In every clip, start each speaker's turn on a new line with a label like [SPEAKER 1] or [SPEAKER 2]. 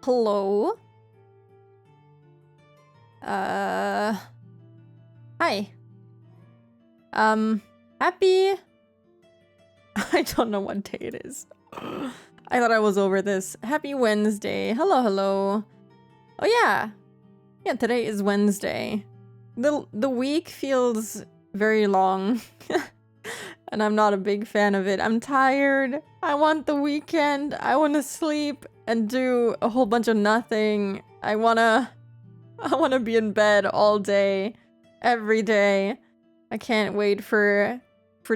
[SPEAKER 1] Hello. Hi. Happy... I don't know what day it is. I thought I was over this. Happy Wednesday. Hello, hello. Oh yeah. Yeah, today is Wednesday. The week feels very long. And I'm not a big fan of it. I'm tired. I want the weekend. I want to sleep and do a whole bunch of nothing. I wanna be in bed all day, every day. I can't wait for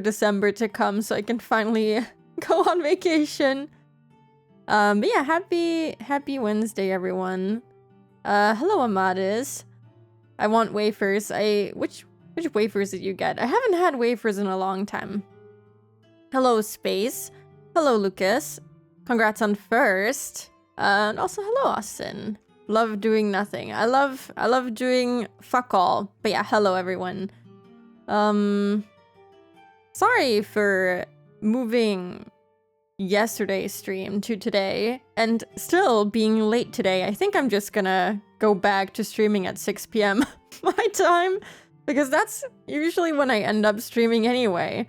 [SPEAKER 1] December to come so I can finally go on vacation. But yeah, happy Wednesday, everyone. Hello, Amadis. I want wafers. Which wafers did you get? I haven't had wafers in a long time. Hello, Space. Hello, Lucas. Congrats on first. And also hello, Austin. Love doing nothing. I love doing fuck all. But yeah, hello everyone. Sorry for moving yesterday's stream to today and still being late today. I think I'm just gonna go back to streaming at 6 p.m. my time because that's usually when I end up streaming anyway.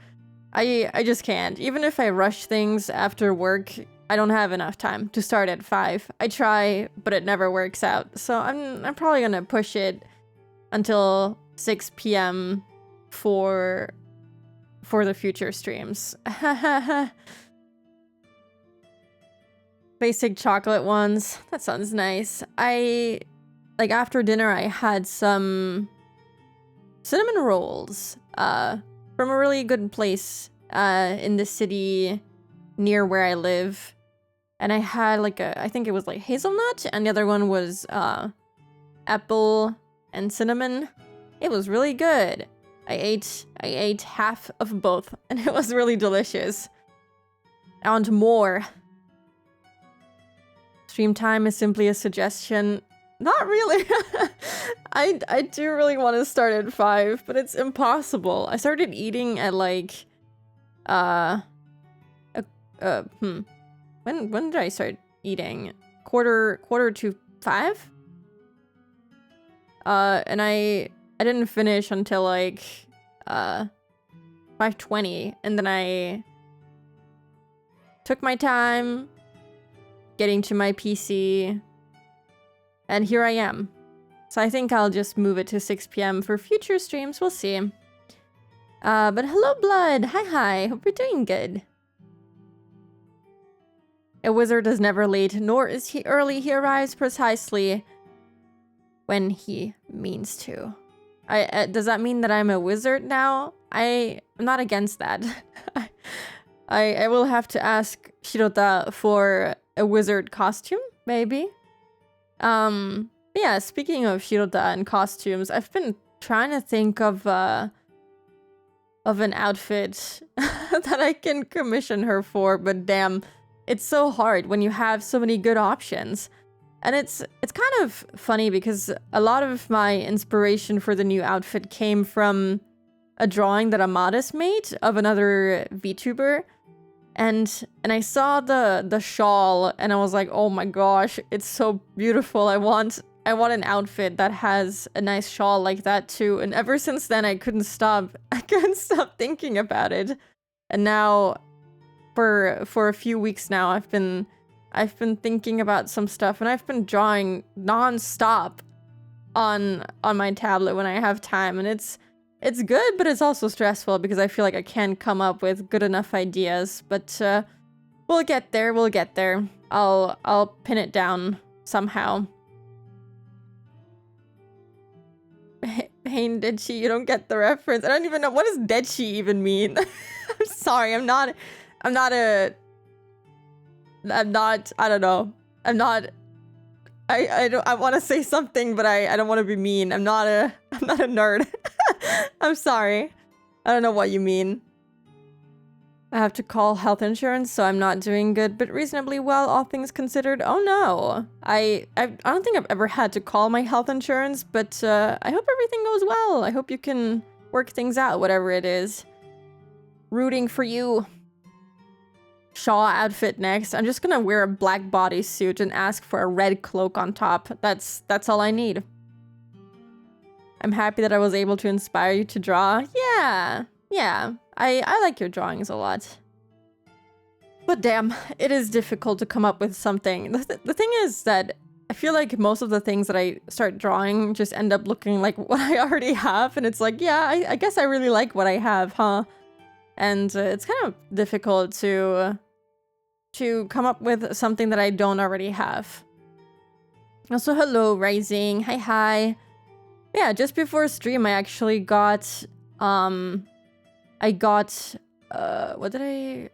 [SPEAKER 1] I just can't. Even if I rush things after work, I don't have enough time to start at 5. I try, but it never works out. So I'm probably gonna push it until 6 p.m. for the future streams. Basic chocolate ones. That sounds nice. After dinner I had some cinnamon rolls from a really good place in the city near where I live. And I had I think it was like hazelnut, and the other one was apple and cinnamon. It was really good. I ate half of both, and it was really delicious. I want more. Stream time is simply a suggestion. Not really. I do really want to start at 5, but it's impossible. I started eating at when did I start eating? Quarter to 5? And I didn't finish until 5:20, and then I took my time getting to my PC, and here I am. So I think I'll just move it to 6 p.m. for future streams. We'll see. But hello, Blood. Hi. Hope you're doing good. A wizard is never late, nor is he early. He arrives precisely when he means to. Does that mean that I'm a wizard now? I'm not against that. I will have to ask Shirota for a wizard costume, maybe. Yeah, speaking of Shirota and costumes, I've been trying to think of an outfit that I can commission her for, but damn, it's so hard when you have so many good options. And it's kind of funny because a lot of my inspiration for the new outfit came from a drawing that Amadis made of another VTuber. And I saw the shawl and I was like, oh my gosh, it's so beautiful. I want an outfit that has a nice shawl like that too. And ever since then I couldn't stop thinking about it. And now for a few weeks now I've been thinking about some stuff, and I've been drawing non-stop on my tablet when I have time, and it's good, but it's also stressful because I feel like I can't come up with good enough ideas. But we'll get there. I'll pin it down somehow. Pain Dechi, you don't get the reference. I don't even know, what does Dechi even mean? I'm sorry, I want to say something, but I don't want to be mean. I'm not a nerd. I'm sorry. I don't know what you mean. I have to call health insurance, so I'm not doing good, but reasonably well, all things considered. Oh no. I don't think I've ever had to call my health insurance, but I hope everything goes well. I hope you can work things out, whatever it is. Rooting for you. Shaw outfit next. I'm just gonna wear a black bodysuit and ask for a red cloak on top. That's all I need. I'm happy that I was able to inspire you to draw. Yeah. I like your drawings a lot. But damn, it is difficult to come up with something. The thing is that I feel like most of the things that I start drawing just end up looking like what I already have. And it's like, yeah, I guess I really like what I have, huh? And it's kind of difficult to come up with something that I don't already have. Also, hello, Rising. Hi. Yeah, just before stream, I actually got, what did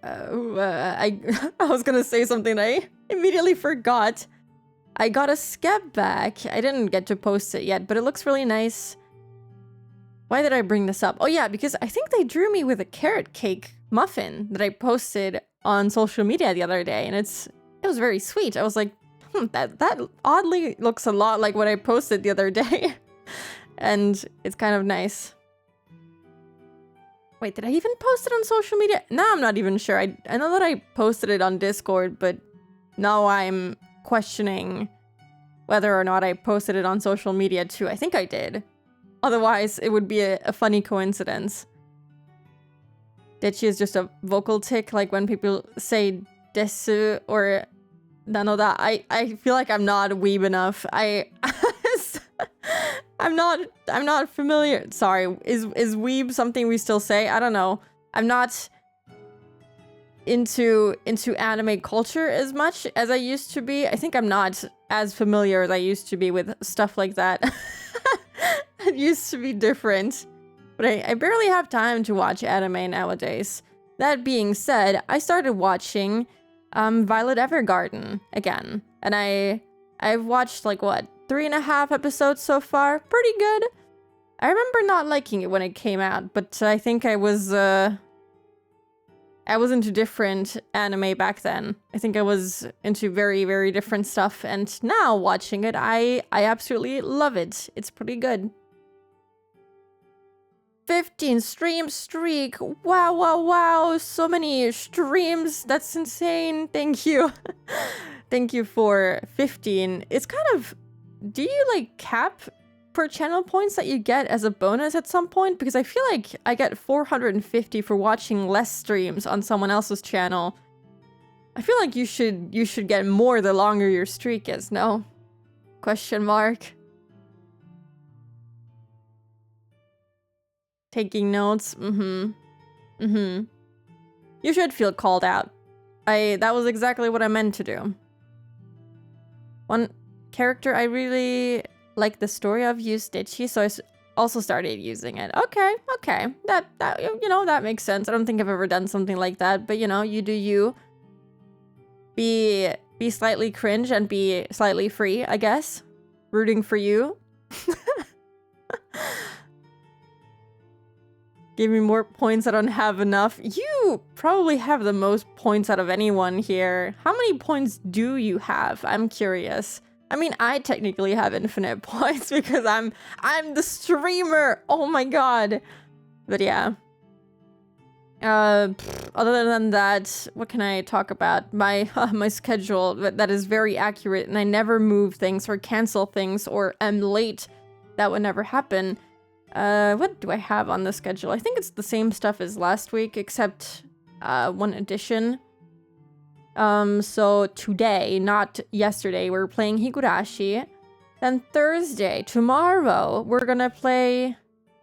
[SPEAKER 1] I was gonna say something I immediately forgot. I got a skep back. I didn't get to post it yet, but it looks really nice. Why did I bring this up? Oh yeah, because I think they drew me with a carrot cake muffin that I posted on social media the other day, and it was very sweet. I was like, that oddly looks a lot like what I posted the other day. And it's kind of nice. Wait, did I even post it on social media? Now I'm not even sure. I know that I posted it on Discord, but now I'm questioning whether or not I posted it on social media too. I think I did. Otherwise, it would be a funny coincidence. Dechi is just a vocal tick, like when people say desu or nanoda. I feel like I'm not weeb enough. I'm not familiar. Sorry, is weeb something we still say? I don't know. I'm not into anime culture as much as I used to be. I think I'm not as familiar as I used to be with stuff like that. It used to be different. But I barely have time to watch anime nowadays. That being said, I started watching Violet Evergarden again. And I've watched like what, 3.5 episodes so far. Pretty good. I remember not liking it when it came out, but I think I was into different anime back then. I think I was into very, very different stuff, and now watching it, I absolutely love it. It's pretty good. 15 stream streak. Wow. So many streams. That's insane. Thank you. Thank you for 15. It's kind of... Do you, like, cap per channel points that you get as a bonus at some point? Because I feel like I get 450 for watching less streams on someone else's channel. I feel like you should get more the longer your streak is, no? Question mark. Taking notes. You should feel called out. That was exactly what I meant to do. One character I really like the story of used Ditchy, so I also started using it. Okay. That you know, that makes sense. I don't think I've ever done something like that, but you know, you do you. Be slightly cringe and be slightly free, I guess. Rooting for you. Give me more points. I don't have enough. You probably have the most points out of anyone here. How many points do you have? I'm curious. I mean, I technically have infinite points because I'm the streamer. Oh my god. But yeah. Other than that, what can I talk about? My schedule that is very accurate, and I never move things or cancel things or am late. That would never happen. What do I have on the schedule? I think it's the same stuff as last week, except one addition. So today, not yesterday, we're playing Higurashi. Then Thursday, tomorrow, we're gonna play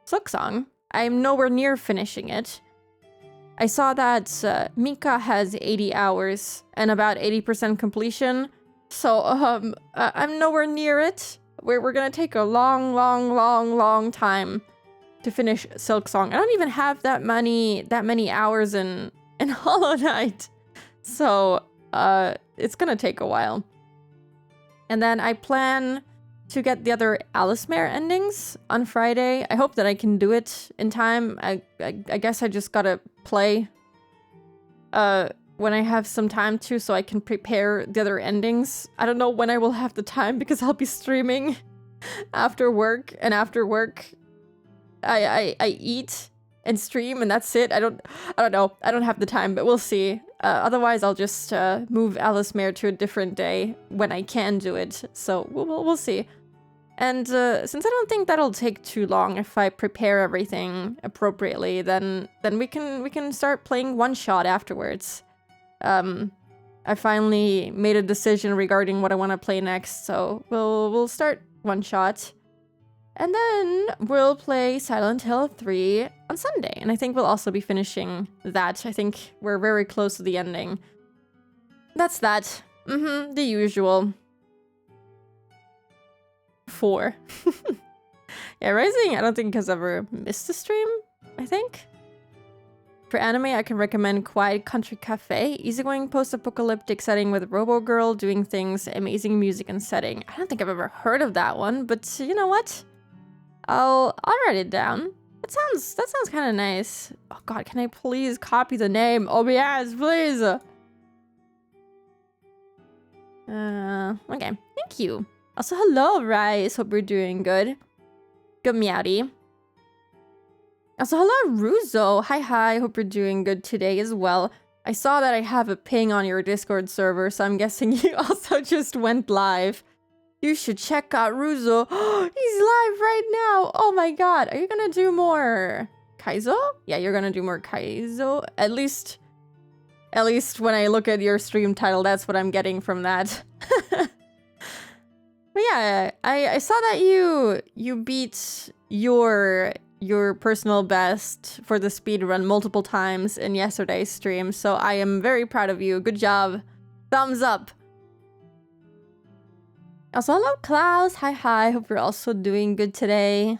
[SPEAKER 1] Silksong. I'm nowhere near finishing it. I saw that Mika has 80 hours and about 80% completion. So, I'm nowhere near it. We're gonna take a long time to finish Silksong. I don't even have that many hours in Hollow Knight. So, it's gonna take a while. And then I plan to get the other Alice Mare endings on Friday. I hope that I can do it in time. I guess I just gotta play when I have some time to, so I can prepare the other endings. I don't know when I will have the time because I'll be streaming after work, and after work I eat and stream, and that's it. I don't know. I don't have the time, but we'll see. Otherwise, I'll just move Alice Mare to a different day when I can do it. So we'll see. And since I don't think that'll take too long if I prepare everything appropriately, then we can start playing one shot afterwards. I finally made a decision regarding what I want to play next, so we'll start one shot. And then we'll play Silent Hill 3 on Sunday. And I think we'll also be finishing that. I think we're very close to the ending. That's that. The usual. 4. Yeah, Rising, I don't think has ever missed a stream, I think. For anime, I can recommend Quiet Country Cafe. Easygoing post-apocalyptic setting with Robo Girl doing things, amazing music and setting. I don't think I've ever heard of that one, but you know what? I'll write it down. That sounds kind of nice. Oh god, can I please copy the name? Oh yes, please. Okay, thank you. Also, hello, Rice. Hope you're doing good. Good meowdy. Also, hello, Ruzo. Hi. Hope you're doing good today as well. I saw that I have a ping on your Discord server, so I'm guessing you also just went live. You should check out Ruzo. He's live right now. Oh my god. Are you gonna do more Kaizo? Yeah, you're gonna do more Kaizo. At least when I look at your stream title, that's what I'm getting from that. But yeah, I saw that you beat your personal best for the speedrun multiple times in yesterday's stream, so I am very proud of you. Good job. Thumbs up. Also, hello, Klaus. Hi. Hope you're also doing good today.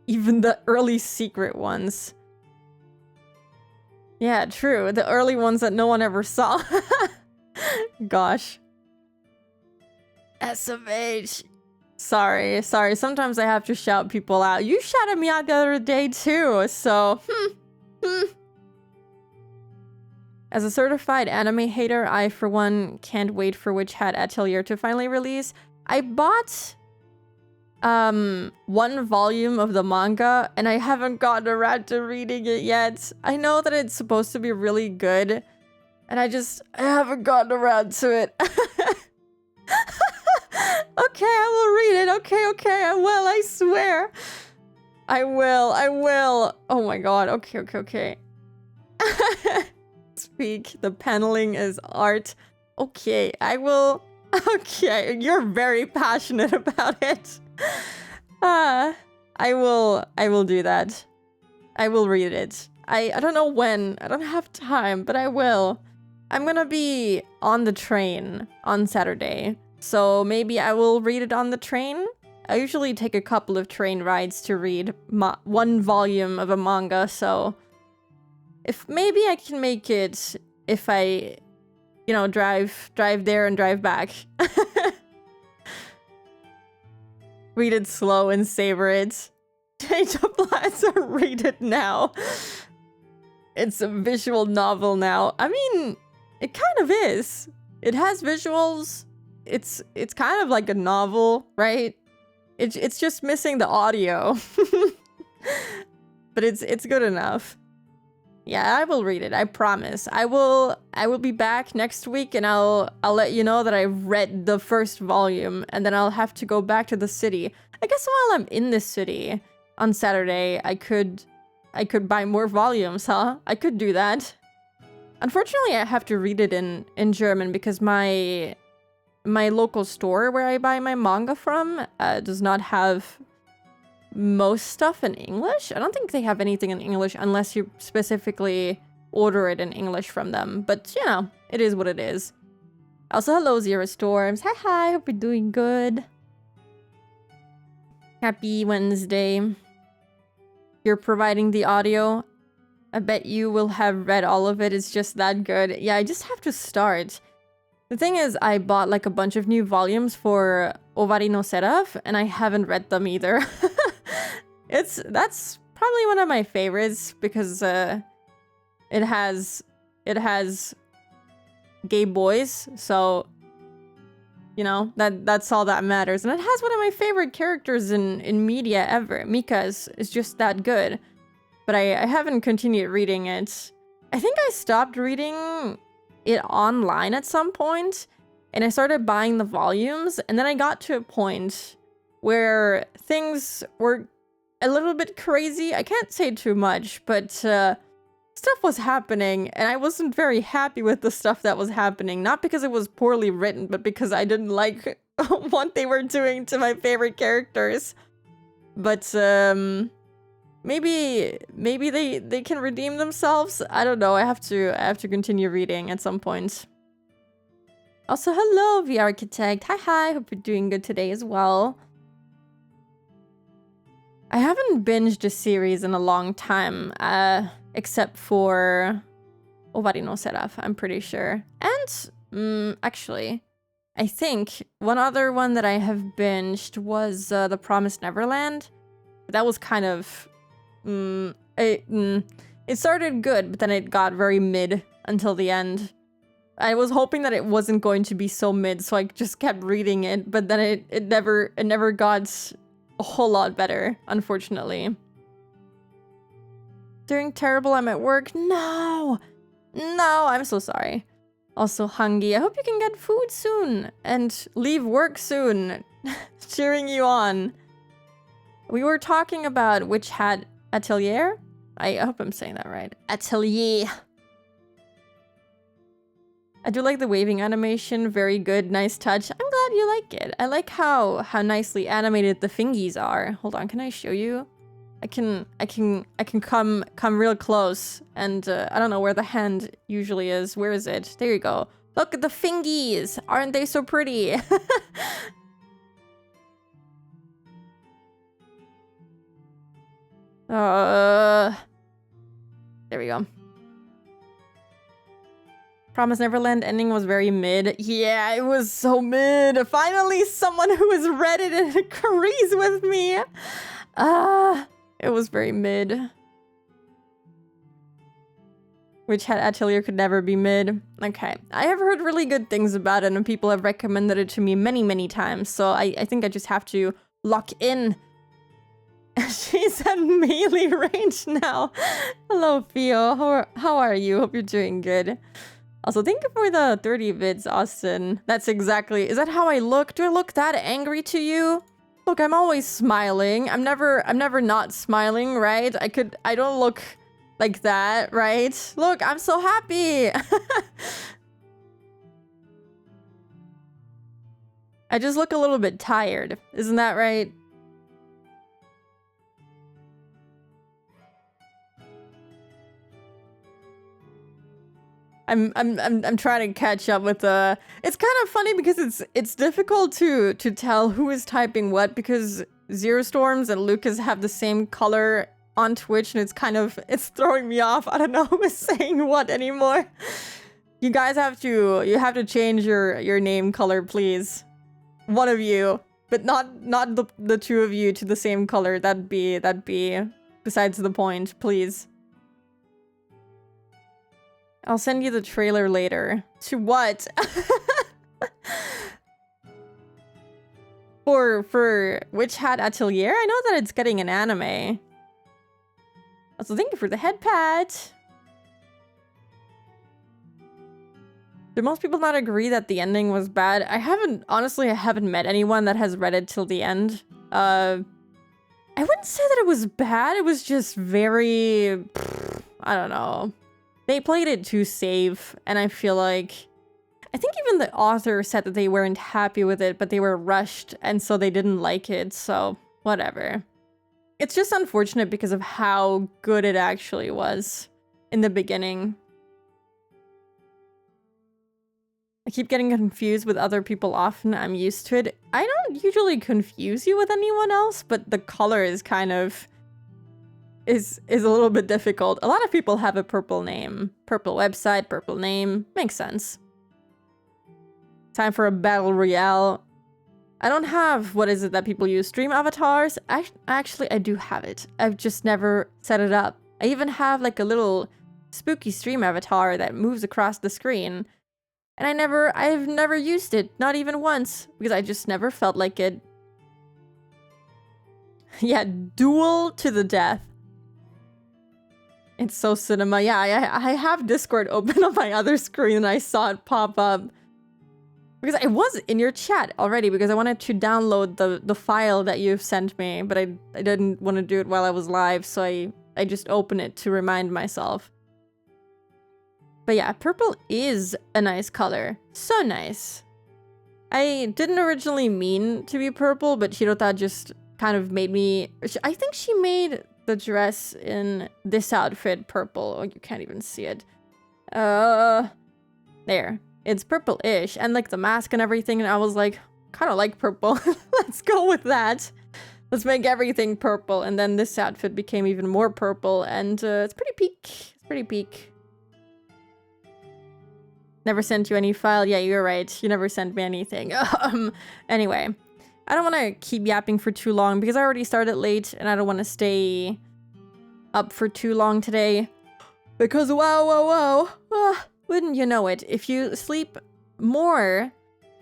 [SPEAKER 1] Even the early secret ones. Yeah, true. The early ones that no one ever saw. Gosh. SMH. Sorry. Sometimes I have to shout people out. You shouted me out the other day too, so... As a certified anime hater, I, for one, can't wait for Witch Hat Atelier to finally release. I bought 1 volume of the manga, and I haven't gotten around to reading it yet. I know that it's supposed to be really good, and I haven't gotten around to it. Okay, I will read it. Okay, I will, I swear. I will. Oh my god, okay. Speak. The paneling is art. Okay, I will. Okay, you're very passionate about it. I will do that. I will read it. I don't know when. I don't have time, but I will. I'm gonna be on the train on Saturday, so maybe I will read it on the train. I usually take a couple of train rides to read 1 volume of a manga, so if maybe I can make it if I, drive there and drive back. Read it slow and savor it. Change the plans or read it now. It's a visual novel now. I mean, it kind of is. It has visuals. It's kind of like a novel, right? It's just missing the audio. But it's good enough. Yeah, I will read it. I promise. I will be back next week, and I'll let you know that I've read the first volume, and then I'll have to go back to the city. I guess while I'm in this city on Saturday, I could buy more volumes, huh? I could do that. Unfortunately, I have to read it in German because my local store where I buy my manga from does not have most stuff in English. I don't think they have anything in English unless you specifically order it in English from them. But, it is what it is. Also, hello, Zero Storms. Hi, hope you're doing good. Happy Wednesday. You're providing the audio. I bet you will have read all of it. It's just that good. Yeah, I just have to start. The thing is, I bought like a bunch of new volumes for Ovari no Seraph, and I haven't read them either. That's probably one of my favorites because it has gay boys, so that's all that matters. And it has one of my favorite characters in media ever. Mika is just that good. But I haven't continued reading it. I think I stopped reading it online at some point, and I started buying the volumes, and then I got to a point where things were a little bit crazy. I can't say too much, but stuff was happening, and I wasn't very happy with the stuff that was happening. Not because it was poorly written, but because I didn't like what they were doing to my favorite characters. But maybe they can redeem themselves. I don't know. I have to continue reading at some point. Also, hello, VR Architect. Hi. Hope you're doing good today as well. I haven't binged a series in a long time, except for Owari no Seraph, I'm pretty sure. And, actually, I think one other one that I have binged was The Promised Neverland. That was kind of... it started good, but then it got very mid until the end. I was hoping that it wasn't going to be so mid, so I just kept reading it, but then it never got a whole lot better, unfortunately. Doing terrible, I'm at work. No, I'm so sorry. Also, Hungy, I hope you can get food soon and leave work soon. Cheering you on. We were talking about Witch Hat Atelier. I hope I'm saying that right. Atelier. I do like the waving animation. Very good, nice touch. I'm glad you like it. I like how nicely animated the fingies are. Hold on, can I show you? I can come real close, and I don't know where the hand usually is. Where is it? There you go. Look at the fingies. Aren't they so pretty? There we go. Promise Neverland ending was very mid. Yeah, it was so mid. Finally, someone who has read it and agrees with me. It was very mid. Witch Hat Atelier could never be mid. Okay, I have heard really good things about it, and people have recommended it to me many times. So I think I just have to lock in. She's at melee range now. Hello, Theo. How are you? Hope you're doing good. Also, thank you for the 30 bits, Austin. That's exactly... Is that how I look? Do I look that angry to you? Look, I'm always smiling. I'm never not smiling, right? I don't look like that, right? Look, I'm so happy. I just look a little bit tired. Isn't that right? I'm trying to catch up with the... It's kind of funny because it's difficult to tell who is typing what, because Zero Storms and Lucas have the same color on Twitch, and it's throwing me off. I don't know who is saying what anymore. You guys have to change your name color, please. One of you, but not the two of you to the same color. That'd be besides the point, please. I'll send you the trailer later. To what? For Witch Hat Atelier? I know that it's getting an anime. Also, thank you for the head pat. Do most people not agree that the ending was bad? Honestly, I haven't met anyone that has read it till the end. I wouldn't say that it was bad. It was just very... I don't know. They played it too safe, and I feel like... I think even the author said that they weren't happy with it, but they were rushed, and so they didn't like it, so whatever. It's just unfortunate because of how good it actually was in the beginning. I keep getting confused with other people often. I'm used to it. I don't usually confuse you with anyone else, but the color is kind of... is a little bit difficult. A lot of people have a purple name. Purple website, purple name. Makes sense. Time for a battle royale. I don't have, what is it that people use? Stream avatars? Actually, I do have it. I've just never set it up. I even have like a little spooky stream avatar that moves across the screen. And I've never used it. Not even once. Because I just never felt like it. Yeah, duel to the death. It's so cinema. Yeah, I have Discord open on my other screen and I saw it pop up. Because I was in your chat already because I wanted to download the file that you've sent me, but I didn't want to do it while I was live, so I just opened it to remind myself. But yeah, purple is a nice color. So nice. I didn't originally mean to be purple, but Hirota just kind of made me... I think she made the dress in this outfit purple. Oh, you can't even see it. There. It's purple-ish, and like the mask and everything, and I was like, kind of like purple. Let's go with that. Let's make everything purple, and then this outfit became even more purple, and it's pretty peak. It's pretty peak. Never sent you any file. Yeah, you're right. You never sent me anything. Anyway, I don't want to keep yapping for too long because I already started late and I don't want to stay up for too long today. Because wow. Wouldn't you know it? If you sleep more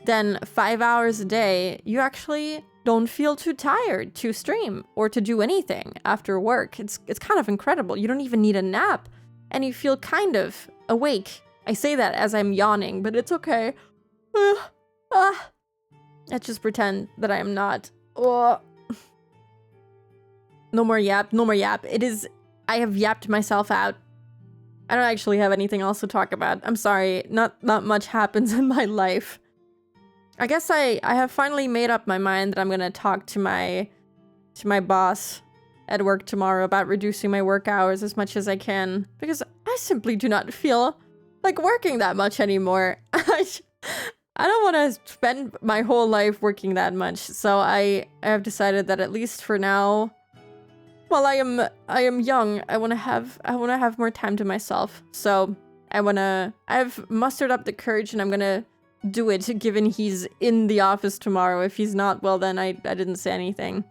[SPEAKER 1] than 5 hours a day, you actually don't feel too tired to stream or to do anything after work. It's kind of incredible. You don't even need a nap and you feel kind of awake. I say that as I'm yawning, but it's okay. Let's just pretend that I am not. No more yap, no more yap. I have yapped myself out. I don't actually have anything else to talk about. I'm sorry, not much happens in my life. I guess I have finally made up my mind that I'm gonna talk to my boss at work tomorrow about reducing my work hours as much as I can, because I simply do not feel like working that much anymore. I don't want to spend my whole life working that much, so I have decided that at least for now, while I am young, I want to have more time to myself. So I've mustered up the courage and I'm gonna do it, given he's in the office tomorrow. If he's not, well then I didn't say anything.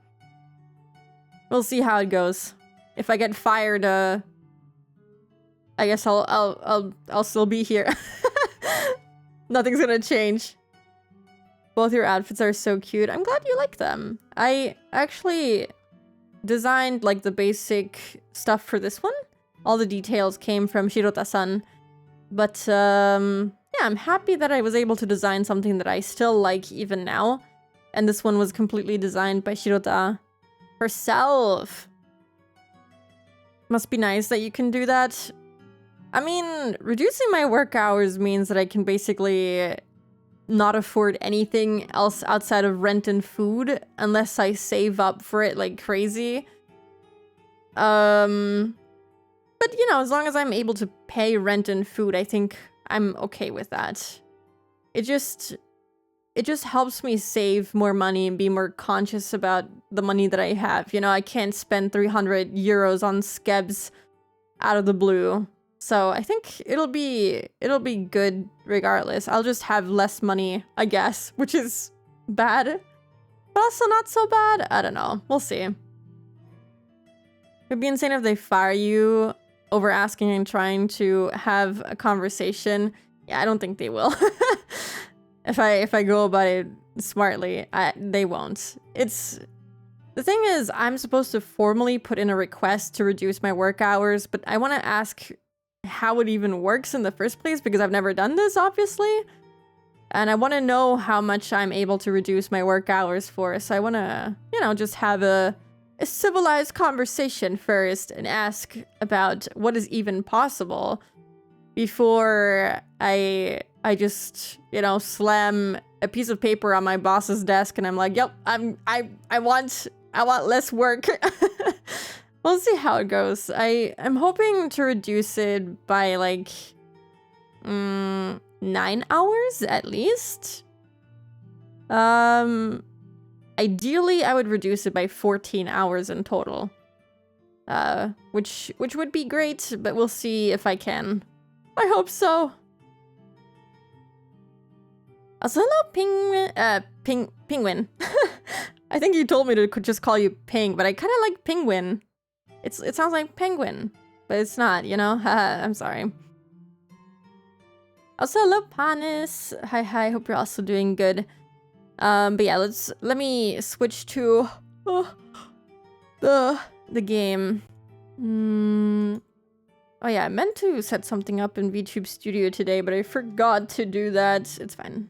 [SPEAKER 1] We'll see how it goes. If I get fired, I guess I'll still be here. Nothing's gonna change. Both your outfits are so cute. I'm glad you like them. I actually designed like the basic stuff for this one. All the details came from Shirota-san. But yeah, I'm happy that I was able to design something that I still like even now. And this one was completely designed by Shirota herself. Must be nice that you can do that. I mean, reducing my work hours means that I can basically not afford anything else outside of rent and food unless I save up for it like crazy. But you know, as long as I'm able to pay rent and food, I think I'm okay with that. It just helps me save more money and be more conscious about the money that I have. You know, I can't spend 300 euros on skebs out of the blue. So I think it'll be good regardless. I'll just have less money, I guess, which is bad, but also not so bad. I don't know. We'll see. It'd be insane if they fire you over asking and trying to have a conversation. Yeah, I don't think they will. If I go about it smartly, they won't. The thing is, I'm supposed to formally put in a request to reduce my work hours, but I want to ask how it even works in the first place because I've never done this, obviously. And I want to know how much I'm able to reduce my work hours for. So I want to, you know, just have a civilized conversation first and ask about what is even possible before I just, you know, slam a piece of paper on my boss's desk and I'm like, yep, I want less work. We'll see how it goes. I'm hoping to reduce it by like 9 hours at least. Ideally, I would reduce it by 14 hours in total. Which would be great, but we'll see if I can. I hope so. Also, hello, Penguin. I think you told me to just call you Ping, but I kind of like Penguin. It sounds like penguin, but it's not, you know? I'm sorry. Also, hello, Panis. Hi, hope you're also doing good. But yeah, let me switch to the game. Oh yeah, I meant to set something up in VTube Studio today, but I forgot to do that. It's fine.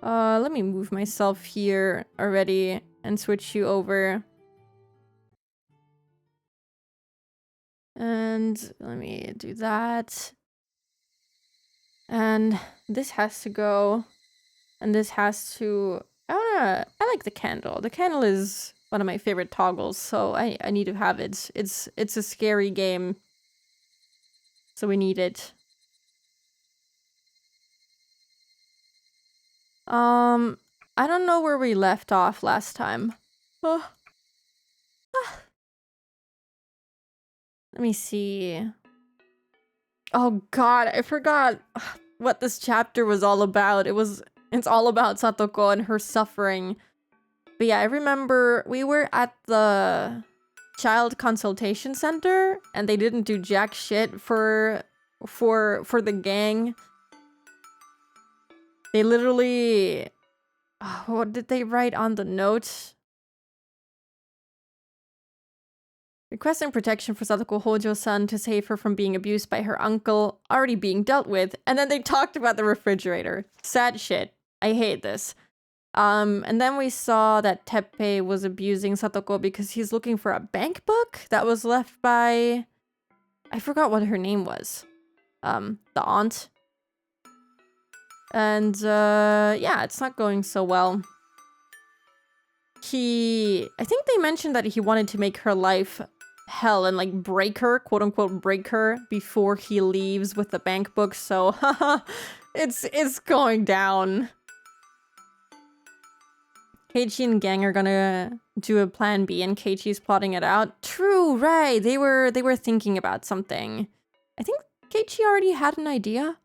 [SPEAKER 1] Let me move myself here already and switch you over. And let me do that. And this has to go. And this has to... I like the candle. The candle is one of my favorite toggles, so I need to have it. It's a scary game. So we need it. I don't know where we left off last time. Oh. Let me see. Oh god, I forgot what this chapter was all about. It's all about Satoko and her suffering. But yeah, I remember we were at the child consultation center and they didn't do jack shit for the gang. They literally... what did they write on the note? Requesting protection for Satoko Hojo-san to save her from being abused by her uncle, already being dealt with. And then they talked about the refrigerator. Sad shit. I hate this. And then we saw that Teppei was abusing Satoko because he's looking for a bank book that was left by... I forgot what her name was. The aunt. And, yeah, it's not going so well. I think they mentioned that he wanted to make her life hell and, like, break her, quote-unquote break her, before he leaves with the bank book, so, haha, it's going down. Keiichi and gang are gonna do a plan B and Keiichi's plotting it out. True, right, they were thinking about something. I think Keiichi already had an idea.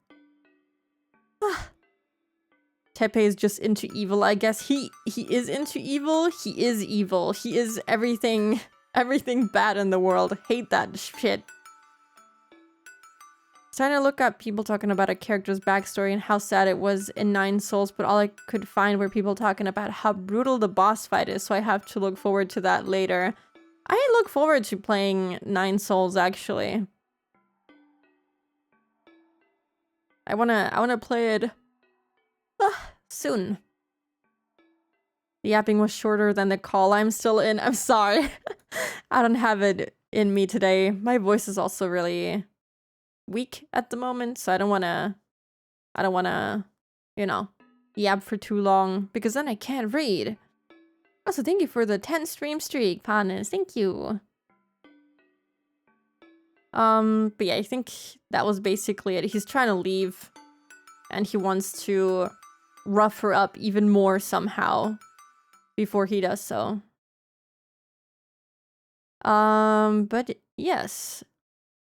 [SPEAKER 1] Teppei is just into evil, I guess. He is into evil. He is evil. He is everything bad in the world. Hate that shit. Trying to look up people talking about a character's backstory and how sad it was in Nine Souls, but all I could find were people talking about how brutal the boss fight is, so I have to look forward to that later. I look forward to playing Nine Souls, actually. I wanna play it soon. The yapping was shorter than the call I'm still in. I'm sorry. I don't have it in me today. My voice is also really weak at the moment, so I don't wanna, you know, yap for too long, because then I can't read. Also, thank you for the 10 stream streak, Panis. Thank you. But yeah, I think that was basically it. He's trying to leave, and he wants to rough her up even more somehow before he does so. But yes,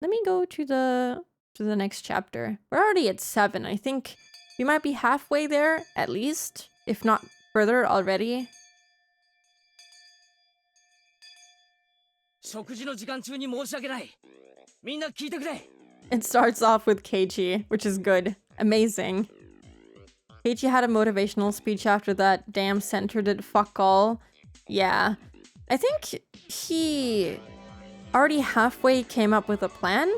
[SPEAKER 1] let me go to the next chapter. We're already at 7. I think we might be halfway there at least, if not further already. It starts off with Keiichi, which is good. Amazing. Keiichi had a motivational speech after that damn center did fuck all. Yeah. I think he already halfway came up with a plan.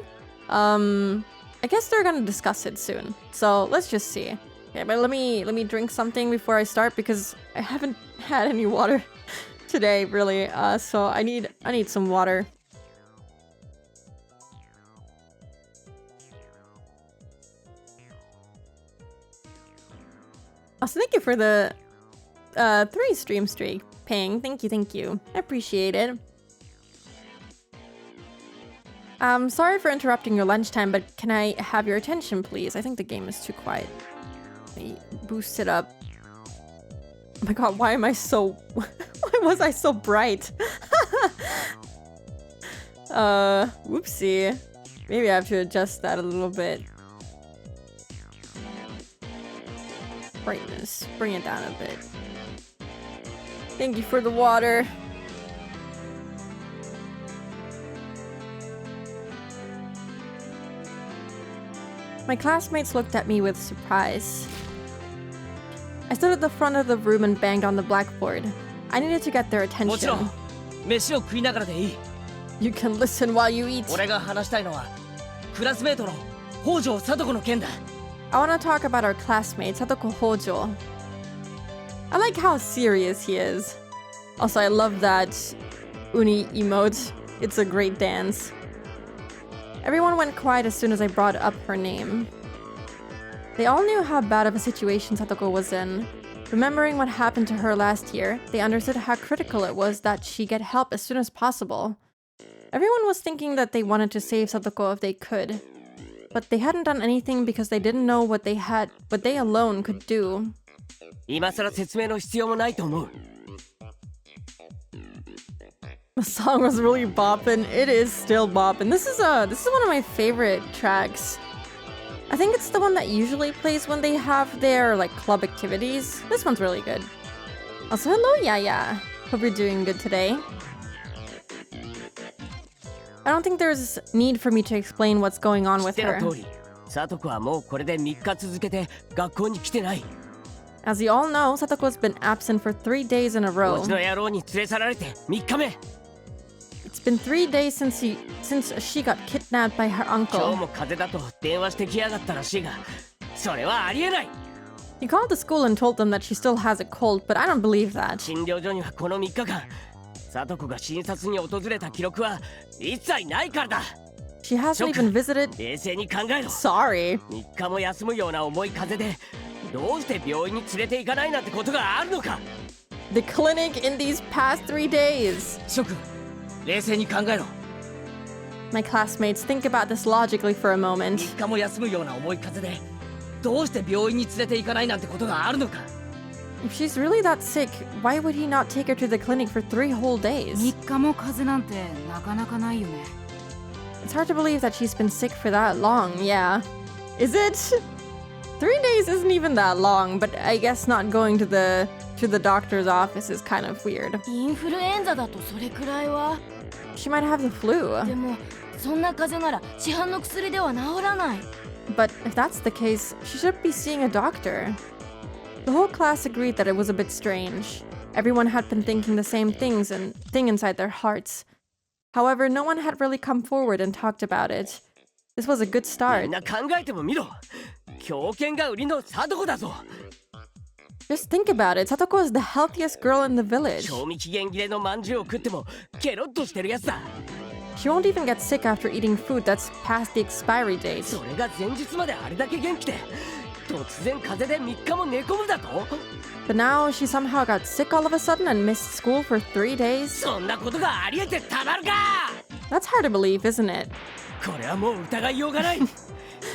[SPEAKER 1] I guess they're gonna discuss it soon. So let's just see. Okay, but let me drink something before I start because I haven't had any water today, really. So I need some water. Also, thank you for the 3 stream streak, Ping. Thank you. I appreciate it. Sorry for interrupting your lunchtime, but can I have your attention, please? I think the game is too quiet. Let me boost it up. Oh my god, why am I so... why was I so bright? Whoopsie. Maybe I have to adjust that a little bit. Brightness. Bring it down a bit. Thank you for the water. My classmates looked at me with surprise. I stood at the front of the room and banged on the blackboard. I needed to get their attention. You can listen while you eat. I want to talk about our classmate, Satoko Hojo. I like how serious he is. Also, I love that uni emote. It's a great dance. Everyone went quiet as soon as I brought up her name. They all knew how bad of a situation Satoko was in. Remembering what happened to her last year, they understood how critical it was that she get help as soon as possible. Everyone was thinking that they wanted to save Satoko if they could. But they hadn't done anything because they didn't know what they alone could do. The song was really boppin'. It is still boppin'. This is one of my favorite tracks. I think it's the one that usually plays when they have their like club activities. This one's really good. Also, hello Yaya. Hope you're doing good today. I don't think there's need for me to explain what's going on with her. As you all know, Satoko's been absent for 3 days in a row. It's been 3 days since she got kidnapped by her uncle. He called the school and told them that she still has a cold, but I don't believe that. She hasn't even visited. Sorry. The clinic in these past 3 days. My classmates, think about this logically for a moment. If she's really that sick, why would he not take her to the clinic for 3 whole days? It's hard to believe that she's been sick for that long, yeah. Is it? 3 days isn't even that long, but I guess not going to the doctor's office is kind of weird. She might have the flu. But if that's the case, she should be seeing a doctor. The whole class agreed that it was a bit strange. Everyone had been thinking the same thing inside their hearts. However, no one had really come forward and talked about it. This was a good start. Just think about it. Satoko is the healthiest girl in the village. She won't even get sick after eating food that's past the expiry date. But now she somehow got sick all of a sudden and missed school for 3 days? That's hard to believe, isn't it?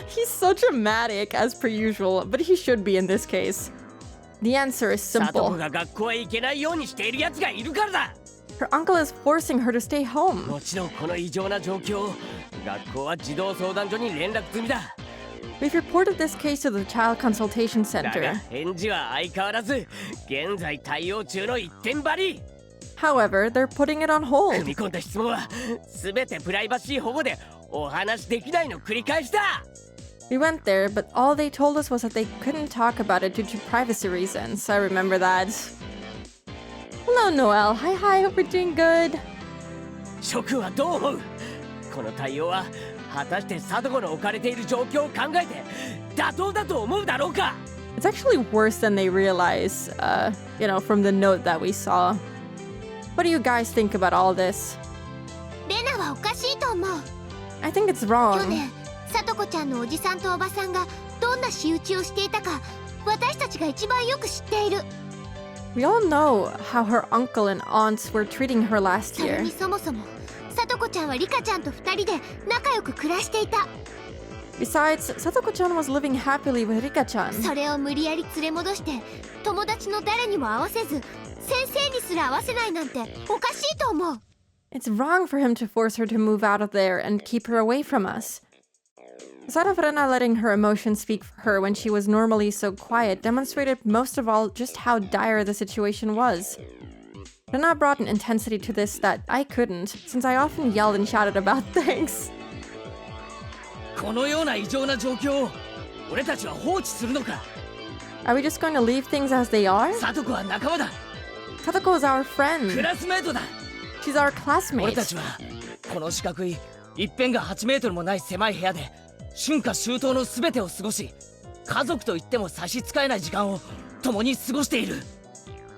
[SPEAKER 1] He's so dramatic, as per usual, but he should be in this case. The answer is simple. Her uncle is forcing her to stay home. We've reported this case to the Child Consultation Center. However, they're putting it on hold. We went there, but all they told us was that they couldn't talk about it due to privacy reasons. I remember that. Hello, Noel. Hi, hope you're doing good. It's actually worse than they realize, from the note that we saw. What do you guys think about all this? I think it's wrong. We all know how her uncle and aunts were treating her last year. Besides, Satoko-chan was living happily with Rika-chan. It's wrong for him to force her to move out of there and keep her away from us. The sight of Rena letting her emotions speak for her when she was normally so quiet demonstrated most of all just how dire the situation was. Rena brought an intensity to this that I couldn't, since I often yelled and shouted about things. Are we just going to leave things as they are? Satoko is our friend. She's our classmate.
[SPEAKER 2] 一辺が8メートルもない狭い部屋で春夏秋冬の全てを過ごし、家族といっても差し支えない時間を共に過ごしている。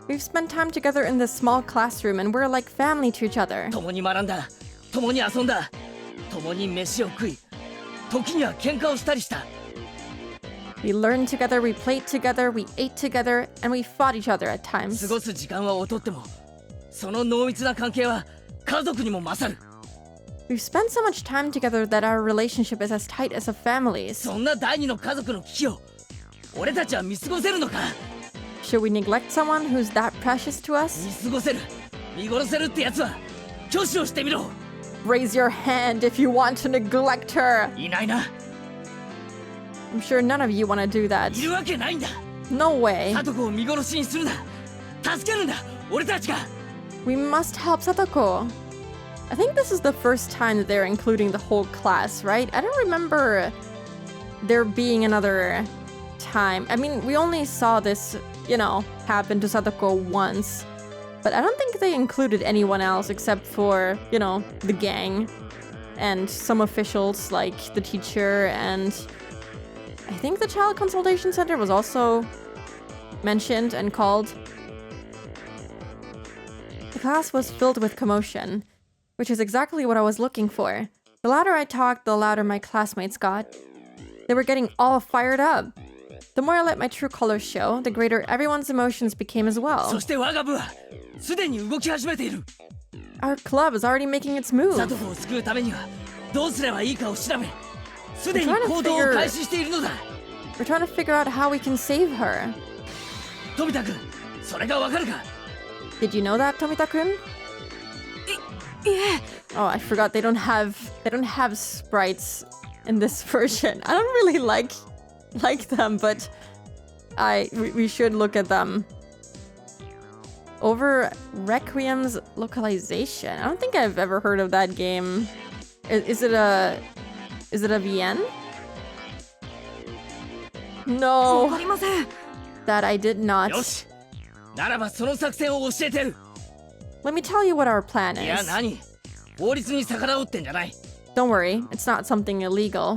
[SPEAKER 1] We've spent time together in this small classroom and we're like family to each other.
[SPEAKER 2] 共に学んだ、共に遊んだ、共に飯を食い、時には喧嘩をしたりした。
[SPEAKER 1] We learned together, we played together, we ate together, and we fought each other at
[SPEAKER 2] 過
[SPEAKER 1] times.
[SPEAKER 2] ごす時間は劣っても、その濃密な関係は家族にも勝る。
[SPEAKER 1] We've spent so much time together that our relationship is as tight as a family's.
[SPEAKER 2] そんな第二の家族の危機を俺たちは見過ごせるのか。
[SPEAKER 1] Should we neglect someone who's that precious to
[SPEAKER 2] 見
[SPEAKER 1] us?
[SPEAKER 2] 過ごせる、見殺せるってやつは挙手をしてみろ。
[SPEAKER 1] Raise your hand if you want to neglect her.
[SPEAKER 2] いないな。
[SPEAKER 1] I'm sure none of you want to do that.
[SPEAKER 2] いるわけないんだ。
[SPEAKER 1] No way.
[SPEAKER 2] サトコを見殺しにするな。助けるんだ、俺たちが。
[SPEAKER 1] We must help Satoko. I think this is the first time that they're including the whole class, right? I don't remember there being another time. I mean, we only saw this, happen to Satoko once. But I don't think they included anyone else except for, the gang. And some officials like the teacher, and I think the Child Consultation Center was also mentioned and called. The class was filled with commotion, which is exactly what I was looking for. The louder I talked, the louder my classmates got. They were getting all fired up. The more I let my true colors show, the greater everyone's emotions became as well.
[SPEAKER 2] そして我が部はすでに動き始めている。
[SPEAKER 1] Our club is already making its
[SPEAKER 2] サ
[SPEAKER 1] move.
[SPEAKER 2] トコを救うためにはどうすればいいかを調べ、すでに行動を開始しているのだ。
[SPEAKER 1] We're trying to figure out how we can save her.
[SPEAKER 2] 富田君、それがわかるか。
[SPEAKER 1] Did you know that, Tomita-kun? Oh, I forgot they don't have sprites in this version. I don't really like them, but we should look at them. Over Requiem's localization. I don't think I've ever heard of that game. Is it a VN? No. That I did not.
[SPEAKER 2] よし、ならばその作戦を教えてやる。
[SPEAKER 1] Let me tell you what our plan
[SPEAKER 2] いや
[SPEAKER 1] is.
[SPEAKER 2] 何、法律に逆らおうってんじゃない。
[SPEAKER 1] Don't worry, it's not something illegal.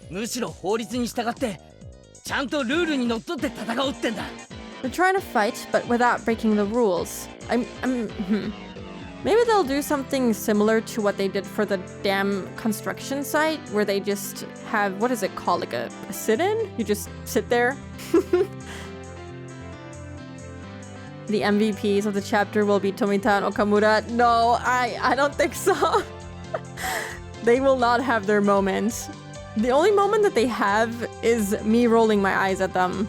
[SPEAKER 2] むしろ法律に従ってちゃんとルールにのっとって戦おうってんだ。
[SPEAKER 1] They're trying to fight, but without breaking the rules. Maybe they'll do something similar to what they did for the dam construction site, where they just have, what is it called, like a sit-in? You just sit there. The MVPs of the chapter will be Tomita and Okamura. No, I don't think so. They will not have their moment. The only moment that they have is me rolling my eyes at them.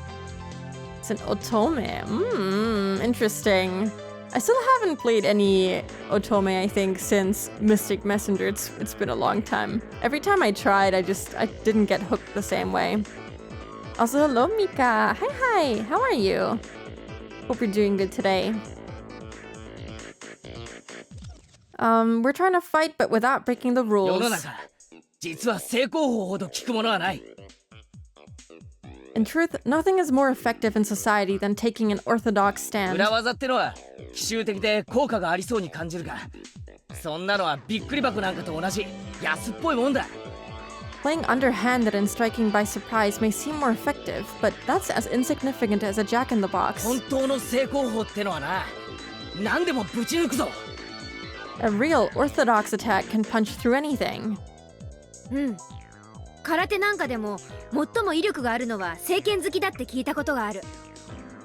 [SPEAKER 1] It's an otome. Interesting. I still haven't played any otome, I think, since Mystic Messenger. It's been a long time. Every time I tried, I didn't get hooked the same way. Also, hello, Mika. Hi. How are you? Hope you're doing good today. We're trying to fight, but without breaking the
[SPEAKER 2] 世
[SPEAKER 1] rules.
[SPEAKER 2] の中、実は正攻法ほど効くものはない。
[SPEAKER 1] In truth, nothing is more effective in society than taking an orthodox stand.
[SPEAKER 2] 裏技ってのは奇襲的で効果がありそうに感じるが、そんなのはびっくり箱なんかと同じ安っぽいもんだ。
[SPEAKER 1] Playing underhanded and striking by surprise may seem more effective, but that's as insignificant as a jack-in-the-box.
[SPEAKER 2] 本当の正攻法ってのはな、何でもぶち抜くぞ。
[SPEAKER 1] A real orthodox attack can punch through anything.
[SPEAKER 3] 空手なんかでも最も威力があるのは正拳突きだって聞いたことがある。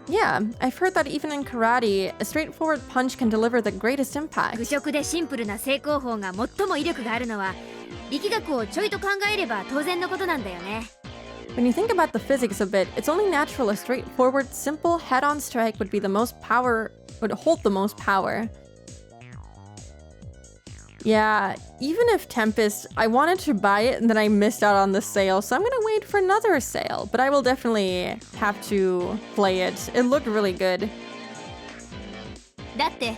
[SPEAKER 1] Yeah, I've heard that even in karate, a straightforward punch can deliver the greatest
[SPEAKER 3] 愚
[SPEAKER 1] impact.
[SPEAKER 3] 直でシンプルな正攻法が最も威力があるのは力学をちょいと考えれば当然のことなんだよね。
[SPEAKER 1] When you think about the physics of it, it's only natural a straightforward, simple head-on strike would hold the most power. Yeah, even if Tempest, I wanted to buy it and then I missed out on the sale, so I'm gonna wait for another sale, but I will definitely have to play it. It looked really good.
[SPEAKER 3] だって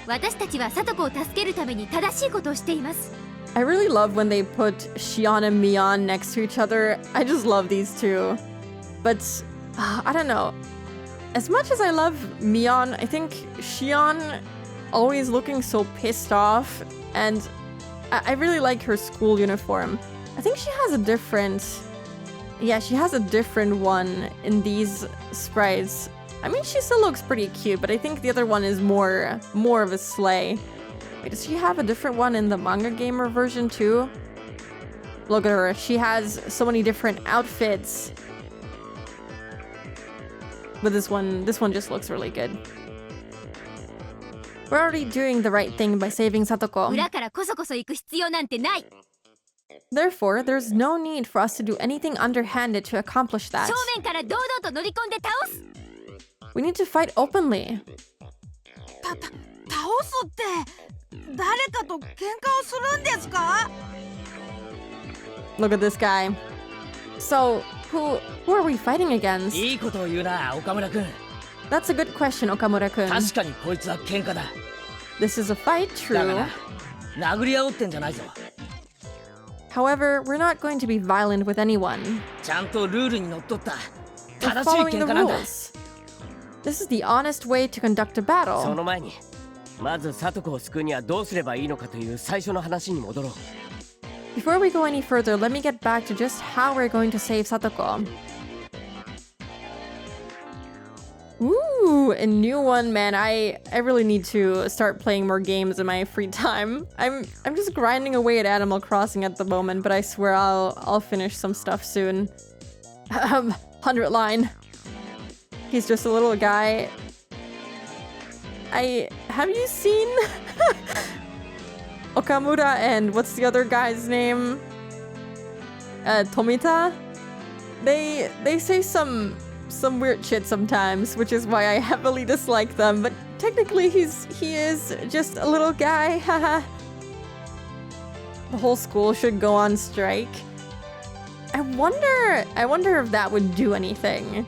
[SPEAKER 3] 私たちはサトコを助けるために正しいことをしています。
[SPEAKER 1] I really love when they put Shion and Mion next to each other. I just love these two. But, I don't know. As much as I love Mion, I think Shion always looking so pissed off, and I really like her school uniform. I think she has a different... Yeah, she has a different one in these sprites. I mean, she still looks pretty cute, but I think the other one is more of a sleigh. Wait, does she have a different one in the manga gamer version too? Look at her. She has so many different outfits. But this one just looks really good. We're already doing the right thing by saving Satoko.
[SPEAKER 3] 裏からこそこそ行く必要なんてない。
[SPEAKER 1] Therefore, there's no need for us to do anything underhanded to accomplish that.
[SPEAKER 3] 正面から堂々と乗り込んで倒す。
[SPEAKER 1] We need to fight openly.
[SPEAKER 4] 倒すって誰かと喧嘩をするんですか？
[SPEAKER 1] Look at this guy. So, who are we fighting against?
[SPEAKER 2] いいことを言うな、岡村君。
[SPEAKER 1] That's a good question, Okamura-kun.
[SPEAKER 2] 確かにこいつは喧嘩だ。
[SPEAKER 1] This is a fight,
[SPEAKER 2] だが
[SPEAKER 1] true.
[SPEAKER 2] な、殴り合おうってんじゃないぞ。
[SPEAKER 1] However, we're not going to be violent with anyone.
[SPEAKER 2] ちゃんとルールにのっとった
[SPEAKER 1] We're
[SPEAKER 2] 正しい
[SPEAKER 1] following
[SPEAKER 2] 喧
[SPEAKER 1] the
[SPEAKER 2] 嘩なんだ。
[SPEAKER 1] rules. This is the honest way to conduct a
[SPEAKER 5] そ
[SPEAKER 1] battle.
[SPEAKER 5] の前にまずサトコを救うにはどうすればいいのかという最初の話に戻ろう。
[SPEAKER 1] Before we go any further, let me get back to just how we're going to save Satoko. Ooh, a new one, man. I really need to start playing more games in my free time. I'm just grinding away at Animal Crossing at the moment, but I swear I'll finish some stuff soon. 100 line. He's just a little guy. Have you seen Okamura and what's the other guy's name? Tomita? They say some weird shit sometimes, which is why I heavily dislike them, but technically he is just a little guy, haha. The whole school should go on strike. I wonder if that would do anything.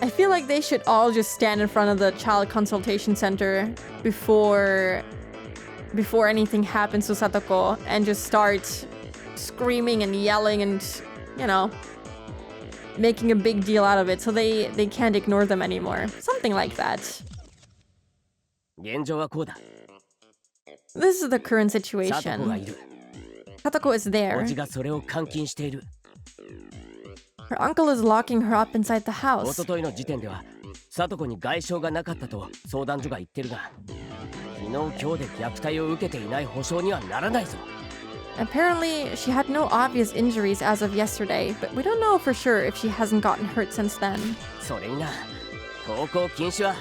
[SPEAKER 1] I feel like they should all just stand in front of the child consultation center before anything happens to Satoko and just start screaming and yelling and, you know, making a big deal out of it so they can't ignore them anymore. Something like that.
[SPEAKER 5] 現状はこうだ。
[SPEAKER 1] This is the current
[SPEAKER 5] サトコが
[SPEAKER 1] situation.
[SPEAKER 5] いる。
[SPEAKER 1] Satoko is
[SPEAKER 5] お
[SPEAKER 1] there.
[SPEAKER 5] じがそれを監禁している。
[SPEAKER 1] Her uncle is locking her up inside the
[SPEAKER 5] 一
[SPEAKER 1] house.
[SPEAKER 5] 昨日の時点ではサトコに外傷がなかったと相談所が言ってるが、昨日今日で虐待を受けていない保証にはならないぞ。
[SPEAKER 1] Apparently, she had no obvious injuries as of yesterday, but we don't know for sure if she hasn't gotten hurt since then.
[SPEAKER 5] それにな、登校禁止は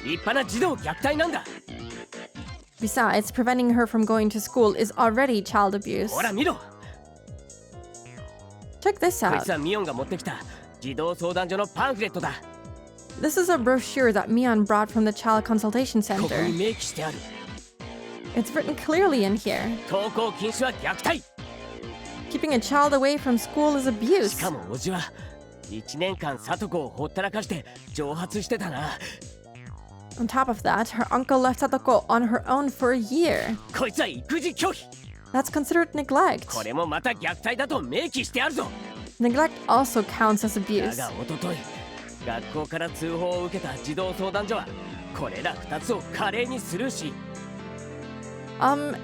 [SPEAKER 5] 立派な児童虐待なんだ。
[SPEAKER 1] Besides, preventing her from going to school is already child abuse.
[SPEAKER 5] ほら見ろ。
[SPEAKER 1] Check this
[SPEAKER 5] こい
[SPEAKER 1] out.
[SPEAKER 5] つはミオンが持ってきた児童相談所のパンフレットだ。
[SPEAKER 1] This is a brochure that Mion brought from the child consultation
[SPEAKER 5] ここ
[SPEAKER 1] center.
[SPEAKER 5] に明記してある。
[SPEAKER 1] It's written clearly in here.
[SPEAKER 5] 登校禁止は虐待。
[SPEAKER 1] Keeping a child away from school is
[SPEAKER 5] し
[SPEAKER 1] abuse.
[SPEAKER 5] かもおじは1年間サトコをほったらかして蒸発してたな。
[SPEAKER 1] On top of that, her uncle left Satoko on her own for a year.
[SPEAKER 5] こいつは育児拒否。
[SPEAKER 1] That's considered neglect.
[SPEAKER 5] これもまた虐待だと明記してあるぞ。
[SPEAKER 1] Neglect also counts as
[SPEAKER 5] だ
[SPEAKER 1] abuse.
[SPEAKER 5] が一昨日学校から通報を受けた児童相談所はこれら2つを華麗にスルーし、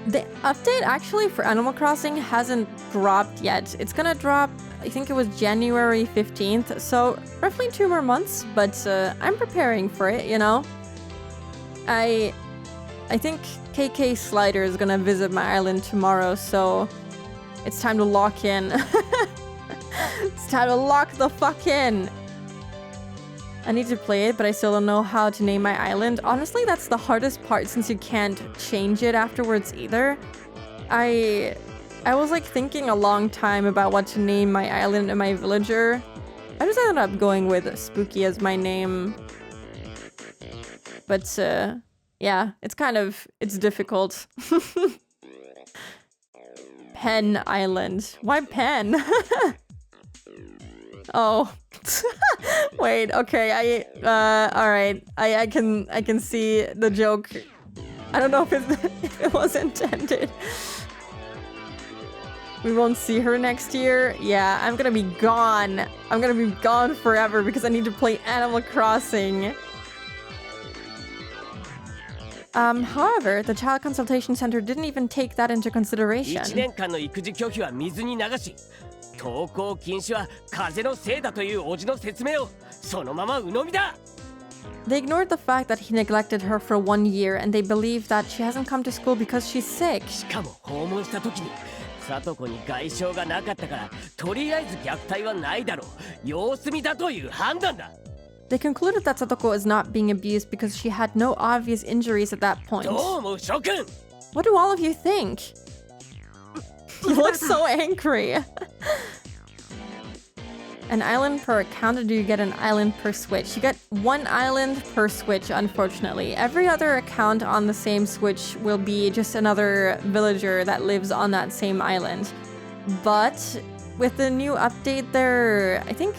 [SPEAKER 1] The update actually for Animal Crossing hasn't dropped yet. It's gonna drop, I think it was January 15th, so roughly 2 more months, but I'm preparing for it, you know? I think KK Slider is gonna visit my island tomorrow, so it's time to lock in. It's time to lock the fuck in. I need to play it, but I still don't know how to name my island. Honestly, that's the hardest part since you can't change it afterwards either. I was like thinking a long time about what to name my island and my villager. I just ended up going with Spooky as my name. But yeah, it's difficult. Pen Island. Why Pen? Oh. Wait, okay, alright. I can see the joke. I don't know if it was intended. We won't see her next year. Yeah, I'm gonna be gone. I'm gonna be gone forever because I need to play Animal Crossing. However, the Child Consultation Center didn't even take that into
[SPEAKER 5] 1
[SPEAKER 1] consideration.
[SPEAKER 5] 年間の育児拒否は水に流し、登校禁止は風のせいだという叔父の説明をそのまま鵜呑みだ。
[SPEAKER 1] They ignored the fact that he neglected her for 1 year, and they believe that she hasn't come to school because she's sick.
[SPEAKER 5] しかも訪問した時に聡子に外傷がなかったからとりあえず虐待はないだろう、様子見だという判断だ。
[SPEAKER 1] They concluded that Satoko is not being abused because she had no obvious injuries at that point.
[SPEAKER 5] どう思う諸君。
[SPEAKER 1] What do all of you think? You look so angry. An island per account, or do you get an island per switch? You get 1 island per switch, unfortunately. Every other account on the same switch will be just another villager that lives on that same island. But with the new update there, I think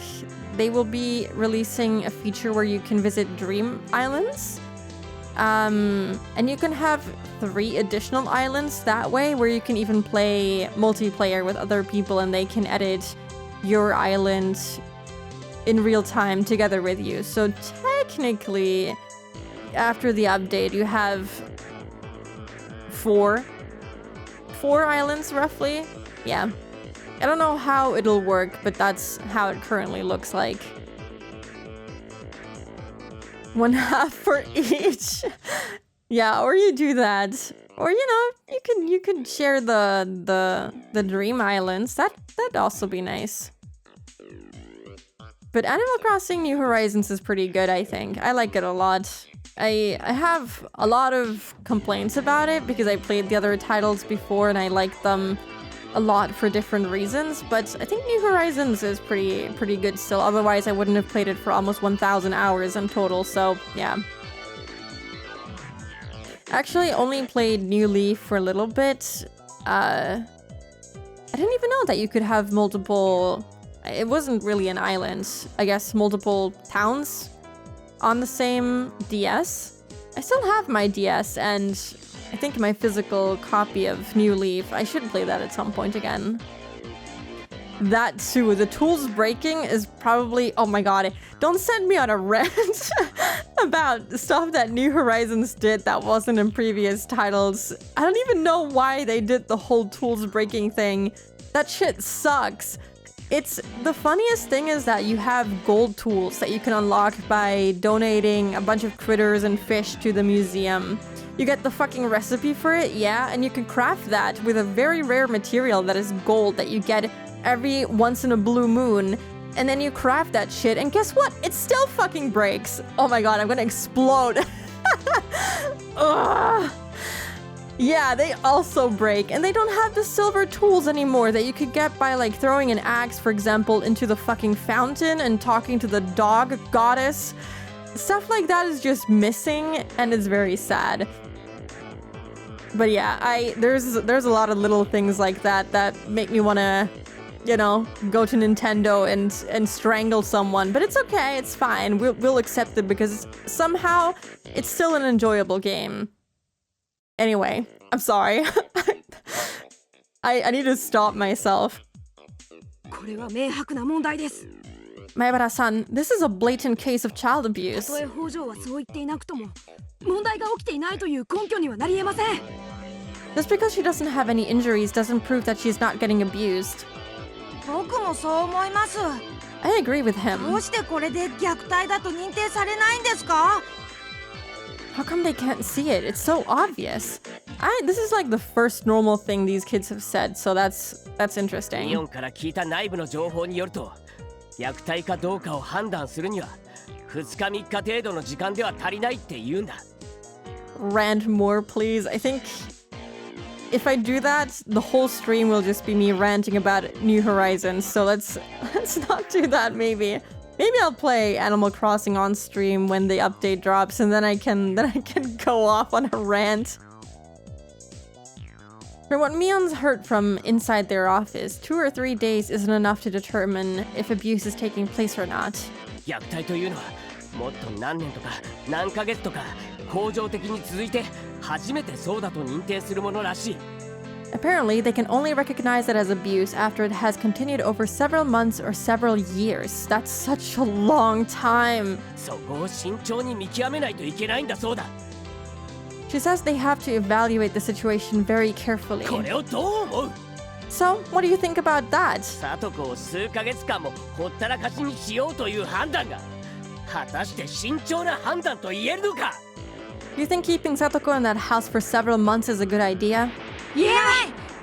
[SPEAKER 1] they will be releasing a feature where you can visit Dream Islands. And you can have 3 additional islands that way, where you can even play multiplayer with other people and they can edit your island in real time together with you. So technically, after the update, you have 4 islands roughly. Yeah. I don't know how it'll work, but that's how it currently looks like. 1/2 for each. Yeah, or you do that. Or you can share the dream islands. That'd also be nice. But Animal Crossing New Horizons is pretty good, I think. I like it a lot. I have a lot of complaints about it because I played the other titles before and I like them a lot for different reasons, but I think New Horizons is pretty good still. Otherwise, I wouldn't have played it for almost 1,000 hours in total, so yeah. Actually, only played New Leaf for a little bit. I didn't even know that you could have multiple... It wasn't really an island. I guess multiple towns on the same DS. I still have my DS and I think my physical copy of New Leaf. I should play that at some point again. That too, the tools breaking is probably... Oh my god, don't send me on a rant about stuff that New Horizons did that wasn't in previous titles. I don't even know why they did the whole tools breaking thing. That shit sucks. It's the funniest thing is that you have gold tools that you can unlock by donating a bunch of critters and fish to the museum. You get the fucking recipe for it, yeah, and you can craft that with a very rare material that is gold that you get every once in a blue moon. And then you craft that shit, and guess what? It still fucking breaks. Oh my god, I'm gonna explode. Ugh. Yeah, they also break, and they don't have the silver tools anymore that you could get by like throwing an axe, for example, into the fucking fountain and talking to the dog goddess. Stuff like that is just missing, and it's very sad. But yeah, there's a lot of little things like that that make me wanna, you know, go to Nintendo and strangle someone. But it's okay, it's fine. We'll accept it because somehow it's still an enjoyable game. Anyway, I'm sorry. I need to stop myself.
[SPEAKER 4] これは明白な問題です。
[SPEAKER 1] Maebara-san, this is a blatant case of child
[SPEAKER 4] た
[SPEAKER 1] abuse.
[SPEAKER 4] とえ北条はそう言っていなくとも、問題が起きていないという根拠にはなり得ません。
[SPEAKER 1] Just because she doesn't have any injuries doesn't prove that she's not getting abused.
[SPEAKER 4] 僕もそう思います。
[SPEAKER 1] I agree with
[SPEAKER 4] ど
[SPEAKER 1] him.
[SPEAKER 4] うしてこれで虐待だと認定されないんですか？
[SPEAKER 1] How come they can't see it? It's so obvious. This is like the first normal thing these kids have said, so that's
[SPEAKER 5] イ
[SPEAKER 1] interesting.
[SPEAKER 5] オンから聞いた内部の情報によると、虐待かどうかを判断するには2日3日程度の時間では足りないって言うんだ。
[SPEAKER 1] Rant more, please. I think if I do that, the whole stream will just be me ranting about New Horizons. So let's not do that. Maybe I'll play Animal Crossing on stream when the update drops, and then I can go off on a rant. From what Mion's heard from inside their office, 2 or 3 days isn't enough to determine if abuse is taking place or not.
[SPEAKER 5] 虐待というのはもっと何年とか何ヶ月とか恒常的に続いて初めてそうだと認定するものらしい。
[SPEAKER 1] Apparently, they can only recognize it as abuse after it has continued over several months or several years. That's such a long time.
[SPEAKER 5] そこを慎重に見極めないといけないんだそうだ。
[SPEAKER 1] She says they have to evaluate the situation very carefully.
[SPEAKER 5] これをどう思う？
[SPEAKER 1] So, what do you think about that?
[SPEAKER 5] サトコを数ヶ月間もほったらかしにしようという判断が果たして慎重な判断と言えるのか？
[SPEAKER 1] Do you think keeping Satoko in that house for several months is a good idea?
[SPEAKER 4] 言えない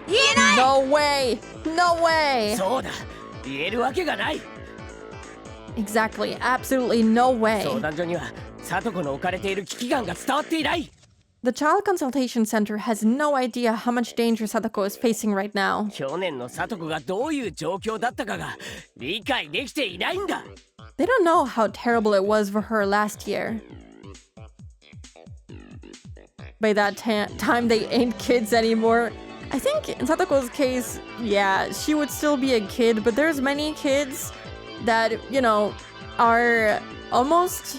[SPEAKER 4] 言えない
[SPEAKER 1] No way! No way!
[SPEAKER 5] そうだ、言えるわけがない。
[SPEAKER 1] Exactly, absolutely no way.
[SPEAKER 5] 相談所にはサトコの置かれている危機感が伝わっていない。
[SPEAKER 1] The Child Consultation Center has no idea how much danger Satoko is facing right now.
[SPEAKER 5] 去年のサトコがどういう状況だったかが理解できていないんだ。
[SPEAKER 1] They don't know how terrible it was for her last year. By that time, they ain't kids anymore. I think in Satoko's case, yeah, she would still be a kid, but there's many kids that, you know, are almost...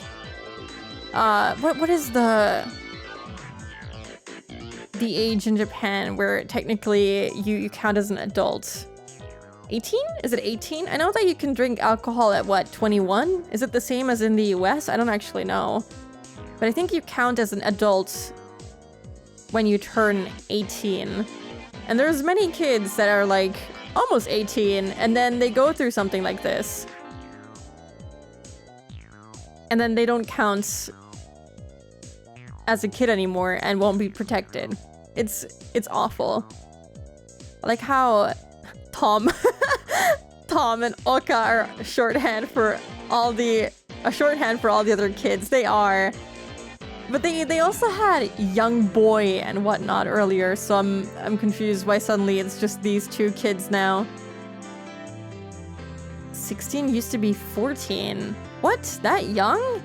[SPEAKER 1] What is the age in Japan where technically you count as an adult? 18? Is it 18? I know that you can drink alcohol at what, 21? Is it the same as in the US? I don't actually know. But I think you count as an adult when you turn 18. And there's many kids that are like almost 18 and then they go through something like this. And then they don't count as a kid anymore and won't be protected. It's awful. Like how Tom and Oka are shorthand for all the other kids. They are. But they also had young boy and whatnot earlier, so I'm confused why suddenly it's just these two kids now. 16 used to be 14. What? That young?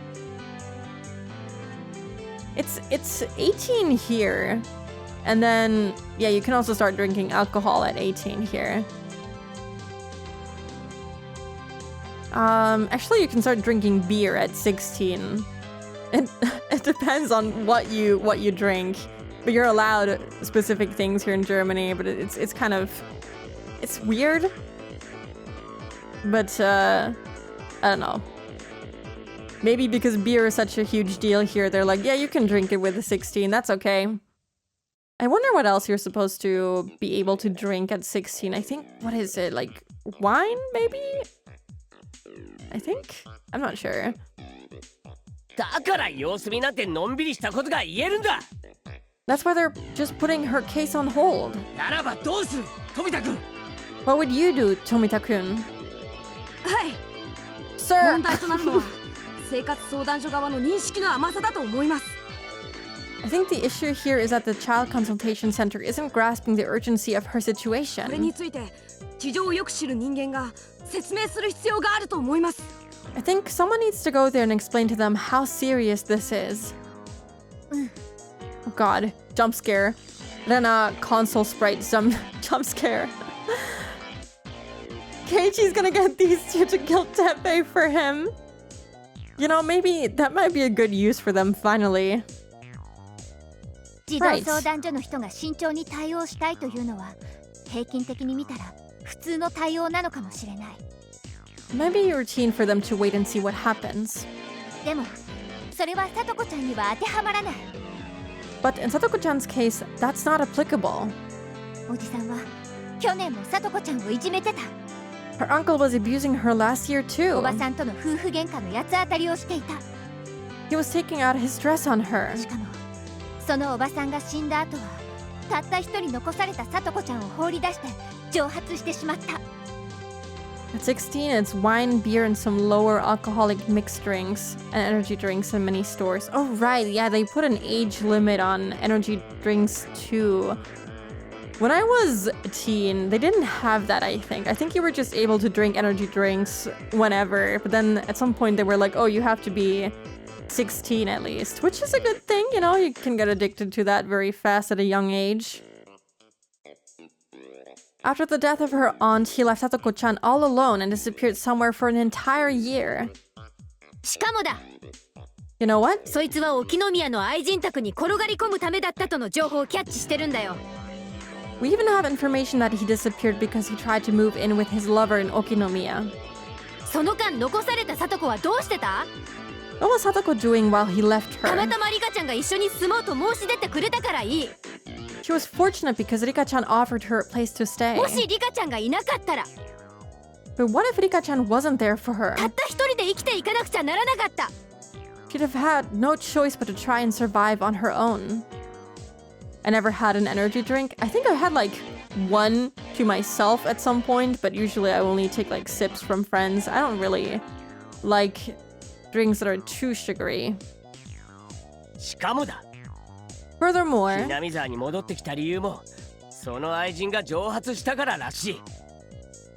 [SPEAKER 1] It's 18 here. And then, yeah, you can also start drinking alcohol at 18 here. Actually, you can start drinking beer at 16. It depends on what you drink, but you're allowed specific things here in Germany. But it's kind of, it's weird. But I don't know. Maybe because beer is such a huge deal here, they're like, yeah, you can drink it with a 16. That's okay. I wonder what else you're supposed to be able to drink at 16. I think, what is it? Like wine, maybe? I think? I'm not sure.
[SPEAKER 5] だから様子見なんてのんびりしたことが言えるんだ。
[SPEAKER 1] That's why they're just putting her case on hold.
[SPEAKER 2] ならばどうする富田君。
[SPEAKER 1] What would you do, Tomita-kun?
[SPEAKER 4] はい
[SPEAKER 1] Sir!
[SPEAKER 4] 問題となるのは生活相談所側の認識の甘さだと思います
[SPEAKER 1] I think the issue here is that the Child Consultation Center isn't grasping the urgency of her
[SPEAKER 4] これ
[SPEAKER 1] situation.
[SPEAKER 4] について事情をよく知る人間が説明する必要があると思います
[SPEAKER 1] I think someone needs to go there and explain to them how serious this is. Oh god, jump scare. Then a console sprite jump scare. Keiichi's gonna get these two to kill Teppei for him. You know, maybe that might be a good use for them finally.
[SPEAKER 3] 児童相談所の人が慎重に対応したいというのは平均的に見たら普通の対応なのかもしれない。
[SPEAKER 1] Maybe a routine for them to wait and see what happens.
[SPEAKER 3] でもそれはさとこちゃんには当てはまらない。
[SPEAKER 1] But in Satoko-chan's case, that's not applicable.
[SPEAKER 3] おじさんは去年もさとこちゃんをいじめてた。
[SPEAKER 1] Her uncle was abusing her last year
[SPEAKER 3] お
[SPEAKER 1] too.
[SPEAKER 3] ばさんとの夫婦喧嘩の八つ当たりをしていた。
[SPEAKER 1] He was taking out his stress on her.
[SPEAKER 3] しかもそのおばさんが死んだ後はたった一人残されたさとこちゃんを放り出して蒸発してしまった。
[SPEAKER 1] At 16, it's wine, beer, and some lower alcoholic mixed drinks and energy drinks in many stores. Oh, right. Yeah, they put an age limit on energy drinks too. When I was a teen, they didn't have that, I think. I think you were just able to drink energy drinks whenever. But then at some point, they were like, oh, you have to be 16 at least, which is a good thing. You know, you can get addicted to that very fast at a young age. After the death of her aunt, he left Satoko-chan all alone and disappeared somewhere for an entire year.
[SPEAKER 3] しかもだ、
[SPEAKER 1] You know what?
[SPEAKER 3] そいつは沖宮の愛人宅に転がり込むためだったとの情報をキャッチしてるんだよ。
[SPEAKER 1] We even have information that he disappeared because he tried to move in with his lover in Okinomiya.
[SPEAKER 3] その間残されたさとこはどうしてた？
[SPEAKER 1] What was Satoko doing while he left
[SPEAKER 3] たま
[SPEAKER 1] her?
[SPEAKER 3] たまリカちゃんが一緒に住もうと申し出てくれたからいい。
[SPEAKER 1] She was fortunate because Rika-chan offered her a place to stay.
[SPEAKER 3] もしリカちゃんがいなかったら、
[SPEAKER 1] But what if Rika-chan wasn't there for her?
[SPEAKER 3] たった一人で生きていかなくちゃならなかった。
[SPEAKER 1] She'd have had no choice but to try and survive on her own. I never had an energy drink. I think I had like one to myself at some point, but usually I only take like sips from friends. I don't really like drinks that are too sugary.
[SPEAKER 5] しかもだ
[SPEAKER 1] Furthermore,
[SPEAKER 5] 南沢に戻ってきた理由もその愛人が蒸発したかららしい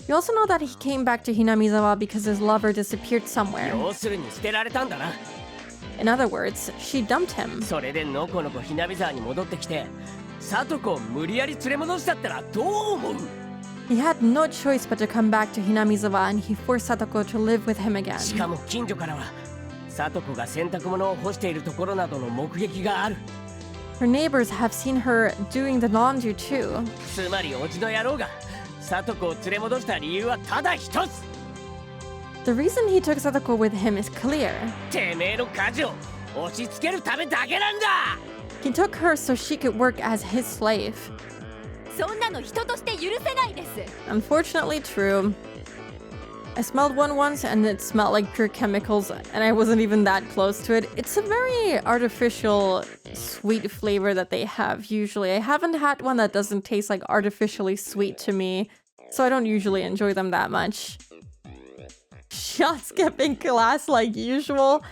[SPEAKER 1] you also know that he came back to Hinamizawa because his lover disappeared somewhere.
[SPEAKER 5] 要するに捨てられたんだな
[SPEAKER 1] In other words, she dumped him.
[SPEAKER 5] それでのこのこ南沢に戻ってきて聡子を無理やり連れ戻したったらどう思う
[SPEAKER 1] He had no choice but to come back to Hinamizawa and he forced Satoko to live with him
[SPEAKER 5] しか
[SPEAKER 1] again.
[SPEAKER 5] も近所からは聡子が洗濯物を干しているところなどの目撃がある
[SPEAKER 1] Her neighbors have seen her doing the laundry too.
[SPEAKER 5] つまりおじの野郎が聡子を連れ戻した理由はただ一つ
[SPEAKER 1] The reason he took Satoko with him is clear.
[SPEAKER 5] てめえの家事を押し付けるためだけなんだ
[SPEAKER 1] He took her so she could work as his slave.
[SPEAKER 3] そんなの人として許せないです。
[SPEAKER 1] Unfortunately true. I smelled one once and it smelled like pure chemicals and I wasn't even that close to it. It's a very artificial sweet flavor that they have usually. I haven't had one that doesn't taste like artificially sweet to me, so I don't usually enjoy them that much. Shot skipping class like usual.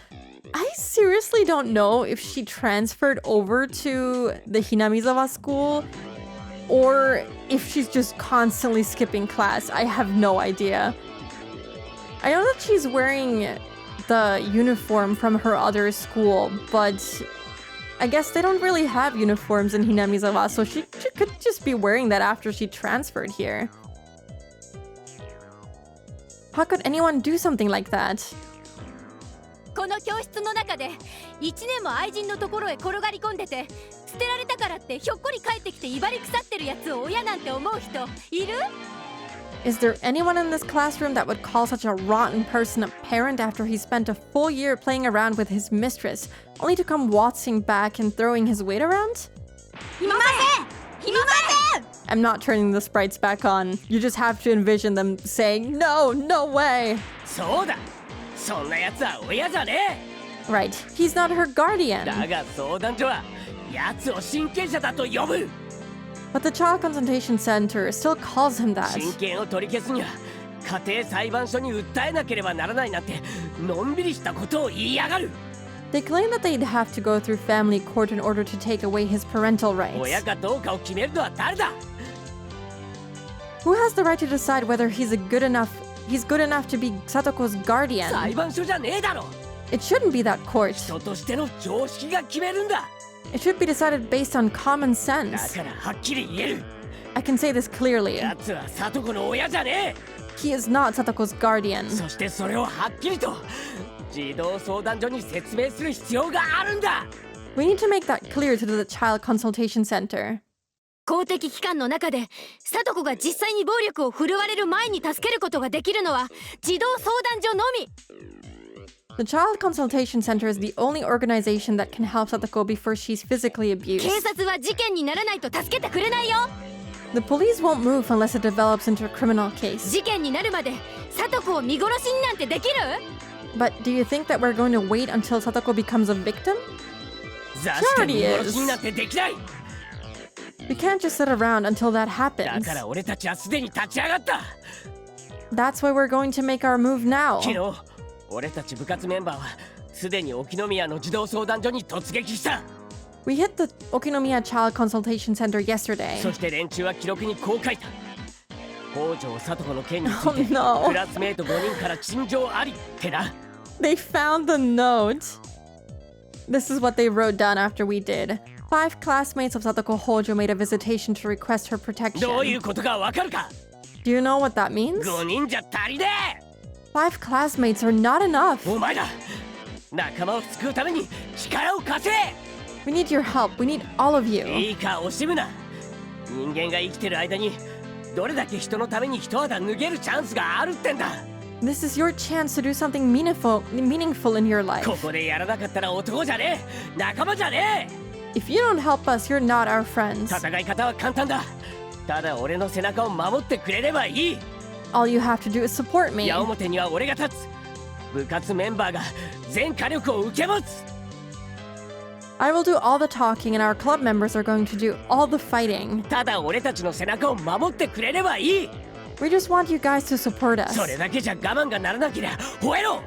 [SPEAKER 1] I seriously don't know if she transferred over to the Hinamizawa school or if she's just constantly skipping class. I have no idea. I know that she's wearing the uniform from her other school, but I guess they don't really have uniforms in Hinamizawa, so she could just be wearing that after she transferred here. How could anyone do something like that?
[SPEAKER 3] この教室の中で1年も愛人のところへ転がり込んでて、捨てられたからってひょっこり帰ってきて威張り腐ってるやつを親なんて思う人いる？
[SPEAKER 1] Is there anyone in this classroom that would call such a rotten person a parent after he spent a full year playing around with his mistress, only to come waltzing back and throwing his weight around?
[SPEAKER 4] いませんいません
[SPEAKER 1] I'm not turning the sprites back on. You just have to envision them saying, no, no way.
[SPEAKER 5] そうだそんなやつは親じゃね
[SPEAKER 1] Right, he's not her
[SPEAKER 5] え
[SPEAKER 1] guardian.
[SPEAKER 5] だが相談所はやつを親権者だと呼ぶ
[SPEAKER 1] But the Child Consultation Center still calls him that.
[SPEAKER 5] 親権を取り消すには家庭裁判所に訴えなければならないなんてのんびりしたことを言いやがる
[SPEAKER 1] They claim that they'd have to go through family court in order to take away his parental
[SPEAKER 5] 親
[SPEAKER 1] rights.
[SPEAKER 5] かどうかを決めるのは誰だ
[SPEAKER 1] Who has the right to decide whether he's good enough to be Satoko's
[SPEAKER 5] 裁
[SPEAKER 1] guardian?
[SPEAKER 5] 判所じゃねえだろ
[SPEAKER 1] It shouldn't be that court.
[SPEAKER 5] 人としての常識が決めるんだ
[SPEAKER 1] It should be decided based on common
[SPEAKER 5] だ
[SPEAKER 1] sense.
[SPEAKER 5] からはっきり言える
[SPEAKER 1] I can say this clearly.
[SPEAKER 5] やつは聡子の親じゃね
[SPEAKER 1] He is not Satoko's
[SPEAKER 5] え
[SPEAKER 1] guardian.
[SPEAKER 5] そしてそれをはっきりと児童相談所に説明する必要があるんだ
[SPEAKER 1] We need to make that clear to the Child Consultation Center.
[SPEAKER 3] 公的機関の中で聡子が実際に暴力を振るわれる前に助けることができるのは児童相談所のみ。
[SPEAKER 1] The Child Consultation Center is the only organization that can help Satoko before she's physically
[SPEAKER 3] 警
[SPEAKER 1] abused.
[SPEAKER 3] 察は事件にならないと助けてくれないよ。
[SPEAKER 1] The police won't move unless it develops into a criminal case.
[SPEAKER 3] 事件になるまで聡子を見殺しになんてできる？
[SPEAKER 1] But do you think that we're going to wait until Satoko becomes a victim?
[SPEAKER 5] 座して見
[SPEAKER 1] Charity
[SPEAKER 5] 殺しになんてできない
[SPEAKER 1] We can't just sit around until that
[SPEAKER 5] だ
[SPEAKER 1] happens.
[SPEAKER 5] から俺たちはすでに立ち上がった
[SPEAKER 1] That's why we're going to make our move now.
[SPEAKER 5] 昨日俺たち部活メンバーはすでに沖宮の児童相談所に突撃した
[SPEAKER 1] We hit the Okinomiya Child Consultation Center yesterday.
[SPEAKER 5] そして連中は記録にこう書いた北条聡子の件につ
[SPEAKER 1] Oh
[SPEAKER 5] いて
[SPEAKER 1] no.
[SPEAKER 5] クラスメート5人から陳情ありってな
[SPEAKER 1] They found the note. This is what they wrote down after we did. 5 classmates of Satoko Hojo made a visitation to request her
[SPEAKER 5] どういう
[SPEAKER 1] protection.
[SPEAKER 5] ことかわかるか
[SPEAKER 1] Do you know what that means?
[SPEAKER 5] 5人じゃ足りね
[SPEAKER 1] 5 classmates are not
[SPEAKER 5] え
[SPEAKER 1] enough.
[SPEAKER 5] お前ら仲間を救うために力を貸せ
[SPEAKER 1] We need your help. We need all of
[SPEAKER 5] い
[SPEAKER 1] you.
[SPEAKER 5] いか惜しむな人間が生きてる間にどれだけ人のために一肌脱げるチャンスがあるってんだ
[SPEAKER 1] This is your chance to do something meaningful in your life.
[SPEAKER 5] ここでやらなかったら男じゃねえ仲間じゃね
[SPEAKER 1] If you don't help us, you're not our
[SPEAKER 5] え
[SPEAKER 1] friends.
[SPEAKER 5] 戦い方は簡単だただ俺の背中を守ってくれればいい
[SPEAKER 1] All you have to do is support me.
[SPEAKER 5] 矢面には俺が立つ部活メンバーが全火力を受け持つ
[SPEAKER 1] I will do all the talking and our club members are going to do all the fighting.
[SPEAKER 5] ただ俺たちの背中を守ってくれればいい
[SPEAKER 1] We just want you guys to support us.
[SPEAKER 5] それだけじゃ我慢がならなけりゃ吠えろ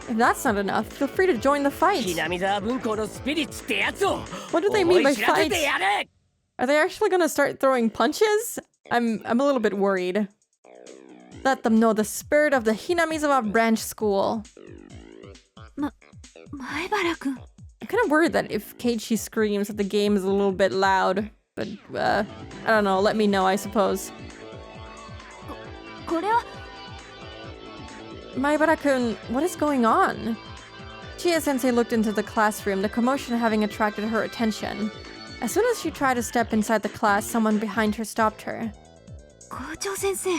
[SPEAKER 1] If that's not enough, feel free to join the
[SPEAKER 5] ひ
[SPEAKER 1] fight.
[SPEAKER 5] なみ沢分校のスピリッツってやつを
[SPEAKER 1] What do they
[SPEAKER 5] 思
[SPEAKER 1] mean
[SPEAKER 5] い
[SPEAKER 1] by
[SPEAKER 5] 知らせて
[SPEAKER 1] fight?
[SPEAKER 5] やれ
[SPEAKER 1] Are they actually gonna start throwing punches? I'm a little bit worried. Let them know the spirit of the Hinamizawa branch school.
[SPEAKER 4] 前原くん
[SPEAKER 1] I'm kind of worried that if Keiichi screams that the game is a little bit loud. But, I don't know. Let me know, I suppose.
[SPEAKER 4] これは
[SPEAKER 1] Maibara-kun, what is going on? Chie-sensei looked into the classroom, the commotion having attracted her attention. As soon as she tried to step inside the class, someone behind her stopped her.
[SPEAKER 4] 校長先生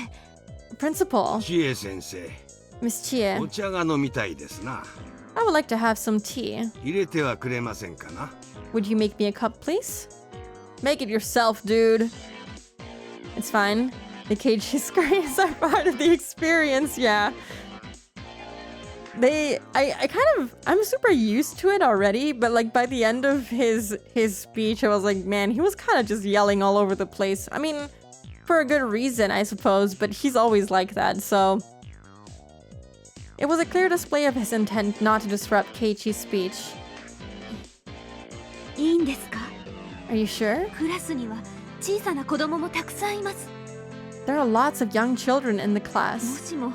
[SPEAKER 1] Principal,
[SPEAKER 6] 知恵先生、
[SPEAKER 1] Miss Chie,
[SPEAKER 6] お茶が飲みたいですな。
[SPEAKER 1] I would like to have some tea.
[SPEAKER 6] 入れてはくれませんかな。
[SPEAKER 1] Would you make me a cup, please? Make it yourself, dude. It's fine. The Keiichi screams are part of the experience, yeah. I'm super used to it already, but like by the end of his speech, I was like, man, he was kind of just yelling all over the place. I mean, for a good reason, I suppose, but he's always like that, so... It was a clear display of his intent not to disrupt Keiichi's speech.
[SPEAKER 4] いいんですか
[SPEAKER 1] Are you sure?
[SPEAKER 4] クラスには小さな子供もたくさんいます
[SPEAKER 1] There are lots of young children in the
[SPEAKER 4] も
[SPEAKER 1] class.
[SPEAKER 4] しも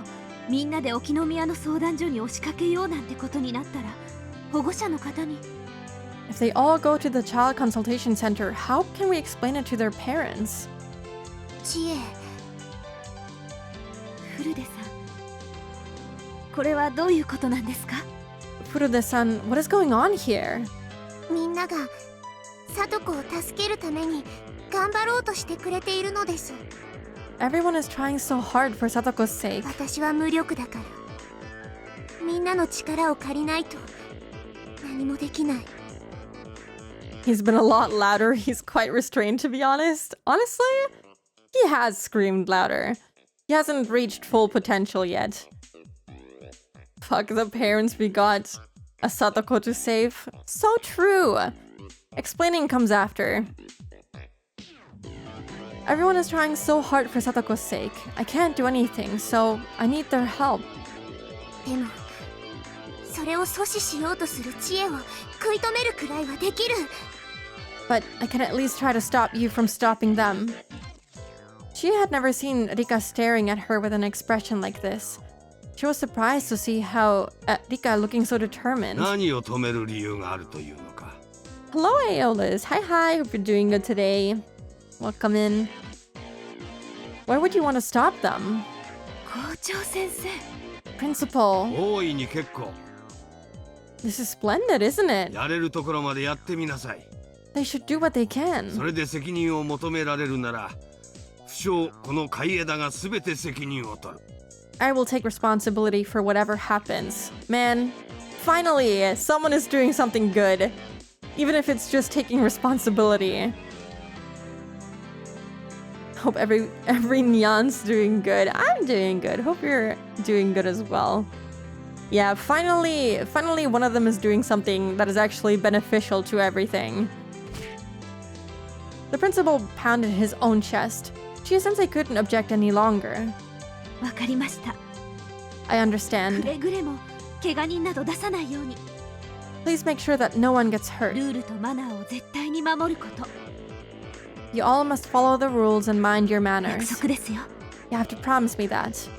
[SPEAKER 4] みんなで沖宮の相談所に押しかけようなんてことになったら保護者の方に
[SPEAKER 1] If they all go to the child consultation center, how can we explain it to their parents?
[SPEAKER 4] 知恵古出さんこれはどういうことなんですか
[SPEAKER 1] Furude-san, what is going on here?
[SPEAKER 7] みんなが聡子を助けるために頑張ろうとしてくれているのです。
[SPEAKER 1] Everyone is trying so hard for Satoko's sake.
[SPEAKER 7] 私は無力だからみんなの力を借りないと何もできない。
[SPEAKER 1] He's been a lot louder. He's quite restrained, to be honest. Honestly, he has screamed louder. He hasn't reached full potential yet. Fuck, the parents we got a Satoko to save. So true. Explaining comes after. Everyone is trying so hard for Satoko's sake. I can't do anything, so I need their help.
[SPEAKER 7] でもそれを阻止しようとする知恵を食い止めるくらいはできる。
[SPEAKER 1] But I can at least try to stop you from stopping them. She had never seen Rika staring at her with an expression like this. She was surprised to see Rika looking so determined.
[SPEAKER 6] 何を止める理由があるというのか。
[SPEAKER 1] Hello, Aeolus. Hi. Hope you're doing good today. Welcome in. Why would you want to stop them?
[SPEAKER 4] 校長先生
[SPEAKER 1] Principal,
[SPEAKER 6] 大いに結構。
[SPEAKER 1] this is splendid, isn't it?
[SPEAKER 6] やれるところまでやってみなさい。
[SPEAKER 1] They should do what they
[SPEAKER 6] そ
[SPEAKER 1] can.
[SPEAKER 6] れで責任を求められるなら、不詳この海枝がすべて責任を取る。
[SPEAKER 1] I will take responsibility for whatever happens. Man, finally, someone is doing something good. Even if it's just taking responsibility. Hope every Nyan's doing good. I'm doing good. Hope you're doing good as well. Yeah, finally one of them is doing something that is actually beneficial to everything. The principal pounded his own chest. Chie-sensei couldn't object any longer.
[SPEAKER 4] わかりました
[SPEAKER 1] I
[SPEAKER 4] く
[SPEAKER 1] understand.
[SPEAKER 4] れぐれも怪我人など出さないように
[SPEAKER 1] Please make sure that no one gets
[SPEAKER 4] ル
[SPEAKER 1] hurt.
[SPEAKER 4] ールとマナーを絶対に守ること
[SPEAKER 1] You all must follow the rules and mind your
[SPEAKER 4] 約
[SPEAKER 1] manners.
[SPEAKER 4] 束ですよ
[SPEAKER 1] You have to promise me that.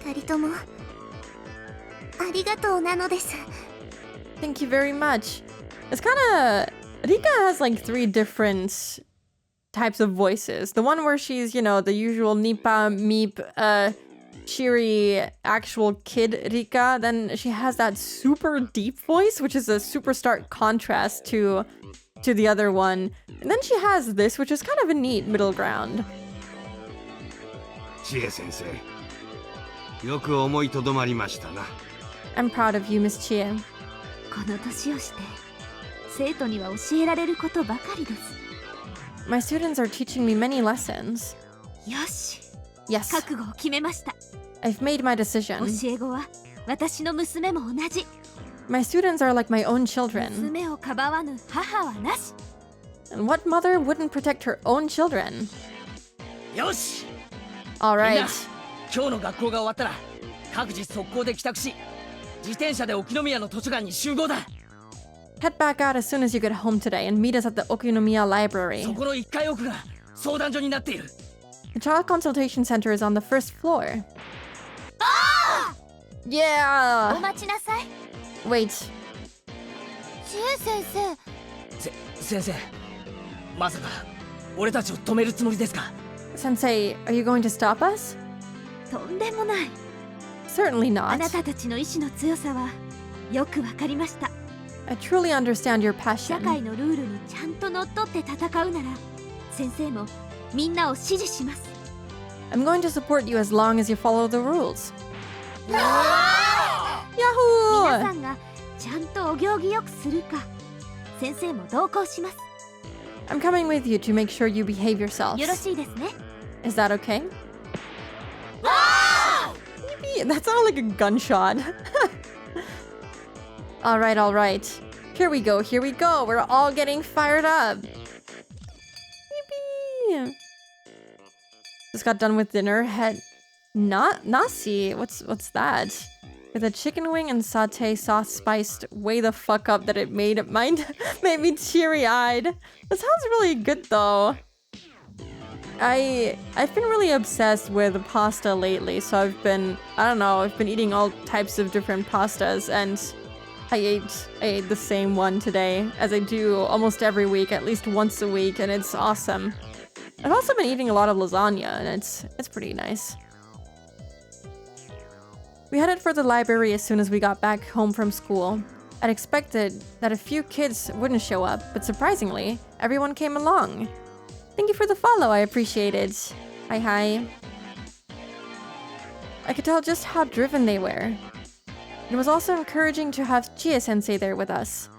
[SPEAKER 7] 二人ともありがとうなのです。
[SPEAKER 1] Thank you very much. It's kind of... Rika has like 3 different types of voices. The one where she's, you know, the usual Nipa, Meep, cheery, actual kid Rika. Then she has that super deep voice, which is a super stark contrast to the other one. And then she has this, which is kind of a neat middle ground.
[SPEAKER 6] 知恵先生、よく思いとどまりましたな。
[SPEAKER 1] I'm proud of you, Miss Chie.
[SPEAKER 3] この年をして生徒には教えられることばかりです。
[SPEAKER 1] My students are teaching me many lessons.
[SPEAKER 3] よし、
[SPEAKER 1] Yes,
[SPEAKER 3] 覚悟を決めました。
[SPEAKER 1] I've made my decision.
[SPEAKER 3] 教え子は私の娘も同じ。
[SPEAKER 1] My students are like my own children.
[SPEAKER 3] 娘をかばわぬ母はなし。
[SPEAKER 1] And what mother wouldn't protect her own children?
[SPEAKER 2] よし、
[SPEAKER 1] All
[SPEAKER 2] みんな
[SPEAKER 1] right.
[SPEAKER 2] 今日の学校が終わったら各自速攻で帰宅し、自転車で沖宮の図書館に集合だ。
[SPEAKER 1] Head back out as soon as you get home today and meet us at the Okinomiya
[SPEAKER 2] そ
[SPEAKER 1] Library.
[SPEAKER 2] この1階奥が相談所になっている。
[SPEAKER 1] The child consultation center is on the first floor. Yeah!
[SPEAKER 3] お待ちなさい。
[SPEAKER 1] Wait,
[SPEAKER 3] 知恵先生。
[SPEAKER 2] 先生、まさか俺たちを止めるつもりですか？
[SPEAKER 1] Sensei, are you going to stop us?
[SPEAKER 3] とんでもない。
[SPEAKER 1] Certainly
[SPEAKER 3] あな
[SPEAKER 1] not.
[SPEAKER 3] たたちの意志の強さはよくわかりました。
[SPEAKER 1] I truly understand your
[SPEAKER 3] 社会
[SPEAKER 1] passion.
[SPEAKER 3] のルールにちゃんとのっとって戦うなら、先生もみんなを支持します。
[SPEAKER 1] I'm going to support you as long as you follow the rules.
[SPEAKER 3] 皆
[SPEAKER 1] Yahoo!
[SPEAKER 3] さんがちゃんとお行儀よくするか、先生も同行します。
[SPEAKER 1] I'm coming with you to make sure you behave yourselves.
[SPEAKER 3] よろしいですね。
[SPEAKER 1] Is that okay? Yippee! That sounded like a gunshot. Alright, alright. Here we go, here we go. We're all getting fired up. Yippee! Just got done with dinner. Had nasi. What's that? With a chicken wing and satay sauce spiced way the fuck up that it made me teary-eyed. That sounds really good though. I've been really obsessed with pasta lately, so I've been eating all types of different pastas, and I ate the same one today, as I do almost every week, at least once a week, and it's awesome. I've also been eating a lot of lasagna, and it's pretty nice. We headed for the library as soon as we got back home from school. I'd expected that a few kids wouldn't show up, but surprisingly, everyone came along. Thank you for the follow, I appreciate it. Hi. I could tell just how driven they were. It was also encouraging to have Chie-sensei there with us.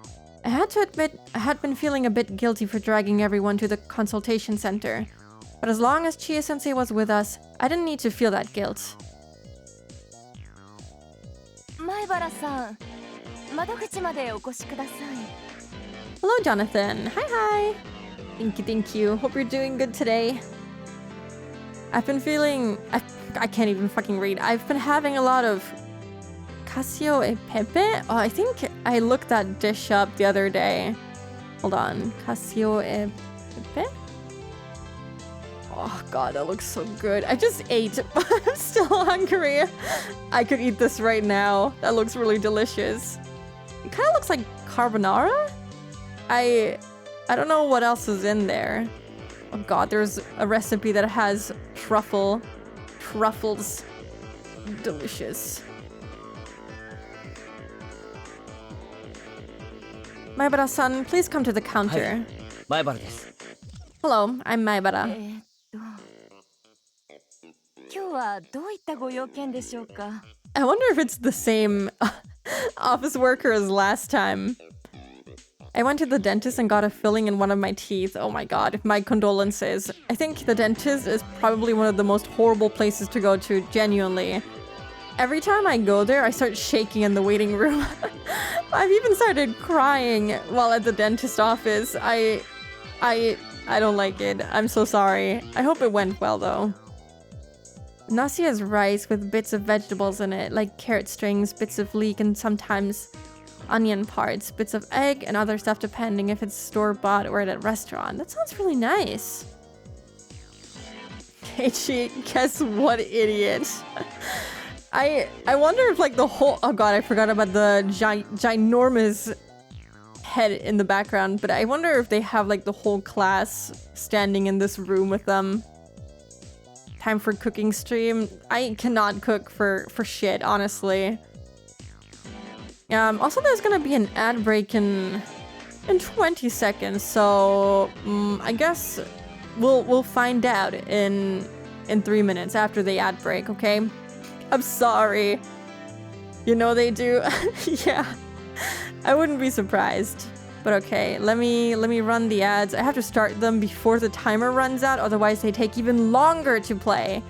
[SPEAKER 1] I had to admit I had been feeling a bit guilty for dragging everyone to the consultation center, but as long as Chie-sensei was with us, I didn't need to feel that guilt.
[SPEAKER 3] 前原さん、窓口までお越しください。
[SPEAKER 1] Hello, Jonathan. Hi. Thank you. Hope you're doing good today. I've been feeling... I can't even fucking read. I've been having a lot of... Casio e pepe? Oh, I think I looked that dish up the other day. Hold on. Casio e pepe? Oh god, that looks so good. I just ate, but I'm still hungry. I could eat this right now. That looks really delicious. It kind of looks like carbonara? I don't know what else is in there. Oh god, there's a recipe that has truffles. Delicious. Maibara-san, please come to the counter.
[SPEAKER 2] 前原です。
[SPEAKER 1] Hello, I'm Maibara.
[SPEAKER 3] 今日はどういったご用件でしょうか。
[SPEAKER 1] I wonder if it's the same office worker as last time. I went to the dentist and got a filling in one of my teeth. Oh my god, my condolences. I think the dentist is probably one of the most horrible places to go to, genuinely. Every time I go there, I start shaking in the waiting room. I've even started crying while at the dentist office. I don't like it. I'm so sorry. I hope it went well though. Nasi has rice with bits of vegetables in it, like carrot strings, bits of leek, and sometimes onion parts, bits of egg, and other stuff depending if it's store-bought or at a restaurant. That sounds really nice. Keiichi, guess what, idiot? I wonder if like the whole... Oh god, I forgot about the ginormous head in the background, but I wonder if they have like the whole class standing in this room with them. Time for cooking stream. I cannot cook for shit, honestly. Also, there's gonna be an ad break in 20 seconds, so I guess we'll find out in 3 minutes after the ad break, okay? I'm sorry. You know they do. Yeah. I wouldn't be surprised. But okay, let me run the ads. I have to start them before the timer runs out, otherwise they take even longer to play.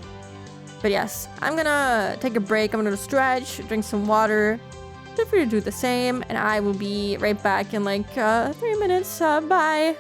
[SPEAKER 1] But yes, I'm gonna take a break. I'm gonna stretch, drink some water. Feel free to do the same, and I will be right back in like 3 minutes. Bye.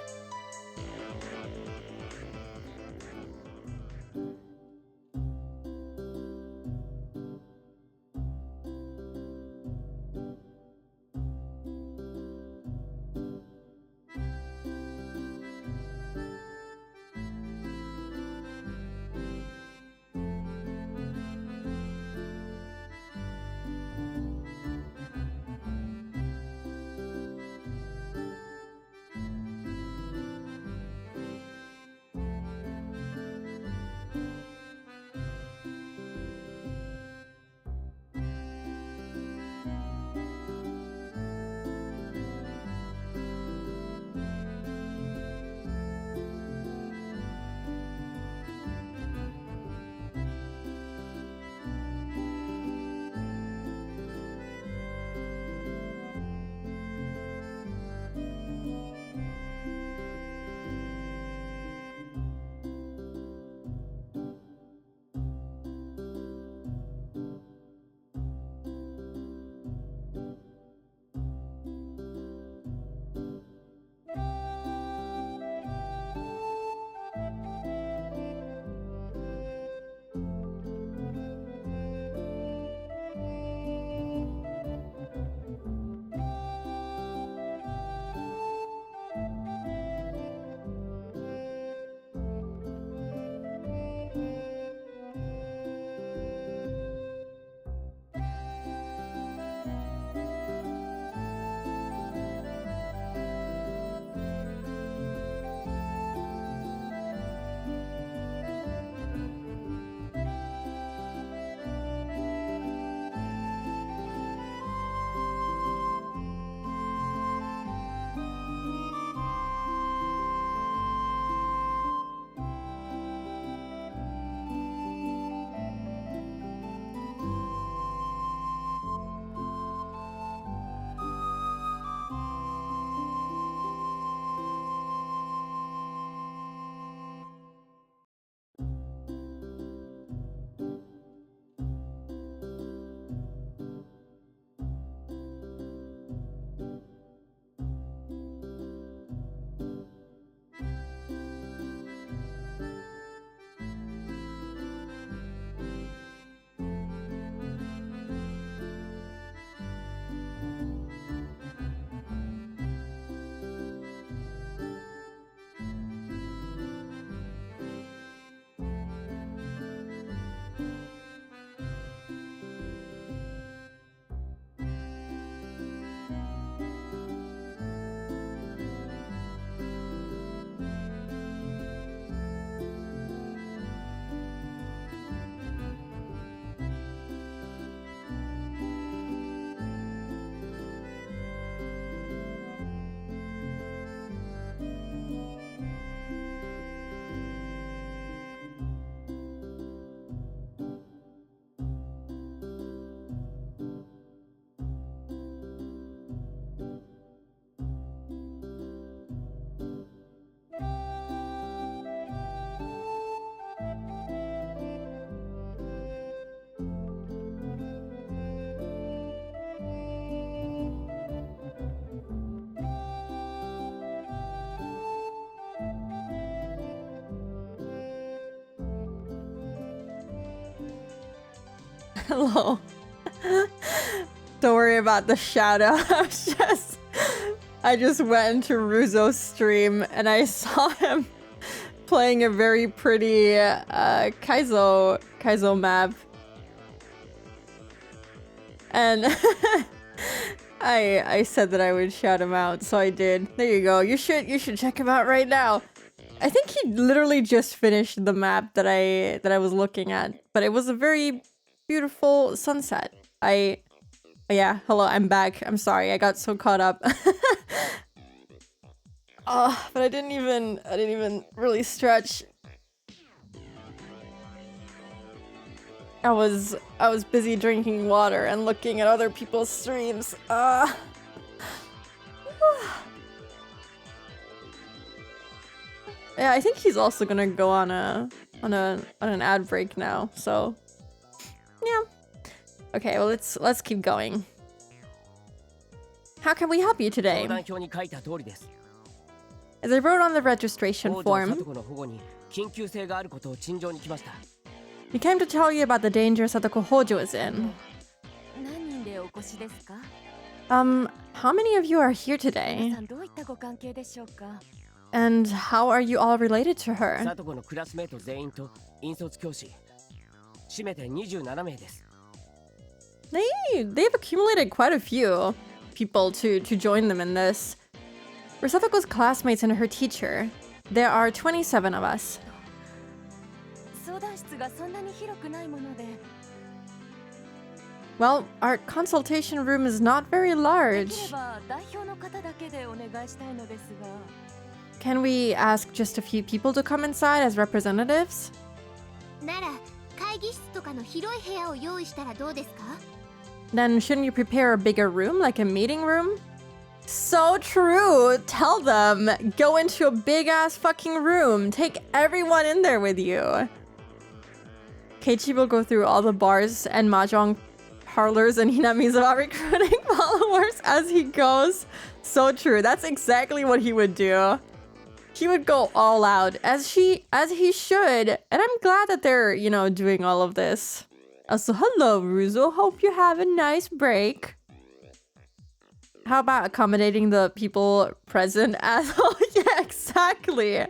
[SPEAKER 1] Hello. Don't worry about the shadow. I just went into Ruzo's stream and I saw him playing a very pretty Kaizo map. And I said that I would shout him out, so I did. There you go. You should check him out right now. I think he literally just finished the map that I was looking at, but it was a very beautiful sunset. Yeah, hello, I'm back. I'm sorry, I got so caught up. Oh, but I didn't even really stretch. I was busy drinking water and looking at other people's streams. Yeah, I think he's also gonna go on an ad break now. So yeah. Okay, well let's keep going. How can we help you today?
[SPEAKER 5] 相談表に書いた通りです。
[SPEAKER 1] As I wrote on the registration
[SPEAKER 5] 北条
[SPEAKER 1] form,
[SPEAKER 5] 聡子の保護に緊急性があることを陳情に来ました。
[SPEAKER 1] we came to tell you about the danger Sadako Hojo is in.
[SPEAKER 3] 何人でお越しですか？
[SPEAKER 1] How many of you are here
[SPEAKER 3] 皆
[SPEAKER 1] today?
[SPEAKER 3] さんどういったご関係でしょうか？
[SPEAKER 1] And how are you all related to her?
[SPEAKER 5] 聡子のクラスメート全員と引率教師、締めて27名です。
[SPEAKER 1] They've accumulated quite a few people to join them in this. For Satoko's classmates and her teacher, there are 27 of us.
[SPEAKER 3] 相談室がそんなに広くないもので、
[SPEAKER 1] Well, our consultation room is not very
[SPEAKER 3] できれ
[SPEAKER 1] large.
[SPEAKER 3] ば代表の方だけでお願いしたいのですが。
[SPEAKER 1] Can we ask just a few people to come inside as representatives?
[SPEAKER 7] なら会議室とかの広い部屋を用意したらどうですか？
[SPEAKER 1] Then shouldn't you prepare a bigger room, like a meeting room? So true! Tell them! Go into a big-ass fucking room! Take everyone in there with you! Keiichi will go through all the bars and mahjong parlors and Hinamizawa recruiting followers as he goes. So true. That's exactly what he would do. He would go all out, as he should. And I'm glad that they're, doing all of this. Also, hello, Ruzo. Hope you have a nice break. How about accommodating the people present as well? Yeah, exactly.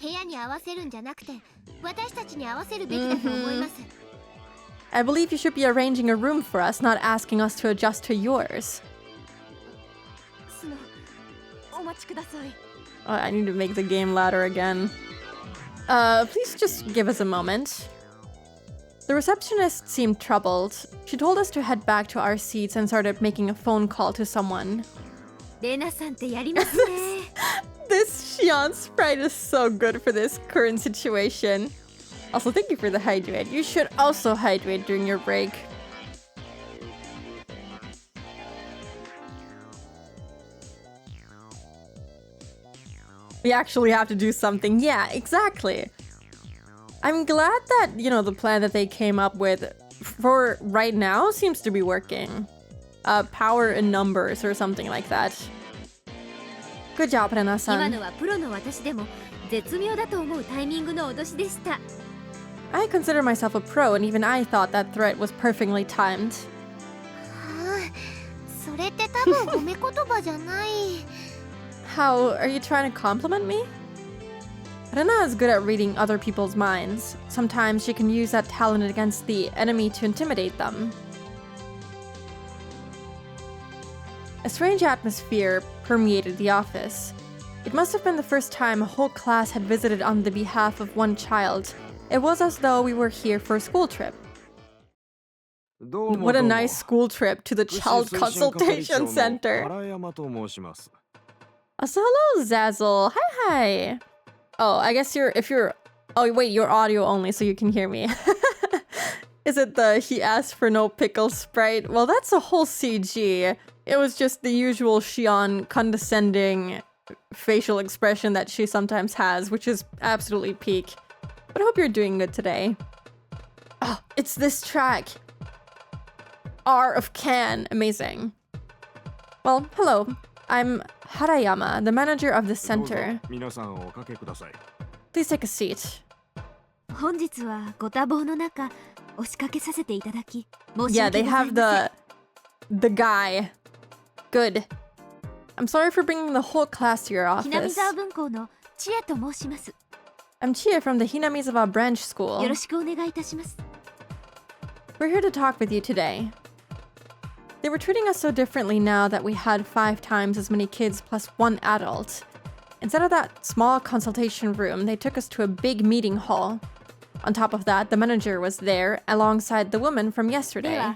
[SPEAKER 7] 部屋に合わせるんじゃなくて私たちに合わせるべきだと思います。
[SPEAKER 1] I believe you should be arranging a room for us, not asking us to adjust to yours.
[SPEAKER 3] そのお待ちください。
[SPEAKER 1] Oh, I need to make the game louder again. Please just give us a moment. The receptionist seemed troubled. She told us to head back to our seats and started making a phone call to someone.
[SPEAKER 3] レナさんってやりますね。
[SPEAKER 1] This Xian sprite is so good for this current situation. Also, thank you for the hydrate. You should also hydrate during your break. We actually have to do something. Yeah, exactly. I'm glad that, the plan that they came up with for right now seems to be working. Power in numbers or something like that. Good job,
[SPEAKER 3] 今
[SPEAKER 1] Rena-san.
[SPEAKER 3] のはプロの私でも絶妙だと思うタイミングの脅しでした。
[SPEAKER 1] I consider myself a pro, and even I thought that threat was perfectly timed.
[SPEAKER 7] それって多分褒め言葉じゃない。
[SPEAKER 1] How, are you trying to compliment me? Rena is good at reading other people's minds. Sometimes she can use that talent against the enemy to intimidate them. A strange atmosphere permeated the office. It must have been the first time a whole class had visited on the behalf of one child. It was as though we were here for a school trip. What a nice school trip to the Child Consultation Center. Also, hello, Zazzle. Hi. Oh, I guess oh, wait, you're audio only, so you can hear me. Is it the he asked for no pickle sprite? Well, that's a whole CG. It was just the usual Xion condescending facial expression that she sometimes has, which is absolutely peak. But I hope you're doing good today. Oh, it's this track. R of Can. Amazing. Well, hello. I'm Harayama, the manager of the center. Please take a seat.
[SPEAKER 3] 本日はご多忙の中押しかけさせていただき申し
[SPEAKER 1] Yeah,
[SPEAKER 3] 訳
[SPEAKER 1] they
[SPEAKER 3] ござい
[SPEAKER 1] have
[SPEAKER 3] ません。
[SPEAKER 1] the guy. Good. I'm sorry for bringing the whole class to your
[SPEAKER 3] ひなみ
[SPEAKER 1] office.
[SPEAKER 3] 沢分校の千恵と申します。
[SPEAKER 1] I'm Chia from the Hinamizawa branch
[SPEAKER 3] よ
[SPEAKER 1] school.
[SPEAKER 3] ろしくお願いいたします。
[SPEAKER 1] We're here to talk with you today. They were treating us so differently now that we had 5 times as many kids plus 1 adult. Instead of that small consultation room, they took us to a big meeting hall. On top of that, the manager was there alongside the woman from
[SPEAKER 3] で
[SPEAKER 1] yesterday.
[SPEAKER 3] は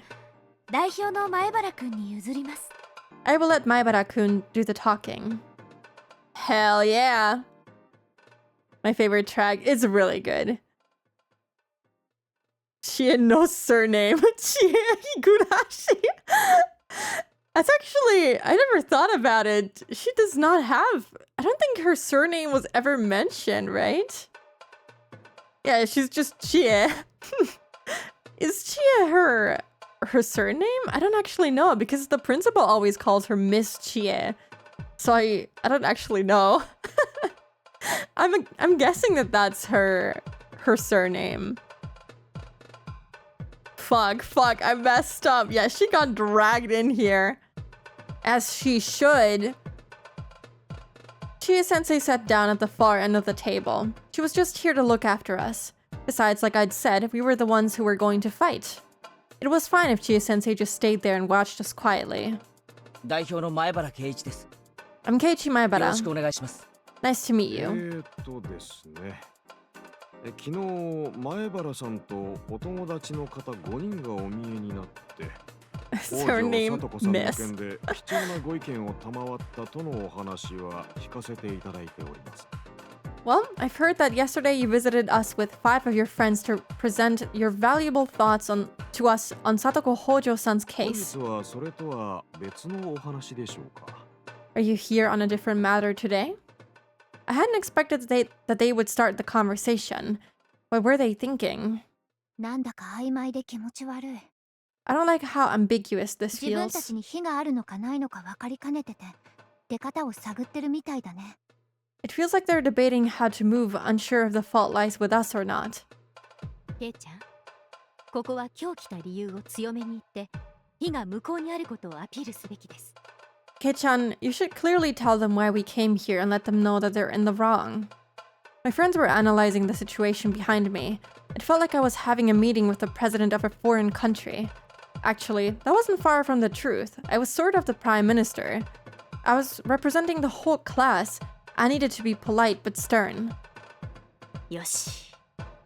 [SPEAKER 3] 代表の前原くんに譲ります。
[SPEAKER 1] I will let Maibara-kun do the talking. Hell yeah! My favorite track is really good. Chie no surname. Chie Higurashi. That's actually, I never thought about it. She does not have, I don't think her surname was ever mentioned, right? Yeah, she's just Chie. Is Chie her surname? I don't actually know because the principal always calls her Miss Chie. So I don't actually know. I'm guessing that that's her surname. Fuck, I messed up. Yeah, she got dragged in here. As she should. Chie-sensei sat down at the far end of the table. She was just here to look after us. Besides, like I'd said, we were the ones who were going to fight. It was fine if Chie-sensei just stayed there and watched us quietly.
[SPEAKER 2] 代表の前原圭一です。
[SPEAKER 1] I'm Keiichi
[SPEAKER 2] よろ
[SPEAKER 1] Maebara.
[SPEAKER 2] しくお願いします。
[SPEAKER 1] Nice to meet you.
[SPEAKER 8] ですね。昨日前原さんとお友達の方5人がお見えになって、
[SPEAKER 1] Surname
[SPEAKER 8] 王女聡子さんの
[SPEAKER 1] Miss.
[SPEAKER 8] 件で貴重なご意見を賜ったとのお話は聞かせていただいております。
[SPEAKER 1] Well, I've heard that yesterday you visited us with 5 of your friends to present your valuable thoughts to us on Satoko Hojo-san's
[SPEAKER 8] 本
[SPEAKER 1] case.
[SPEAKER 8] 日はそれとは別のお話でしょうか。
[SPEAKER 1] Are you here on a different matter today? I hadn't expected that they would start the conversation. What were they thinking?
[SPEAKER 7] なんだか曖昧で気持ち悪い。
[SPEAKER 1] I don't like how ambiguous this
[SPEAKER 7] 自分た
[SPEAKER 1] feels.
[SPEAKER 7] ちに非があるのかないのか分かりかねてて、出方を探ってるみたいだね。
[SPEAKER 1] It feels like they're debating how to move, unsure if the fault lies with us or not.
[SPEAKER 3] ケイちゃん、ここは今日来た理由を強めに言って非が向こうにあることをアピールすべきです。
[SPEAKER 1] Kei-chan, you should clearly tell them why we came here and let them know that they're in the wrong. My friends were analyzing the situation behind me. It felt like I was having a meeting with the president of a foreign country. Actually, that wasn't far from the truth. I was sort of the prime minister. I was representing the whole class. I needed to be polite but stern.
[SPEAKER 3] よし、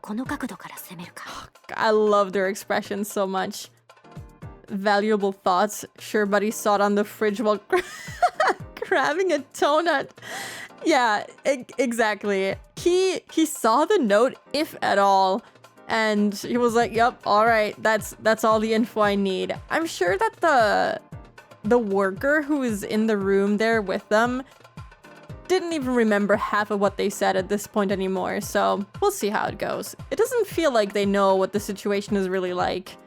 [SPEAKER 3] この角度から攻めるか。
[SPEAKER 1] I love their expressions so much. Valuable thoughts. Sure, buddy saw it on the fridge while grabbing a donut. Yeah, exactly. He saw the note, if at all, and he was like, "Yep, all right. That's all the info I need." I'm sure that the worker who is in the room there with them didn't even remember half of what they said at this point anymore. So we'll see how it goes. It doesn't feel like they know what the situation is really like.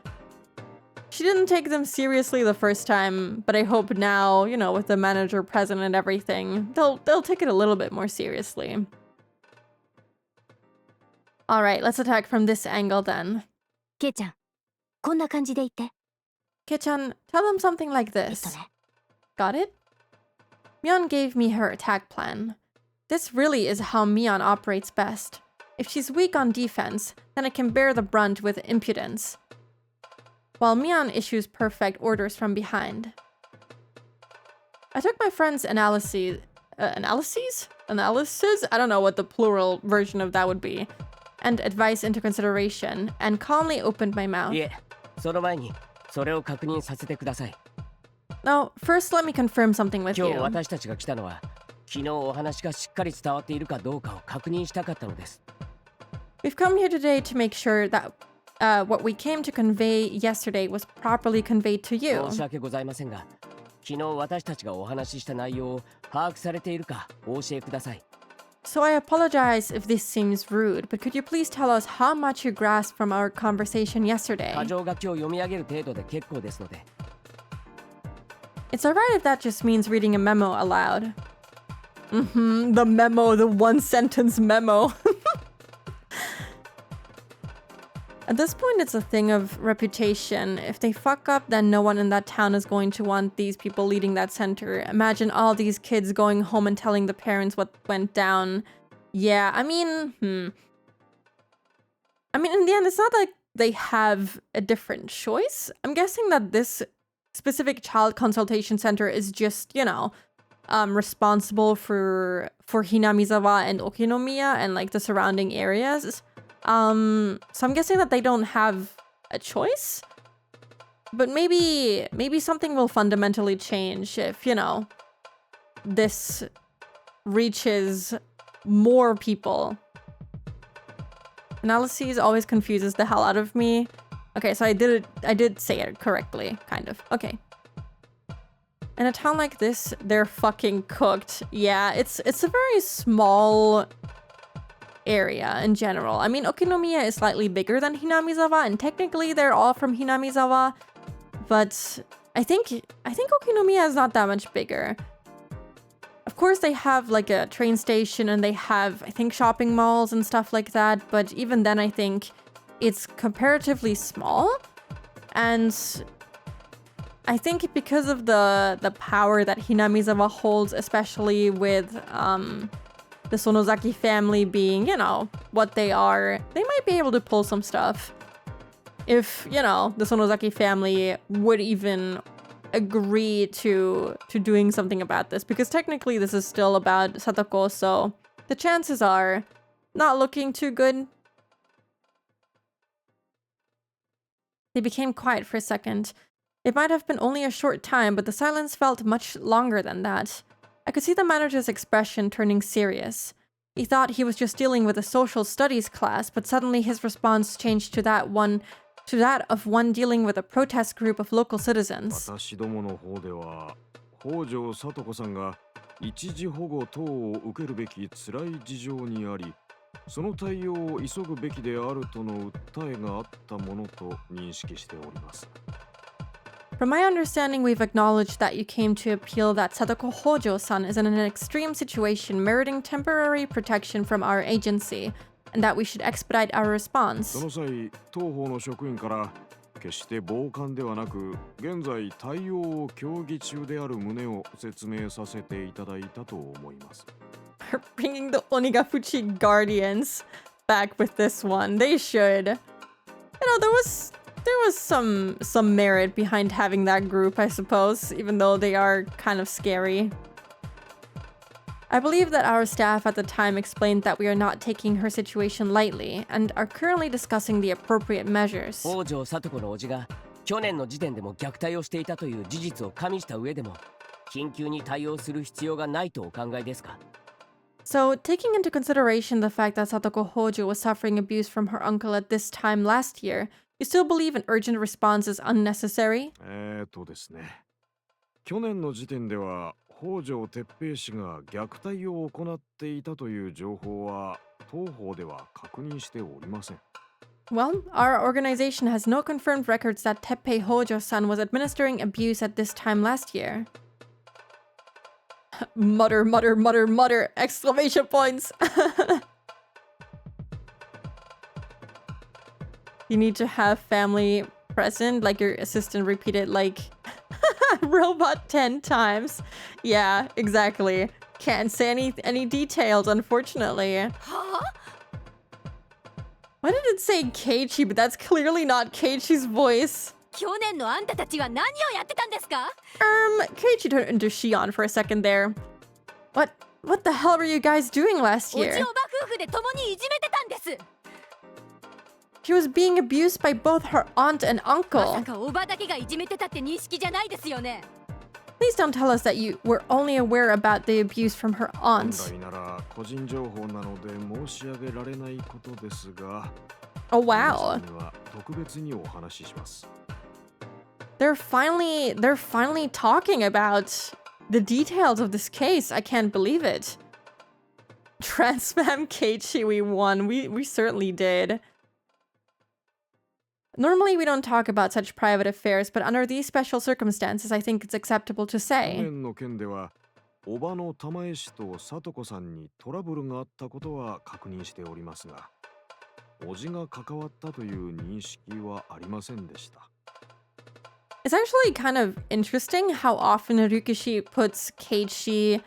[SPEAKER 1] She didn't take them seriously the first time, but I hope now, you know, with the manager present and everything, they'll take it a little bit more seriously. All right, let's attack from this angle then.
[SPEAKER 3] ケイちゃん、こんな感じで言って。
[SPEAKER 1] Kei-chan, tell them something like this.
[SPEAKER 3] ね。
[SPEAKER 1] Got it? Mion gave me her attack plan. This really is how Mion operates best. If she's weak on defense, then I can bear the brunt with impudence, while Mion issues perfect orders from behind. I took my friend's analysis? I don't know what the plural version of that would be, and advice into consideration, and calmly opened my mouth.
[SPEAKER 5] いえ、その前にそれを確認させてください。
[SPEAKER 1] Now, first let me confirm something with
[SPEAKER 5] 今日
[SPEAKER 1] you.
[SPEAKER 5] 私たちが来たのは、昨日お話がしっかり伝わっているかどうかを確認したかったのです。
[SPEAKER 1] We've come here today to make sure that what we came to convey yesterday was properly conveyed to you.
[SPEAKER 5] 申し訳ございませんが、昨日私たちがお話しした内容を把握されているかお教えください。
[SPEAKER 1] So I apologize if this seems rude, but could you please tell us how much you grasped from our conversation yesterday?
[SPEAKER 5] 箇条書きを読み上げる程度で結構ですので。
[SPEAKER 1] It's alright if that just means reading a memo aloud. The memo, the one sentence memo. At this point, it's a thing of reputation. If they fuck up, then no one in that town is going to want these people leading that center. Imagine all these kids going home and telling the parents what went down. Yeah, I mean, in the end, it's not like they have a different choice. I'm guessing that this specific child consultation center is just, you know, responsible for Hinamizawa and Okinomiya and like the surrounding areas. So I'm guessing that they don't have a choice. But maybe something will fundamentally change if, you know, this reaches more people. Analyses always confuses the hell out of me. Okay, so I did say it correctly, kind of. Okay. In a town like this, they're fucking cooked. Yeah, it's a very small area in general. I mean, Okinomiya is slightly bigger than Hinamizawa, and technically they're all from Hinamizawa, but I think Okinomiya is not that much bigger. Of course, they have like a train station and they have, I think, shopping malls and stuff like that, but even then I think it's comparatively small. And I think because of the power that Hinamizawa holds, especially with the Sonozaki family being, you know, what they are, they might be able to pull some stuff. If, you know, the Sonozaki family would even agree to doing something about this, because technically this is still about Satoko, so the chances are not looking too good. They became quiet for a second. It might have been only a short time, but the silence felt much longer than that. I could see the manager's expression turning serious. He thought he was just dealing with a social studies class, but suddenly his response changed to that of one dealing with a protest group of local citizens.
[SPEAKER 8] 私どもの方では北条聡子さんが一時保護等を受けるべき辛い事情にあり、その対応を急ぐべきであるとの訴えがあったものと認識しております。
[SPEAKER 1] From my understanding, we've acknowledged that you came to appeal that Sadako Hojo-san is in an extreme situation meriting temporary protection from our agency, and that we should expedite our response.
[SPEAKER 8] その際、当方の職員から決して傍観ではなく、現在対応を協議中である旨を説明させていただいたと思います。
[SPEAKER 1] Bringing the Onigafuchi Guardians back with this one. They should. You know, there was some merit behind having that group, I suppose, even though they are kind of scary. I believe that our staff at the time explained that we are not taking her situation lightly and are currently discussing the appropriate measures.
[SPEAKER 5] 北条聡子の叔父が去年の時点でも虐待をしていたという事実を加味した上でも緊急に対応する必要がないとお考えですか?
[SPEAKER 1] So, taking into consideration the fact that Satoko Hojo was suffering abuse from her uncle at this time last year, you still believe an urgent response is unnecessary?
[SPEAKER 8] ですね。去年の時点では北条哲平氏が虐待を行っていたという情報は当方では確認しておりません。
[SPEAKER 1] Well, our organization has no confirmed records that Teppei Hojo-san was administering abuse at this time last year. Mutter, mutter, mutter, mutter! Exclamation points! You need to have family present, like your assistant repeated like robot 10 times. Yeah, exactly. Can't say any details, unfortunately.
[SPEAKER 3] Huh?
[SPEAKER 1] Why did it say Keiichi, but that's clearly not Keiichi's voice.
[SPEAKER 3] 去年のあんたたちは何をやってたんですか?
[SPEAKER 1] Keiichi turned into Shion for a second there. What the hell were you guys doing last
[SPEAKER 3] おじ
[SPEAKER 1] year?
[SPEAKER 3] おば夫婦で共にいじめてたんです。
[SPEAKER 1] She was being abused by both her aunt and
[SPEAKER 3] ま
[SPEAKER 1] uncle.
[SPEAKER 3] さかおばだけがいじめてたって認識じゃないですよね。
[SPEAKER 1] Please don't tell us that you were only aware about the abuse from her
[SPEAKER 8] 本
[SPEAKER 1] aunt.
[SPEAKER 8] 来なら個人情報なので申し上げられないことですが、
[SPEAKER 1] Oh
[SPEAKER 8] 皆
[SPEAKER 1] wow.
[SPEAKER 8] さんには特別にお話しします。
[SPEAKER 1] They're finally talking about the details of this case. I can't believe it. Transfam Keiichi, we won. We certainly did. Normally we don't talk about such private affairs, but under these special circumstances, I think it's acceptable to
[SPEAKER 8] 去
[SPEAKER 1] say.
[SPEAKER 8] 年の件では、叔母の玉江氏と聡子さんにトラブルがあったことは確認しておりますが、叔父が関わったという認識はありませんでした。
[SPEAKER 1] It's actually kind of interesting how often Ryukishi puts Keiichi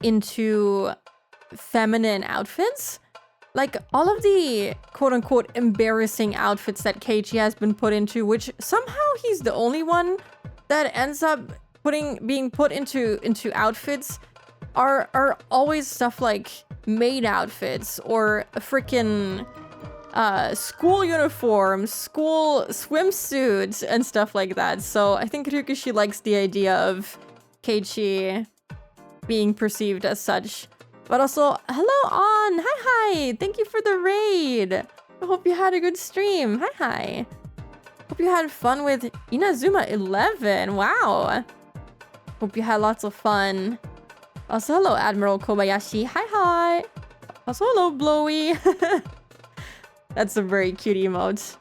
[SPEAKER 1] into feminine outfits. Like, all of the quote-unquote embarrassing outfits that Keiichi has been put into, which somehow he's the only one that ends up being put into outfits, are always stuff like maid outfits or freaking school uniforms, school swimsuits, and stuff like that. So I think Ryukishi likes the idea of Keiichi being perceived as such. But also, hello On! Hi! Thank you for the raid! Hope you had a good stream. Hi. Hope you had fun with Inazuma 11. Wow. Hope you had lots of fun. Also, hello, Admiral Kobayashi. Hi. Also, hello, Blowy. That's a very cute emote.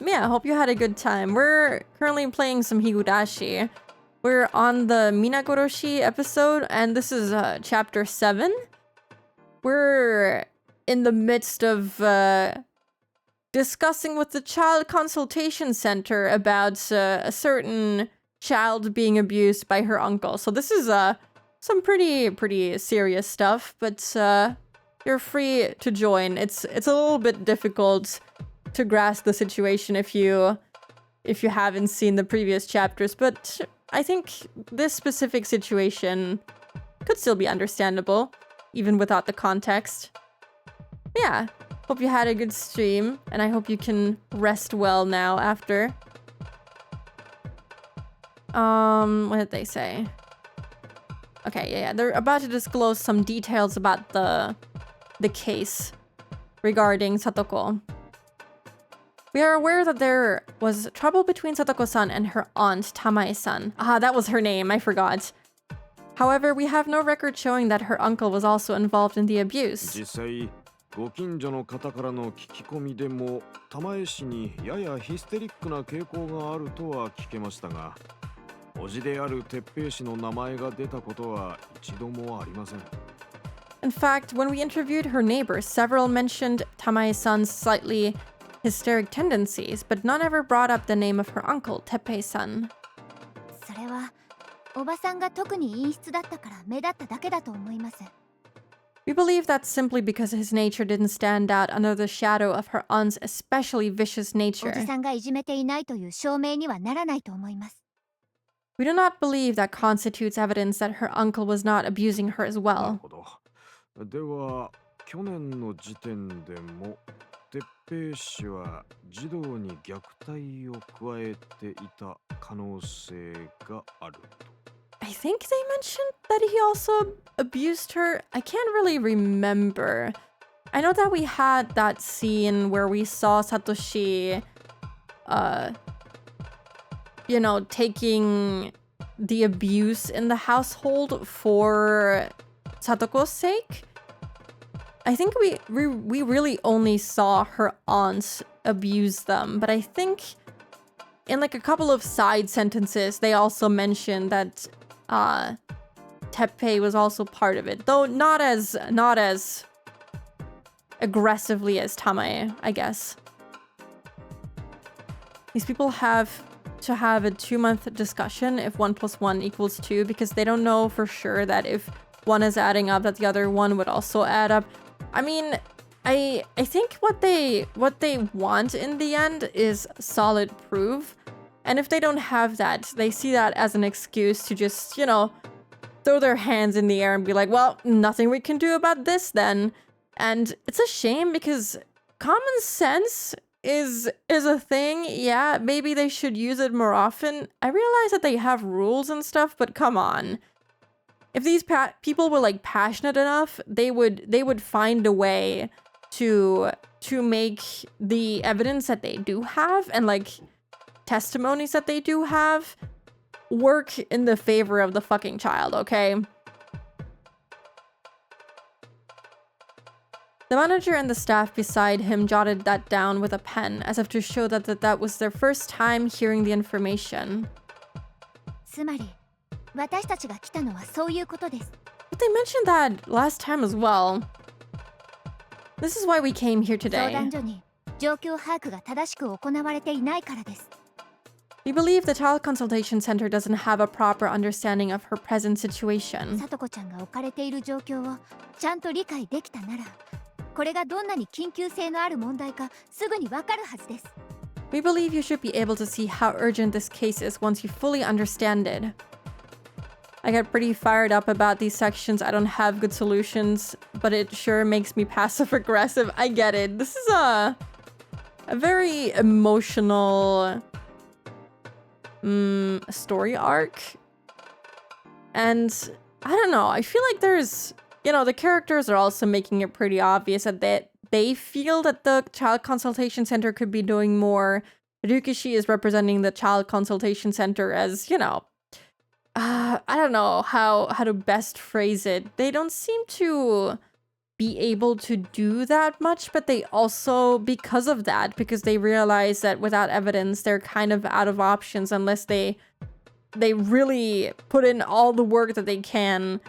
[SPEAKER 1] Yeah, I hope you had a good time. We're currently playing some Higurashi. We're on the Minagoroshi episode, and this is chapter 7. We're in the midst of discussing with the Child Consultation Center about a certain child being abused by her uncle. So this is some pretty serious stuff, but you're free to join. It's a little bit difficult to grasp the situation if you haven't seen the previous chapters, but I think this specific situation could still be understandable, even without the context. Yeah, hope you had a good stream, and I hope you can rest well now after. What did they say? Okay, yeah, they're about to disclose some details about the case regarding Satoko. We are aware that there was trouble between Satoko-san and her aunt, Tamae-san. Ah, that was her name, I forgot. However, we have no record showing that her uncle was also involved in the abuse.
[SPEAKER 8] 実際、ご近所の方からの聞き込みでも、玉江氏にややヒステリックな傾向があるとは聞けましたが、叔父である哲平氏の名前が出たことは一度もありません。
[SPEAKER 1] In fact, when we interviewed her neighbors, several mentioned Tamae-san's slightly hysteric tendencies, but none ever brought up the name of her uncle, Teppei-san.
[SPEAKER 7] それはおばさんが特に陰湿だったから目立っただけだと思います。
[SPEAKER 1] We believe that's simply because his nature didn't stand out under the shadow of her aunt's especially vicious
[SPEAKER 7] お
[SPEAKER 1] nature.
[SPEAKER 7] じさんがいじめていないという証明にはならないと思います。
[SPEAKER 1] We do not believe that constitutes evidence that her uncle was not abusing her as
[SPEAKER 8] なる
[SPEAKER 1] well.
[SPEAKER 8] ほど。では、去年の時点でも、哲平氏は児童に虐待を加えていた可能性があると。
[SPEAKER 1] I think they mentioned that he also abused her. I can't really remember. I know that we had that scene where we saw Satoshi, taking the abuse in the household for Satoko's sake. I think we really only saw her aunts abuse them, but I think in like a couple of side sentences, they also mentioned that Teppei was also part of it, though not as aggressively as Tamae, I guess. These people have to have a 2-month discussion if 1 + 1 = 2, because they don't know for sure that if one is adding up, that the other one would also add up. I mean, I think what they want in the end is solid proof. And if they don't have that, they see that as an excuse to just, throw their hands in the air and be like, well, nothing we can do about this then. And it's a shame because common sense is a thing. Yeah, maybe they should use it more often. I realize that they have rules and stuff, but come on. If these people were like passionate enough, they would find a way to make the evidence that they do have and like testimonies that they do have work in the favor of the fucking child, okay? The manager and the staff beside him jotted that down with a pen, as if to show that was their first time hearing the information.
[SPEAKER 7] つまり私たちが来たのはそういうことです。
[SPEAKER 1] But they mentioned that last time as well. This is why we came here
[SPEAKER 7] 相
[SPEAKER 1] today.
[SPEAKER 7] 談所に状況把握が正しく行われていないからです。
[SPEAKER 1] We believe the Child Consultation Center doesn't have a proper understanding of her present situation.
[SPEAKER 7] さとこちゃんが置かれている状況をちゃんと理解できたなら、これがどんなに緊急性のある問題かすぐにわかるはずです。
[SPEAKER 1] We believe you should be able to see how urgent this case is once you fully understand it. I get pretty fired up about these sections. I don't have good solutions, but it sure makes me passive-aggressive. I get it. This is a very emotional story arc. And I don't know. I feel like there's, the characters are also making it pretty obvious that they feel that the child consultation center could be doing more. Ryukishi is representing the child consultation center as, I don't know how to best phrase it. They don't seem to be able to do that much, but they also, because of that, because they realize that without evidence, they're kind of out of options unless they really put in all the work that they can.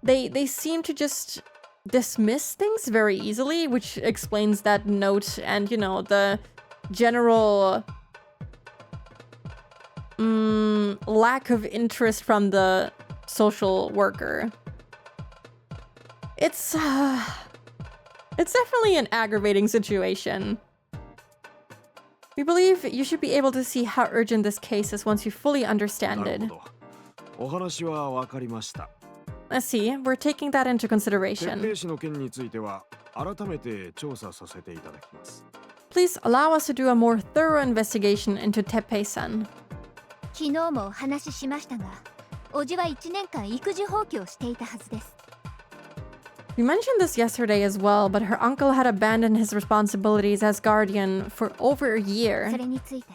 [SPEAKER 1] They seem to just dismiss things very easily, which explains that note and, the general lack of interest from the social worker. It's definitely an aggravating situation. We believe you should be able to see how urgent this case is once you fully understand it.
[SPEAKER 8] お話はわかりました。
[SPEAKER 1] Let's see, we're taking that into
[SPEAKER 8] 鉄
[SPEAKER 1] consideration.
[SPEAKER 8] 平氏の件については改めて調査させていただきます。
[SPEAKER 1] Please allow us to do a more thorough investigation into Teppei-san.
[SPEAKER 7] 昨日もお話ししましたが、おじは1年間育児放棄をしていたはずです。
[SPEAKER 1] We mentioned this yesterday as well, but her uncle had abandoned his responsibilities as guardian for over a
[SPEAKER 7] そ
[SPEAKER 1] year.
[SPEAKER 7] れについて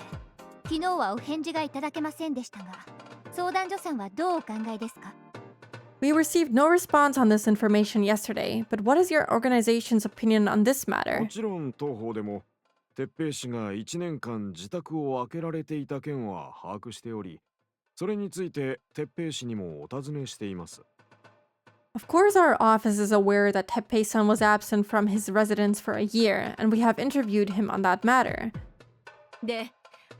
[SPEAKER 7] 昨日はお返事がいただけませんでしたが、相談所さんはどうお考えですか？
[SPEAKER 1] We received no response on this information yesterday, but what is your organization's opinion on this
[SPEAKER 8] も
[SPEAKER 1] matter?
[SPEAKER 8] ちろん当方でも鉄平氏が1年間自宅を開けられていた件は把握しており、それについて鉄平氏にもお尋ねしています。
[SPEAKER 1] Of course, our office is aware that Teppei-san was absent from his residence for a year, and we have interviewed him on that matter.
[SPEAKER 3] で、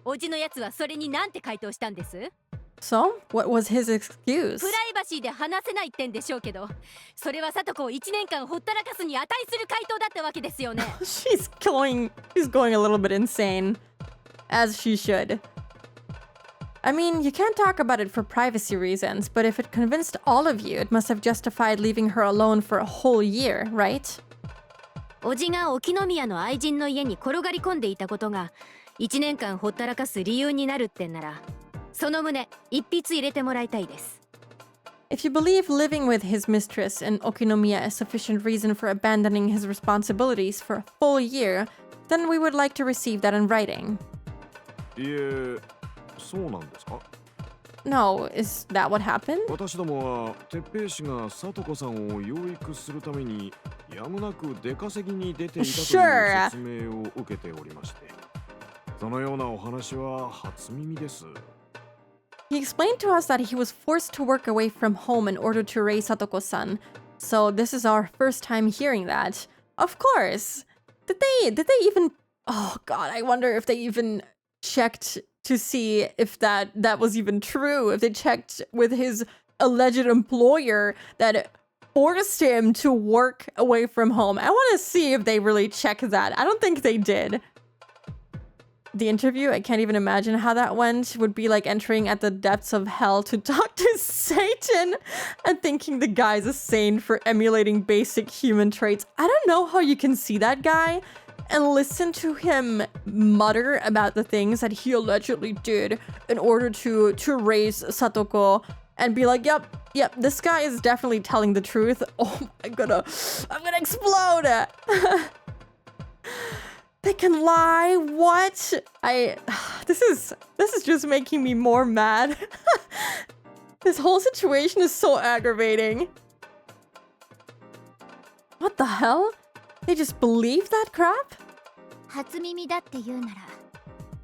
[SPEAKER 3] おじのやつはそれになんて回答したんです？
[SPEAKER 1] So, what was his excuse?
[SPEAKER 3] プライバシーで話せないってんでしょうけど、それは聡子を1年間ほったらかすに値する回答だったわけですよね。
[SPEAKER 1] She's going a little bit insane, as she should. I mean, you can't talk about it for privacy reasons, but if it convinced all of you, it must have justified leaving her alone for a whole year, right?
[SPEAKER 3] おじが沖宮の愛人の家に転がり込んでいたことが1年間ほったらかす理由になるってんなら、その旨一筆入れてもらいたいです。
[SPEAKER 1] If you believe living with his mistress in Okinomiya is sufficient reason for abandoning his responsibilities for a full year, then we would like to receive that in writing.
[SPEAKER 8] いえ、そうなんですか？
[SPEAKER 1] No, is that what happened?
[SPEAKER 8] 私どもは鉄平氏が聡子さんを養育するためにやむなく出稼ぎに出ていたという説明を受けておりまして、そのようなお話は初耳です。
[SPEAKER 1] He explained to us that he was forced to work away from home in order to raise Satoko-san. So this is our first time hearing that. Of course. Did they even... Oh god, I wonder if they even checked to see if that was even true. If they checked with his alleged employer that forced him to work away from home. I want to see if they really check that. I don't think they did. The interview, I can't even imagine how that went, would be like entering at the depths of hell to talk to Satan and thinking the guy's a saint for emulating basic human traits. I don't know how you can see that guy and listen to him mutter about the things that he allegedly did in order to raise Satoko and be like, yep, this guy is definitely telling the truth. Oh my god, I'm gonna explode. They can lie. What? This is just making me more mad. This whole situation is so aggravating. What the hell? They just believe that crap?
[SPEAKER 7] 初耳だって言うなら、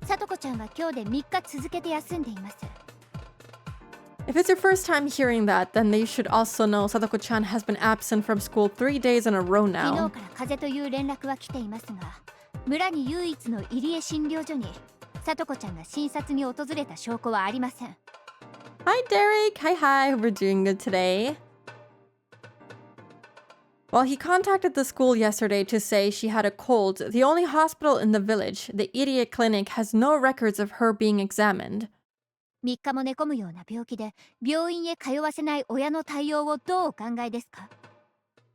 [SPEAKER 7] 聡子ちゃんは今日で3日続けて休んでいます。
[SPEAKER 1] If it's your first time hearing that, then they should also know Sadako-chan has been absent from school 3 days in a row
[SPEAKER 7] 昨日
[SPEAKER 1] now.
[SPEAKER 7] から風邪という連絡は来ていますが、村に唯一の入江診療所に聡子ちゃんが診察に訪れた証拠はありません。
[SPEAKER 1] Hi, Derek. Hi. Hope we're doing good today. Well, he contacted the school yesterday to say she had a cold. The only hospital in the village, the idiot clinic, has no records of her being examined.
[SPEAKER 7] 3日も寝込むような病気で病院へ通わせない親の対応をどうお考えですか？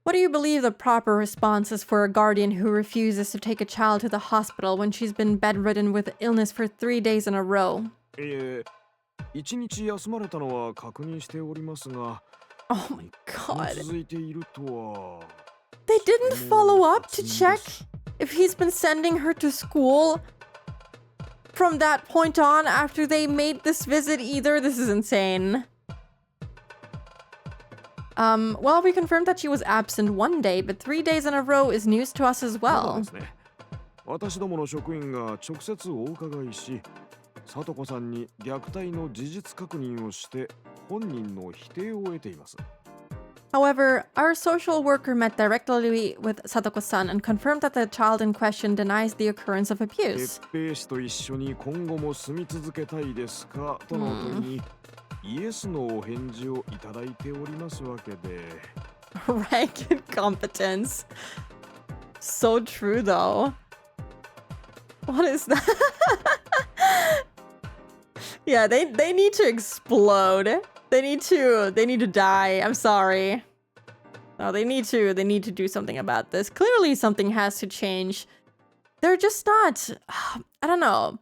[SPEAKER 1] What do you believe the proper response is for a guardian who refuses to take a child to the hospital when she's been bedridden with illness for 3 days in a row?
[SPEAKER 8] 1日休まれたのは確認しておりますが、
[SPEAKER 1] Oh my god.
[SPEAKER 8] 続いているとは。
[SPEAKER 1] They didn't follow up to check if he's been sending her to school from that point on after they made this visit either. This is insane. Well, we confirmed that she was absent one day, but 3 days in a row is news to us as
[SPEAKER 8] ただ
[SPEAKER 1] well.
[SPEAKER 8] ですね、私どもの職員が直接お伺いし、聡子さんに虐待の事実確認をして本人の否定を得ています。
[SPEAKER 1] However, our social worker met directly with Satoko-san and confirmed that the child in question denies the occurrence of
[SPEAKER 8] 鉄
[SPEAKER 1] abuse.
[SPEAKER 8] 平氏と一緒に今後も住み続けたいですかとの問いに、イエスのお返事をいただいておりますわけで。
[SPEAKER 1] Rank and competence. So true, though. What is that? Yeah, they need to explode. They need to die. I'm sorry. No, they need to do something about this. Clearly something has to change. They're just not, I don't know.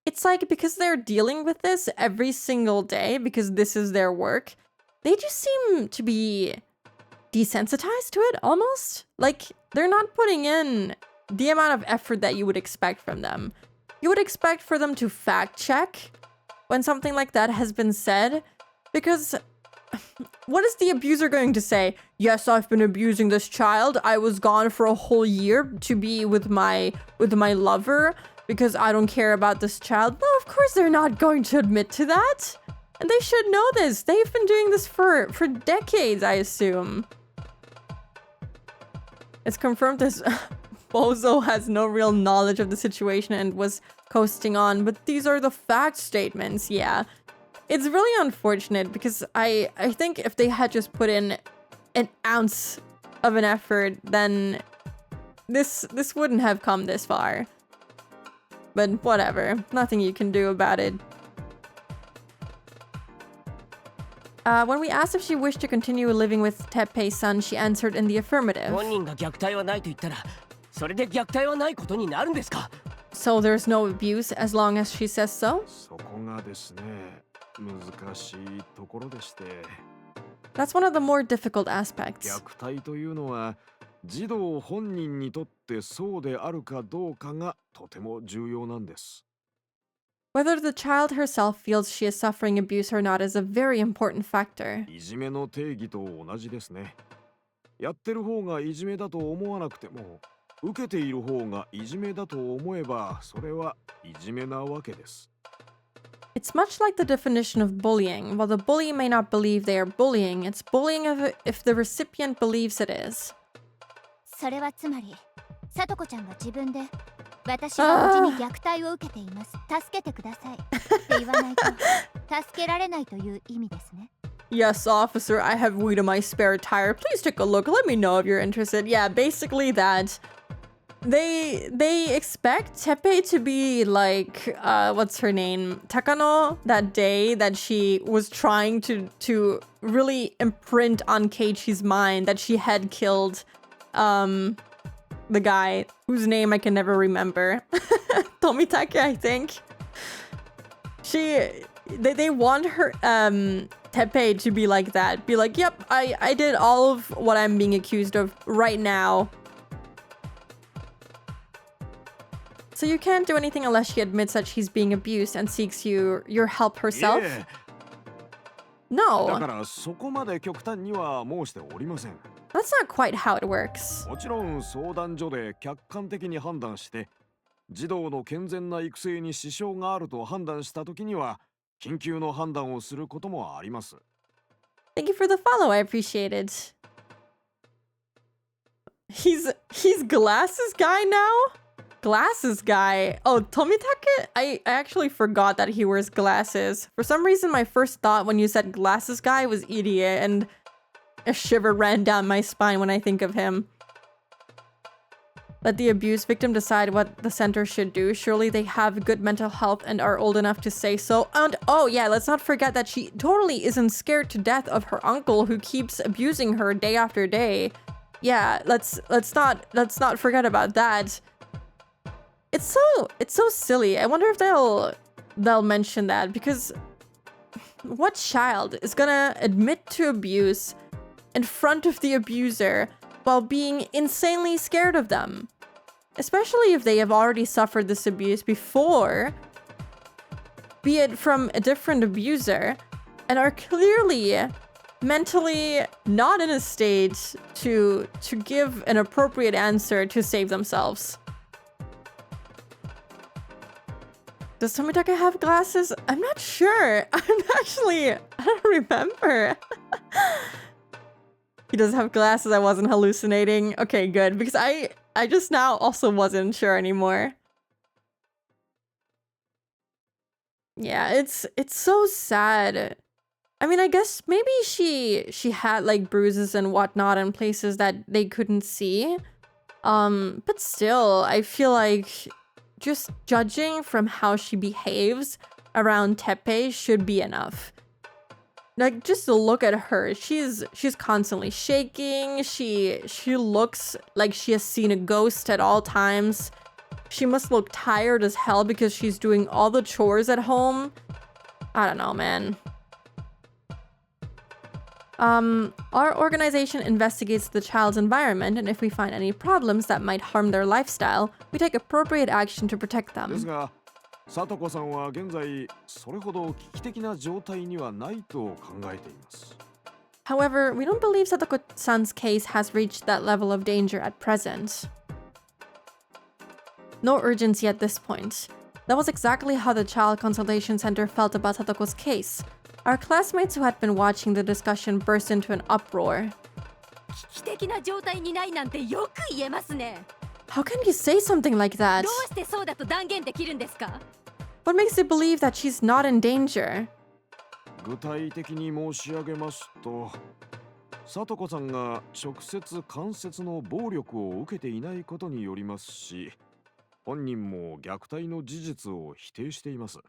[SPEAKER 1] It's like because they're dealing with this every single day because this is their work, they just seem to be desensitized to it almost. Like they're not putting in the amount of effort that you would expect from them. You would expect for them to fact check when something like that has been said, because what is the abuser going to say? Yes, I've been abusing this child. I was gone for a whole year to be with my lover because I don't care about this child. No, of course they're not going to admit to that. And they should know this. They've been doing this for decades, I assume. It's confirmed this Bozo has no real knowledge of the situation and was coasting on, but these are the fact statements, yeah. It's really unfortunate because I think if they had just put in an ounce of an effort, then this wouldn't have come this far. But whatever, nothing you can do about it. When we asked if she wished to continue living with Teppei-san, she answered in the affirmative.
[SPEAKER 5] 本人が虐待はないと言ったら、それで虐待はないことになるんですか?
[SPEAKER 1] So there's no abuse as long as she says so?
[SPEAKER 8] そこがですね、難しいところでして。
[SPEAKER 1] That's one of the more difficult aspects.
[SPEAKER 8] 虐待というのは児童本人にとってそうであるかどうかがとても重要なんです。
[SPEAKER 1] Whether the child herself feels she is suffering abuse or not is a very important factor.
[SPEAKER 8] いじめの定義と同じですね。やってる方がいじめだと思わなくても、受けている方がいじめだと思えば、それはいじめなわけです。
[SPEAKER 1] It's much like the definition of bullying. While the bully may not believe they are bullying, it's bullying if the recipient believes it is.
[SPEAKER 7] それはつまり、さとこちゃんが自分で私はおじに虐待を受けています。助けてくださいって言わないと助けられないという意味ですね。
[SPEAKER 1] Yes, officer, I have weed in my spare tire. Please take a look. Let me know if you're interested. Yeah, basically that. They expect Teppei to be like, what's her name? Takano, that day that she was trying to really imprint on Keiichi's mind that she had killed the guy whose name I can never remember. Tomitake, I think. They want her Teppei to be like that. Be like, yep, I did all of what I'm being accused of right now. So you can't do anything unless she admits that she's being abused and seeks your help herself?
[SPEAKER 8] だ
[SPEAKER 1] No,
[SPEAKER 8] からそこまで極端には申しておりません。
[SPEAKER 1] that's not quite how it works.
[SPEAKER 8] もちろん相談所で客観的に判断して児童の健全な育成に支障があると判断したときには緊急の判断をすることもあります。
[SPEAKER 1] Thank you for the follow, I appreciate it. He's glasses guy now? Glasses guy. Oh, Tomitake? I actually forgot that he wears glasses. For some reason, my first thought when you said glasses guy was idiot, and a shiver ran down my spine when I think of him. Let the abuse victim decide what the center should do. Surely they have good mental health and are old enough to say so. And oh yeah, let's not forget that she totally isn't scared to death of her uncle who keeps abusing her day after day. Yeah, let's not forget about that. It's so silly. I wonder if they'll mention that, because what child is gonna admit to abuse in front of the abuser while being insanely scared of them? especially if they have already suffered this abuse before, be it from a different abuser, and are clearly mentally not in a state to give an appropriate answer to save themselves. Does Tomitaka have glasses? I'm not sure. I don't remember. He does have glasses. I wasn't hallucinating. Okay, good. Because I just now also wasn't sure anymore. Yeah, it's so sad. I mean, I guess maybe she had like bruises and whatnot in places that they couldn't see. But still, I feel like just judging from how she behaves around Teppei should be enough. Like, just to look at her, she's constantly shaking. She looks like she has seen a ghost at all times. She must look tired as hell because she's doing all the chores at home. I don't know, man. Our organization investigates the child's environment, and if we find any problems that might harm their lifestyle, we take appropriate action to protect
[SPEAKER 8] です
[SPEAKER 1] them.
[SPEAKER 8] が、聡子さんは現在それほど危機的な状態にはないと考えています。
[SPEAKER 1] However, we don't believe Satoko-san's case has reached that level of danger at present. No urgency at this point. That was exactly how the Child Consultation Center felt about Satoko's case. Our classmates who had been watching the discussion burst into an uproar.
[SPEAKER 3] 危機的な状態にないなんてよく言えますね。
[SPEAKER 1] How can you say something like that?
[SPEAKER 3] どうしてそうだと断言できるんですか？
[SPEAKER 1] What makes you believe that she's not in danger?
[SPEAKER 8] 具体的に申し上げますと、聡子さんが直接間接の暴力を受けていないことによりますし、本人も虐待の事実を否定しています。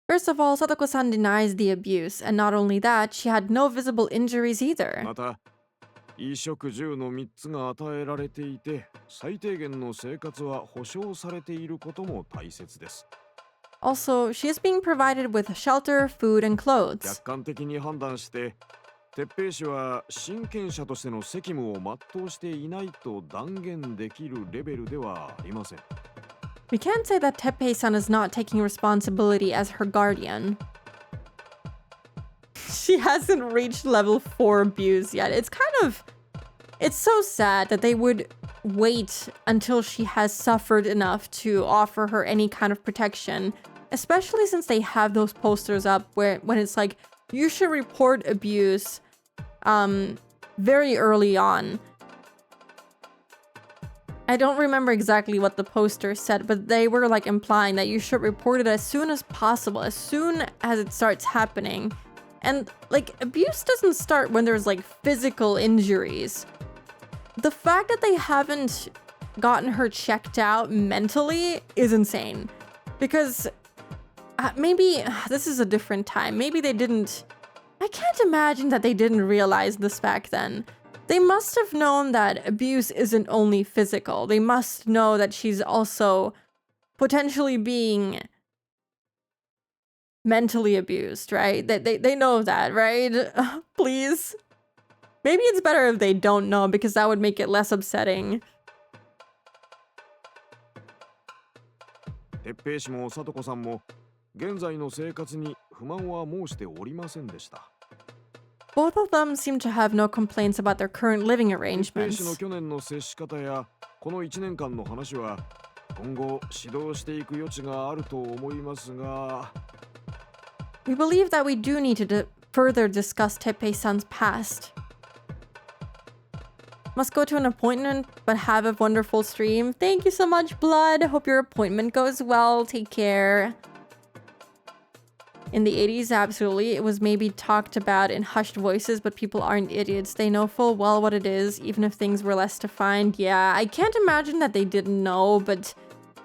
[SPEAKER 1] First of all, Satoko-san denies the abuse, and not only that, she had no visible injuries either.
[SPEAKER 8] また、衣食住の3つが与えられていて、最低限の生活は保障されていることも大切です。
[SPEAKER 1] Also, she is being provided with shelter, food, and clothes.
[SPEAKER 8] 客観的に判断して、鉄平氏は親権者としての責務を全うしていないと断言できるレベルではありません。
[SPEAKER 1] We can't say that Teppei-san is not taking responsibility as her guardian. She hasn't reached level 4 abuse yet. It's so sad that they would wait until she has suffered enough to offer her any kind of protection, especially since they have those posters up when it's like, you should report abuse very early on. I don't remember exactly what the poster said, but they were like implying that you should report it as soon as possible, as soon as it starts happening. And like, abuse doesn't start when there's like physical injuries. The fact that they haven't gotten her checked out mentally is insane. Because maybe this is a different time. Maybe they didn't... I can't imagine that they didn't realize this back then. They must have known that abuse isn't only physical. They must know that she's also potentially being mentally abused, right? They know that, right? Please. Maybe it's better if they don't know, because that would make it less upsetting.
[SPEAKER 8] 鉄平氏も聡子さんも現在の生活に不満は申しておりませんでした。
[SPEAKER 1] Both of them seem to have no complaints about their current living
[SPEAKER 8] 鉄平
[SPEAKER 1] arrangements.
[SPEAKER 8] 氏の去年の接し方やこの1年間の話は今後指導していく余地があると思いますが。
[SPEAKER 1] We believe that we do need to further discuss Teppei-san's past. Must go to an appointment, but have a wonderful stream. Thank you so much, Blood. Hope your appointment goes well. Take care. In the 80s, absolutely. It was maybe talked about in hushed voices, but people aren't idiots. They know full well what it is, even if things were less defined. Yeah, I can't imagine that they didn't know, but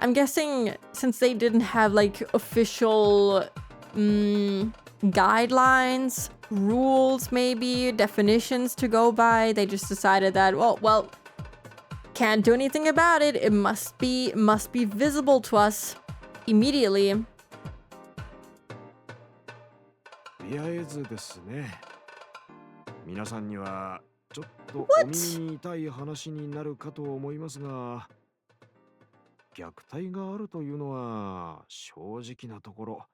[SPEAKER 1] I'm guessing since they didn't have like official guidelines, rules maybe, definitions to go by, they just decided that, well, can't do anything about it. It must be visible to us immediately.
[SPEAKER 8] とりあえずですね。皆さんにはちょっとお耳に痛い話になるかと思いますが、虐待があるというのは正直なところ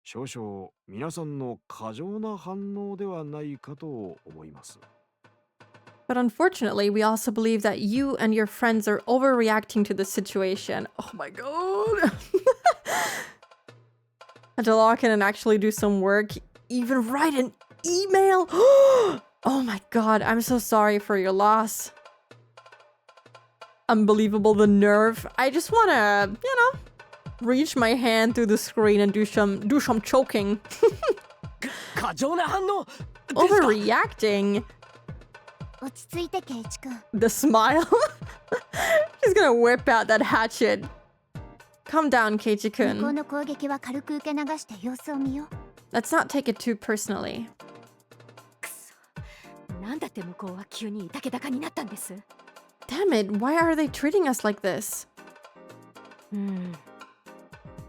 [SPEAKER 8] 少々皆さんの過剰な反応ではないかと思います。
[SPEAKER 1] But unfortunately, we also believe that you and your friends are overreacting to the situation. Oh my god. Had to lock in and actually do some work. Even write an email. Oh my god, I'm so sorry for your loss. Unbelievable, the nerve. I just wanna, reach my hand through the screen and do some choking.
[SPEAKER 5] 過剰な反応ですか。
[SPEAKER 1] Overreacting.
[SPEAKER 7] 落ち着いてケイチ君。
[SPEAKER 1] The smile. She's gonna whip out that hatchet. Calm down,
[SPEAKER 7] 向こう
[SPEAKER 1] Keiichi-kun.
[SPEAKER 7] の攻撃は軽く受け流して様子を見よう。
[SPEAKER 1] Let's not take it too personally.
[SPEAKER 3] なんだって向こうは急にいたけだかになったんです。
[SPEAKER 1] Damn it, why are they treating us like this?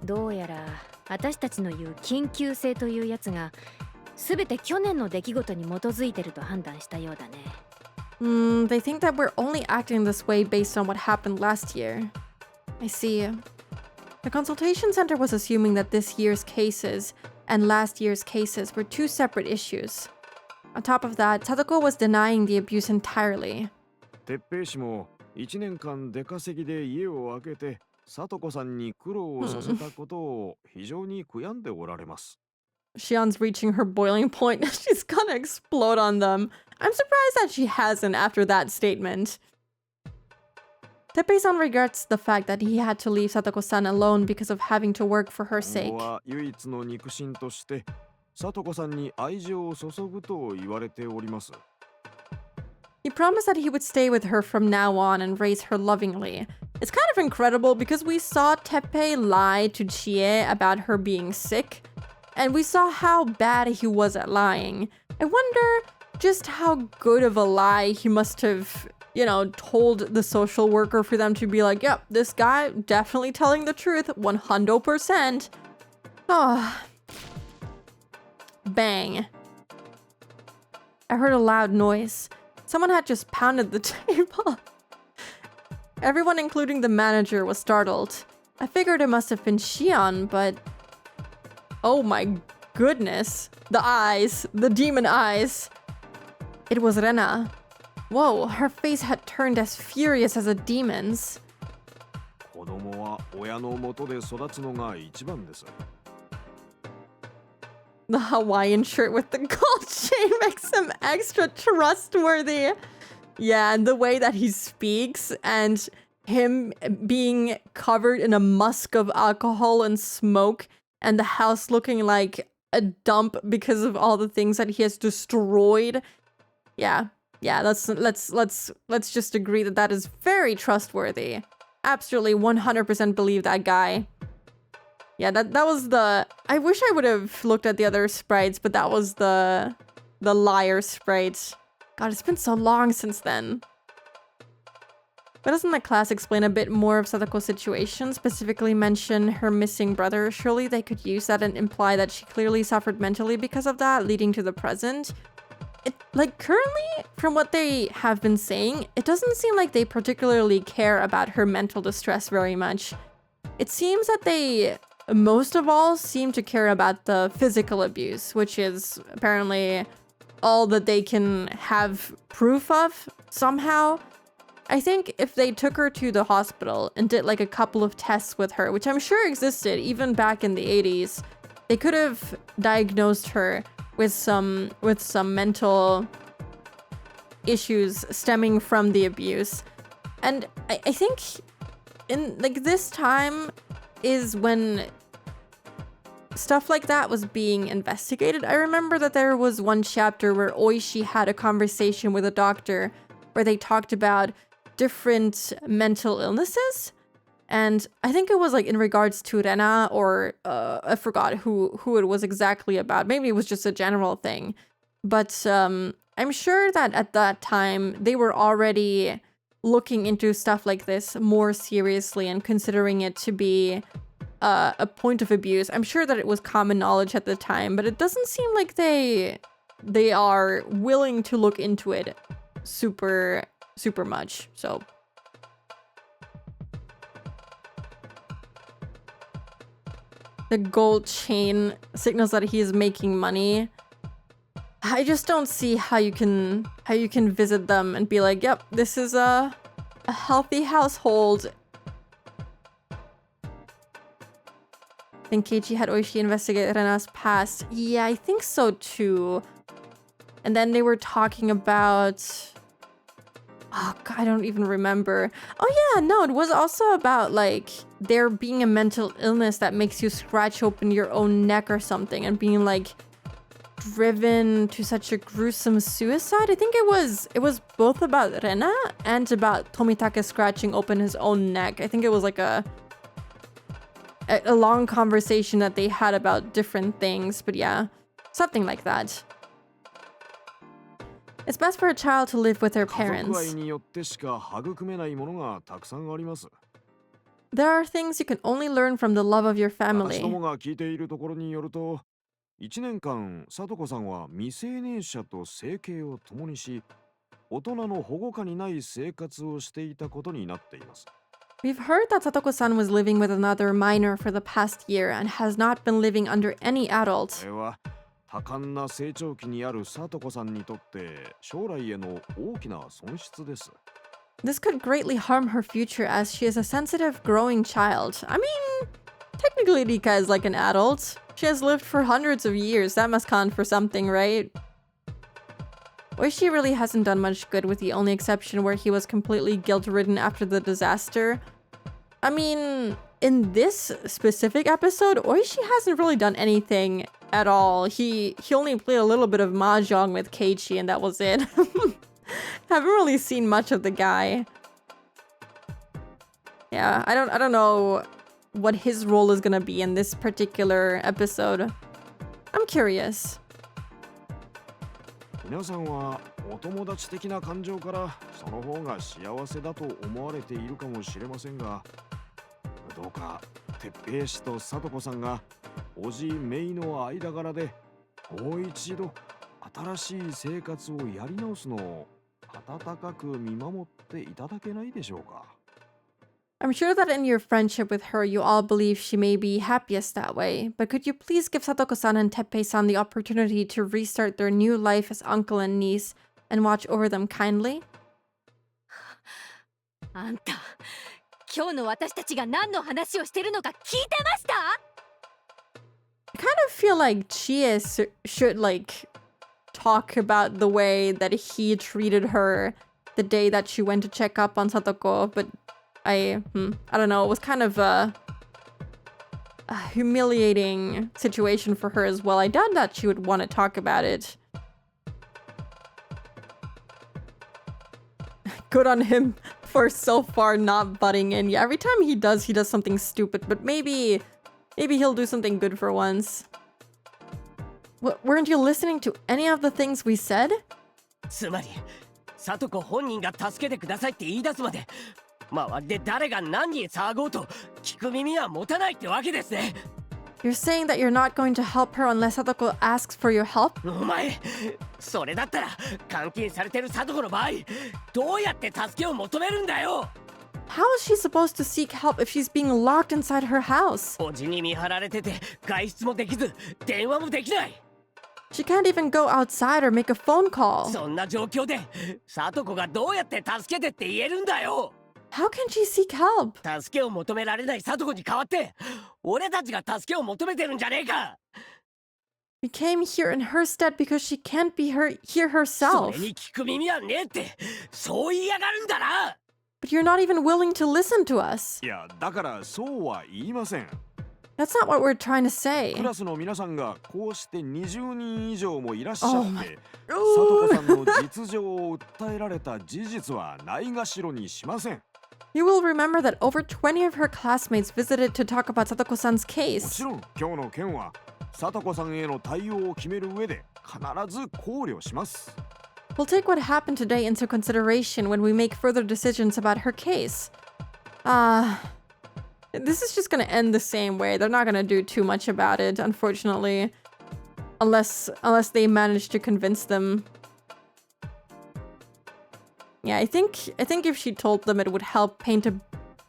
[SPEAKER 3] どうやら私たちの言う緊急性というやつが全て去年の出来事に基づいてると判断したようだね。
[SPEAKER 1] They think that we're only acting this way based on what happened last year. I see. The consultation center was assuming that this year's cases and last year's cases were two separate issues. On top of that, Sadako was denying the abuse entirely.
[SPEAKER 8] 鉄平氏も1年間出稼ぎで家を空けて聡子さんに苦労をさせたことを非常に悔やんでおられます。
[SPEAKER 1] Shion's reaching her boiling point. She's gonna explode on them. I'm surprised that she hasn't after that statement. Teppei-san regrets the fact that he had to leave Satoko-san alone because of having to work for her
[SPEAKER 8] 今
[SPEAKER 1] sake.
[SPEAKER 8] 後は唯一の肉親として聡子さんに愛情を注ぐと言われております。
[SPEAKER 1] He promised that he would stay with her from now on and raise her lovingly. It's kind of incredible because we saw Teppei lie to Chie about her being sick, and we saw how bad he was at lying. I wonder just how good of a lie he must have, told the social worker for them to be like, yep, this guy definitely telling the truth, 100%. Oh. Bang. I heard a loud noise. Someone had just pounded the table. Everyone, including the manager, was startled. I figured it must have been Shion, but... Oh my goodness. The eyes. The demon eyes. It was Rena. Whoa, her face had turned as furious as a demon's.
[SPEAKER 8] 子供は親の元で育つのが一番です。
[SPEAKER 1] The Hawaiian shirt with the gold chain makes him extra trustworthy. Yeah, and the way that he speaks and him being covered in a musk of alcohol and smoke and the house looking like a dump because of all the things that he has destroyed. Yeah, let's just agree that that is very trustworthy. Absolutely 100% believe that guy. Yeah, that was the... I wish I would have looked at the other sprites, but that was the liar sprite. God, it's been so long since then. But doesn't the class explain a bit more of Sadako's situation, specifically mention her missing brother? Surely they could use that and imply that she clearly suffered mentally because of that, leading to the present. Currently, from what they have been saying, it doesn't seem like they particularly care about her mental distress very much. It seems that they... most of all seem to care about the physical abuse, which is apparently all that they can have proof of somehow. I think if they took her to the hospital and did like a couple of tests with her, which I'm sure existed even back in the 80s, they could have diagnosed her with some mental issues stemming from the abuse. And I think in this time is when stuff like that was being investigated. I remember that there was one chapter where Oishi had a conversation with a doctor where they talked about different mental illnesses. And I think it was in regards to Rena, or I forgot who it was exactly about. Maybe it was just a general thing. But I'm sure that at that time they were already looking into stuff like this more seriously and considering it to be a point of abuse. I'm sure that it was common knowledge at the time, but it doesn't seem like they are willing to look into it super much. So the gold chain signals that he is making money. I just don't see how you can visit them and be like, yep, this is a healthy household. I think Keiichi had Oishi investigate Rena's past. Yeah, I think so too. And then they were talking about... Oh, God, I don't even remember. Oh, yeah, no, it was also about, like, there being a mental illness that makes you scratch open your own neck or something and being, like, driven to such a gruesome suicide. I think it was both about Rena and about Tomitake scratching open his own neck. I think it was, like, a long conversation that they had about different things. But, yeah, something like that. It's best for a child to live with their
[SPEAKER 8] 家族愛
[SPEAKER 1] parents.
[SPEAKER 8] によってしか育めないものがたくさんあります。
[SPEAKER 1] There are things you can only learn from the love of your
[SPEAKER 8] 私
[SPEAKER 1] family.
[SPEAKER 8] どもが聞いているところによると、1年間、さとこさんは未成年者と生計を共にし、大人の保護下にない生活をしていたことになっています。
[SPEAKER 1] We've heard that Satoko-san was living with another minor for the past year and has not been living under any
[SPEAKER 8] こ
[SPEAKER 1] adult.
[SPEAKER 8] れは多感な成長期にあるさとこさんにとって将来への大きな損失です。
[SPEAKER 1] This could greatly harm her future as she is a sensitive, growing child. I mean, technically Rika is like an adult. She has lived for hundreds of years. That must count for something, right? Oishi really hasn't done much good, with the only exception where he was completely guilt-ridden after the disaster. I mean, in this specific episode, Oishi hasn't really done anything at all. He only played a little bit of mahjong with Keiichi and that was it. Haven't really seen much of the guy. Yeah, I don't know what his role is gonna be in this particular episode. I'm curious.
[SPEAKER 8] 皆さんはお友達的な感情からその方が幸せだと思われているかもしれませんが、どうか哲平氏とさとこさんがおじめいの間柄でもう一度新しい生活をやり直すのを温かく見守っていただけないでしょうか。
[SPEAKER 1] I'm sure that in your friendship with her, you all believe she may be happiest that way, but could you please give Satoko-san and Teppei-san the opportunity to restart their new life as uncle and niece and watch over them kindly?
[SPEAKER 3] あんた、今日の私たちが何の話をしてるのか聞いてました？
[SPEAKER 1] I kind of feel like Chie should like talk about the way that he treated her the day that she went to check up on Satoko, but I don't know, it was kind of a humiliating situation for her as well. I doubt that she would want to talk about it. Good on him for so far not butting in. Yeah, every time he does something stupid, but maybe he'll do something good for once. Weren't you listening to any of the things we said?
[SPEAKER 5] つまりサトコ本人が助けてくださいって言い出すまで周りで誰が何人騒ごうと聞く耳は持たないってわけですね。
[SPEAKER 1] You're saying that you're not going to help her unless Satoko asks for your help?
[SPEAKER 5] お前それだったら監禁されてるサトコの場合どうやって助けを求めるんだよ。
[SPEAKER 1] How is she supposed to seek help if she's being locked inside her house?
[SPEAKER 5] おじに見張られてて外出もできず電話もできない。
[SPEAKER 1] She can't even go outside or make a phone call.
[SPEAKER 5] そんな状況でサトコがどうやって助けてって言えるんだよ。
[SPEAKER 1] How can she seek help?
[SPEAKER 5] 助けを求められないサトコに代わって俺たちが助けを求めてるんじゃねえか。
[SPEAKER 1] We came here in her stead because she can't be here
[SPEAKER 5] そ
[SPEAKER 1] herself.
[SPEAKER 5] れに聞く耳はねえってそう言いやがるんだな。
[SPEAKER 1] But you're not even willing to listen to us.
[SPEAKER 8] いや、だからそうは言いません。
[SPEAKER 1] That's not what we're trying to say.
[SPEAKER 8] クラスの皆さんがこうして20人以上もいらっしゃ
[SPEAKER 1] Oh
[SPEAKER 8] っ
[SPEAKER 1] my-
[SPEAKER 8] て、さとこさんの実情を訴えられた事実はないがしろにしません。
[SPEAKER 1] You will remember that over 20 of her classmates visited to talk about Satoko-san's
[SPEAKER 8] も
[SPEAKER 1] case.
[SPEAKER 8] ちろん今日の件はさとこさんへの対応を決める上で必ず考慮します。
[SPEAKER 1] We'll take what happened today into consideration when we make further decisions about her case. This is just gonna end the same way. They're not gonna do too much about it, unfortunately. Unless they manage to convince them. Yeah, I think if she told them, it would help paint a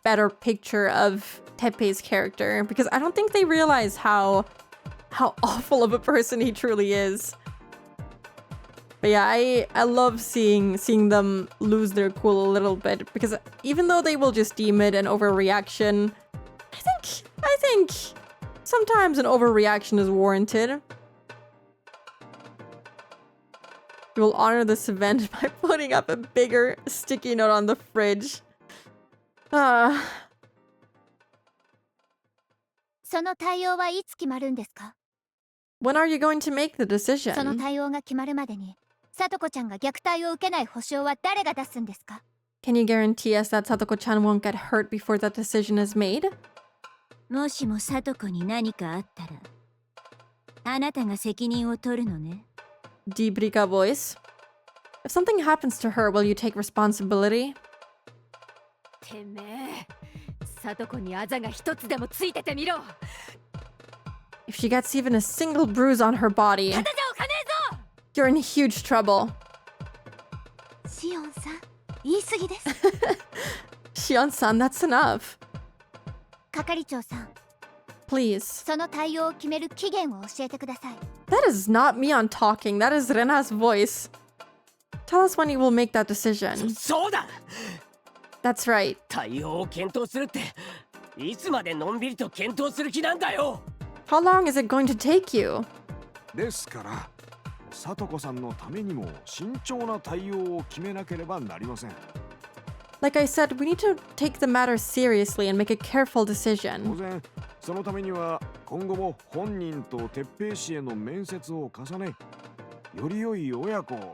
[SPEAKER 1] better picture of Teppei's character, because I don't think they realize how awful of a person he truly is. But yeah, I love seeing them lose their cool a little bit, because even though they will just deem it an overreaction, I think sometimes an overreaction is warranted. You will honor this event by putting up a bigger sticky note on the fridge.
[SPEAKER 7] その対応はいつ決まるんですか？
[SPEAKER 1] When are you going to make the
[SPEAKER 7] その
[SPEAKER 1] decision?
[SPEAKER 7] 対応が決まるまでに、さとこちゃんが虐待を受けない保証は誰が出すんですか？
[SPEAKER 1] Can you guarantee us that Satoko-chan won't get hurt before that decision is made?
[SPEAKER 3] もしもさとこに何かあったらあなたが責任を取るのね。
[SPEAKER 1] Deebrika voice. If something happens to her, will you take responsibility?
[SPEAKER 3] てめえ、さとこにあざが一つでもついててみろ。
[SPEAKER 1] If she gets even a single bruise on her body,
[SPEAKER 3] ただじゃおかねえぞ。
[SPEAKER 1] you're in huge trouble.
[SPEAKER 7] シオンさん、言い過ぎです。
[SPEAKER 1] Shion-san, that's enough.
[SPEAKER 7] 係長さん、
[SPEAKER 1] Please.
[SPEAKER 7] その対応を決める期限を教えてください。
[SPEAKER 1] That is not Mion talking. That is Rena's voice. Tell us when you will make that decision.
[SPEAKER 5] そうだ。
[SPEAKER 1] That's right.
[SPEAKER 5] 対応を検討するっていつまでのんびりと検討する気なんだよ。
[SPEAKER 1] How long is it going to take you?
[SPEAKER 8] ですから、さとこさんのためにも慎重な対応を決めなければなりません。
[SPEAKER 1] Like I said, we need to take the matter seriously and make a careful
[SPEAKER 8] 当
[SPEAKER 1] decision.
[SPEAKER 8] 然、そのためには今後も本人と鉄平氏への面接を重ね、より良い親子を。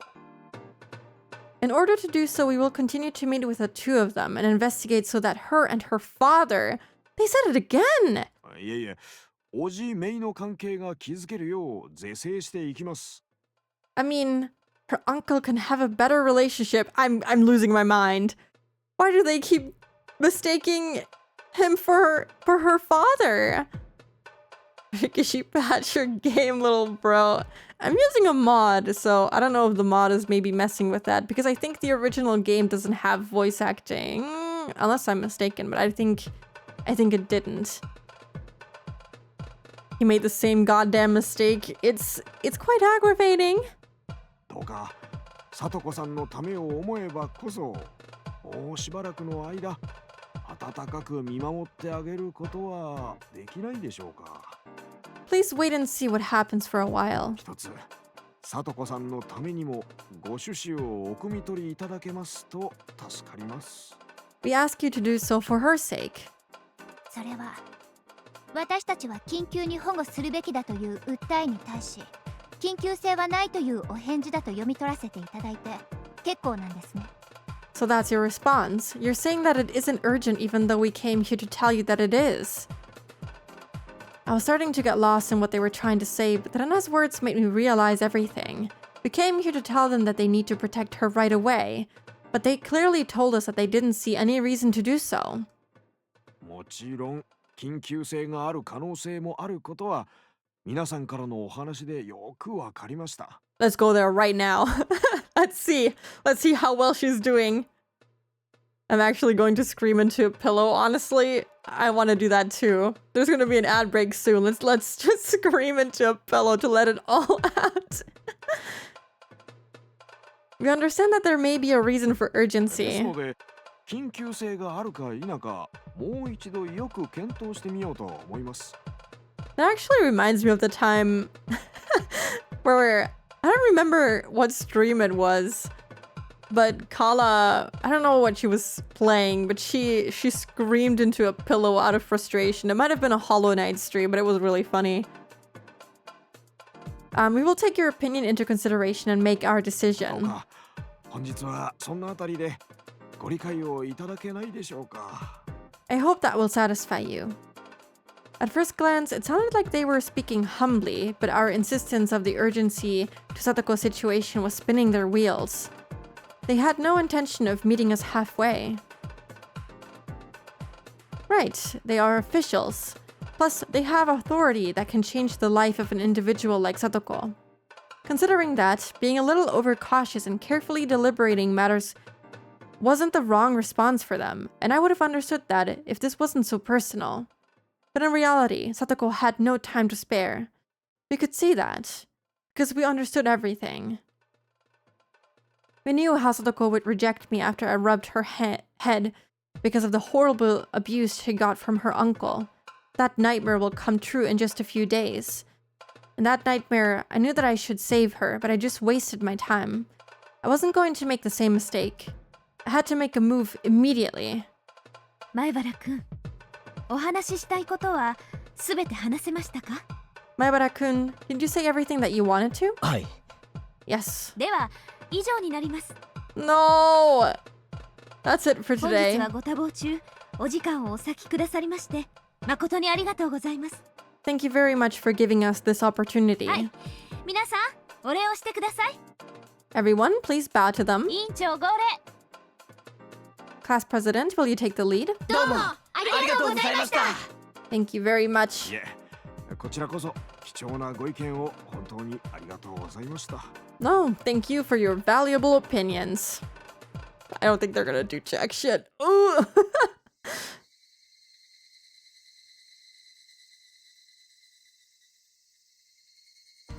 [SPEAKER 1] In order to do so, we will continue to meet with the two of them and investigate so that her and her father... They said it again!
[SPEAKER 8] いえいえ、おじめいの関係が築けるよう是正していきます。
[SPEAKER 1] I mean, her uncle can have a better relationship. I'm losing my mind. Why do they keep mistaking him for her father? Rikishi, patch your game, little bro. I'm using a mod, so I don't know if the mod is maybe messing with that, because I think the original game doesn't have voice acting, unless I'm mistaken, but I think it didn't. He made the same goddamn mistake. It's quite aggravating.
[SPEAKER 8] どうか、さとこさんのためを思えばこそ、もうしばらくの間、温かく見守ってあげることはできないでしょうか。
[SPEAKER 1] Please wait and see what happens for a while.
[SPEAKER 8] 一つ、さとこさんのためにもご趣旨をお汲み取りいただけますと助かります。
[SPEAKER 1] We ask you to do so for her sake.
[SPEAKER 7] それは、私たちは緊急に保護するべきだという訴えに対し、緊急性はないというお返事だと読み取らせていただいて結構なんですね。
[SPEAKER 1] So that's your response. You're saying that it isn't urgent even though we came here to tell you that it is. I was starting to get lost in what they were trying to say, but Rena's words made me realize everything. We came here to tell them that they need to protect her right away, but they clearly told us that they didn't see any reason to do so.
[SPEAKER 8] もちろん、緊急性がある可能性もあることは、皆さんからのお話でよくわかりました。
[SPEAKER 1] Let's go there right now. Let's see how well she's doing. I'm actually going to scream into a pillow. Honestly, I want to do that too. There's going to be an ad break soon. Let's just scream into a pillow to let it all out. We understand that there may be a reason for
[SPEAKER 8] です
[SPEAKER 1] urgency.
[SPEAKER 8] ので、緊急性があるか否か、もう一度よく検討してみようと思います。
[SPEAKER 1] That actually reminds me of the time where I don't remember what stream it was, but Kala, I don't know what she was playing, but she screamed into a pillow out of frustration. It might have been a Hollow Knight stream, but it was really funny. We will take your opinion into consideration and make our
[SPEAKER 8] どう
[SPEAKER 1] decision.
[SPEAKER 8] か、本日はそんなあたりでご理解をいただけないでしょうか。
[SPEAKER 1] I hope that will satisfy you. At first glance, it sounded like they were speaking humbly, but our insistence of the urgency to Satoko's situation was spinning their wheels. They had no intention of meeting us halfway. Right, they are officials. Plus, they have authority that can change the life of an individual like Satoko. Considering that, being a little overcautious and carefully deliberating matters wasn't the wrong response for them, and I would have understood that if this wasn't so personal. But in reality, Satoko had no time to spare. We could see that, because we understood everything. We knew how Satoko would reject me after I rubbed her head because of the horrible abuse she got from her uncle. That nightmare will come true in just a few days. In that nightmare, I knew that I should save her, but I just wasted my time. I wasn't going to make the same mistake. I had to make a move immediately.
[SPEAKER 3] 前原くん、お話ししたいことはすべて話せましたか？
[SPEAKER 1] Maibara-kun, did you say everything that you wanted to?
[SPEAKER 2] はい。
[SPEAKER 1] Yes.
[SPEAKER 3] では以上になります。
[SPEAKER 1] No! That's it for
[SPEAKER 3] 本日
[SPEAKER 1] today.
[SPEAKER 3] はご多忙中、お時間をお割きくださりまして誠にありがとうございます。
[SPEAKER 1] Thank you very much for giving us this opportunity.
[SPEAKER 3] はい、皆さんお礼をしてください。
[SPEAKER 1] Everyone, please bow to them.
[SPEAKER 3] 委員長号令。
[SPEAKER 1] Class President, will you take the lead?
[SPEAKER 3] どうもありがとうございました。
[SPEAKER 1] Thank you very much.
[SPEAKER 8] いえ、こちらこそ貴重なご意見を本当にありがとうございました。
[SPEAKER 1] No, thank you for your valuable opinions. I don't think they're gonna do jack shit. Ooh.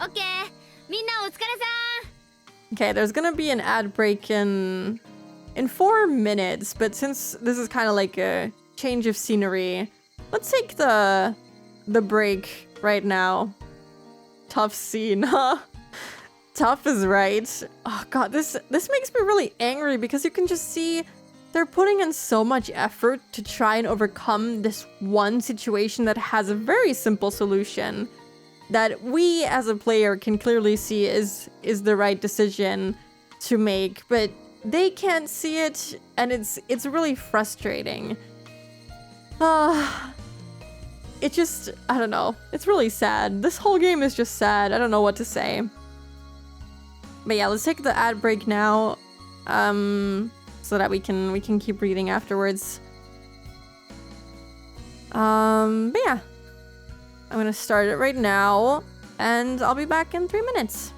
[SPEAKER 3] OK、みんなお疲れさん。
[SPEAKER 1] Okay, there's gonna be an ad break in 4 minutes, but since this is kind of like a change of scenery, let's take the break right now. Tough scene, huh? Tough is right. Oh god, this makes me really angry because you can just see they're putting in so much effort to try and overcome this one situation that has a very simple solution that we as a player can clearly see is the right decision to make, but they can't see it, and it's really frustrating. It just, I don't know. It's really sad. This whole game is just sad. I don't know what to say. But yeah, let's take the ad break now, so that we can keep reading afterwards. But yeah, I'm gonna start it right now, and I'll be back in 3 minutes.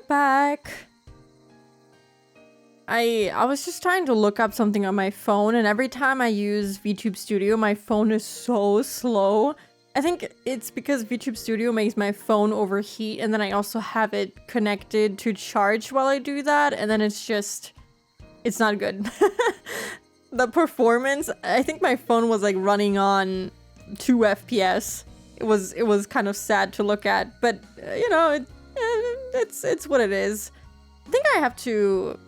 [SPEAKER 1] look back. I was just trying to look up something on my phone, and every time I use VTube Studio, my phone is so slow. I think it's because VTube Studio makes my phone overheat, and then I also have it connected to charge while I do that, and then it's not good. The performance, I think my phone was like running on 2 FPS. It was kind of sad to look at, but you know, it's what it is. I think I have to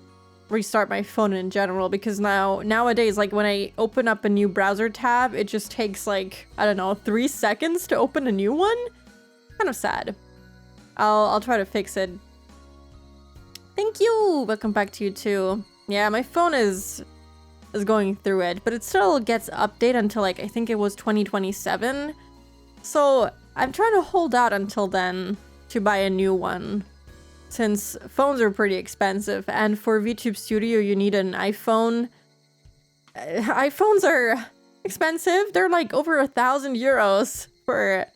[SPEAKER 1] restart my phone in general, because nowadays, like when I open up a new browser tab, it just takes like, I don't know, 3 seconds to open a new one. Kind of sad. I'll try to fix it. Thank you. Welcome back to you too. Yeah, my phone is going through it, but it still gets updated until like, I think it was 2027. So I'm trying to hold out until then to buy a new one, since phones are pretty expensive, and for VTube Studio you need an iPhone. iPhones are expensive. They're like over 1,000 euros for...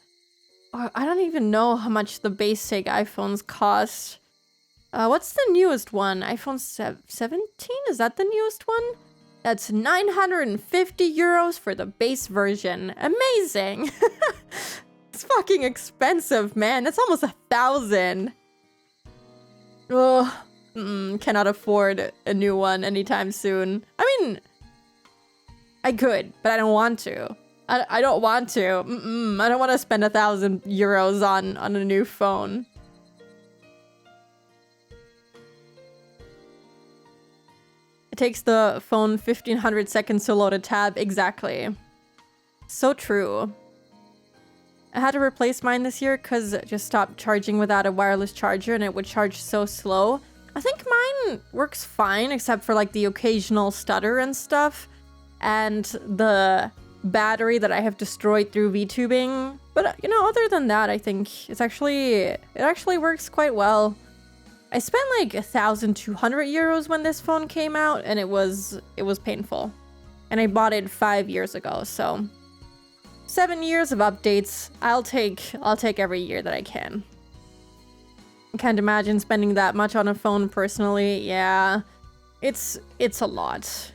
[SPEAKER 1] I don't even know how much the basic iPhones cost. What's the newest one? iPhone 17? Is that the newest one? That's 950 euros for the base version. Amazing! It's fucking expensive, man. That's almost 1,000. Ugh. Cannot afford a new one anytime soon. I mean, I could, but I don't want to. I don't want to. I don't want to spend 1,000 euros on a new phone. It takes the phone 1,500 seconds to load a tab. Exactly. So true. I had to replace mine this year because it just stopped charging without a wireless charger, and it would charge so slow. I think mine works fine, except for like the occasional stutter and stuff, and the battery that I have destroyed through VTubing. But you know, other than that, I think it actually works quite well. I spent like 1,200 euros when this phone came out, and it was painful. And I bought it 5 years ago, so 7 years of updates. I'll take every year that I can. I can't imagine spending that much on a phone personally. Yeah, it's a lot.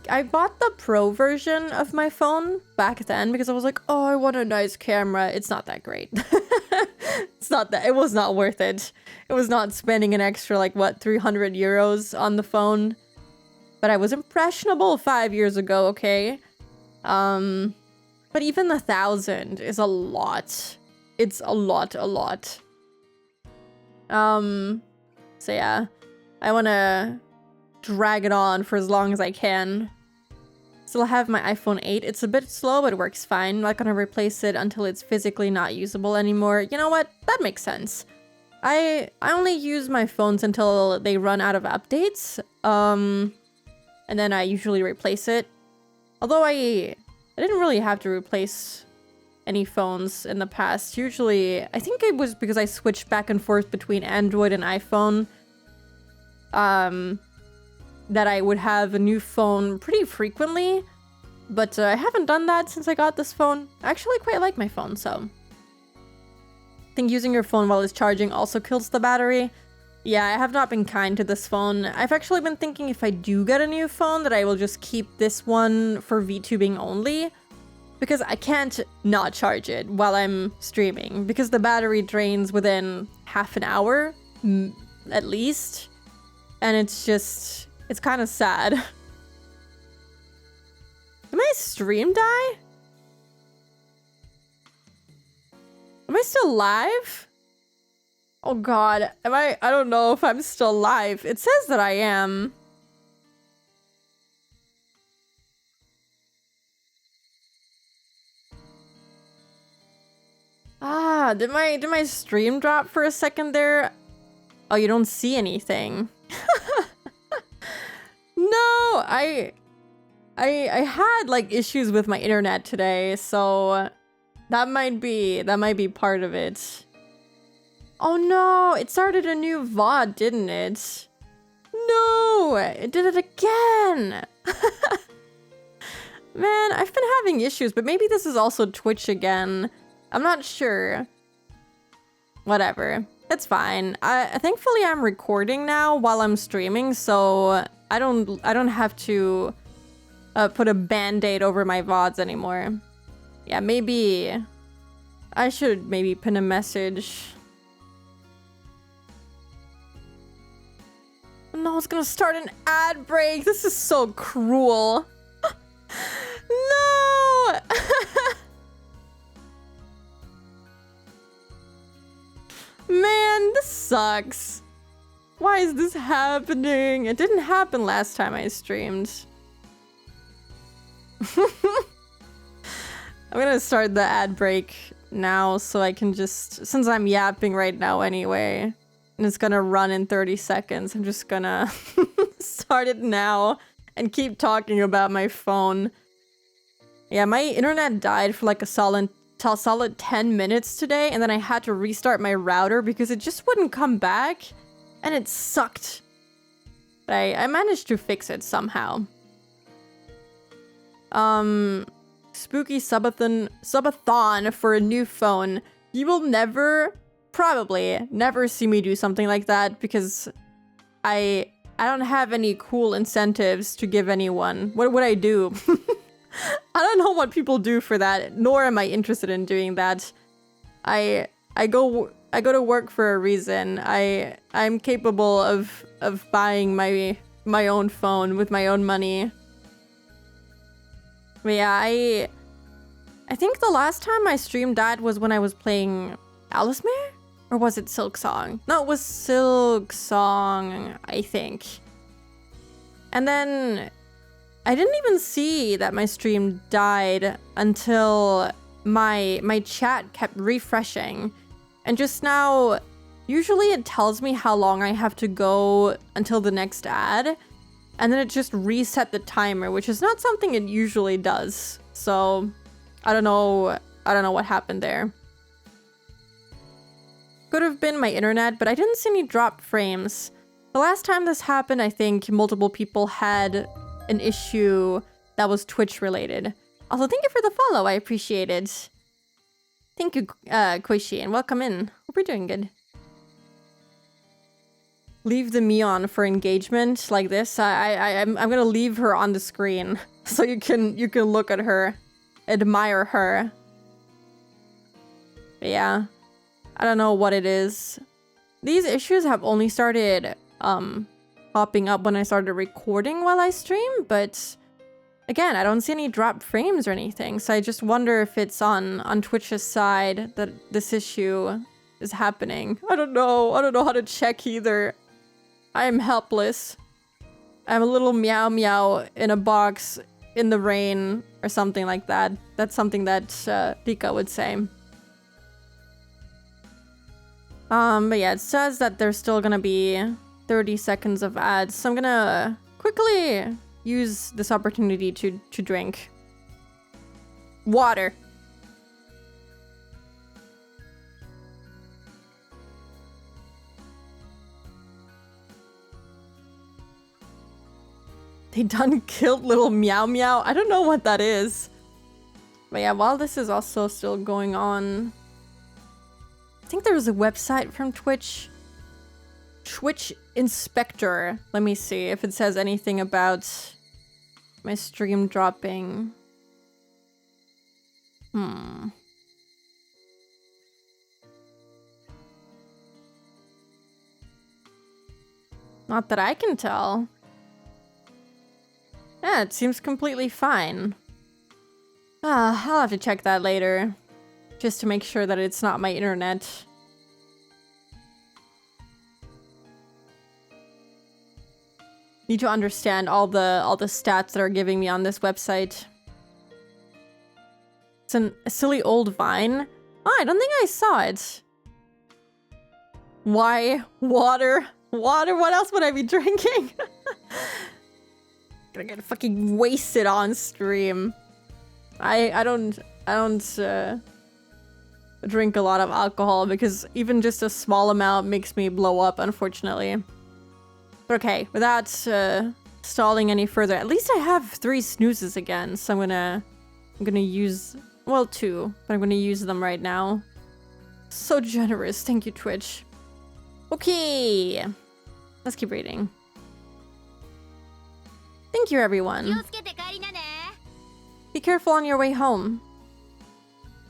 [SPEAKER 1] I bought the Pro version of my phone back then because I was like, oh, I want a nice camera. It's not that great. It was not worth it. It was not spending an extra, like, what, 300 euros on the phone. But I was impressionable 5 years ago, okay? But even 1,000 is a lot. It's a lot. So yeah, I want to drag it on for as long as I can. Still have my iPhone 8. It's a bit slow, but it works fine. I'm not gonna replace it until it's physically not usable anymore. You know what? That makes sense. I only use my phones until they run out of updates. And then I usually replace it. Although I didn't really have to replace any phones in the past. Usually, I think it was because I switched back and forth between Android and iPhone. That I would have a new phone pretty frequently. But I haven't done that since I got this phone. I actually quite like my phone, so. I think using your phone while it's charging also kills the battery. Yeah, I have not been kind to this phone. I've actually been thinking if I do get a new phone that I will just keep this one for VTubing only. Because I can't not charge it while I'm streaming. Because the battery drains within half an hour, at least. And it's just, it's kind of sad. Did my stream die? Am I still live? Oh god, I don't know if I'm still live. It says that I am. Ah, did my stream drop for a second there? Oh, you don't see anything. No, I had like issues with my internet today, so that might be part of it. Oh no, it started a new VOD, didn't it? No, it did it again. Man, I've been having issues, but maybe this is also Twitch again. I'm not sure. Whatever. It's fine. Thankfully I'm recording now while I'm streaming, so I don't have to put a band-aid over my VODs anymore. Yeah, maybe I should maybe pin a message. No, it's gonna start an ad break. This is so cruel. No! Man, this sucks. Why is this happening? It didn't happen last time I streamed. I'm gonna start the ad break now so I can just, since I'm yapping right now anyway, and it's gonna run in 30 seconds, I'm just gonna start it now and keep talking about my phone. Yeah, my internet died for like a solid 10 minutes today, and then I had to restart my router because it just wouldn't come back, and it sucked. But I managed to fix it somehow. Spooky subathon for a new phone. You will probably never see me do something like that because I don't have any cool incentives to give anyone. What would I do? I don't know what people do for that, nor am I interested in doing that. I go to work for a reason. I'm capable of buying my own phone with my own money. But yeah, I think the last time I streamed that was when I was playing Alismere? Or was it Silksong? No, it was Silksong, I think. And then I didn't even see that my stream died until my chat kept refreshing. And just now, usually it tells me how long I have to go until the next ad. And then it just reset the timer, which is not something it usually does. So I don't know what happened there. Could have been my internet, but I didn't see any drop frames. The last time this happened, I think multiple people had an issue that was Twitch related. Also, thank you for the follow. I appreciate it. Thank you, Koishi, and welcome in. Hope you're doing good. Leave the Mion for engagement like this. I'm gonna leave her on the screen so you can look at her, admire her. But yeah, I don't know what it is. These issues have only started popping up when I started recording while I stream, but again, I don't see any drop frames or anything, so I just wonder if it's on Twitch's side that this issue is happening. I don't know how to check either. I am helpless. I'm a little meow meow in a box in the rain or something like that. That's something that Pika would say. But yeah, it says that there's still gonna be 30 seconds of ads, so I'm gonna quickly use this opportunity to drink water. They done killed little meow meow. I don't know what that is. But yeah, while this is also still going on, I think there was a website from Twitch. Twitch Inspector. Let me see if it says anything about my stream dropping. Not that I can tell. Yeah, it seems completely fine. I'll have to check that later. Just to make sure that it's not my internet. Need to understand all the stats that are giving me on this website. It's a silly old vine. Oh, I don't think I saw it. Why? Water? Water? What else would I be drinking? Gonna get fucking wasted on stream. I don't drink a lot of alcohol because even just a small amount makes me blow up, unfortunately. But okay, without stalling any further, at least I have 3 snoozes again, so I'm gonna use, well, 2, but I'm gonna use them right now. So generous, thank you, Twitch. Okay. Let's keep reading. Thank you, everyone. Be careful on your way home.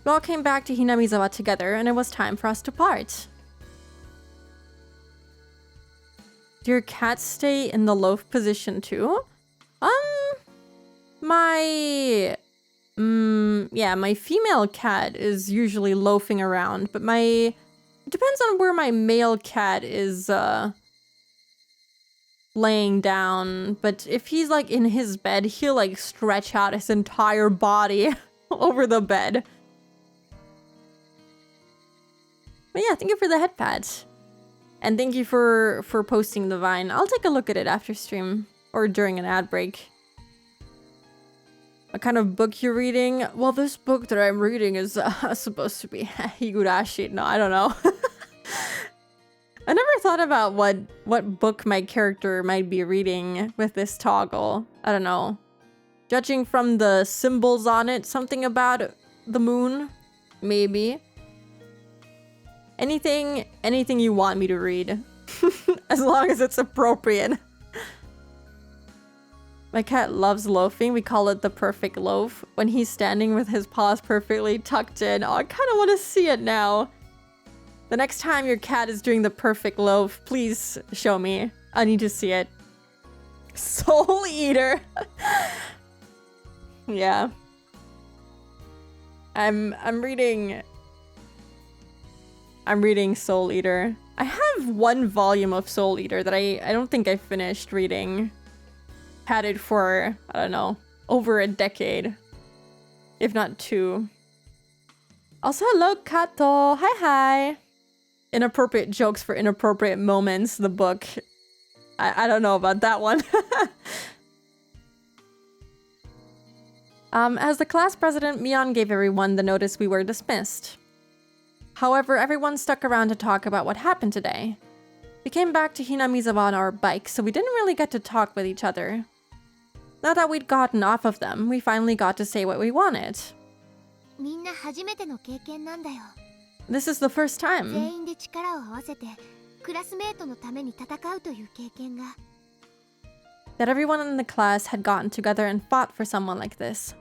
[SPEAKER 1] We all came back to Hinamizawa together, and it was time for us to part. Do your cats stay in the loaf position too? My female cat is usually loafing around, but it depends on where my male cat is laying down. But if he's like in his bed, he'll like stretch out his entire body over the bed. But yeah, thank you for the head pat. And thank you for posting the Vine. I'll take a look at it after stream or during an ad break. What kind of book you're reading? Well, this book that I'm reading is supposed to be Higurashi. No, I don't know. I never thought about what book my character might be reading with this toggle. I don't know. Judging from the symbols on it, something about the moon? Maybe. Anything you want me to read. As long as it's appropriate. My cat loves loafing. We call it the perfect loaf. When he's standing with his paws perfectly tucked in. Oh, I kind of want to see it now. The next time your cat is doing the perfect loaf, please show me. I need to see it. Soul Eater. Yeah. I'm reading Soul Eater. I have one volume of Soul Eater that I don't think I finished reading. Had it for, I don't know, over a decade. If not 2. Also, hello, Kato. Hi. Inappropriate jokes for inappropriate moments, the book. I don't know about that one. As the class president, Mion gave everyone the notice we were dismissed. However, everyone stuck around to talk about what happened today. We came back to Hinamizawa on our bikes, so we didn't really get to talk with each other. Now that we'd gotten off of them, we finally got to say what we wanted. This is the first time. That everyone in the class had gotten together and fought for someone like this.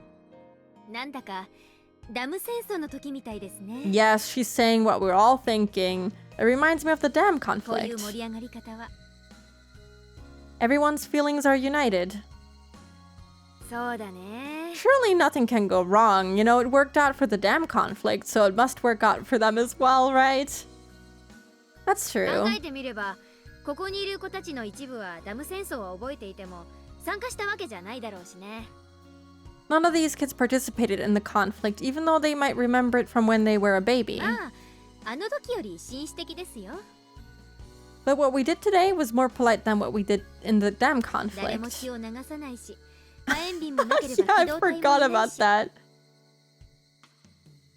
[SPEAKER 1] Yes, she's saying what we're all thinking. It reminds me of the dam conflict. Everyone's feelings are united. Surely nothing can go wrong. You know, it worked out for the dam conflict, so it must work out for them as well, right? That's true. None of these kids participated in the conflict, even though they might remember it from when they were a baby. But what we did today was more polite than what we did in the dam conflict. Yeah, I forgot about that.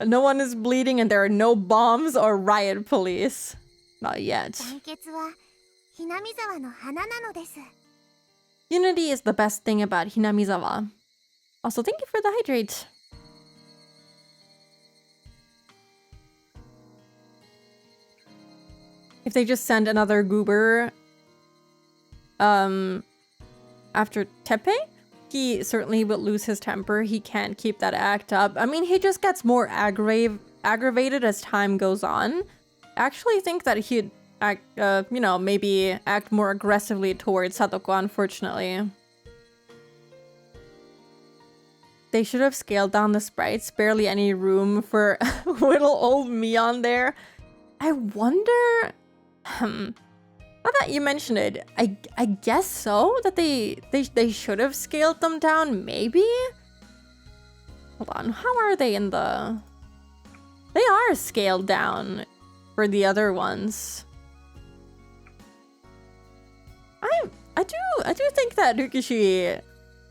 [SPEAKER 1] No one is bleeding and there are no bombs or riot police. Not yet. Unity is the best thing about Hinamizawa. Also, thank you for the hydrate. If they just send another goober after Teppei, he certainly will lose his temper. He can't keep that act up. I mean, he just gets more aggravated as time goes on. I actually think that he'd act, maybe act more aggressively towards Satoko, unfortunately. They should have scaled down the sprites. Barely any room for little old Mion there. I wonder... Now that you mention it, I guess so? That they should have scaled them down, maybe? Hold on, how are they in the... They are scaled down for the other ones. I do think that Rikishi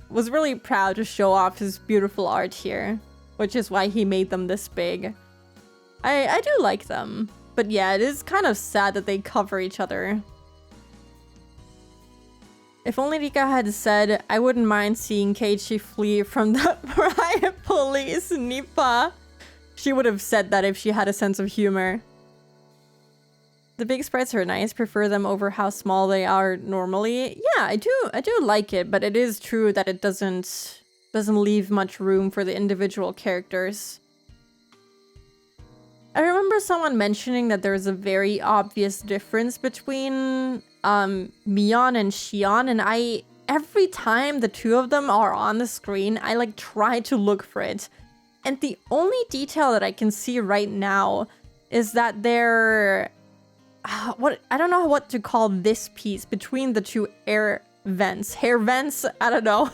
[SPEAKER 1] was really proud to show off his beautiful art here, which is why he made them this big. I do like them, but yeah, it is kind of sad that they cover each other. If only Rika had said, I wouldn't mind seeing Keiichi flee from the riot police, Nippa. She would have said that if she had a sense of humor. The big sprites are nice. Prefer them over how small they are normally. Yeah, I do like it, but it is true that it doesn't leave much room for the individual characters. I remember someone mentioning that there's a very obvious difference between Mion and Shion, and every time the two of them are on the screen, I like try to look for it. And the only detail that I can see right now is that they're I don't know what to call this piece between the two hair vents, I don't know.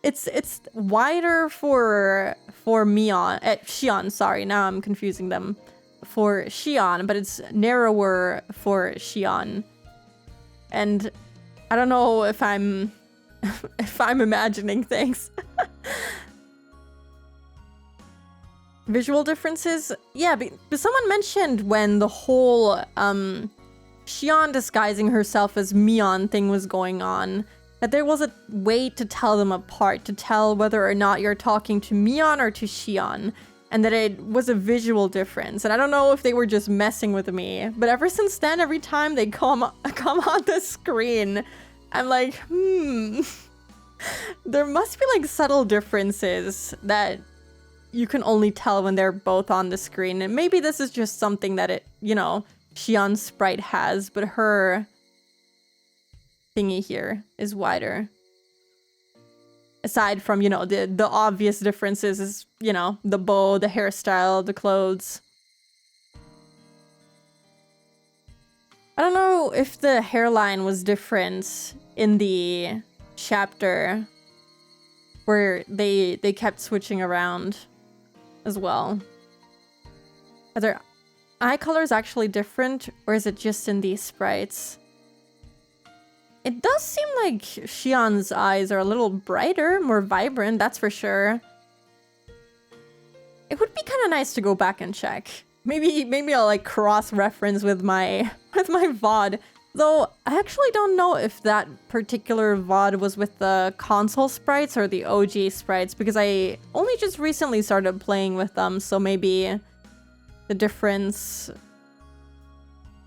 [SPEAKER 1] It's wider for Mion, Shion, sorry, now I'm confusing them. For Shion, but it's narrower for Shion. And I don't know if I'm if I'm imagining things. Visual differences? Yeah, but someone mentioned when the whole Shion disguising herself as Mion thing was going on, that there was a way to tell them apart, to tell whether or not you're talking to Mion or to Shion, and that it was a visual difference. And I don't know if they were just messing with me, but ever since then, every time they come on the screen, I'm like, there must be like subtle differences that you can only tell when they're both on the screen. And maybe this is just something that it, you know, Shion's sprite has, but her thingy here is wider. Aside from, you know, the obvious differences is, you know, the bow, the hairstyle, the clothes. I don't know if the hairline was different in the chapter where they kept switching around as well. Are their eye colors actually different, or is it just in these sprites? It does seem like Shion's eyes are a little brighter, more vibrant, that's for sure. It would be kind of nice to go back and check. Maybe I'll like cross-reference with my VOD. Though I actually don't know if that particular VOD was with the console sprites or the OG sprites, because I only just recently started playing with them, so maybe the difference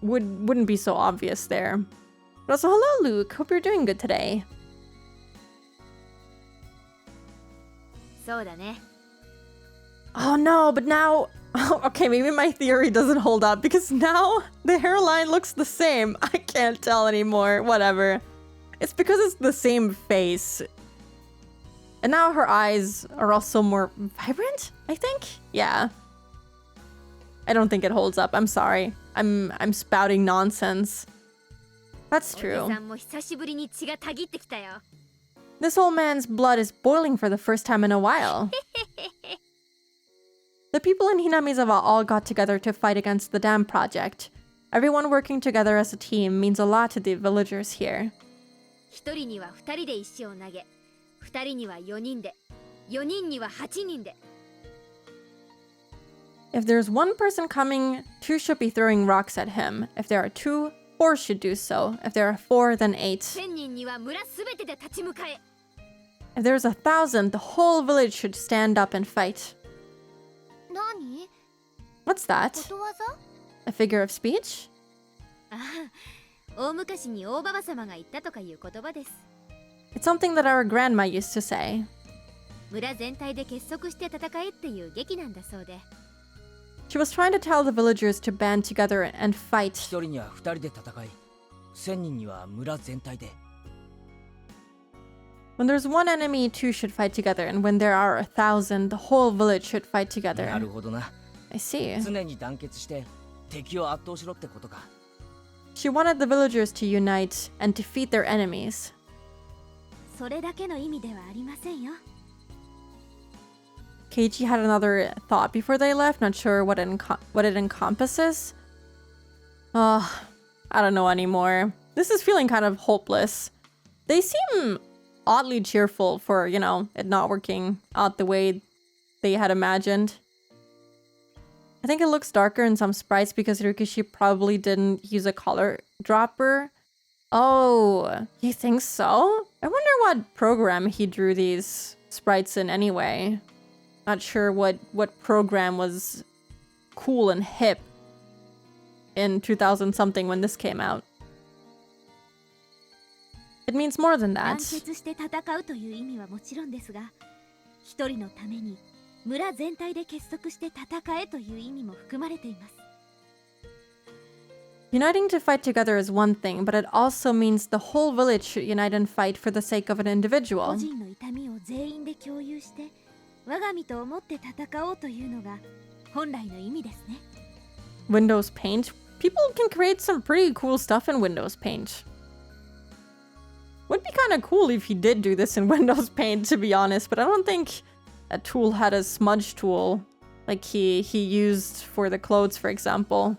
[SPEAKER 1] wouldn't be so obvious there. But also, hello Luke, hope you're doing good today. Oh no, but now... Okay, maybe my theory doesn't hold up, because now the hairline looks the same. I can't tell anymore, whatever. It's because it's the same face. And now her eyes are also more vibrant, I think? Yeah. I don't think it holds up, I'm sorry. I'm spouting nonsense. That's true. This old man's blood is boiling for the first time in a while. The people in Hinamizawa all got together to fight against the dam project. Everyone working together as a team means a lot to the villagers here. If there's one person coming, 2 should be throwing rocks at him. If there are 2, 4 should do so. If there are 4, then 8. If there's 1,000, the whole village should stand up and fight. What's that? A figure of speech? It's something that our grandma used to say. She was trying to tell the villagers to band together and fight. When there's one enemy, 2 should fight together, and when there are 1,000, the whole village should fight together. I see. She wanted the villagers to unite and defeat their enemies. Keiichi had another thought before they left, not sure what it encompasses. I don't know anymore. This is feeling kind of hopeless. They seem oddly cheerful for, you know, it not working out the way they had imagined. I think it looks darker in some sprites because Rikishi probably didn't use a color dropper. Oh, you think so? I wonder what program he drew these sprites in anyway. Not sure what program was cool and hip. in 2000 something when this came out. It means more than
[SPEAKER 3] 団
[SPEAKER 1] that.
[SPEAKER 3] 結して戦うという意味はもちろんですが、一人のために村全体で結束して戦えという意味も含まれています。
[SPEAKER 1] Uniting to fight together is one thing, but it also means the whole village should unite and fight for the sake of an
[SPEAKER 3] 個
[SPEAKER 1] individual.
[SPEAKER 3] 人の痛みを全員で共有して我が身と思って戦おうというのが本来の意味ですね。
[SPEAKER 1] Windows Paint. People can create some pretty cool stuff in Windows Paint. Would be kind of cool if he did do this in Windows Paint, to be honest, but I don't think that tool had a smudge tool like he used for the clothes, for example.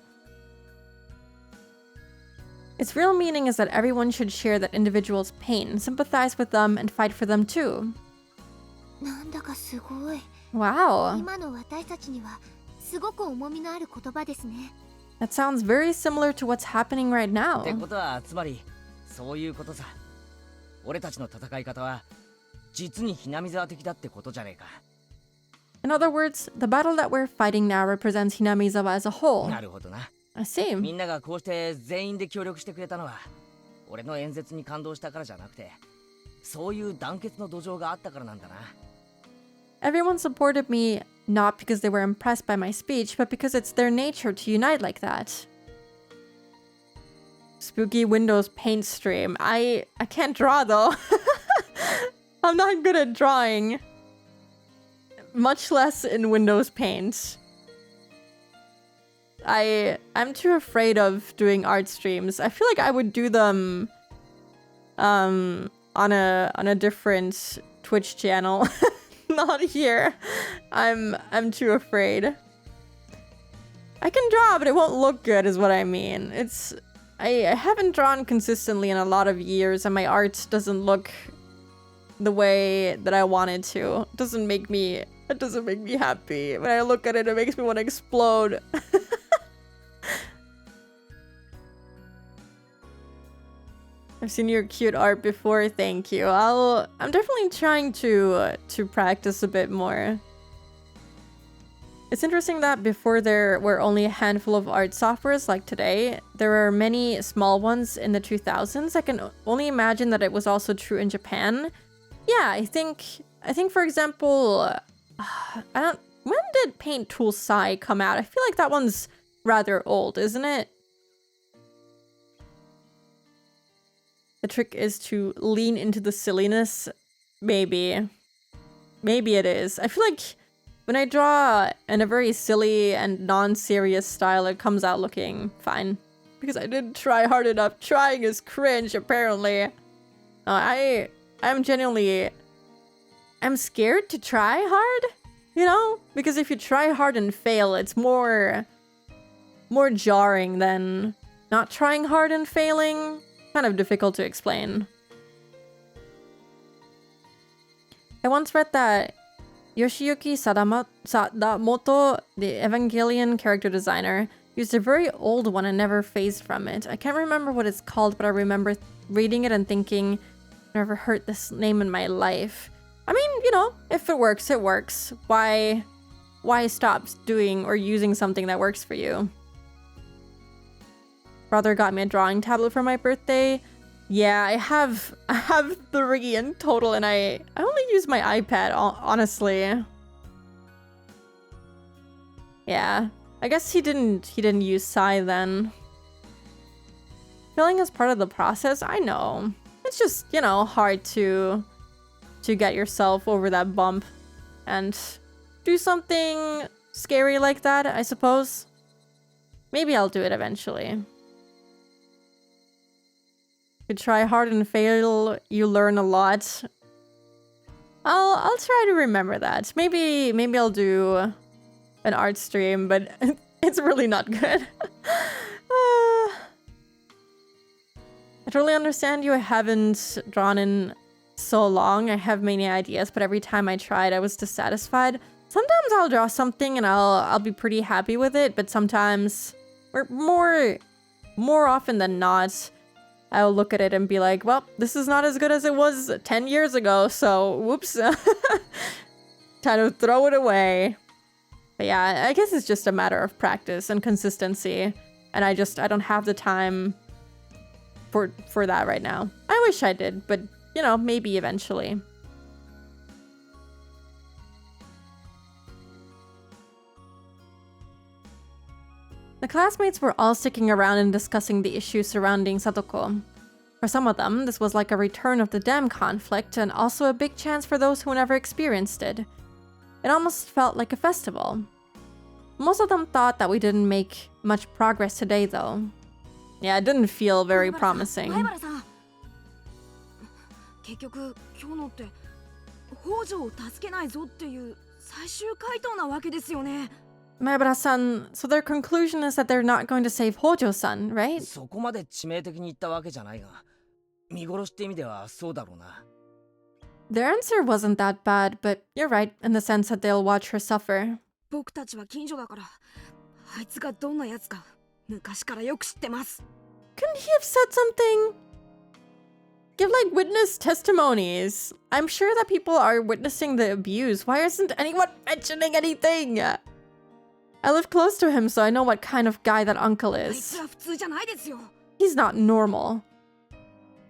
[SPEAKER 1] Its real meaning is that everyone should share that individual's pain, sympathize with them, and fight for them too.
[SPEAKER 7] なんだかすごい。
[SPEAKER 1] Wow.
[SPEAKER 7] 今の私たちにはすごく重みのある言葉ですね。
[SPEAKER 1] That sounds very similar to what's happening right
[SPEAKER 2] って
[SPEAKER 1] now.
[SPEAKER 2] ことはつまりそういうことさ。俺たちの戦い方は実にひなみ沢的だってことじゃねえか。
[SPEAKER 1] In other words, the battle that we're fighting now represents Hinamizawa as a whole.
[SPEAKER 2] なるほどな。
[SPEAKER 1] I see.
[SPEAKER 2] みんながこうして全員で協力してくれたのは俺の演説に感動したからじゃなくて、そういう団結の土壌があったからなんだな。
[SPEAKER 1] Everyone supported me not because they were impressed by my speech, but because it's their nature to unite like that. Spooky Windows Paint stream. I can't draw though. I'm not good at drawing. Much less in Windows Paint. I'm too afraid of doing art streams. I feel like I would do them on a different Twitch channel. Not here. I'm too afraid. I can draw, but it won't look good is what I mean. I haven't drawn consistently in a lot of years, and my art doesn't look the way that I want it to. It doesn't make me happy. When I look at it, it makes me want to explode. I've seen your cute art before, thank you. I'm definitely trying to practice a bit more. It's interesting that before there were only a handful of art softwares like today, there were many small ones in the 2000s. I can only imagine that it was also true in Japan. Yeah, I think for example, when did Paint Tool Sai come out? I feel like that one's rather old, isn't it? The trick is to lean into the silliness. Maybe. Maybe it is. I feel like when I draw in a very silly and non-serious style, it comes out looking fine. Because I didn't try hard enough. Trying is cringe, apparently. I'm genuinely... I'm scared to try hard, you know? Because if you try hard and fail, it's more jarring than not trying hard and failing. Kind of difficult to explain. I once read that Yoshiyuki Sadamoto, the Evangelion character designer, used a very old one and never phased from it. I can't remember what it's called, but I remember reading it and thinking, I've never heard this name in my life. I mean, you know, if it works, it works. Why stop doing or using something that works for you? Brother got me a drawing tablet for my birthday. Yeah, I have 3 in total, and I only use my iPad, honestly. Yeah, I guess he didn't use Sai then. Failing is part of the process, I know. It's just, you know, hard to get yourself over that bump and do something scary like that, I suppose. Maybe I'll do it eventually. You try hard and fail, you learn a lot. I'll try to remember that. Maybe I'll do an art stream, but it's really not good. I totally understand you. I haven't drawn in so long. I have many ideas, but every time I tried, I was dissatisfied. Sometimes I'll draw something and I'll be pretty happy with it, but sometimes, or more often than not, I'll look at it and be like, well, this is not as good as it was 10 years ago, so whoops. Time to throw it away. But yeah, I guess it's just a matter of practice and consistency. And I don't have the time for that right now. I wish I did, but you know, maybe eventually. The classmates were all sticking around and discussing the issues surrounding Satoko. For some of them, this was like a return of the dam conflict and also a big chance for those who never experienced it. It almost felt like a festival. Most of them thought that we didn't make much progress today though. Yeah, it didn't feel very promising.
[SPEAKER 4] 結局今日のって北条を助けないぞっていう最終回答なわけですよね。
[SPEAKER 1] Maebara-san, so their conclusion is that they're not going to save Hojo-san, right?
[SPEAKER 2] そこまで致命的に言ったわけじゃないが、見殺しって意味ではそうだろうな。
[SPEAKER 1] Their answer wasn't that bad, but you're right in the sense that they'll watch her suffer.
[SPEAKER 4] 僕たちは近所だから、あいつがどんなやつか昔からよく知ってます。
[SPEAKER 1] Couldn't he have said something? Give like witness testimonies. I'm sure that people are witnessing the abuse. Why isn't anyone mentioning anything? I live close to him, so I know what kind of guy that uncle
[SPEAKER 4] あい
[SPEAKER 1] is.
[SPEAKER 4] つは普通じゃないですよ。
[SPEAKER 1] He's not normal.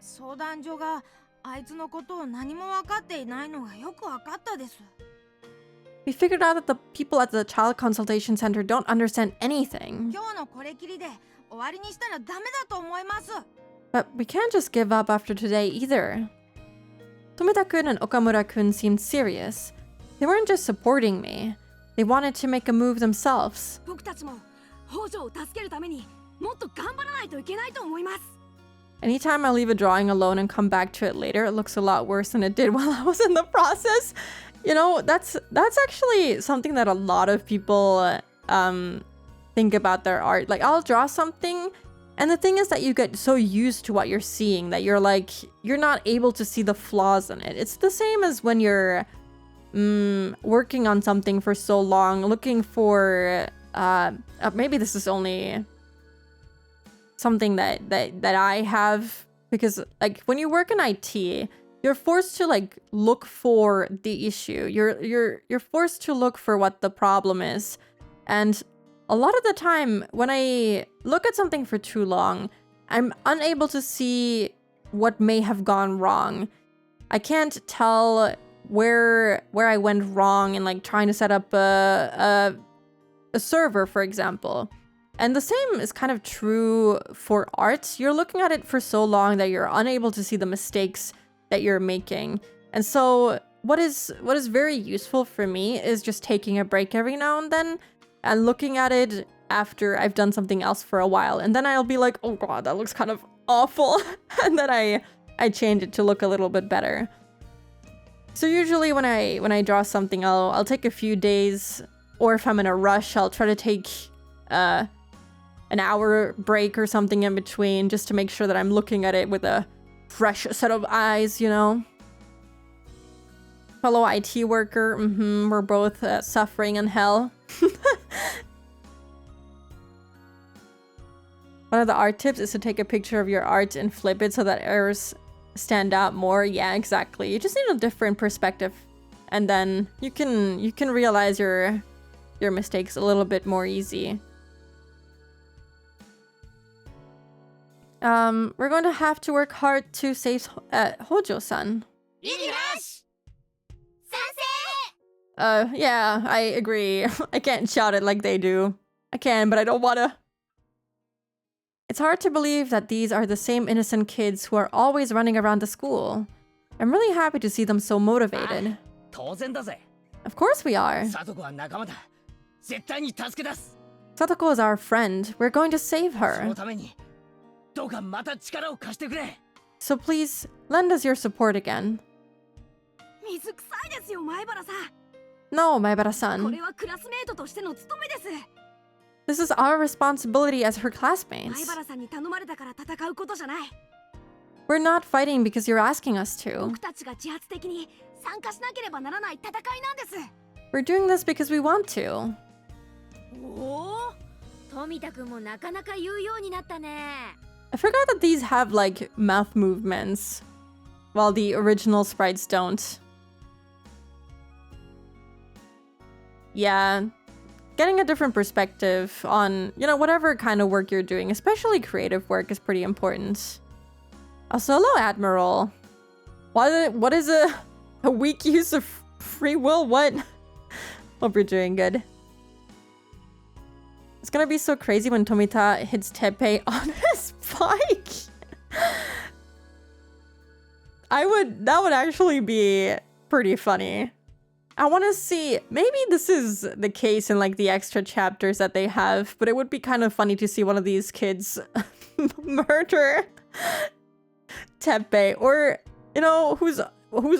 [SPEAKER 4] 相談所があいつのことを何も分かっていないのがよく分かったです。
[SPEAKER 1] We figured out that the people at the child consultation center don't understand anything.
[SPEAKER 4] 今日のこれきりで終わりにしたらダメだと思います。
[SPEAKER 1] But we can't just give up after today either. Tomita-kun and Okamura-kun seemed serious. They weren't just supporting me. They wanted to make a move themselves.
[SPEAKER 4] 僕たちも北条を助けるためにもっと頑張らないといけないと思います。
[SPEAKER 1] Anytime I leave a drawing alone and come back to it later, it looks a lot worse than it did while I was in the process. You know, that's actually something that a lot of people think about their art. Like, I'll draw something, and the thing is that you get so used to what you're seeing that you're not able to see the flaws in it. It's the same as when you're working on something for so long, looking for maybe this is only something that I have, because like when you work in IT, you're forced to like look for the issue. You're forced to look for what the problem is. And a lot of the time when I look at something for too long, I'm unable to see what may have gone wrong. I can't tell where I went wrong in like trying to set up a server, for example. And the same is kind of true for art. You're looking at it for so long that you're unable to see the mistakes that you're making. And so what is very useful for me is just taking a break every now and then and looking at it after I've done something else for a while. And then I'll be like, oh god, that looks kind of awful. And then I change it to look a little bit better. So usually when I draw something, I'll take a few days, or if I'm in a rush, I'll try to take an hour break or something in between, just to make sure that I'm looking at it with a fresh set of eyes, you know? Fellow IT worker, we're both suffering in hell. One of the art tips is to take a picture of your art and flip it so that errors stand out more. Yeah, exactly. You just need a different perspective, and then you can realize your mistakes a little bit more easy. We're going to have to work hard to save Hojo-san. Yeah, I agree. I can't shout it like they do. I can, but I don't wanna. It's hard to believe that these are the same innocent kids who are always running around the school. I'm really happy to see them so motivated.
[SPEAKER 2] 当然だぜ。
[SPEAKER 1] Of course we are.
[SPEAKER 2] サトコは仲間だ。絶対に助け出す。
[SPEAKER 1] Satoko is our friend. We're going to save
[SPEAKER 2] そ
[SPEAKER 1] her.
[SPEAKER 2] のためにどうかまた力を貸してくれ。
[SPEAKER 1] So please, lend us your support again.
[SPEAKER 4] 水臭いですよ前原さん。
[SPEAKER 1] No,
[SPEAKER 4] こ
[SPEAKER 1] Maebara-san.
[SPEAKER 4] れはクラスメートとしての務めです。
[SPEAKER 1] This is our responsibility as her
[SPEAKER 4] 前
[SPEAKER 1] classmates.
[SPEAKER 4] 原さんに頼まれたから戦うことじゃない。
[SPEAKER 1] We're not fighting because you're asking us to.
[SPEAKER 4] 僕たちが自発的に参加しなければならない戦いなんです。
[SPEAKER 1] We're doing this because we want to.
[SPEAKER 3] おお、富田くんもなかなか言うようになったね。
[SPEAKER 1] I forgot that these have like mouth movements, while the original sprites don't. Yeah, getting a different perspective on, you know, whatever kind of work you're doing, especially creative work, is pretty important. A solo admiral. What is a weak use of free will? What? Hope you're doing good. It's gonna be so crazy when Tomita hits Teppei on his bike. That would actually be pretty funny. I want to see, maybe this is the case in like the extra chapters that they have, but it would be kind of funny to see one of these kids murder Teppei, or, you know, who's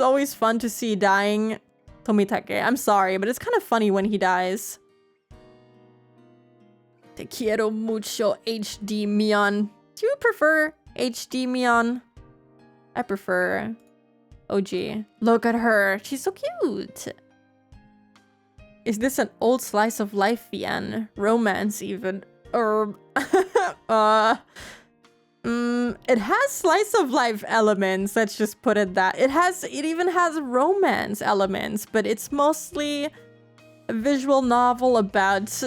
[SPEAKER 1] always fun to see dying? Tomitake. I'm sorry, but it's kind of funny when he dies. Te quiero mucho, HD Mion. Do you prefer HD Mion? I prefer OG. Look at her. She's so cute. Is this an old slice of life, Vian? Romance, even. Or... it has slice of life elements. Let's just put it that. It even has romance elements, but it's mostly a visual novel about...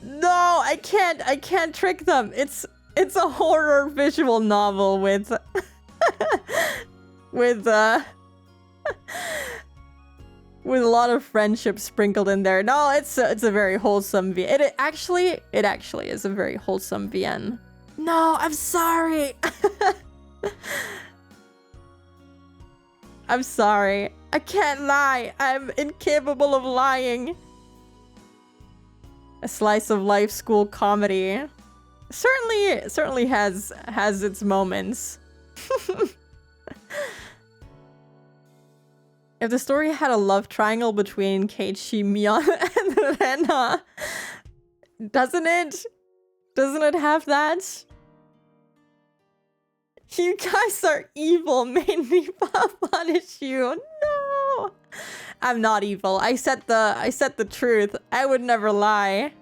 [SPEAKER 1] No, I can't trick them. It's a horror visual novel with... with a lot of friendship sprinkled in there. No, it's a very wholesome VN. It actually is a very wholesome VN. No, I'm sorry. I'm sorry. I can't lie. I'm incapable of lying. A slice of life school comedy certainly has its moments. If the story had a love triangle between Keiichi, Mion, and Rena, doesn't it? Doesn't it have that? You guys are evil, made me punish you. No! I'm not evil. I said the truth. I would never lie.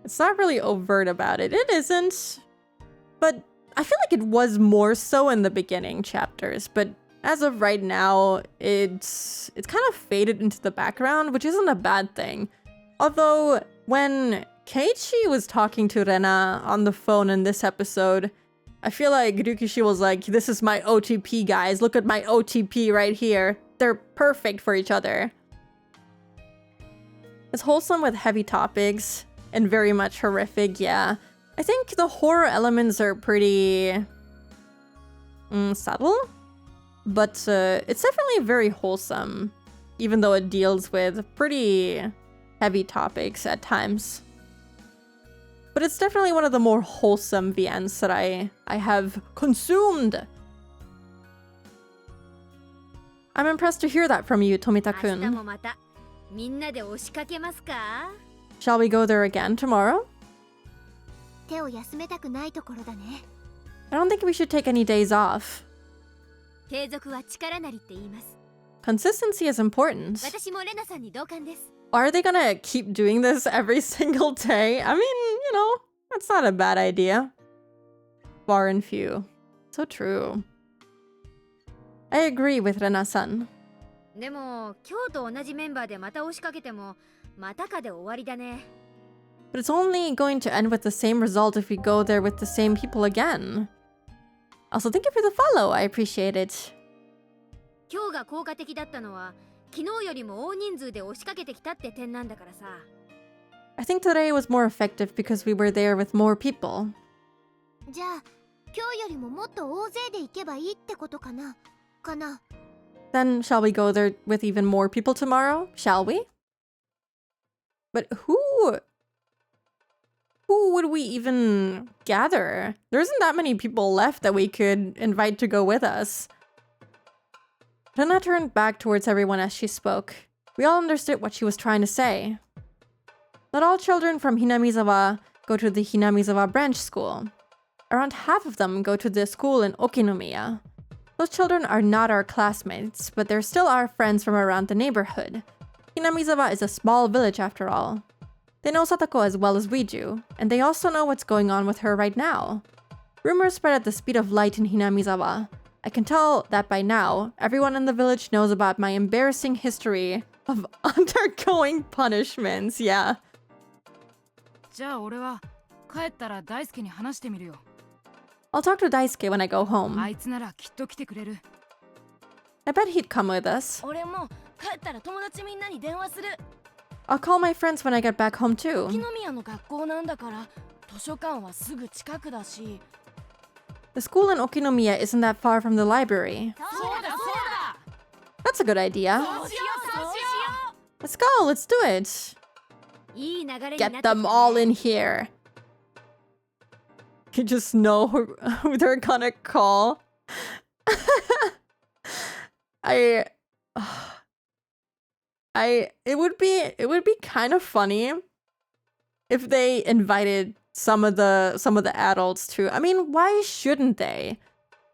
[SPEAKER 1] It's not really overt about it. It isn't. But I feel like it was more so in the beginning chapters, but as of right now, it's kind of faded into the background, which isn't a bad thing. Although, when Keiichi was talking to Rena on the phone in this episode, I feel like Ryukishi was like, this is my OTP, guys. Look at my OTP right here. They're perfect for each other. It's wholesome with heavy topics and very much horrific, yeah. I think the horror elements are pretty subtle, but it's definitely very wholesome, even though it deals with pretty heavy topics at times. But it's definitely one of the more wholesome VNs that I have consumed. I'm impressed to hear that from you, Tomita-kun. Shall we go there again tomorrow? I don't think we should take any days off. Consistency is important. Are they gonna keep doing this every single day? I mean, you know, that's not a bad idea. Far and few. So true. I agree with Rena-san. But it's only going to end with the same result if we go there with the same people again. Also, thank you for the follow. I appreciate it. I think today was more effective because we were there with more people. Then shall we go there with even more people tomorrow? Shall we? But who would we even gather? There isn't that many people left that we could invite to go with us. Rena turned back towards everyone as she spoke. We all understood what she was trying to say. Not all children from Hinamizawa go to the Hinamizawa branch school. Around half of them go to the school in Okinomiya. Those children are not our classmates, but they're still our friends from around the neighborhood. Hinamizawa is a small village after all. They know Satoko as well as we do, and they also know what's going on with her right now. Rumors spread at the speed of light in Hinamizawa. I can tell that by now, everyone in the village knows about my embarrassing history of undergoing punishments. Yeah.
[SPEAKER 4] じゃあ俺は帰ったら大輔に話してみるよ。
[SPEAKER 1] I'll talk to Daisuke when I go home.
[SPEAKER 4] あいつならきっと来てくれる。
[SPEAKER 1] I bet he'd come with us.
[SPEAKER 3] 俺も帰ったら友達みんなに電話する。
[SPEAKER 1] I'll call my friends when I get back home
[SPEAKER 3] 木
[SPEAKER 1] too.
[SPEAKER 3] の宮の学校なんだから図書館はすぐ近くだし。
[SPEAKER 1] The school in Okinomiya isn't that far from the library.
[SPEAKER 3] そうだそうだ。
[SPEAKER 1] That's a good idea.
[SPEAKER 3] そうしようそうしよ
[SPEAKER 1] Let's go, let's do it.
[SPEAKER 3] う。いい流れになって
[SPEAKER 1] Get them all in here. You just know who they're gonna call. It would be kind of funny if they invited some of the adults too. I mean, why shouldn't they?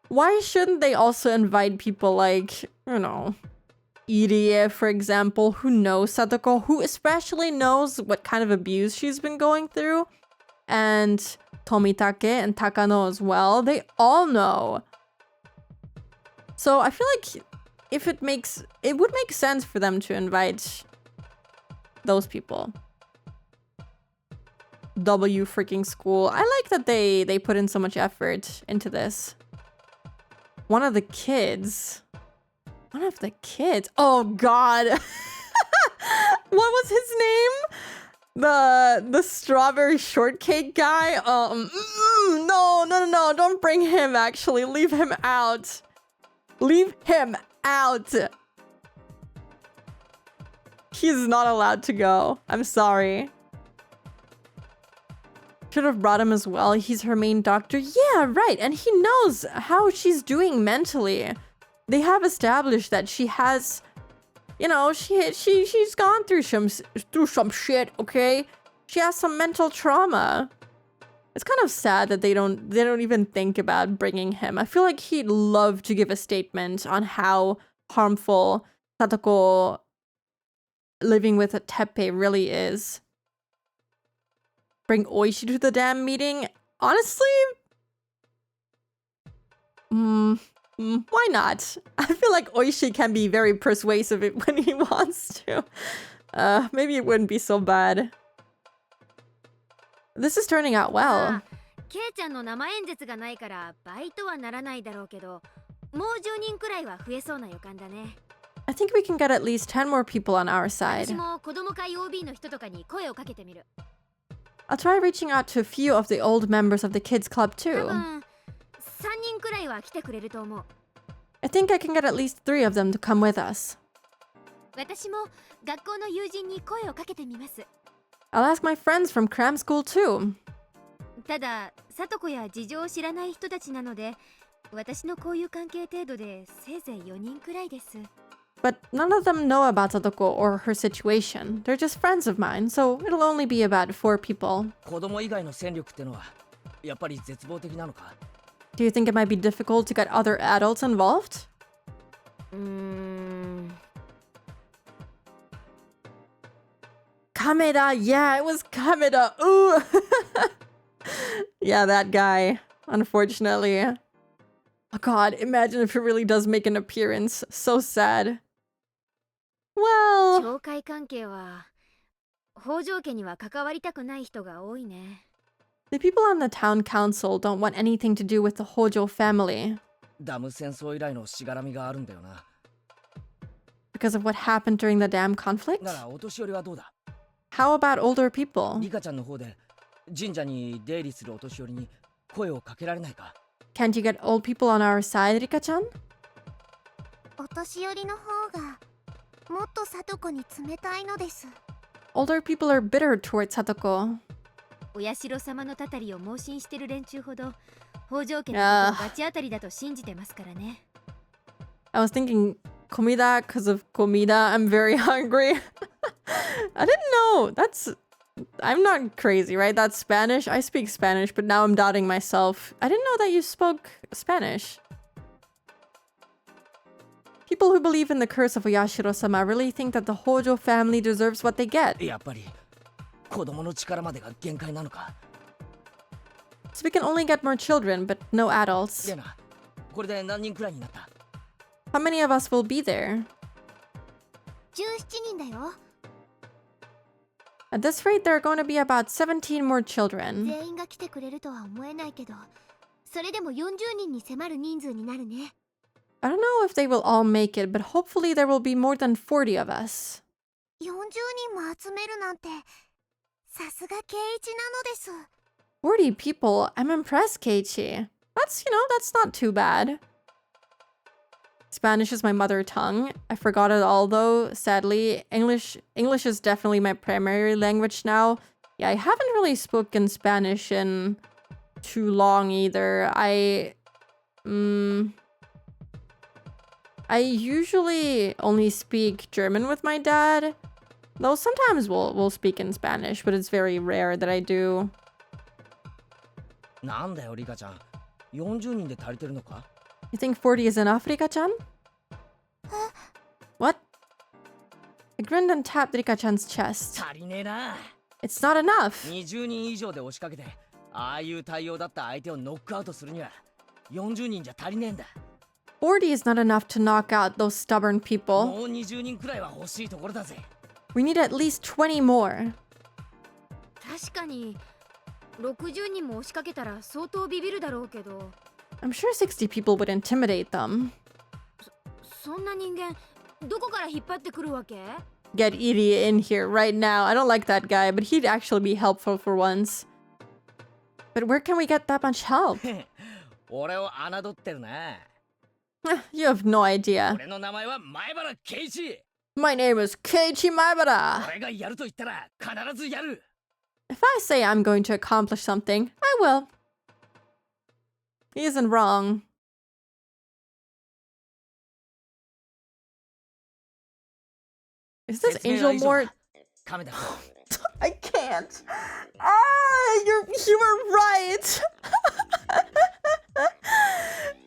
[SPEAKER 1] Why shouldn't they also invite people like, you know, Irie, for example, who knows Satoko, who especially knows what kind of abuse she's been going through, and Tomitake and Takano as well. They all know. So I feel like it would make sense for them to invite those people. W freaking school. I like that they put in so much effort into this. One of the kids. Oh god. What was his name? The strawberry shortcake guy. No, don't bring him actually. Leave him out. Leave him out. He's not allowed to go. I'm sorry. Should have brought him as well. He's her main doctor. Yeah, right. And he knows how she's doing mentally. They have established that she has, you know, she's gone through some shit, okay? She has some mental trauma. It's kind of sad that they don't even think about bringing him. I feel like he'd love to give a statement on how harmful Satoko living with a Teppei really is. Bring Oishi to the damn meeting? Honestly? Why not? I feel like Oishi can be very persuasive when he wants to. Maybe it wouldn't be so bad. This is turning out well.
[SPEAKER 3] ケイちゃんの生演説がないからバイトはならないだろうけど、もう10人くらいは増えそうな予感だね。
[SPEAKER 1] I think we can get at least 10 more people on our
[SPEAKER 3] 私
[SPEAKER 1] side.
[SPEAKER 3] も子供会 OB の人とかに声をかけてみる。
[SPEAKER 1] I'll try reaching out to a few of the old members of the kids club
[SPEAKER 3] 多
[SPEAKER 1] too.
[SPEAKER 3] 分3人くらいは来てくれると思う。
[SPEAKER 1] I think I can get at least 3 of them to come with us.
[SPEAKER 3] 私も学校の友人に声をかけてみます。
[SPEAKER 1] I'll ask my friends from cram school too.
[SPEAKER 3] ただ、聡子や事情を知らない人たちなので、私の交友関係程度でせいぜい4人くらいです。
[SPEAKER 1] But none of them know about Satoko or her situation. They're just friends of mine, so it'll only be about 4 people.
[SPEAKER 2] 子供以外の戦力ってのはやっぱり絶望的なのか？
[SPEAKER 1] Do you think it might be difficult to get other adults involved? Kameda, yeah, it was Kameda. Ooh. Yeah, that guy, unfortunately. Oh god, imagine if he really does make an appearance. So sad. Well,
[SPEAKER 3] 懲戒関係は北条家には関わりたくない人が多いね。
[SPEAKER 1] the people on the town council don't want anything to do with the Hojo family
[SPEAKER 2] ダム戦争以来のしがらみがあるんだよな。
[SPEAKER 1] because of what happened during the dam conflict.
[SPEAKER 2] ならお年寄りはどうだ？
[SPEAKER 1] How about older people?
[SPEAKER 2] リカちゃんの方で神社に出入りするお年寄りに声をかけられないか？
[SPEAKER 1] Can't you get old people on our side, Rika-chan?
[SPEAKER 7] お年寄りの方がもっと聡子に冷たいのです。
[SPEAKER 1] Older people are bitter towards Satoko.
[SPEAKER 3] お社様のたたりを盲信してる連中ほど北条家のことを罰当たりだと信じてますからね。
[SPEAKER 1] I was thinking comida because of comida. I'm very hungry. I didn't know. I'm not crazy, right? That's Spanish. I speak Spanish, but now I'm doubting myself. I didn't know that you spoke Spanish. People who believe in the curse of Oyashiro-sama really think that the Hojo family deserves what they get.
[SPEAKER 2] やっぱり子供の力までが限界なのか？
[SPEAKER 1] So we can only get more children, but no adults.
[SPEAKER 2] でな、これで何人くらいになった？
[SPEAKER 1] How many of us will be there?
[SPEAKER 7] 17人だよ。
[SPEAKER 1] At this rate, there are going to be about 17 more children.
[SPEAKER 7] 全員が来てくれるとは思えないけど、それでも40人に迫る人数になるね。
[SPEAKER 1] I don't know if they will all make it, but hopefully there will be more than 40 of us.
[SPEAKER 7] 40人も集めるなんて、さすが圭一なのです。
[SPEAKER 1] 40 people? I'm impressed, Keiichi. That's not too bad. Spanish is my mother tongue. I forgot it all though, sadly. English is definitely my primary language now. Yeah, I haven't really spoken Spanish in too long either. I usually only speak German with my dad. Though sometimes we'll speak in Spanish, but it's very rare that I do.
[SPEAKER 2] なんだよリカちゃん、40人で足りてるのか？
[SPEAKER 1] You think 40 is enough, Rika-chan? What? I grinned and tapped Rika-chan's chest.
[SPEAKER 2] 足りねえな。
[SPEAKER 1] It's not enough.
[SPEAKER 2] 20人以上で押しかけて、ああいう対応だった相手をノックアウトするには40人じゃ足りねえんだ。
[SPEAKER 1] 40 is not enough to knock out those stubborn people.
[SPEAKER 2] もう20人くらいは欲しいところだぜ。
[SPEAKER 1] We need at least 20 more.
[SPEAKER 3] 確かに60人も押しかけたら相当ビビるだろうけど、
[SPEAKER 1] I'm sure 60 people would intimidate them.
[SPEAKER 3] そんな人間どこから引っ張ってくるわけ？
[SPEAKER 1] Get Edie in here right now. I don't like that guy, but he'd actually be helpful for once. But where can we get that much help?
[SPEAKER 2] 俺を侮ってるな。
[SPEAKER 1] You have no idea.
[SPEAKER 2] 俺の名前は前原圭一。
[SPEAKER 1] My name is Keiichi Maibara.
[SPEAKER 2] 俺がやると言ったら必ずやる。
[SPEAKER 1] If I say I'm going to accomplish something, I will. He isn't wrong. Is this Angel Mort?
[SPEAKER 2] 亀田。
[SPEAKER 1] I can't. You were right.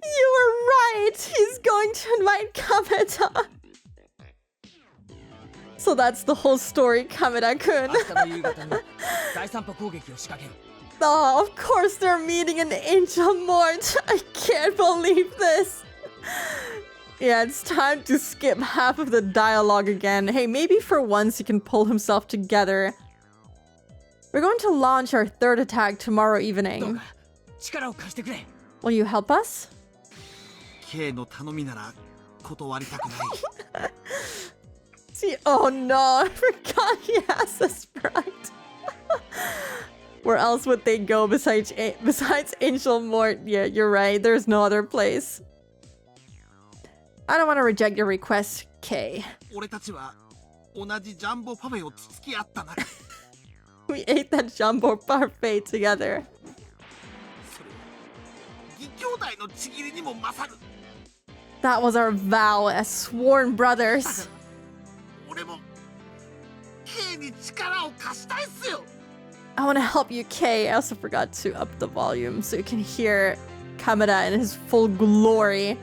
[SPEAKER 1] You were right. He's going to invite Kameda. So that's the whole story, Kameda-kun.
[SPEAKER 2] 明日の夕方に第三波攻撃を仕掛ける。
[SPEAKER 1] Oh, of course they're meeting an Angel Mort. I can't believe this. Yeah, it's time to skip half of the dialogue again. Hey, maybe for once he can pull himself together. We're going to launch our third attack tomorrow
[SPEAKER 2] どう
[SPEAKER 1] evening.
[SPEAKER 2] か力を貸してくれ。
[SPEAKER 1] Will you help us?
[SPEAKER 9] K の頼みなら断りたくない。
[SPEAKER 1] See, oh no, I forgot he has a sprite. Where else would they go besides Angel Mort? Yeah, you're right. There's no other place. I don't want to reject your request, Kay.
[SPEAKER 9] 俺たちは同じジャンボパフェをつつき合ったな。
[SPEAKER 1] We ate that jumbo parfait together.
[SPEAKER 9] それは義兄弟のちぎりにも勝る。
[SPEAKER 1] That was our vow as sworn brothers.
[SPEAKER 9] 俺も K に力を貸したいっすよ。
[SPEAKER 1] I want to help you, Kay. I also forgot to up the volume so you can hear Kameda in his full glory.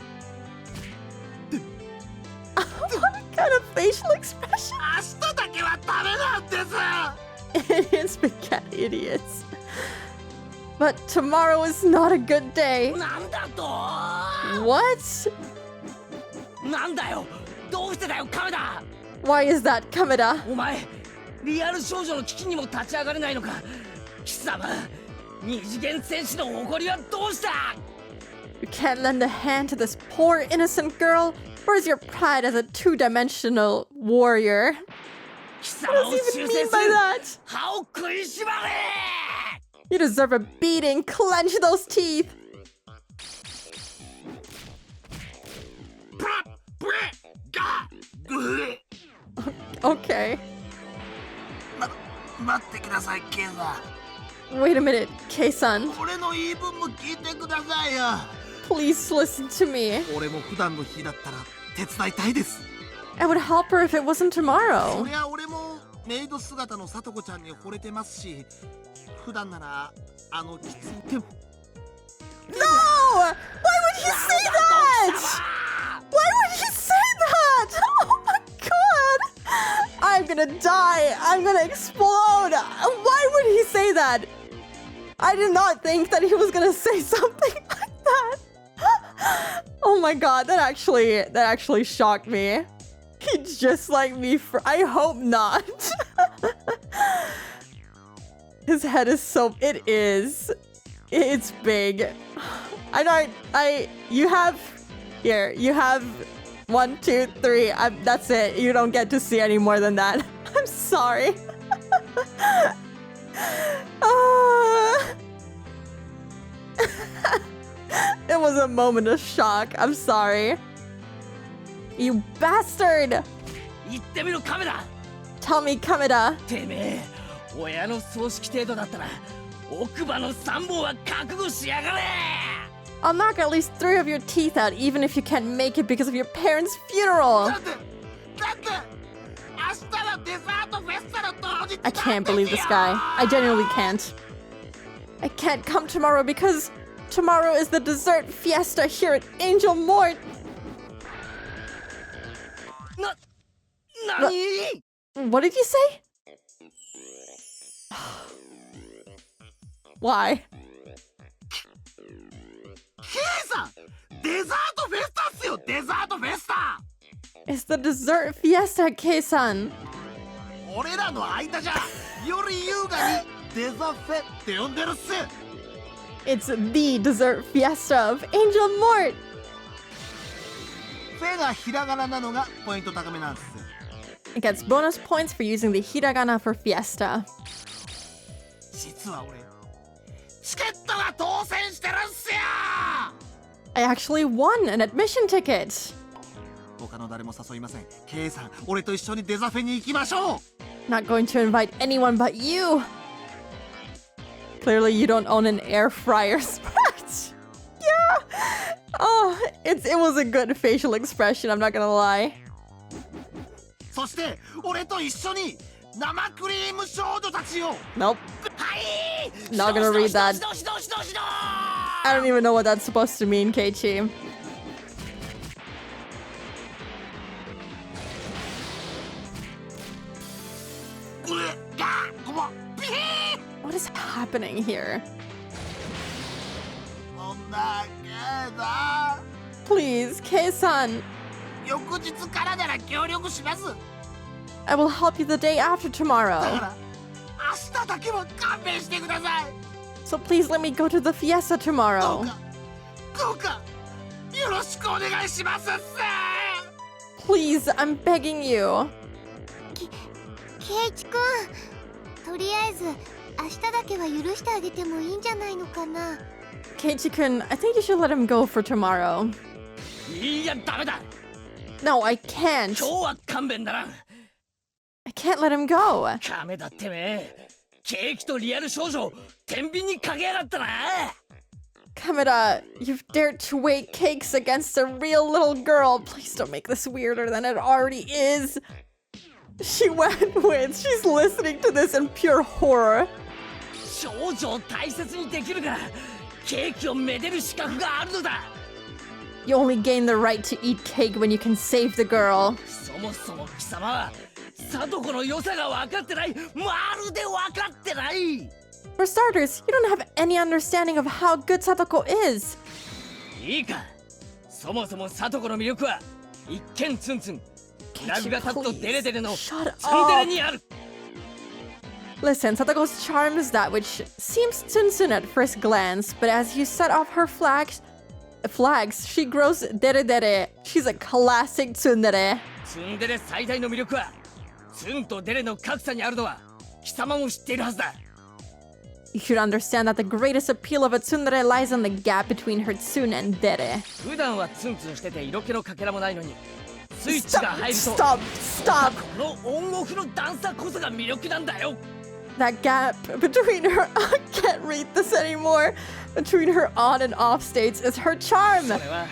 [SPEAKER 1] What kind of facial expression?
[SPEAKER 9] 明日だけはダメなんです。
[SPEAKER 1] Idiots beget idiots. But tomorrow is not a good day.
[SPEAKER 2] なんだと？
[SPEAKER 1] What?
[SPEAKER 2] なんだよ。どうしてだよ亀田。
[SPEAKER 1] Why is that, Kameda?
[SPEAKER 2] お前リアル少女の危機にも立ち上がれないのか。貴様二次元戦士の誇りはどうした？
[SPEAKER 1] You can't lend a hand to this poor innocent girl? Where's your pride as a two-dimensional warrior?
[SPEAKER 2] 貴様を
[SPEAKER 1] What does
[SPEAKER 2] 修
[SPEAKER 1] he
[SPEAKER 2] 正
[SPEAKER 1] mean
[SPEAKER 2] す
[SPEAKER 1] by
[SPEAKER 2] る
[SPEAKER 1] that?
[SPEAKER 2] 歯を食いしばれ。
[SPEAKER 1] You deserve a beating. Clench those teeth.
[SPEAKER 9] ブラブレガブレ。
[SPEAKER 1] Okay.
[SPEAKER 9] 待ってください、ケンさん。
[SPEAKER 1] Wait a minute, Kei-san.
[SPEAKER 9] 俺の言い分も聞いてくださいよ。
[SPEAKER 1] Please listen to me.
[SPEAKER 9] 俺も普段の日だったら手伝いたいです。
[SPEAKER 1] I would help her if it wasn't
[SPEAKER 9] そ
[SPEAKER 1] tomorrow.
[SPEAKER 9] りゃ俺もメイド姿のさとこちゃんに惚れてますし、普段ならきつい手も。
[SPEAKER 1] No! Why would he say that? Why would he say that? Oh my god! I'm gonna die. I'm gonna explode. Why would he say that? I did not think that he was gonna say something like that. Oh my god, that actually shocked me. He'd just like me I hope not. His head is so... It is. It's big. You have... Here, you have 1, 2, 3. That's it. You don't get to see any more than that. I'm sorry. It was a moment of shock. I'm sorry. You bastard!
[SPEAKER 2] 言ってみろカメラ
[SPEAKER 1] Tell me, Kameda.
[SPEAKER 2] てめえ親の葬式程度だったら奥歯の3本は覚悟しやがれ
[SPEAKER 1] I'll knock at least 3 of your teeth out, even if you can't make it because of your parents' funeral.
[SPEAKER 9] だって明日はデザートフェスタの当日
[SPEAKER 1] I can't believe this guy. I genuinely can't. I can't come tomorrow because tomorrow is the dessert fiesta here at Angel Mort.
[SPEAKER 2] 何
[SPEAKER 1] What did you say? Why?
[SPEAKER 9] ケイさんデザートフェスタっすよデザートフェスタ
[SPEAKER 1] It's the dessert fiesta, Kei-san.
[SPEAKER 9] 俺らの間じゃより優雅にデザフェって呼んでるっす
[SPEAKER 1] It's the dessert fiesta of Angel Mort.
[SPEAKER 9] フェがひらがななのがポイント高めなんです
[SPEAKER 1] It gets bonus points for using the hiragana for fiesta.
[SPEAKER 9] 実は俺チケットが当選してるっすよ
[SPEAKER 1] I actually won an admission ticket.
[SPEAKER 9] 他の誰も誘いませんケイさん俺と一緒にデザフェに行きましょう
[SPEAKER 1] Not going to invite anyone but you. Clearly you don't own an air fryer. Yeah. Oh, it was a good facial expression, I'm not gonna lie.
[SPEAKER 9] そして俺と一緒に生クリーム少女たちを
[SPEAKER 1] Nope.
[SPEAKER 9] はい
[SPEAKER 1] Not gonna read that.
[SPEAKER 9] しどしどしどしど
[SPEAKER 1] I don't even know what that's supposed to mean, Keiichi. What is happening here?
[SPEAKER 9] そんなケイさ
[SPEAKER 1] Please, Kei-san.
[SPEAKER 9] ん翌日からなら協力します
[SPEAKER 1] I will help you the day after
[SPEAKER 9] だ
[SPEAKER 1] tomorrow.
[SPEAKER 9] から明日だけは勘弁してください
[SPEAKER 1] So please let me go to the fiesta
[SPEAKER 9] ど
[SPEAKER 1] tomorrow.
[SPEAKER 9] うかどうかよろしくお願いしますっす
[SPEAKER 1] Please, I'm begging you.
[SPEAKER 7] ケイチくんとりあえず明日だけは許してあげてもいいんじゃないのかな
[SPEAKER 1] Keiichi-kun, I think you should let him go for tomorrow.
[SPEAKER 2] いやダメだ
[SPEAKER 1] No, I can't.
[SPEAKER 2] 今日は勘弁だな
[SPEAKER 1] I can't let him go.
[SPEAKER 2] カメだってめえケーキとリアル少女を天秤にかけやがったな
[SPEAKER 1] Kameda, you've dared to weigh cakes against a real little girl. Please don't make this weirder than it already is. She went with. She's listening to this in pure horror.
[SPEAKER 2] 少女を大切にできるからケーキをめでる資格があるのだ
[SPEAKER 1] You only gain the right to eat cake when you can save the girl.
[SPEAKER 2] そもそも貴様は貞子の良さが分かってないまるで分かってない
[SPEAKER 1] For starters, you don't have any understanding of how good Satoko is.
[SPEAKER 2] いいかそもそも貞子の魅力は一見ツンツンラグが立つとデレデレのツン
[SPEAKER 1] Shut
[SPEAKER 2] デレ
[SPEAKER 1] up.
[SPEAKER 2] にある
[SPEAKER 1] Listen, Satoko's charm is that which seems tsundsun at first glance, but as you set off her flags, she grows dere-dere. She's a classic tsundere.
[SPEAKER 2] ツンデレ最大の魅力はツンとデレの格差にあるのは貴様も知っているはずだ
[SPEAKER 1] You should understand that the greatest appeal of a tsundere lies in the gap between her tsun and dere.
[SPEAKER 2] 普段はツンツンしてて色気のかけらもないのにスイッチが
[SPEAKER 1] Stop!
[SPEAKER 2] 入ると
[SPEAKER 1] Stop!
[SPEAKER 2] このオンオフの段差こそが魅力なんだよ
[SPEAKER 1] That gap between her... I can't read this anymore. Between her on and off states is her charm.
[SPEAKER 2] それは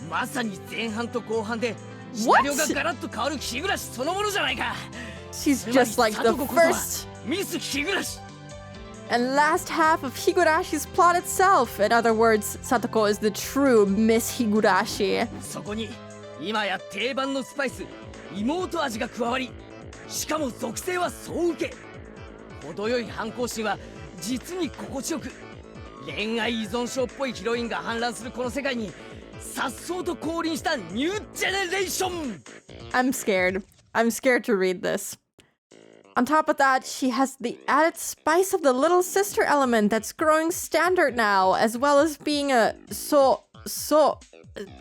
[SPEAKER 2] まさに前半と後半でシナリオがガラッと変わる日暮らしそのものじゃないか
[SPEAKER 1] She's just like the first
[SPEAKER 2] ミス日暮らし
[SPEAKER 1] and last half of Higurashi's plot itself. In other words, Satoko is the true Miss Higurashi.
[SPEAKER 2] そこに今や定番のスパイス妹味が加わりしかも属性は総受け程よい反抗心は実に心地よく恋愛依存症っぽいヒロインが氾濫するこの世界に颯爽と降臨したニュージェネレーション。
[SPEAKER 1] I'm scared. I'm scared to read this. On top of that, she has the added spice of the little sister element that's growing standard now, as well as being a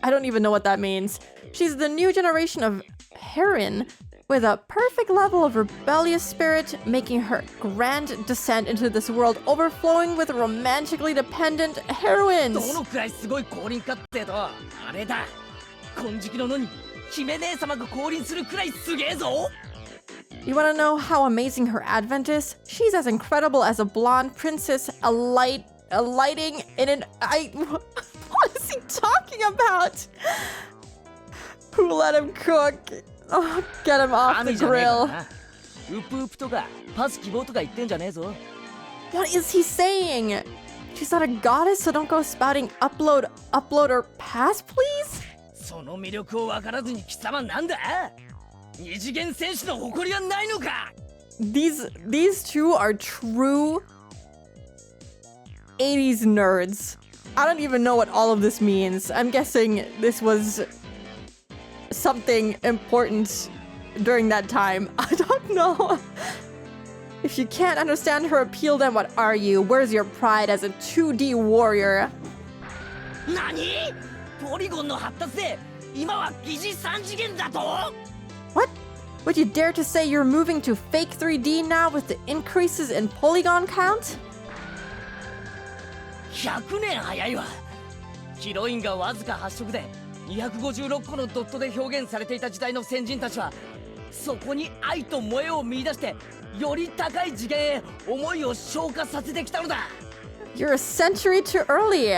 [SPEAKER 1] I don't even know what that means. She's the new generation of heroine with a perfect level of rebellious spirit, making her grand descent into this world overflowing with romantically dependent
[SPEAKER 2] ど
[SPEAKER 1] heroines.
[SPEAKER 2] のくらいすごい降臨かってとあれだ、金色の野に姫姉様が降臨するくらいすげえぞ。
[SPEAKER 1] You want to know how amazing her advent is? She's as incredible as a blonde princess alighting in an... What is he talking about? Who let him cook? Oh, get him off the
[SPEAKER 2] 神じゃねえから
[SPEAKER 1] grill.
[SPEAKER 2] な。ウプウプとかパス希望とか言ってんじゃねえぞ。
[SPEAKER 1] What is he saying? She's not a goddess, so don't go spouting upload or pass, please?
[SPEAKER 2] その魅力を分からずに貴様なんだ。二次元選手の誇りはないのか。
[SPEAKER 1] These two are true 80s nerds. I don't even know what all of this means. I'm guessing this was something important during that time. I don't know. If you can't understand her appeal, then what are you? Where's your pride as a 2D warrior?
[SPEAKER 2] 何？ポリゴンの発達で今は疑似三次元だと？
[SPEAKER 1] What? Would you dare to say you're moving to fake 3D now with the increases in polygon count?
[SPEAKER 2] 100年早いわ。ヒロインがわずか8色で256個のドットで表現されていた時代の先人たちはそこに愛と萌えを見出してより高い次元へ思いを昇華させてきたのだ。
[SPEAKER 1] You're a century too early.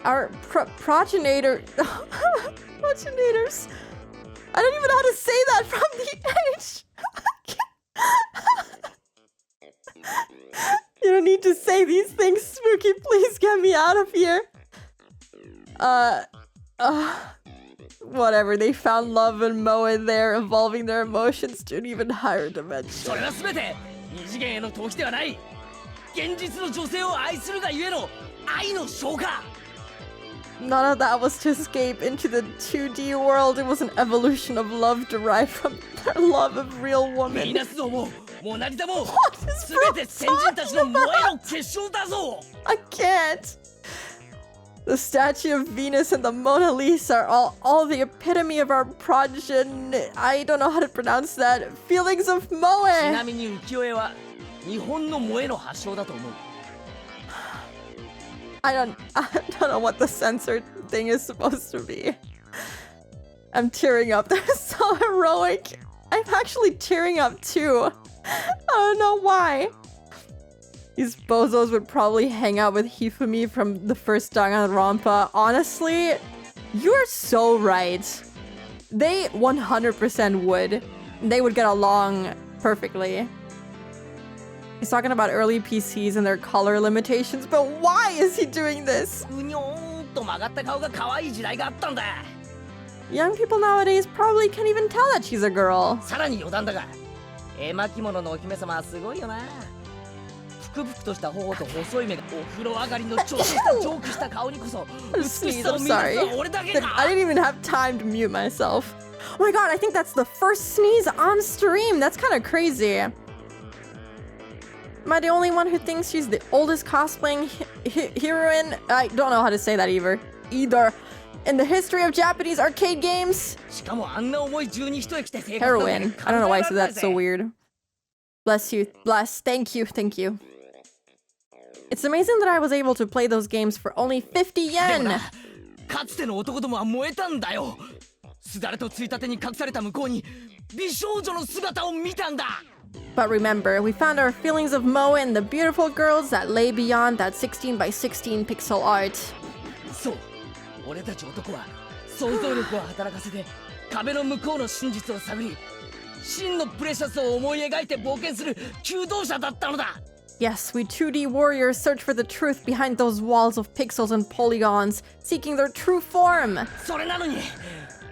[SPEAKER 1] Our progenitors. I don't even know how to say that from the edge. You don't need to say these things, Spooky. Please get me out of here. Whatever. They found love and Moe in there, evolving their emotions to an even higher dimension.
[SPEAKER 2] それは全て二次元への逃避ではない。現実の女性を愛するがゆえの愛の昇華。
[SPEAKER 1] None of that was to escape into the 2D world. It was an evolution of love derived from their love of real
[SPEAKER 2] ヴィー
[SPEAKER 1] women.
[SPEAKER 2] ナス像もモナリザも
[SPEAKER 1] What is
[SPEAKER 2] 全て先人たちの萌えの結晶だぞ。
[SPEAKER 1] I can't. The statue of Venus and the Mona Lisa are all the epitome of our I don't know how to pronounce that. Feelings of
[SPEAKER 2] ちな
[SPEAKER 1] Moe.
[SPEAKER 2] みに浮世絵は日本の萌えの発祥だと思う。
[SPEAKER 1] I don't know what the censored thing is supposed to be. I'm tearing up. They're so heroic. I'm actually tearing up too. I don't know why. These bozos would probably hang out with Hifumi from the first Danganronpa. Honestly, you're so right. They 100% would. They would get along perfectly. He's talking about early PCs and their color limitations, but why is he doing this?
[SPEAKER 2] うにょーんと曲がった顔が可愛い時代があったんだ。
[SPEAKER 1] Young people nowadays probably can't even tell that she's a girl.
[SPEAKER 2] さらに余談だが、絵巻物のお姫様はすごいよな。ぷくぷくとした頬と細い目がお風呂上がりのちょっとしたジョークした顔にこそ美し
[SPEAKER 1] Sneeze,
[SPEAKER 2] さを
[SPEAKER 1] I'm
[SPEAKER 2] 見出す
[SPEAKER 1] sorry.
[SPEAKER 2] のは俺だけ
[SPEAKER 1] I
[SPEAKER 2] か。
[SPEAKER 1] didn't even have time to mute myself. Oh my god, I think that's the first sneeze on stream. That's kind of crazy. Am I the only one who thinks she's the oldest cosplaying heroine? I don't know how to say that either. In the history of Japanese arcade games?
[SPEAKER 2] しかもあんな重い12一駅で生活なんて
[SPEAKER 1] Heroine. I don't know why I said
[SPEAKER 2] 考えられない
[SPEAKER 1] that
[SPEAKER 2] ぜ
[SPEAKER 1] so weird. Bless you. Bless. Thank you. Thank you. It's amazing that I was able to play those games for only 50
[SPEAKER 2] でも
[SPEAKER 1] yen.
[SPEAKER 2] な、かつての男どもは燃えたんだよ。すだれとついたてに隠された向こうに美少女の姿を見たんだ。
[SPEAKER 1] But remember, we found our feelings of Moe and the beautiful girls that lay beyond that 16 by 16 pixel art.
[SPEAKER 2] そう、俺たち男は想像力を働かせて壁の向こうの真実を探り、真のプレシャスを思い描いて冒険する求道者だったのだ。
[SPEAKER 1] Yes, we 2D warriors search for the truth behind those walls of pixels and polygons, seeking their true form.
[SPEAKER 2] それなのに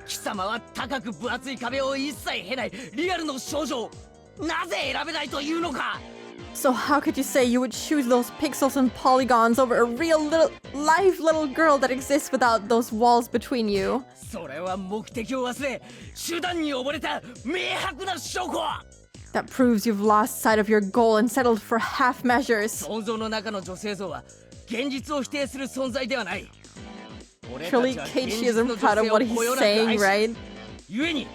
[SPEAKER 2] 貴様は高く分厚い壁を一切経ないリアルの少女をなぜ選べないというのか。
[SPEAKER 1] So how could you say you would choose those pixels and polygons over a real live little girl that exists without those walls between you?
[SPEAKER 2] それは目的を忘れ手段に溺れた明白な証拠。
[SPEAKER 1] That proves you've lost sight of your goal and settled for half measures.
[SPEAKER 2] 想像の中の女性像は現実を否定する存在ではない。
[SPEAKER 1] Surely Keiichi isn't proud of what he's saying, right?
[SPEAKER 2] 故に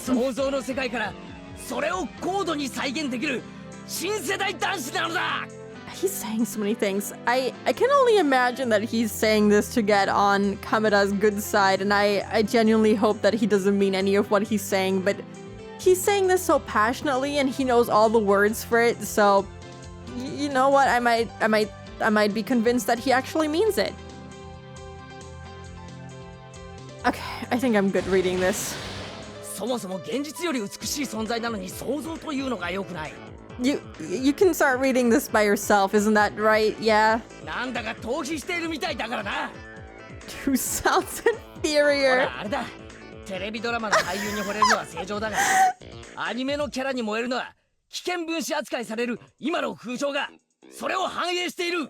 [SPEAKER 2] 想像の世界からそれを高度に再現できる新世代男子なのだ。
[SPEAKER 1] He's saying so many things. I can only imagine that he's saying this to get on Kameda's good side, and I genuinely hope that he doesn't mean any of what he's saying, but he's saying this so passionately and he knows all the words for it, so you know what? I might be convinced that he actually means it. Okay, I think I'm good reading this.
[SPEAKER 2] そもそも現実より美しい存在なのに想像というのが良くない。
[SPEAKER 1] You can start reading this by yourself, isn't that right? Yeah.
[SPEAKER 2] なんだか逃避しているみたいだからな。
[SPEAKER 1] Who sounds
[SPEAKER 2] ほ
[SPEAKER 1] inferior?
[SPEAKER 2] らあれだ。テレビドラマの俳優に惚れるのは正常だが、アニメのキャラに燃えるのは危険分子扱いされる今の風潮がそれを反映している。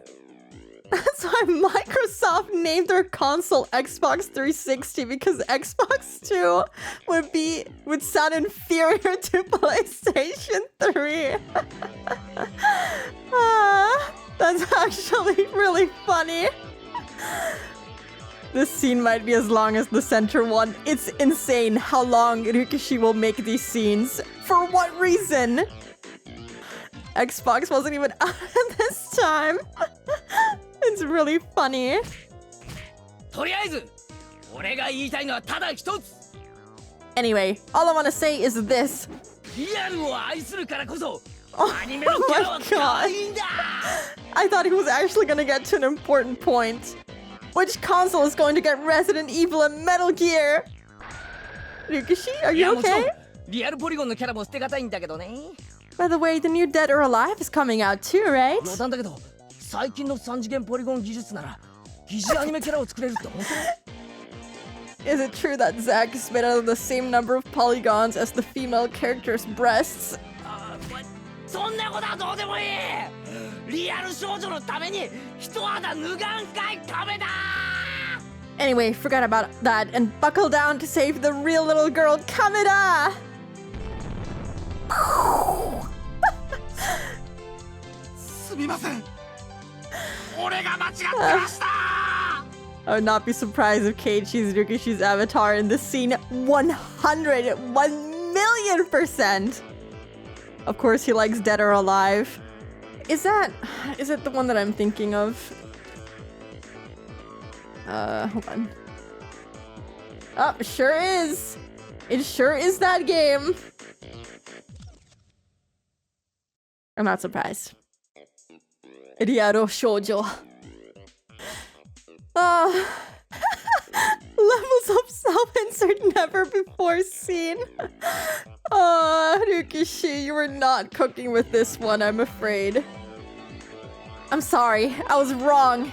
[SPEAKER 1] That's why Microsoft named their console Xbox 360 because Xbox 2 would sound inferior to PlayStation 3. That's actually really funny. This scene might be as long as the center one. It's insane how long Ryukishi will make these scenes. For what reason? Xbox wasn't even out at this time. It's really funny.
[SPEAKER 2] とりあえず俺が言いたいのはただ一つ。
[SPEAKER 1] Anyway, all I want to say is this.
[SPEAKER 2] リアルを愛するからこそ
[SPEAKER 1] Oh
[SPEAKER 2] アニメのキャラは
[SPEAKER 1] my
[SPEAKER 2] 可
[SPEAKER 1] god.
[SPEAKER 2] 愛いんだ。
[SPEAKER 1] I thought he was actually going to get to an important point. Which console is going to get Resident Evil and Metal Gear? Ryukishi, are
[SPEAKER 2] いや
[SPEAKER 1] you
[SPEAKER 2] もちろん
[SPEAKER 1] okay?
[SPEAKER 2] リアルポリゴンのキャラも捨てがたいんだけどね。
[SPEAKER 1] By the way, the new Dead or Alive is coming out too, right?
[SPEAKER 2] 冗談だけど最近の3次元ポリゴン技術なら疑似アニメキャラを作れるって本当？
[SPEAKER 1] Is it true that Zack is made out of the same number of polygons as the female character's breasts?
[SPEAKER 2] そんなことはどうでもいい。リアル少女のために一肌脱がんかいカメだ。
[SPEAKER 1] Anyway, forget about that and buckle down to save the real little girl, Kameda!
[SPEAKER 9] すみません。俺が間違ってました。
[SPEAKER 1] I would not be surprised if Keiichi's Ryukishi's avatar in this scene 1,000,000,000%. Of course, he likes Dead or Alive. Is it the one that I'm thinking of? Hold on. Oh, sure is. It sure is that game. I'm not surprised. Riaro Shoujo. Levels of self-insert never before seen. Ryukishi, you were not cooking with this one, I'm afraid. I'm sorry, I was wrong.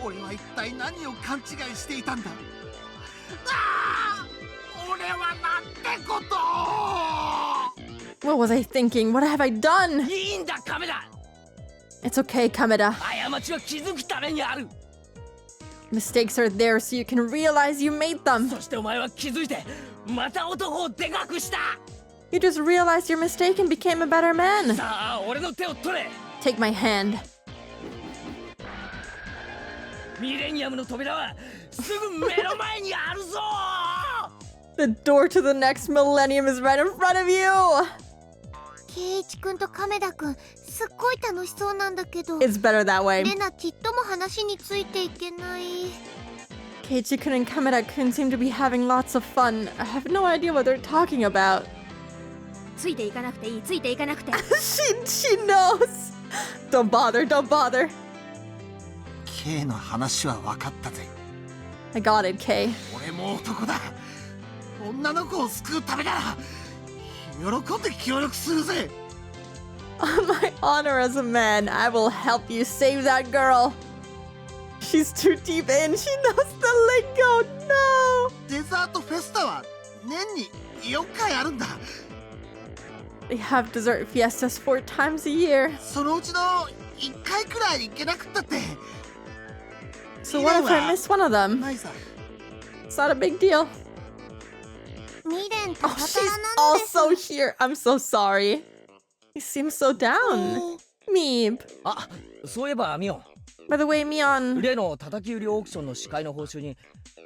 [SPEAKER 9] 俺は一体何を勘違いしていたんだ。ああ、俺はなんてことを。
[SPEAKER 1] What was I thinking? What have I done?
[SPEAKER 2] いいんだカメだ。
[SPEAKER 1] It's okay, Kameda.
[SPEAKER 2] 過ちは気づくためにある。
[SPEAKER 1] Mistakes are there so you can realize you made them.
[SPEAKER 2] そしてお前は気づいてまた男をでかくした。
[SPEAKER 1] You just realized your mistake and became a better man.
[SPEAKER 2] さあ俺の手を取れ。
[SPEAKER 1] Take my hand.
[SPEAKER 2] ミレニアムの扉はすぐ目の前にあるぞ。
[SPEAKER 1] The door to the next millennium is right in front of you.
[SPEAKER 7] ケイイチくんと亀田くんすっごい楽しそうなんだけど
[SPEAKER 1] It's better that way.
[SPEAKER 7] レナちっとも話についていけない。
[SPEAKER 1] Keiichi-kun and Kameda-kun seem to be having lots of fun. I have no idea what they're talking about.
[SPEAKER 3] ついていかなくていい、ついていかなくて。
[SPEAKER 1] She knows. Don't bother, don't bother.
[SPEAKER 9] K の話は分かったぜ。
[SPEAKER 1] I got it, Kay.
[SPEAKER 9] 俺も男だ。女の子を救うためなら喜んで協力するぜ。
[SPEAKER 1] On my honor as a man, I will help you save that girl. She's too deep in. She knows the lingo. No.
[SPEAKER 9] デザートフェスタは年に4回あるんだ。
[SPEAKER 1] They have dessert fiestas 4 times a year.
[SPEAKER 9] そのうちの1回くらい行けなくったって
[SPEAKER 1] So what if I miss one of them?
[SPEAKER 9] ないさ
[SPEAKER 1] It's not a big deal.
[SPEAKER 7] 未練と
[SPEAKER 1] Oh,
[SPEAKER 7] 刀
[SPEAKER 1] she's
[SPEAKER 7] なのです
[SPEAKER 1] also here. I'm so sorry. You seem so down. Meep.
[SPEAKER 2] あ、そういえばミオン、
[SPEAKER 1] By the way, Mion,
[SPEAKER 2] 例の叩き売りオークションの司会の報酬に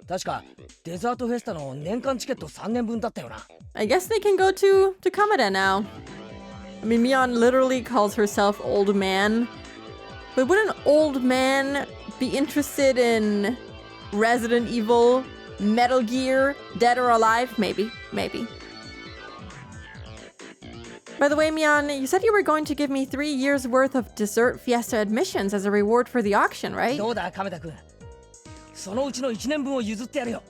[SPEAKER 2] 確かデザートフェスタの年間チケット3年分だったよな。
[SPEAKER 1] I guess they can go to Kamada now. I mean, Mion literally calls herself old man. But would an old man be interested in Resident Evil, Metal Gear, Dead or Alive? Maybe, maybe. By the way, Mion, you said you were going to give me 3 years worth of dessert fiesta admissions as a reward for the auction, right?
[SPEAKER 2] どうだ亀田君、そのうちの1年分を譲ってやるよ。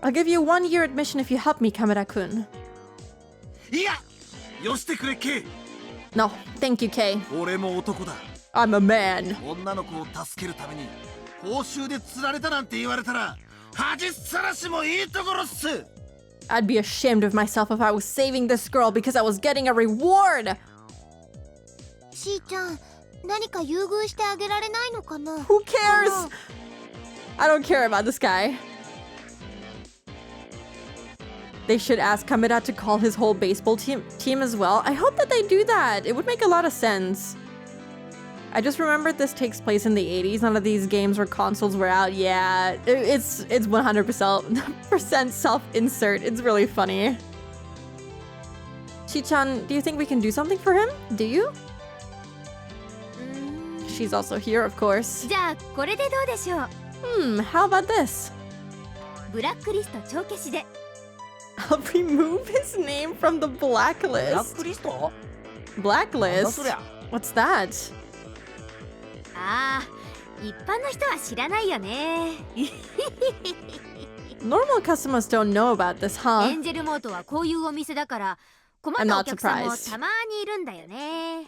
[SPEAKER 1] I'll give you 1 year admission if you help me, Kamada-kun.
[SPEAKER 9] いやよしてくれケイ
[SPEAKER 1] No, thank you, Kay.
[SPEAKER 9] 俺も男だ
[SPEAKER 1] I'm a man.
[SPEAKER 9] 女の子を助けるために報酬で釣られたなんて言われたら恥さらしもいいところっす
[SPEAKER 1] I'd be ashamed of myself if I was saving this girl because I was getting a reward.
[SPEAKER 7] しーちゃん何か優遇してあげられないのかな
[SPEAKER 1] Who cares? I don't care about this guy. They should ask Kameda to call his whole baseball team as well. I hope that they do that. It would make a lot of sense. I just remembered this takes place in the 80s. None of these games or consoles were out. Yeah, it's 100% self-insert. It's really funny. Chi-chan, do you think we can do something for him? Do you? She's also here, of course.
[SPEAKER 3] じゃあこれでどうでしょう。
[SPEAKER 1] How about this?
[SPEAKER 3] ブラックリスト帳消しで。
[SPEAKER 1] I'll remove his name from the
[SPEAKER 2] ブラッ
[SPEAKER 1] blacklist.
[SPEAKER 2] クリスト？なんだ
[SPEAKER 1] Blacklist?
[SPEAKER 2] そりゃ。
[SPEAKER 1] What's that?
[SPEAKER 3] ああ、一般の人は知らないよね。
[SPEAKER 1] Normal customers don't know about this,
[SPEAKER 3] エ
[SPEAKER 1] huh?
[SPEAKER 3] ンジェルモートはこういうお店だから困
[SPEAKER 1] I'm
[SPEAKER 3] ったお
[SPEAKER 1] not
[SPEAKER 3] 客さんも
[SPEAKER 1] surprised.
[SPEAKER 3] たまにいるんだよね。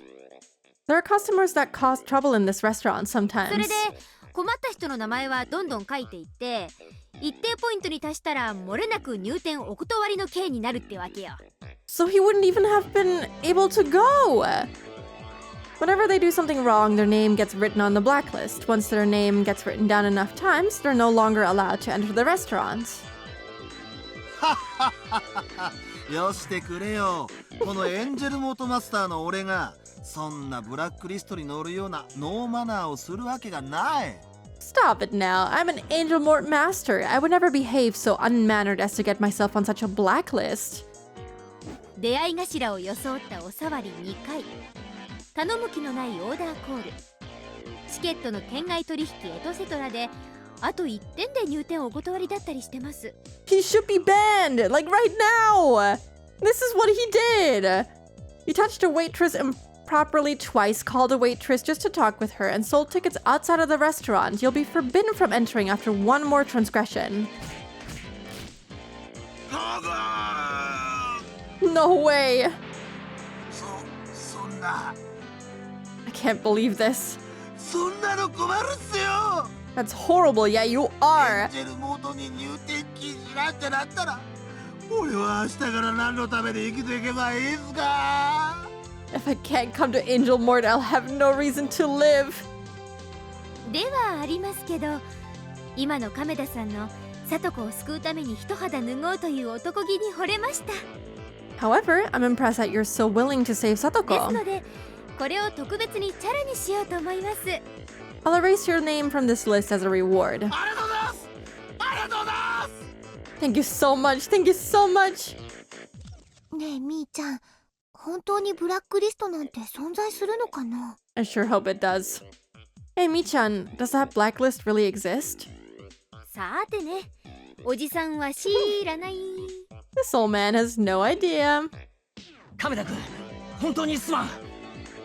[SPEAKER 1] There are customers that cause trouble in this restaurant
[SPEAKER 3] それ
[SPEAKER 1] sometimes.
[SPEAKER 3] で困った人の名前はどんどん書いていって一定ポイントに達したら漏れなく入店お断りの刑になるってわけよ。
[SPEAKER 1] So he wouldn't even have been able to go. Whenever they do something wrong, their name gets written on the blacklist. Once their name gets written down enough times, they're no longer allowed to enter the restaurant.
[SPEAKER 9] よしてくれよこのエンジェルモートマスターの俺がそんなブラックリストに載るようなノーマナーをするわけがない
[SPEAKER 1] Stop it now. I'm an Angel Mort master. I would never behave so unmannered as to get myself on such a blacklist.
[SPEAKER 3] 出会い頭を装ったおさわり2回頼む気のないオーダーコールチケットの店外取引エトセトラであと1点で入店お断りだったりしてます。
[SPEAKER 1] He should be banned, like right now. This is what he did. He touched a waitress improperly twice, called a waitress just to talk with her, and sold tickets outside of the restaurant. You'll be forbidden from entering after one more transgression. No way.
[SPEAKER 9] そんな
[SPEAKER 1] I can't believe this.
[SPEAKER 9] そんなの困るっすよ
[SPEAKER 1] That's horrible. Yeah, you
[SPEAKER 9] エ
[SPEAKER 1] are.
[SPEAKER 9] ンジェルモートに入店禁止なんてなったら俺は明日から何のために生きていけばいいっすか
[SPEAKER 1] If I can't come to Angel Mort, I'll have no reason to live.
[SPEAKER 3] ではありますけど今の亀田さんの里子を救うために一肌脱ごうという男気に惚れました。
[SPEAKER 1] However, I'm impressed that you're so willing to save
[SPEAKER 3] です
[SPEAKER 1] Satoko.
[SPEAKER 3] のでこれを特別にチャラにしようと思います。
[SPEAKER 1] I'll erase your name from this list as a reward.
[SPEAKER 9] ありがとうございますありがとうございます
[SPEAKER 1] Thank you so much. Thank you so much.
[SPEAKER 7] ねえみーちゃん本当にブラックリストなんて存在するのかな
[SPEAKER 1] I sure hope it does. Hey, Michan, does that blacklist really exist?
[SPEAKER 3] さてねおじさんは知らない。
[SPEAKER 1] This old man has no idea.
[SPEAKER 2] 亀田君、本当にすまん。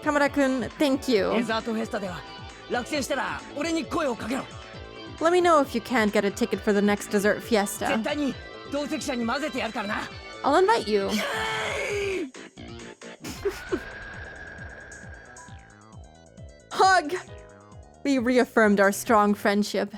[SPEAKER 1] Kamada-kun, thank
[SPEAKER 2] デ
[SPEAKER 1] you.
[SPEAKER 2] ザートフェスタでは落選したら俺に声をかけろ。
[SPEAKER 1] Let me know if you can't get a ticket for the next dessert
[SPEAKER 2] 絶
[SPEAKER 1] fiesta.
[SPEAKER 2] 対に同席者に混ぜてやるからな。
[SPEAKER 1] I'll invite you. Hug! We reaffirmed our strong friendship.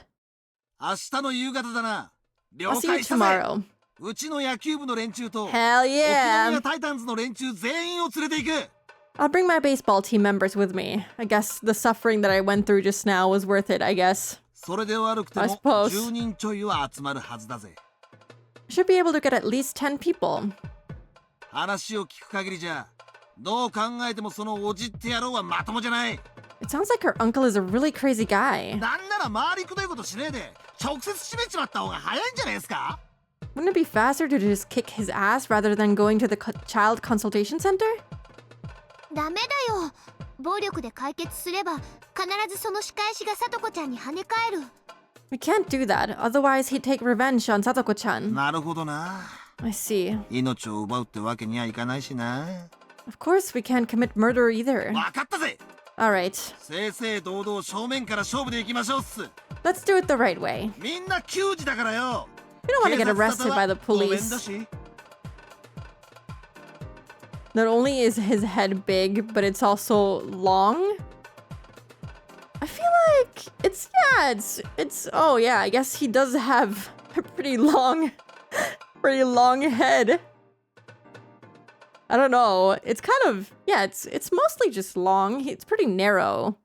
[SPEAKER 9] 明日の夕方だな了
[SPEAKER 1] I'll see you
[SPEAKER 9] 解したぜ
[SPEAKER 1] tomorrow.
[SPEAKER 9] うちの野球部の連中と
[SPEAKER 1] Hell
[SPEAKER 9] 沖縄
[SPEAKER 1] yeah!
[SPEAKER 9] タイタンズの連中全員を連れて行く。
[SPEAKER 1] I'll bring my baseball team members with me. I guess the suffering that I went through just now was worth it, I guess.
[SPEAKER 9] それで悪くて
[SPEAKER 1] I
[SPEAKER 9] も
[SPEAKER 1] suppose.
[SPEAKER 9] 10人ちょいは集まるはずだぜ。
[SPEAKER 1] Should be able to get at least 10 people.
[SPEAKER 9] 話を聞く限りじゃどう考えてもそのおじって野郎はまともじゃない。
[SPEAKER 1] It sounds like her uncle is a really crazy guy.
[SPEAKER 9] なんなら周りくどいことしねえで直接締めちまった方が早いんじゃないですか。
[SPEAKER 1] Wouldn't it be faster to just kick his ass rather than going to the child consultation center?
[SPEAKER 7] ダメだよ。暴力で解決すれば必ずその仕返しがさとこちゃんに跳ね返る。
[SPEAKER 1] We can't do that, otherwise he'd take revenge on Satoko-chan.
[SPEAKER 9] なるほどな。
[SPEAKER 1] I see.
[SPEAKER 9] 命を奪うってわけにはいかないしな。
[SPEAKER 1] Of course we can't commit murder either.
[SPEAKER 9] わかったぜ。
[SPEAKER 1] Alright,
[SPEAKER 9] 正々堂々正面から勝負でいきましょうっす。
[SPEAKER 1] let's do it the right way.
[SPEAKER 9] みんな球児だからよ。
[SPEAKER 1] We don't want to get arrested by the
[SPEAKER 9] ごめんだ
[SPEAKER 1] police.
[SPEAKER 9] し。
[SPEAKER 1] Not only is his head big, but it's also long. I feel like it's oh yeah, I guess he does have a pretty long head. I don't know. It's kind of, yeah, it's mostly just long. It's pretty narrow.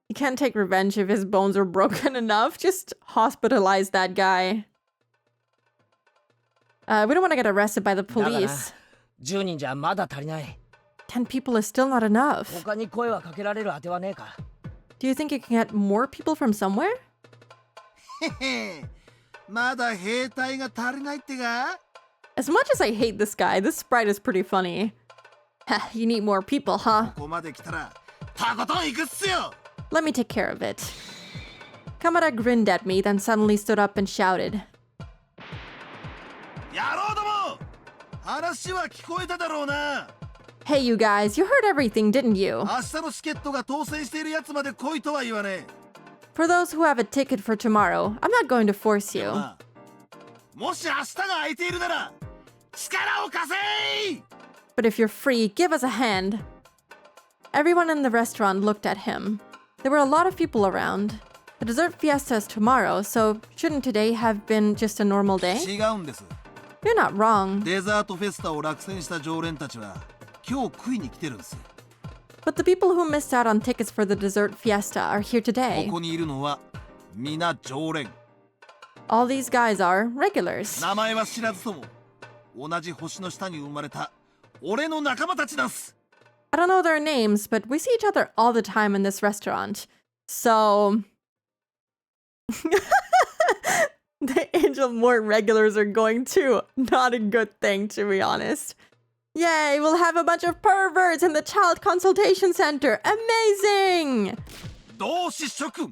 [SPEAKER 1] He can't take revenge if his bones are broken enough. Just hospitalize that guy. We don't want to get arrested by the
[SPEAKER 2] だから
[SPEAKER 1] police.
[SPEAKER 2] 10人じゃまだ足りない。
[SPEAKER 1] 10 people is still not enough.
[SPEAKER 2] 他に声はかけられるあてはねえか。
[SPEAKER 1] Do you think you can get more people from somewhere?
[SPEAKER 9] へへ。まだ兵隊が足りないってか。
[SPEAKER 1] As much as I hate this guy, this sprite is pretty funny. You need more people, huh?
[SPEAKER 9] ここまで来たらとことん行くっすよ。
[SPEAKER 1] Let me take care of it. Kamada grinned at me, then suddenly stood up and shouted.
[SPEAKER 9] 野郎ども、話は聞こえただろうな。
[SPEAKER 1] Hey you guys, you heard everything, didn't you?
[SPEAKER 9] 明日のチケットが当選しているやつまで来いとは言わね
[SPEAKER 1] For those who have a ticket for tomorrow, I'm not going to force
[SPEAKER 9] え。
[SPEAKER 1] you.
[SPEAKER 9] まあもし明日が空いているなら力を貸せ。
[SPEAKER 1] But if you're free, give us a hand. Everyone in the restaurant looked at him. There were a lot of people around. The dessert fiesta is tomorrow, so shouldn't today have been just a normal day?
[SPEAKER 9] 違うんです。
[SPEAKER 1] You're not wrong.
[SPEAKER 9] デザートフェスタを落選した常連たちは今日食いに来てるんです。
[SPEAKER 1] But the people who missed out on tickets for the dessert fiesta are here
[SPEAKER 9] こ
[SPEAKER 1] today.
[SPEAKER 9] こにいるのは皆常連。
[SPEAKER 1] All these guys are regulars.
[SPEAKER 9] 名前は知らずとも同じ星の下に生まれた俺の仲間たちなんす。
[SPEAKER 1] I don't know their names, but we see each other all the time in this restaurant. So... the Angel Mort regulars are going too. Not a good thing, to be honest. Yay, we'll have a bunch of perverts in the child consultation center. Amazing!
[SPEAKER 9] 同志諸君、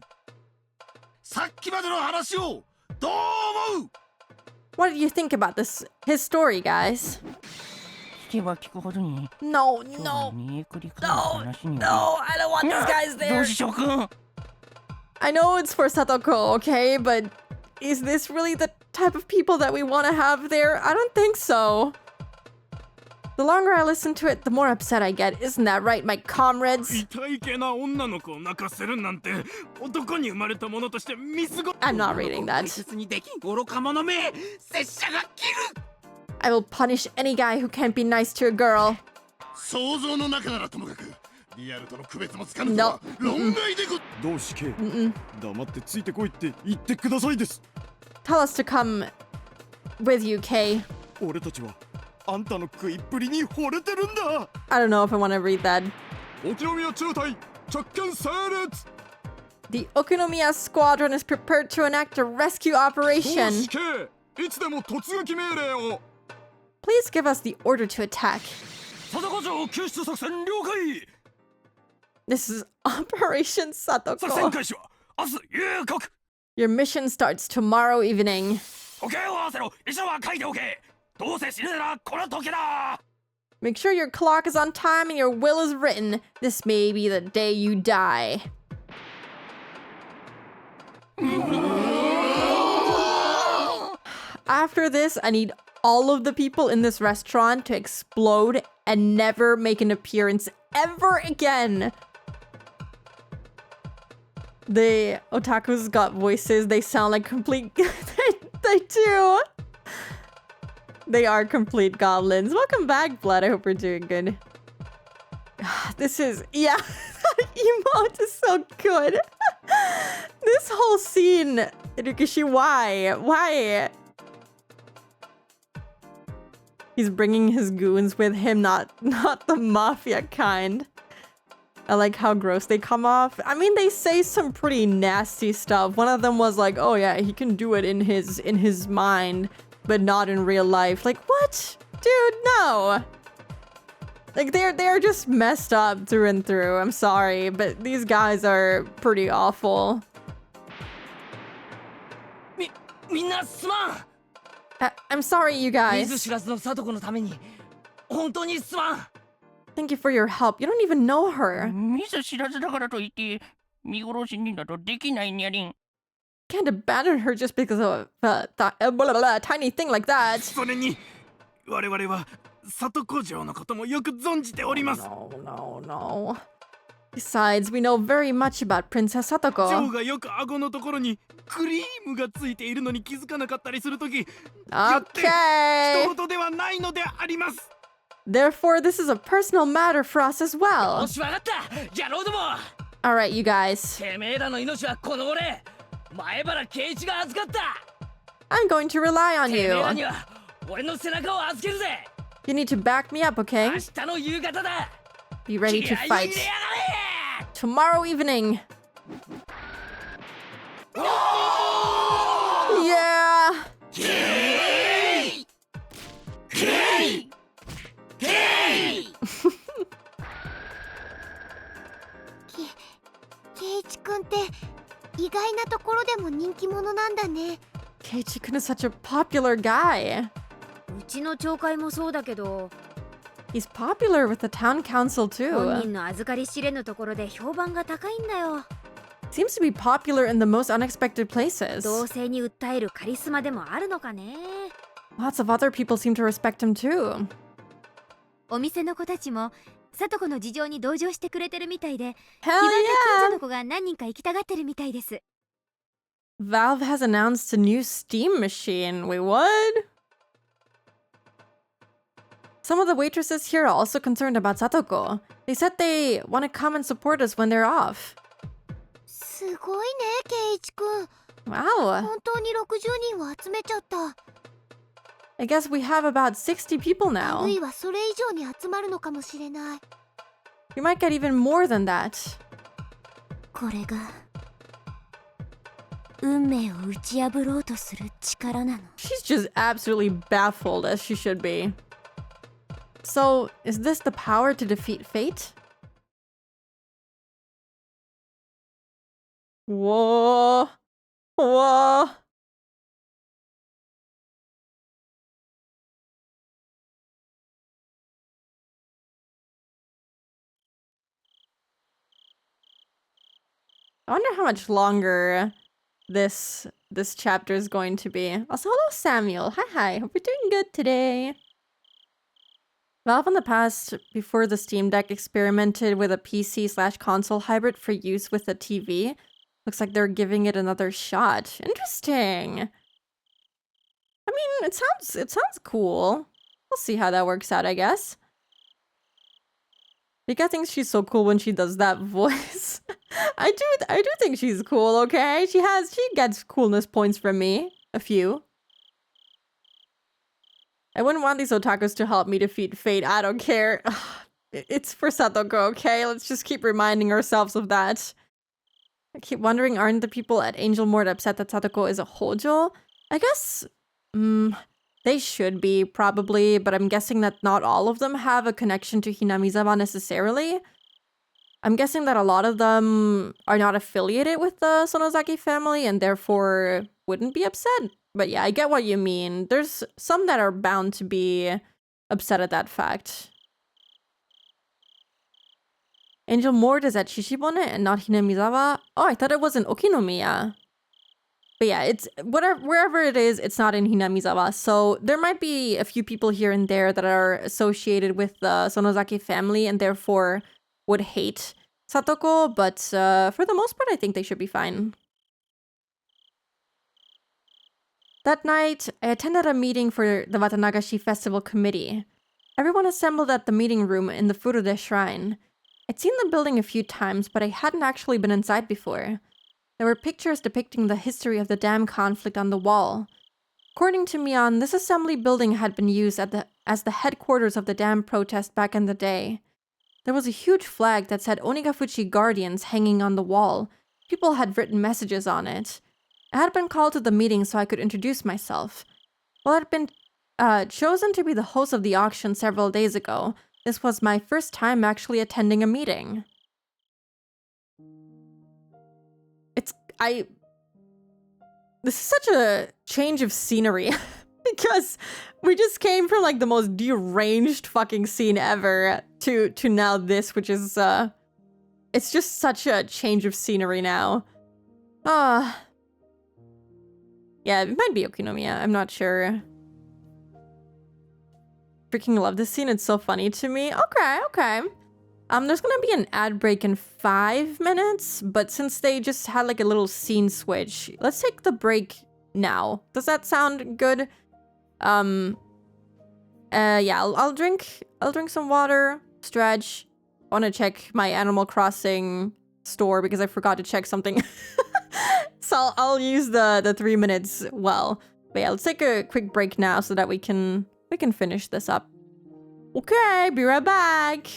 [SPEAKER 9] さっきまでの話をどう思う？
[SPEAKER 1] What do you think about this, his story, guys?
[SPEAKER 2] 聞けば聞くほどに
[SPEAKER 1] No,
[SPEAKER 2] 今日は
[SPEAKER 1] no,
[SPEAKER 2] 見えくりかの話に
[SPEAKER 1] no, I don't want these guys
[SPEAKER 2] 同
[SPEAKER 1] there.
[SPEAKER 2] 志諸君
[SPEAKER 1] I know it's for Satoko, okay, but is this really the type of people that we want to have there? I don't think so. The longer I listen to it, the more upset I get. Isn't that right, my comrades?
[SPEAKER 8] 痛いけな女の子を泣かせるなんて男に生まれたものとして見過ご
[SPEAKER 1] I'm not reading that.
[SPEAKER 9] 切にできん愚か者め、拙者が切る。
[SPEAKER 1] I will punish any guy who can't be nice to a girl.
[SPEAKER 9] 想像の中ならともかく、リアルとの区別もつかぬと
[SPEAKER 1] No.
[SPEAKER 9] は論外でご。
[SPEAKER 8] 同志系
[SPEAKER 1] Mm-mm.
[SPEAKER 8] 黙ってついてこいって言ってくださいです。
[SPEAKER 1] Tell us to come with you, Kay.
[SPEAKER 8] 俺たちはあんたの食いっぷりに惚れてるんだ。
[SPEAKER 1] I don't know if I want to read that.
[SPEAKER 8] 沖宮中隊着艦成列。
[SPEAKER 1] The Okinomiya squadron is prepared to enact a rescue
[SPEAKER 8] 同
[SPEAKER 1] operation.
[SPEAKER 8] 志系いつでも突撃命令を。
[SPEAKER 1] Please give us the order to attack.
[SPEAKER 8] 佐々城救出作戦了解。
[SPEAKER 1] This is Operation
[SPEAKER 8] 作戦
[SPEAKER 1] Satoko.
[SPEAKER 8] 開始は明日夕刻。
[SPEAKER 1] Your mission starts tomorrow evening.
[SPEAKER 8] 時計を合わせろ。医者は書いておけ。どうせ死ぬならこの時だ。
[SPEAKER 1] Make sure your clock is on time and your will is written. This may be the day you die. After this, I need all of the people in this restaurant to explode and never make an appearance ever again. The otakus got voices. They sound like complete... they do. They are complete goblins. Welcome back, Blood. I hope we're doing good. This is... Yeah. Emote is so good. This whole scene. Rikishi, why? Why? He's bringing his goons with him, not the mafia kind. I like how gross they come off. I mean, they say some pretty nasty stuff. One of them was like, oh yeah, he can do it in his mind, but not in real life. Like, what? Dude, no. Like, they're just messed up through and through. I'm sorry, but these guys are pretty awful. I'm sorry, you guys. Thank you for your help. You don't even know her. Can't abandon her just because of a tiny thing like that.
[SPEAKER 10] それに我々は里子城のこともよく存じております。
[SPEAKER 1] No. Besides, we know very much about Princess
[SPEAKER 10] ジョ
[SPEAKER 1] Satoko.
[SPEAKER 10] ーがよく顎のところにクリームがついているのに気づかなかったりするとき、よって
[SPEAKER 1] Okay.
[SPEAKER 10] 人事ではないのであります。
[SPEAKER 1] Therefore, this is a personal matter for us as well.
[SPEAKER 2] よしわかった。野郎ども。
[SPEAKER 1] Alright, you guys.
[SPEAKER 2] てめえらの命はこの俺前原圭一が預かった。
[SPEAKER 1] I'm going to rely on
[SPEAKER 2] てめえら
[SPEAKER 1] you.
[SPEAKER 2] には俺の背中を預けるぜ。
[SPEAKER 1] You need to back me up,
[SPEAKER 2] 明
[SPEAKER 1] okay?
[SPEAKER 2] 日の夕方だ。
[SPEAKER 1] Be ready to
[SPEAKER 2] 気合い入れ
[SPEAKER 1] fight.
[SPEAKER 2] やがれ。
[SPEAKER 1] Tomorrow evening. Yeah.
[SPEAKER 7] ケイチくんって意外なところでも人気者なんだね。
[SPEAKER 1] Keiichi-kun is such a popular guy.
[SPEAKER 3] うちの町会もそうだけど、
[SPEAKER 1] He's popular with the town council
[SPEAKER 3] 本
[SPEAKER 1] too.
[SPEAKER 3] 人の預かり知れぬところで評判が高いんだよ。
[SPEAKER 1] Seems to be popular in the most unexpected places.
[SPEAKER 3] 同性に訴えるカリスマでもあるのかね。
[SPEAKER 1] Lots of other people seem to respect him too.
[SPEAKER 3] お店の子たちも聡子の事情に同情してくれてるみたいで、
[SPEAKER 1] Hell
[SPEAKER 3] 気軽な近
[SPEAKER 1] yeah!
[SPEAKER 3] 所の子が何人か行きたがってるみたいです。
[SPEAKER 1] Valve has announced a new Steam machine. Wait, what? Some of the waitresses here are also concerned about Satoko. They said they want to come and support us when they're off.
[SPEAKER 7] すごいね、ケイチくん。
[SPEAKER 1] Wow.
[SPEAKER 7] 本当に60人を集めちゃった。
[SPEAKER 1] I guess we have about 60 people
[SPEAKER 7] あ
[SPEAKER 1] now.
[SPEAKER 7] るいはそれ以上に集まるのかもしれない。
[SPEAKER 1] We might get even more than that.
[SPEAKER 7] これが運命を打ち破ろうとする力なの。
[SPEAKER 1] She's just absolutely baffled, as she should be. So, is this the power to defeat fate? Whoa. Whoa. I wonder how much longer this chapter is going to be. Also, hello Samuel. Hi. Hope you're doing good today. Valve in the past, before the Steam Deck, experimented with a PC/console hybrid for use with a TV. Looks like they're giving it another shot. Interesting. I mean, it sounds cool. We'll see how that works out, I guess. Rika thinks she's so cool when she does that voice. I do think she's cool, okay? She gets coolness points from me. A few. I wouldn't want these otakus to help me defeat fate. I don't care. It's for Satoko, okay? Let's just keep reminding ourselves of that. I keep wondering, aren't the people at Angel Mort upset that Satoko is a Hojo? I guess... they should be, probably, but I'm guessing that not all of them have a connection to Hinamizawa necessarily. I'm guessing that a lot of them are not affiliated with the Sonozaki family and therefore wouldn't be upset. But yeah, I get what you mean. There's some that are bound to be upset at that fact. Angel Mort is at Shishibone and not Hinamizawa. Oh, I thought it was in Okinomiya. But yeah, it's wherever it is, it's not in Hinamizawa. So there might be a few people here and there that are associated with the Sonozaki family and therefore would hate Satoko, but for the most part, I think they should be fine. That night, I attended a meeting for the Watanagashi Festival Committee. Everyone assembled at the meeting room in the Furude Shrine. I'd seen the building a few times, but I hadn't actually been inside before. There were pictures depicting the history of the dam conflict on the wall. According to Mion, this assembly building had been used as the headquarters of the dam protest back in the day. There was a huge flag that said Onigafuchi Guardians hanging on the wall. People had written messages on it. I had been called to the meeting so I could introduce myself. While I had been chosen to be the host of the auction several days ago, this was my first time actually attending a meeting. This is such a change of scenery because we just came from like the most deranged fucking scene ever to now this, which is it's just such a change of scenery now. Yeah, it might be Okinomiya, I'm not sure. Freaking love this scene, it's so funny to me. Okay. There's gonna be an ad break in 5 minutes, but since they just had like a little scene switch, let's take the break now. Does that sound good? Yeah, I'll drink some water, stretch. I want to check my Animal Crossing store because I forgot to check something. So I'll use the 3 minutes well. But yeah, let's take a quick break now so that we can finish this up. Okay, be right back.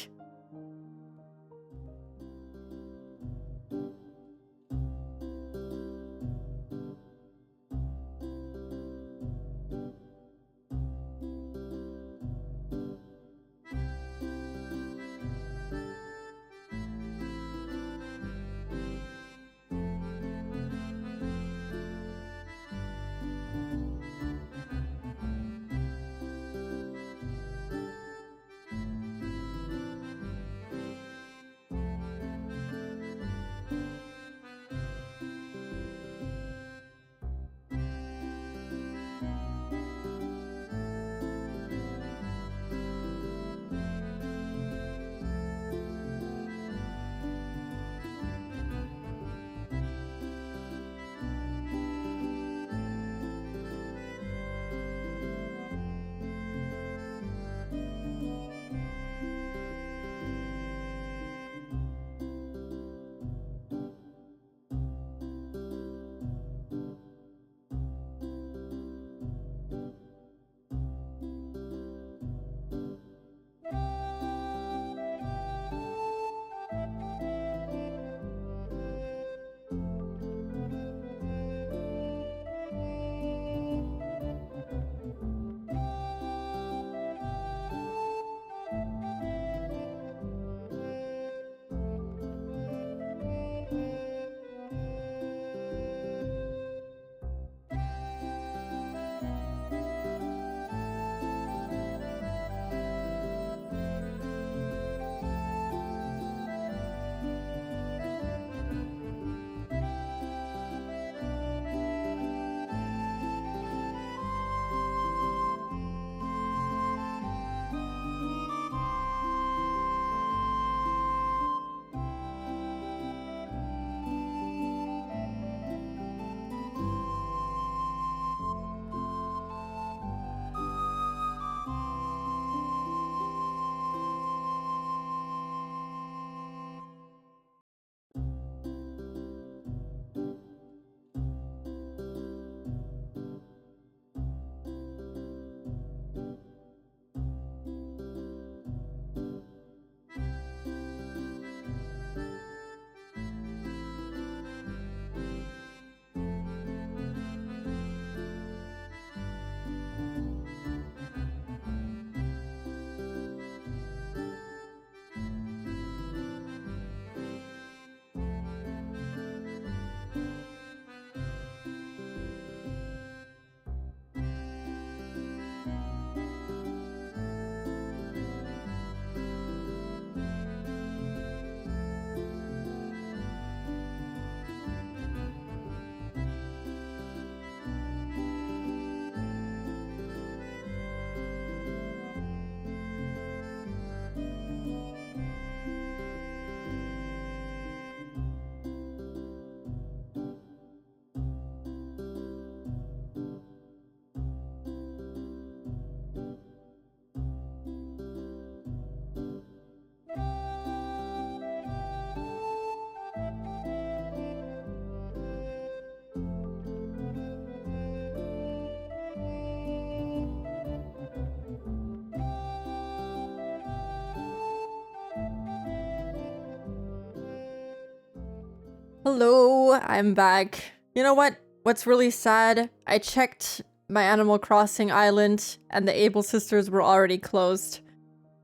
[SPEAKER 1] Hello, I'm back. You know what? What's really sad? I checked my Animal Crossing island and the Able Sisters were already closed.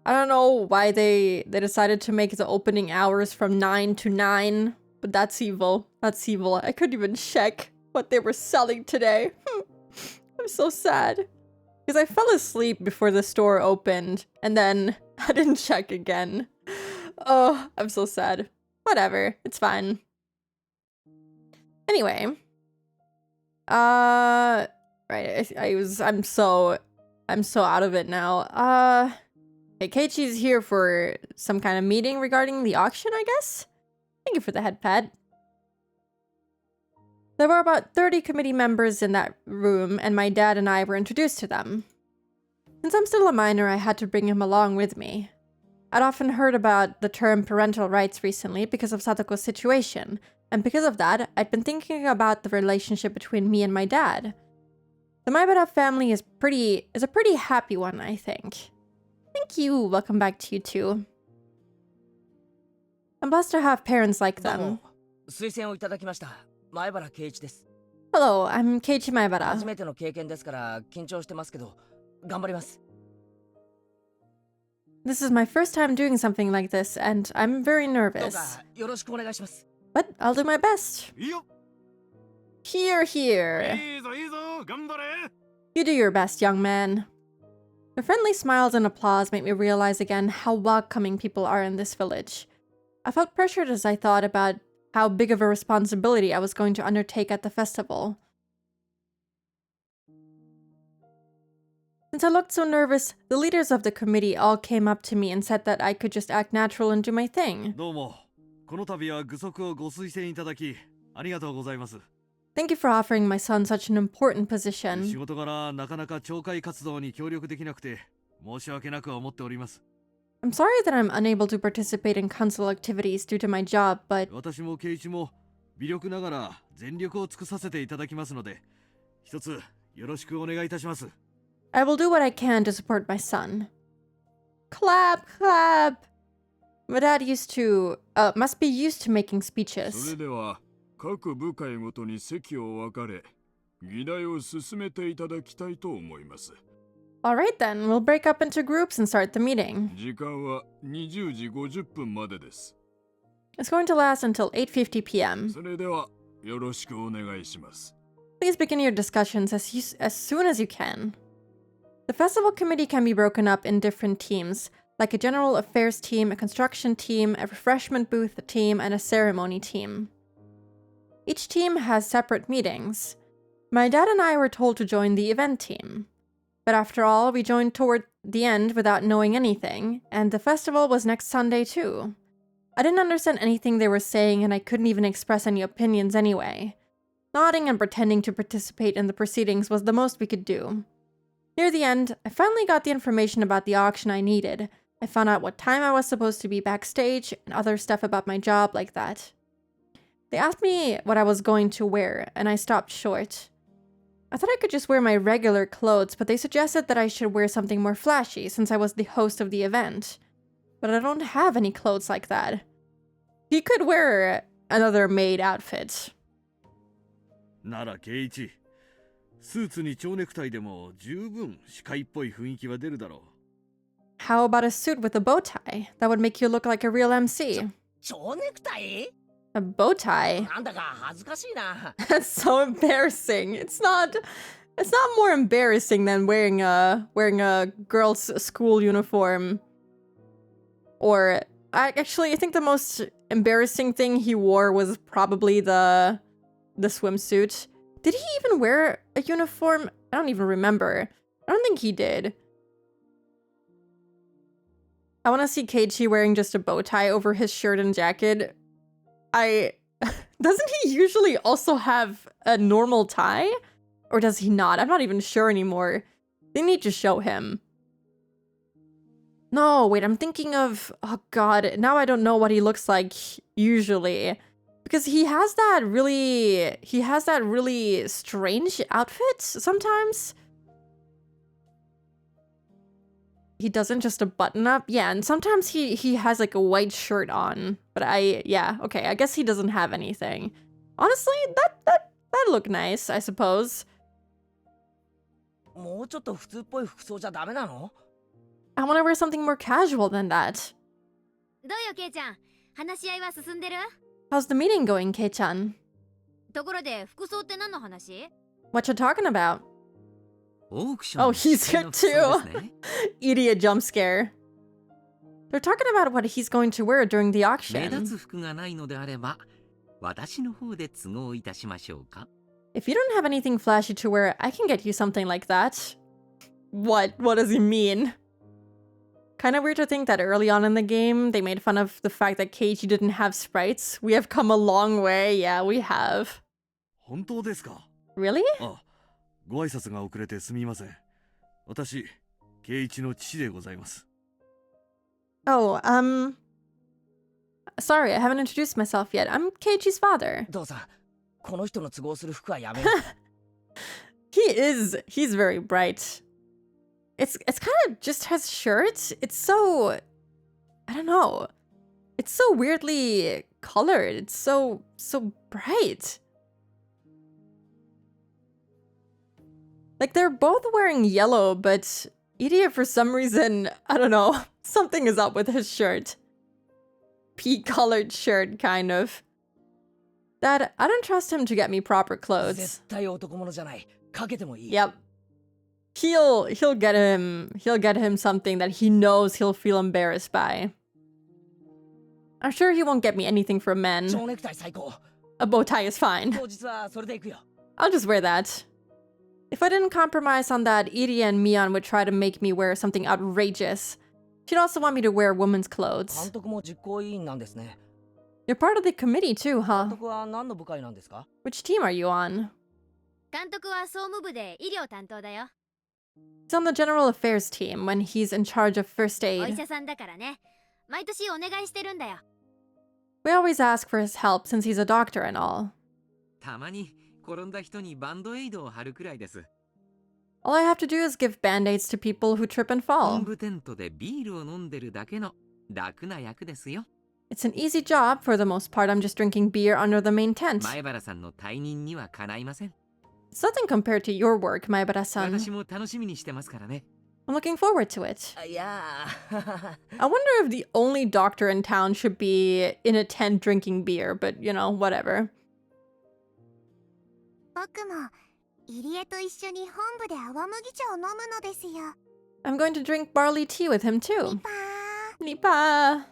[SPEAKER 1] I don't know why they decided to make the opening hours from 9 to 9, but that's evil. That's evil. I couldn't even check what they were selling today. I'm so sad. Because I fell asleep before the store opened, and then I didn't check again. Oh, I'm so sad. Whatever, it's fine. Anyway. Right, I'm so out of it now. Hey, Keiichi's here for some kind of meeting regarding the auction, I guess? Thank you for the head pat. There were about 30 committee members in that room, and my dad and I were introduced to them. Since I'm still a minor, I had to bring him along with me. I'd often heard about the term parental rights recently because of Satoko's situation, and because of that, I'd been thinking about the relationship between me and my dad. The Maibara family is a pretty happy one, I think. Thank you. Welcome back to you too. I'm blessed to have parents like them.
[SPEAKER 2] 推薦をいただきました。前原圭一です。
[SPEAKER 1] Hello, I'm Keiichi Maibara.
[SPEAKER 2] 初めての経験ですから緊張してますけど、頑張ります。
[SPEAKER 1] This is my first time doing something like this, and I'm very
[SPEAKER 2] どう
[SPEAKER 1] nervous.
[SPEAKER 2] かよろしくお願いします。
[SPEAKER 1] But I'll do my best.
[SPEAKER 10] いいよ
[SPEAKER 1] Here, here.
[SPEAKER 10] いいぞいいぞ頑張れ
[SPEAKER 1] You do your best, young man. The friendly smiles and applause made me realize again how welcoming people are in this village. I felt pressured as I thought about how big of a responsibility I was going to undertake at the festival. Since I looked so nervous, the leaders of the committee all came up to me and said that I could just act natural and do my thing.
[SPEAKER 10] どうもこの度は具足をご推薦いただきありがとうございます
[SPEAKER 1] Thank you for offering my son such an important
[SPEAKER 10] 仕
[SPEAKER 1] position.
[SPEAKER 10] 事柄なかなか懲戒活動に協力できなくて申し訳なく思っております
[SPEAKER 1] I'm sorry that I'm unable to participate in council activities due to my job, but
[SPEAKER 10] 私も圭一も微力ながら全力を尽くさせていただきますので一つよろしくお願いいたします
[SPEAKER 1] I will do what I can to support my son. Clap, clap. My dad must be used to making
[SPEAKER 8] そ
[SPEAKER 1] speeches.
[SPEAKER 8] れでは各部会ごとに席を分かれ議題を進めていただきたいと思います
[SPEAKER 1] Alright then, we'll break up into groups and start the meeting.
[SPEAKER 8] 時間は20時50分までです
[SPEAKER 1] It's going to last until 8:50 p.m.
[SPEAKER 8] それではよろしくお願いします
[SPEAKER 1] Please begin your discussions as soon as you can. The festival committee can be broken up in different teams, like a general affairs team, a construction team, a refreshment booth team, and a ceremony team. Each team has separate meetings. My dad and I were told to join the event team. But after all, we joined toward the end without knowing anything, and the festival was next Sunday too. I didn't understand anything they were saying, and I couldn't even express any opinions anyway. Nodding and pretending to participate in the proceedings was the most we could do. Near the end, I finally got the information about the auction I needed. I found out what time I was supposed to be backstage, and other stuff about my job like that. They asked me what I was going to wear, and I stopped short. I thought I could just wear my regular clothes, but they suggested that I should wear something more flashy since I was the host of the event. But I don't have any clothes like that. He could wear another maid outfit.
[SPEAKER 10] なら圭一スーツに蝶ネクタイでも十分司会っぽい雰囲気は出るだろう
[SPEAKER 1] How about a suit with a bow tie? That would make you look like a real MC.
[SPEAKER 2] 蝶ネクタイ
[SPEAKER 1] A bow tie?
[SPEAKER 2] なんだか恥ずかしいな。
[SPEAKER 1] That's so embarrassing. It's not more embarrassing than wearing a girl's school uniform. Or actually, I think the most embarrassing thing he wore was probably the swimsuit. Did he even wear a uniform? I don't even remember. I don't think he did. I want to see Keiichi wearing just a bow tie over his shirt and jacket. Doesn't he usually also have a normal tie? Or does he not? I'm not even sure anymore. They need to show him. No, wait, I'm thinking of... Oh god, now I don't know what he looks like usually. Because he has that really strange outfit sometimes. He doesn't just a button up. Yeah, and sometimes he has like a white shirt on But yeah, okay, I guess he doesn't have anything. Honestly, that looked nice, I suppose.
[SPEAKER 2] もうちょっと普通っぽい服装じゃダメなの？
[SPEAKER 1] I want to wear something more casual than that.
[SPEAKER 3] どうよケイちゃん、話し合いは進んでる？
[SPEAKER 1] How's the meeting going, Kei-chan?
[SPEAKER 3] ところで服装って何の話？
[SPEAKER 1] What you talking about?
[SPEAKER 11] オークション
[SPEAKER 1] Oh, he's here
[SPEAKER 11] の服装です
[SPEAKER 1] too.
[SPEAKER 11] ね。
[SPEAKER 1] Idiot jump scare. They're talking about what he's going to wear during the
[SPEAKER 11] 目立
[SPEAKER 1] auction.
[SPEAKER 11] つ服がないのであれば、私の方で都合いたしましょうか。
[SPEAKER 1] If you don't have anything flashy to wear, I can get you something like that. What? What does he mean? Kind of weird to think that early on in the game, they made fun of the fact that Keiichi didn't have sprites. We have come a long way. Yeah, we have.
[SPEAKER 10] 本当ですか？
[SPEAKER 1] Really?
[SPEAKER 10] あ、ご挨拶が遅れてすみません。私、圭一の父でございます。
[SPEAKER 1] Oh, sorry, I haven't introduced myself yet. I'm Keiichi's father.
[SPEAKER 2] 父さん、この人の都合する服はやめよう。
[SPEAKER 1] He's very bright. It's kind of just his shirt. It's so, I don't know. It's so weirdly colored. It's so bright. Like they're both wearing yellow, but Idiot for some reason, I don't know, something is up with his shirt. Pea-colored shirt, kind of. Dad, I don't trust him to get me proper clothes.
[SPEAKER 2] 絶対男物じゃない。かけてもいい。
[SPEAKER 1] Yep. He'll get him something that he knows he'll feel embarrassed by. I'm sure he won't get me anything for men.
[SPEAKER 2] 蝶ネクタイ最高。
[SPEAKER 1] A bow tie is fine.
[SPEAKER 2] 当日はそれで行くよ。
[SPEAKER 1] I'll just wear that. If I didn't compromise on that, Iria and Mion would try to make me wear something outrageous. She'd also want me to wear women's
[SPEAKER 2] 監
[SPEAKER 1] clothes.
[SPEAKER 2] 督も実行委員なんですね。
[SPEAKER 1] You're part of the committee too,
[SPEAKER 2] 監
[SPEAKER 1] huh?
[SPEAKER 2] 督は何の部会なんですか？
[SPEAKER 1] Which team are you on?
[SPEAKER 3] 監督は総務部で医療担当だよ。
[SPEAKER 1] He's on the general affairs team when he's in charge of first
[SPEAKER 3] お医
[SPEAKER 1] aid.
[SPEAKER 3] 者さんだからね。毎年お願いしてるんだよ。
[SPEAKER 1] We always ask for his help since he's a doctor and all.
[SPEAKER 11] たまに転んだ人にバンドエイドを貼るくらいです。
[SPEAKER 1] All I have to do is give band-aids to people who trip and
[SPEAKER 11] 本
[SPEAKER 1] fall.
[SPEAKER 11] 部テントでビールを飲んでるだけの楽な役ですよ。
[SPEAKER 1] It's an easy job. For the most part, I'm just drinking beer under the main tent.
[SPEAKER 11] 前原さんの退任にはかないません。
[SPEAKER 1] It's nothing compared to your work, Maebara-san.
[SPEAKER 11] 私も楽しみにしてますからね。
[SPEAKER 1] I'm looking forward to it.
[SPEAKER 2] いやー
[SPEAKER 1] I wonder if the only doctor in town should be in a tent drinking beer, but you know, whatever.
[SPEAKER 7] 僕も入江と一緒に本部で泡麦茶を飲むのですよ。
[SPEAKER 1] I'm going to drink barley tea with him too.
[SPEAKER 7] パー
[SPEAKER 1] Nipa!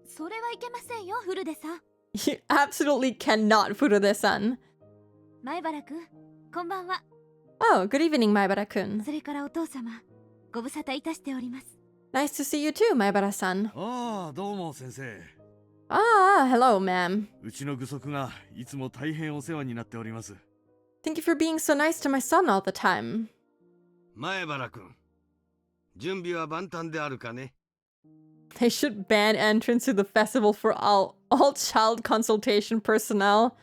[SPEAKER 3] それはいけませんよ、フルデさん。
[SPEAKER 1] You absolutely cannot, Furude-san.
[SPEAKER 3] 前原くん、こんばんは。
[SPEAKER 1] Oh, good evening, Maebara-kun.
[SPEAKER 3] それからお父様、ご無沙汰いたしております。
[SPEAKER 1] Nice to see you too, Maebara-san.
[SPEAKER 10] ああ、どうも先生。
[SPEAKER 1] Ah, hello, ma'am.
[SPEAKER 10] うちの具足がいつも大変お世話になっております。
[SPEAKER 1] Thank you for being so nice to my son all the time.
[SPEAKER 6] 前原君、準備は万端であるかね？
[SPEAKER 1] They should ban entrance to the festival for all child consultation personnel.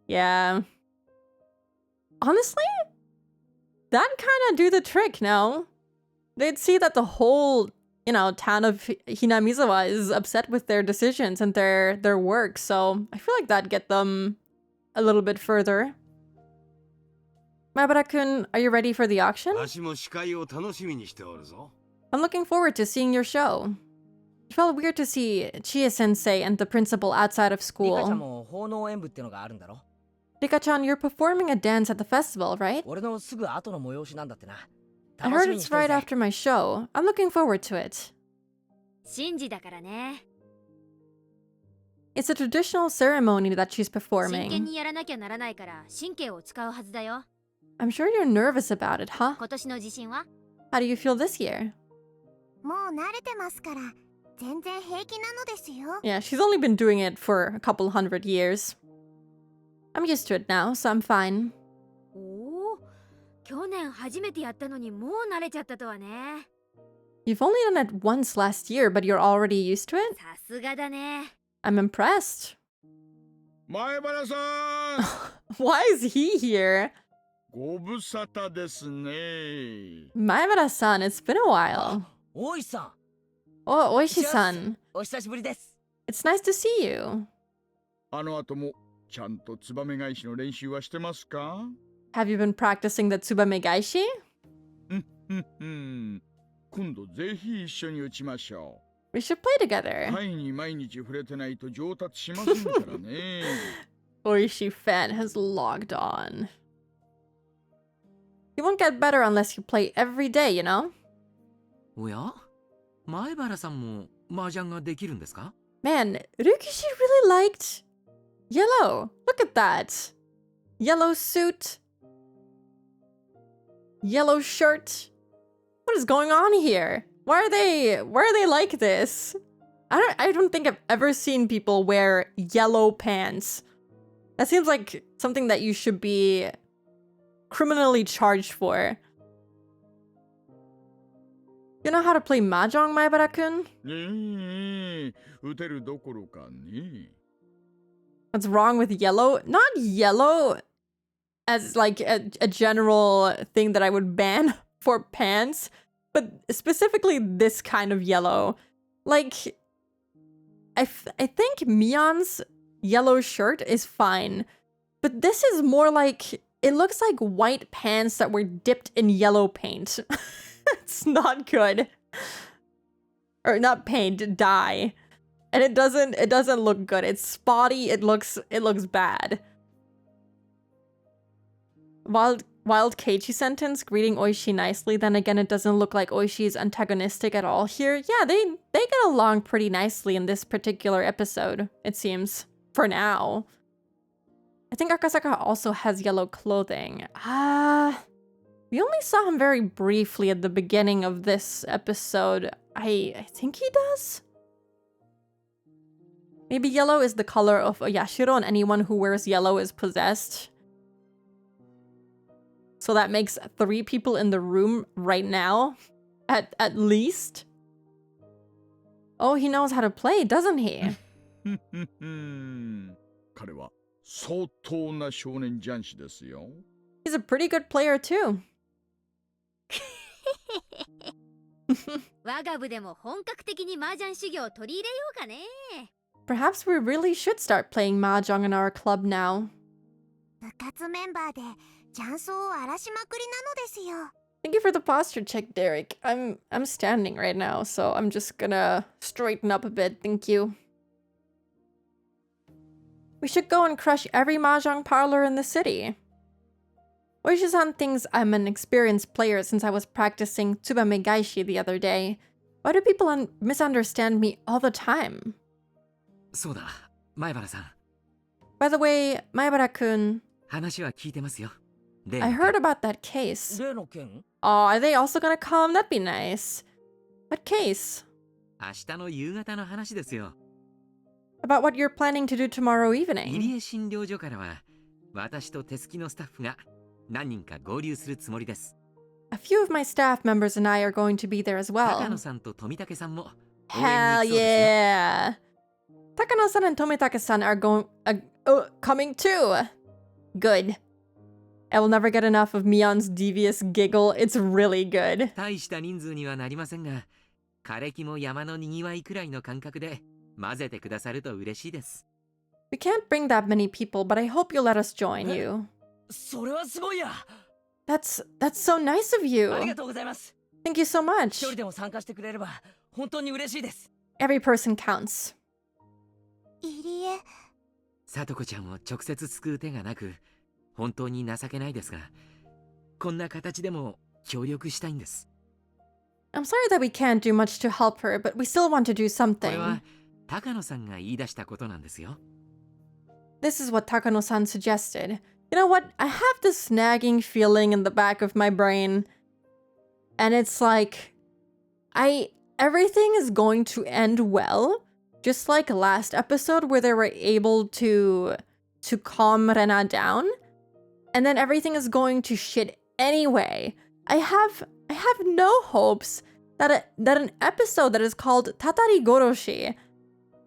[SPEAKER 1] Yeah. Honestly, that kind of do the trick, no? They'd see that the whole, you know, town of Hinamizawa is upset with their decisions and their work, so I feel like that'd get them a little bit further. Maebara-kun, are you ready for the auction?
[SPEAKER 6] わしも司会を楽しみにしておるぞ。
[SPEAKER 1] I'm looking forward to seeing your show. It felt weird to see Chie-sensei and the principal outside of
[SPEAKER 2] リカちゃん
[SPEAKER 1] school.
[SPEAKER 2] も奉納演舞ってのがあるんだろ？
[SPEAKER 1] Rika-chan, you're performing a dance at the festival, right?
[SPEAKER 2] 俺のすぐ後の催しなんだってな。
[SPEAKER 1] I
[SPEAKER 2] 楽し
[SPEAKER 1] heard
[SPEAKER 2] みにし
[SPEAKER 1] it's
[SPEAKER 2] てる
[SPEAKER 1] right
[SPEAKER 2] ぜ。
[SPEAKER 1] after my show. I'm looking forward to it.
[SPEAKER 3] 神事だからね。
[SPEAKER 1] It's a traditional ceremony that she's
[SPEAKER 3] 真剣
[SPEAKER 1] performing.
[SPEAKER 3] にやらなきゃならないから神経を使うはずだよ。
[SPEAKER 1] I'm sure you're nervous about it, huh?
[SPEAKER 3] 今年の自信は？
[SPEAKER 1] How do you feel this year?
[SPEAKER 7] もう慣れてますから全然平気なのですよ。
[SPEAKER 1] Yeah, she's only been doing it for a couple hundred years. I'm used to it now, so I'm fine.
[SPEAKER 3] おお、去年初めてやったのにもう慣れちゃったとはね。
[SPEAKER 1] You've only done it once last year, but you're already used to it?
[SPEAKER 3] さすがだね。
[SPEAKER 1] I'm impressed.
[SPEAKER 9] 前原さん
[SPEAKER 1] Why is he here?
[SPEAKER 9] ご無沙汰ですね。
[SPEAKER 1] Maebara-san, it's been a while.
[SPEAKER 2] 大石さん、
[SPEAKER 1] Oh, Oishi-san.
[SPEAKER 2] お久しぶりです。
[SPEAKER 1] It's nice to see you.
[SPEAKER 12] あの後もちゃんとツバメ返しの練習はしてますか？
[SPEAKER 1] Have you been practicing the tsubame gaishi?
[SPEAKER 12] 今度ぜひ一緒に打ちましょ
[SPEAKER 1] We should play
[SPEAKER 12] う。
[SPEAKER 1] together.
[SPEAKER 12] 貝に毎日触れてないと上達しませんからね。
[SPEAKER 1] Oishi fan has logged on. You won't get better unless you play every day, you know?
[SPEAKER 11] おや前原さんも麻雀ができるんですか？
[SPEAKER 1] Man, Ryukishi really liked yellow. Look at that. Yellow suit. Yellow shirt. What is going on here? Why are they like this? I don't think I've ever seen people wear yellow pants. That seems like something that you should be criminally charged for. You know how to play mahjong, Maibara-kun?
[SPEAKER 12] ねえ、打てるどころかね。
[SPEAKER 1] What's wrong with yellow? Not yellow as like a general thing that I would ban for pants, but specifically this kind of yellow. Like, I think Mion's yellow shirt is fine, but this is more like, it looks like white pants that were dipped in yellow paint. It's not good. Or not paint, dye. And it doesn't look good. It's spotty, it looks bad. Wild Keiichi sentence, greeting Oishi nicely, then again it doesn't look like Oishi is antagonistic at all here. Yeah, they get along pretty nicely in this particular episode, it seems. For now. I think Akasaka also has yellow clothing. We only saw him very briefly at the beginning of this episode. I think he does? Maybe yellow is the color of a Yashiro and anyone who wears yellow is possessed. So that makes 3 people in the room right now, at least. Oh, he knows how to play, doesn't he?
[SPEAKER 12] 彼は相当な少年雀士ですよ。
[SPEAKER 1] He's a pretty good player too.
[SPEAKER 3] 我が部でも本格的に麻雀修行を取り入れようかね。
[SPEAKER 1] Perhaps we really should start playing mahjong in our club now.
[SPEAKER 7] 部活メンバーで雀荘を荒らしまくりなのですよ。
[SPEAKER 1] Thank you for the posture check, Derek. I'm standing right now, so I'm just gonna straighten up a bit. Thank you. We should go and crush every mahjong parlor in the city. Oishi-san thinks I'm an experienced player since I was practicing Tsubame Gaishi the other day. Why do people misunderstand me all the time?
[SPEAKER 11] そうだ、前原さん。
[SPEAKER 1] By the way, Maibara-kun,
[SPEAKER 11] 話は聞いてますよ。
[SPEAKER 1] I heard about that case.
[SPEAKER 2] 例の件
[SPEAKER 1] Oh, are they also gonna come? That'd be nice. What case?
[SPEAKER 11] 明日の夕方の話ですよ。
[SPEAKER 1] About what you're planning to do tomorrow
[SPEAKER 11] 入
[SPEAKER 1] evening.
[SPEAKER 11] 江診療所からは、私と手すきのスタッフが何人か合流するつもりです。
[SPEAKER 1] A few of my staff members and I are going to be there as
[SPEAKER 11] 高
[SPEAKER 1] well.
[SPEAKER 11] 野さんと富武さんも応
[SPEAKER 1] Hell
[SPEAKER 11] 援に行きそうですよ。
[SPEAKER 1] yeah! Takano-san and Tomitake-san are coming too. Good. I will never get enough of Mion's devious giggle. It's really good.
[SPEAKER 11] 大した人数にはなりませんが、枯れ木も山のにぎわいくらいの感覚で混ぜてくださると嬉しいです。
[SPEAKER 1] We can't bring that many people, but I hope you'll let us join you.
[SPEAKER 2] それはすごいや。
[SPEAKER 1] That's so nice of you.
[SPEAKER 2] ありがとうございます。
[SPEAKER 1] Thank you so
[SPEAKER 2] 一
[SPEAKER 1] much.
[SPEAKER 2] 人でも参加してくれれば本当に嬉しいです。
[SPEAKER 1] Every person counts.
[SPEAKER 7] 入江、
[SPEAKER 11] さとこちゃんを直接救う手がなく、本当に情けないですが、こんな形でも協力したいんです。
[SPEAKER 1] I'm sorry that we can't do much to help her, but we still want to do
[SPEAKER 11] これ
[SPEAKER 1] something.
[SPEAKER 11] は高野さんが言い出したことなんですよ。
[SPEAKER 1] This is what Takano-san suggested. You know what? I have this nagging feeling in the back of my brain. And it's like, everything is going to end well. Just like last episode where they were able to calm Rena down. And then everything is going to shit anyway. I have no hopes that an episode that is called Tatari Goroshi.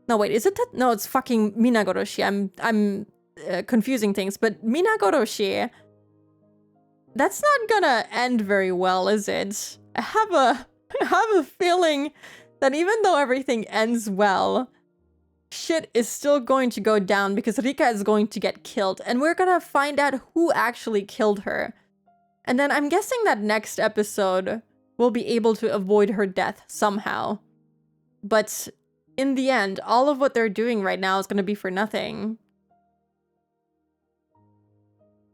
[SPEAKER 1] No, wait, is it no, it's fucking Minagoroshi. I'm confusing things, but Minagoroshi, that's not gonna end very well, is it? I have a feeling that even though everything ends well, shit is still going to go down because Rika is going to get killed. And we're gonna find out who actually killed her. And then I'm guessing that next episode we'll be able to avoid her death somehow. But in the end, all of what they're doing right now is gonna be for nothing.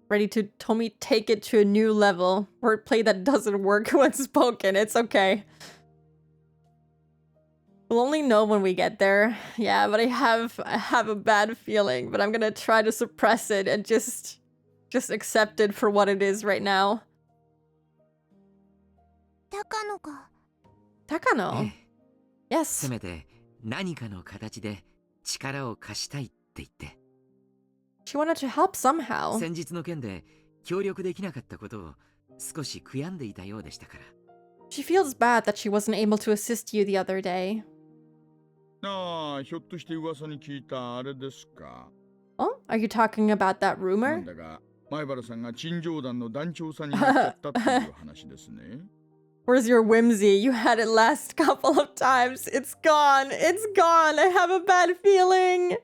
[SPEAKER 1] Ready to Tomi take it to a new level. Wordplay that doesn't work when spoken. It's okay. We'll only know when we get there. Yeah, but I have a bad feeling, but I'm gonna try to suppress it and just accept it for what it is right now. Takano.
[SPEAKER 11] ええ
[SPEAKER 1] Yes.
[SPEAKER 11] せめて何かの形で力を貸したいって言って。
[SPEAKER 1] She wanted to help somehow.
[SPEAKER 11] 先日の件で協力できなかったことを少し悔やんでいたようでしたから。
[SPEAKER 1] She feels bad that she wasn't able to assist you the other day.
[SPEAKER 12] ああ、ひょっとして噂に聞いたあれですか。
[SPEAKER 1] Oh, are you talking about that
[SPEAKER 12] な
[SPEAKER 1] rumor?
[SPEAKER 12] んだが、前原さんが陳情団の団長さんになっちゃったっていう話ですね。
[SPEAKER 1] Where's your whimsy? You had it last couple of times. It's gone. It's gone. I have a bad feeling.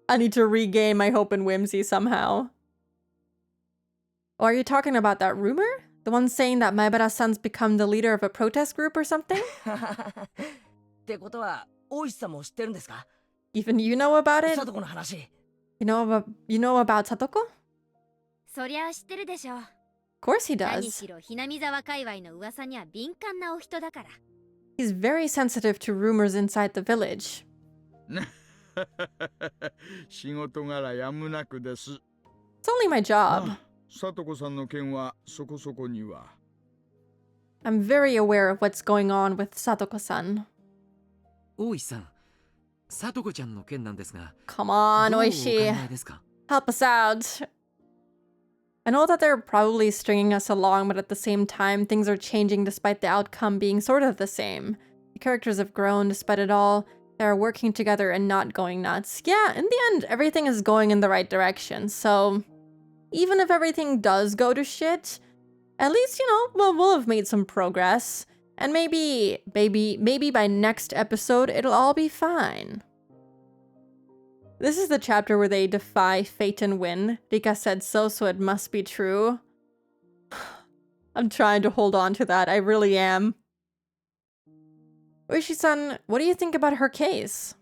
[SPEAKER 1] I need to regain my hope and whimsy somehow. Oh, are you talking about that rumor? The one saying that Maebara-san's become the leader of a protest group or something?
[SPEAKER 2] ってことは、大石さんも知ってるんですか？
[SPEAKER 1] Even you know about it?
[SPEAKER 2] さとこの話。
[SPEAKER 1] You know about Satoko?
[SPEAKER 3] そりゃあ知ってるでしょ。
[SPEAKER 1] Of course he
[SPEAKER 3] 何
[SPEAKER 1] does.
[SPEAKER 3] しろひなみ沢界隈の噂には敏感なお人だから。
[SPEAKER 1] He's very sensitive to rumors inside the village.
[SPEAKER 12] 仕事柄やむなくです。
[SPEAKER 1] It's only my job.
[SPEAKER 12] さとこさんの件はそこそこには。
[SPEAKER 1] I'm very aware of what's going on with Satoko-san.
[SPEAKER 11] 大石さん、さとこちゃんの件なんですが、
[SPEAKER 1] Come on,
[SPEAKER 11] どうお考
[SPEAKER 1] Oishi.
[SPEAKER 11] えですか？
[SPEAKER 1] Help us out. I know that they're probably stringing us along, but at the same time, things are changing despite the outcome being sort of the same. The characters have grown despite it all. They're working together and not going nuts. Yeah, in the end, everything is going in the right direction. So even if everything does go to shit, at least, you know, we'll have made some progress. And maybe by next episode, it'll all be fine. This is the chapter where they defy fate and win. Rika said so it must be true. I'm trying to hold on to that. I really am. Oishi-san, what do you think about her case?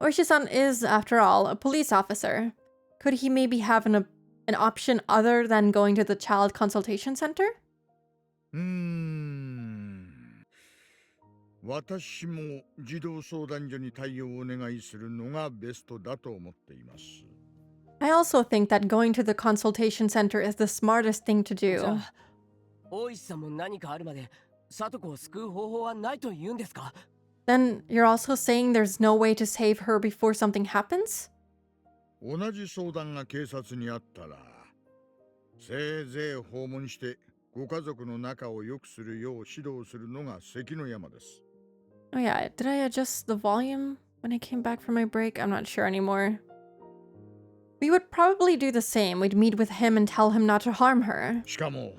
[SPEAKER 1] Oishi-san is, after all, a police officer. Could he maybe have an option other than going to the child consultation center?
[SPEAKER 12] 私も児童相談所に対応をお願いするのがベストだと思っています。
[SPEAKER 1] I also think that going to the consultation center is the smartest thing to
[SPEAKER 2] じゃ
[SPEAKER 1] do.
[SPEAKER 2] あ、大石さんも何かあるまで、さとこを救う方法はないと言うんですか？
[SPEAKER 1] Then you're also saying there's no way to save her before something happens?
[SPEAKER 12] 同じ相談が警察にあったら、せいぜい訪問してご家族の仲を良くするよう指導するのが関の山です。
[SPEAKER 1] Oh yeah, did I adjust the volume when I came back from my break? I'm not sure anymore. We would probably do the same. We'd meet with him and tell him not to harm her.
[SPEAKER 12] しかも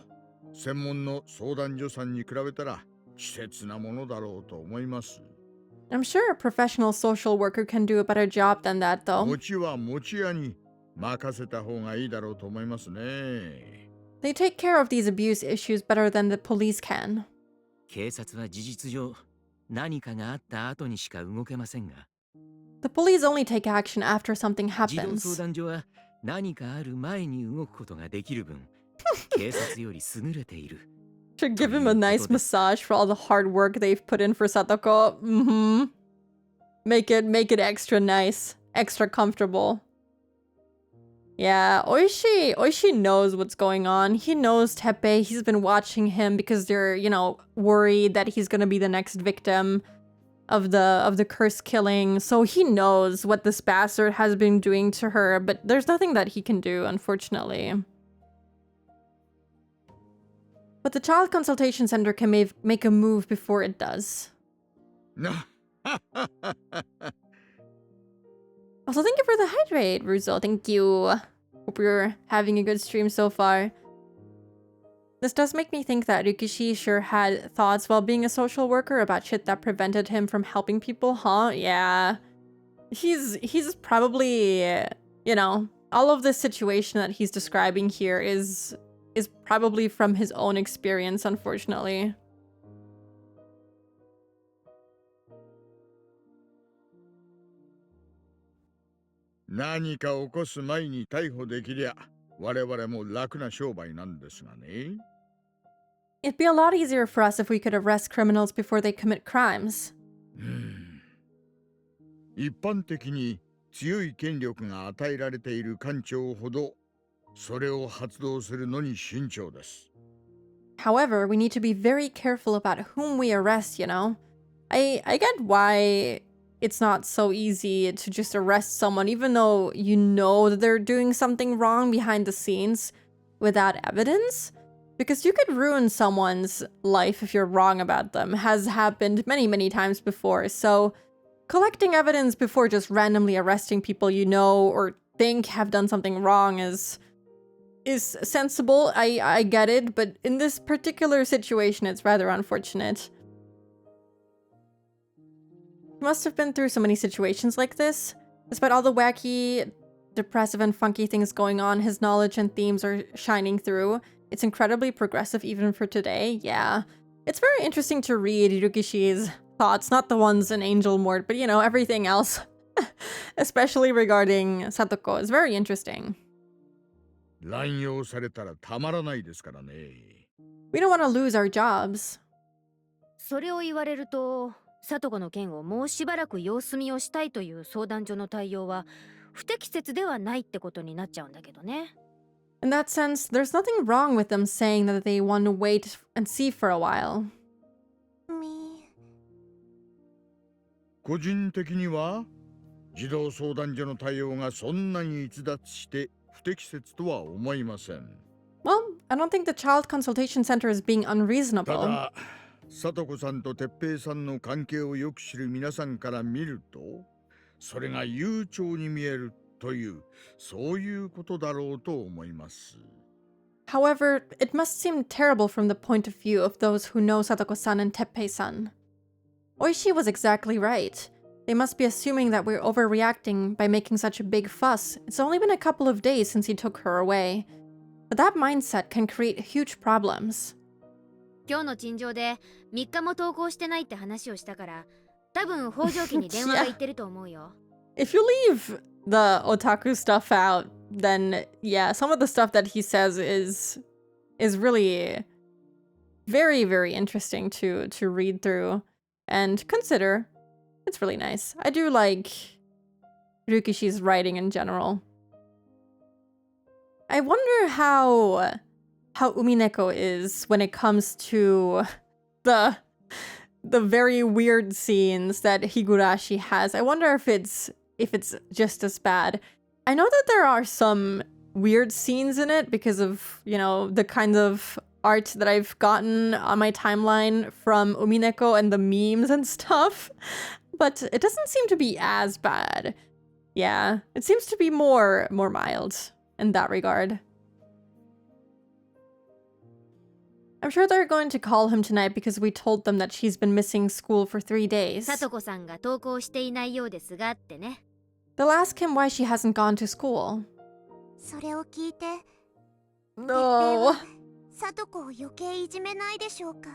[SPEAKER 12] 専門の相談所さんに比べたら稚拙なものだろうと思います。
[SPEAKER 1] I'm sure a professional social worker can do a better job than that, though.
[SPEAKER 12] 持ちは持ち屋に任せた方がいいだろうと思いますね。
[SPEAKER 1] They take care of these abuse issues better than the police can.
[SPEAKER 11] 警察は事実上何かがあった後にしか動けませんが、
[SPEAKER 1] The police only take action after something
[SPEAKER 11] 児童
[SPEAKER 1] happens.
[SPEAKER 11] 相談所は何かある前に動くことができる分、警察より優れている。
[SPEAKER 1] Should give him a nice massage for all the hard work they've put in for Satoko. Make it extra nice, extra comfortable. Yeah, Oishi knows what's going on. He knows Teppei. He's been watching him because they're, you know, worried that he's gonna be the next victim of the curse killing. So he knows what this bastard has been doing to her, but there's nothing that he can do, unfortunately. But the child consultation center can make a move before it does. Also, thank you for the hydrate, Russo. Thank you. Hope you're having a good stream so far. This does make me think that Ryukishi sure had thoughts while being a social worker about shit that prevented him from helping people, huh? Yeah. He's probably, you know, all of this situation that he's describing here is probably from his own experience, unfortunately.
[SPEAKER 12] It'd
[SPEAKER 1] be a lot easier for us if we could arrest criminals before they commit crimes.
[SPEAKER 12] 一般的に強い権力が与えられている官庁ほどそれを発動するのに慎重です。
[SPEAKER 1] However, we need to be very careful about whom we arrest, you know? I get why it's not so easy to just arrest someone even though you know that they're doing something wrong behind the scenes without evidence. Because you could ruin someone's life if you're wrong about them. Has happened many, many times before. So collecting evidence before just randomly arresting people you know or think have done something wrong is sensible. I get it, but in this particular situation, it's rather unfortunate. He must have been through so many situations like this. Despite all the wacky, depressive, and funky things going on, his knowledge and themes are shining through. It's incredibly progressive even for today. Yeah. It's very interesting to read Ryukishi's thoughts, not the ones in Angel Mort, but you know, everything else. Especially regarding Satoko. It's very interesting. We don't want to lose our jobs.
[SPEAKER 3] それを言われると、サトコの件をもうしばらく様子見をしたいという相談所の対応は不適切ではないってことになっちゃうんだけどね。
[SPEAKER 1] In that sense, there's nothing wrong with them saying that they want to wait and see for a while.
[SPEAKER 12] 個人的には児童相談所の対応がそんなに逸脱して不適切とは思いません。
[SPEAKER 1] Well, I don't think the child consultation center is being unreasonable.
[SPEAKER 12] ただ、聡子さんと哲平さんの関係をよく知る皆さんから見ると、それが悠長に見えるという、そういうことだろうと思います。
[SPEAKER 1] However, it must seem terrible from the point of view of those who know Satoko-san and Teppei-san. Oishi was exactly right. They must be assuming that we're overreacting by making such a big fuss. It's only been a couple of days since he took her away. But that mindset can create huge problems.
[SPEAKER 3] 今日の陳情で3日も登校してないって話をしたから、多分北条家に電話が行ってると思うよ。
[SPEAKER 1] If you leave the otaku stuff out, then yeah, some of the stuff that he says is really very, very interesting to read through and consider. It's really nice. I do like Ryukishi's writing in general. I wonder how Umineko is when it comes to the very weird scenes that Higurashi has. I wonder if it's just as bad. I know that there are some weird scenes in it because of, you know, the kind of art that I've gotten on my timeline from Umineko and the memes and stuff. But it doesn't seem to be as bad. Yeah, it seems to be more mild in that regard. I'm sure they're going to call him tonight because we told them that she's been missing school for 3 days.
[SPEAKER 3] サトコさんが登校していないようですがってね。
[SPEAKER 1] They'll ask him why she hasn't gone to school.
[SPEAKER 7] それを聞いて、
[SPEAKER 1] No.
[SPEAKER 7] サトコを余計いじめないでしょうか。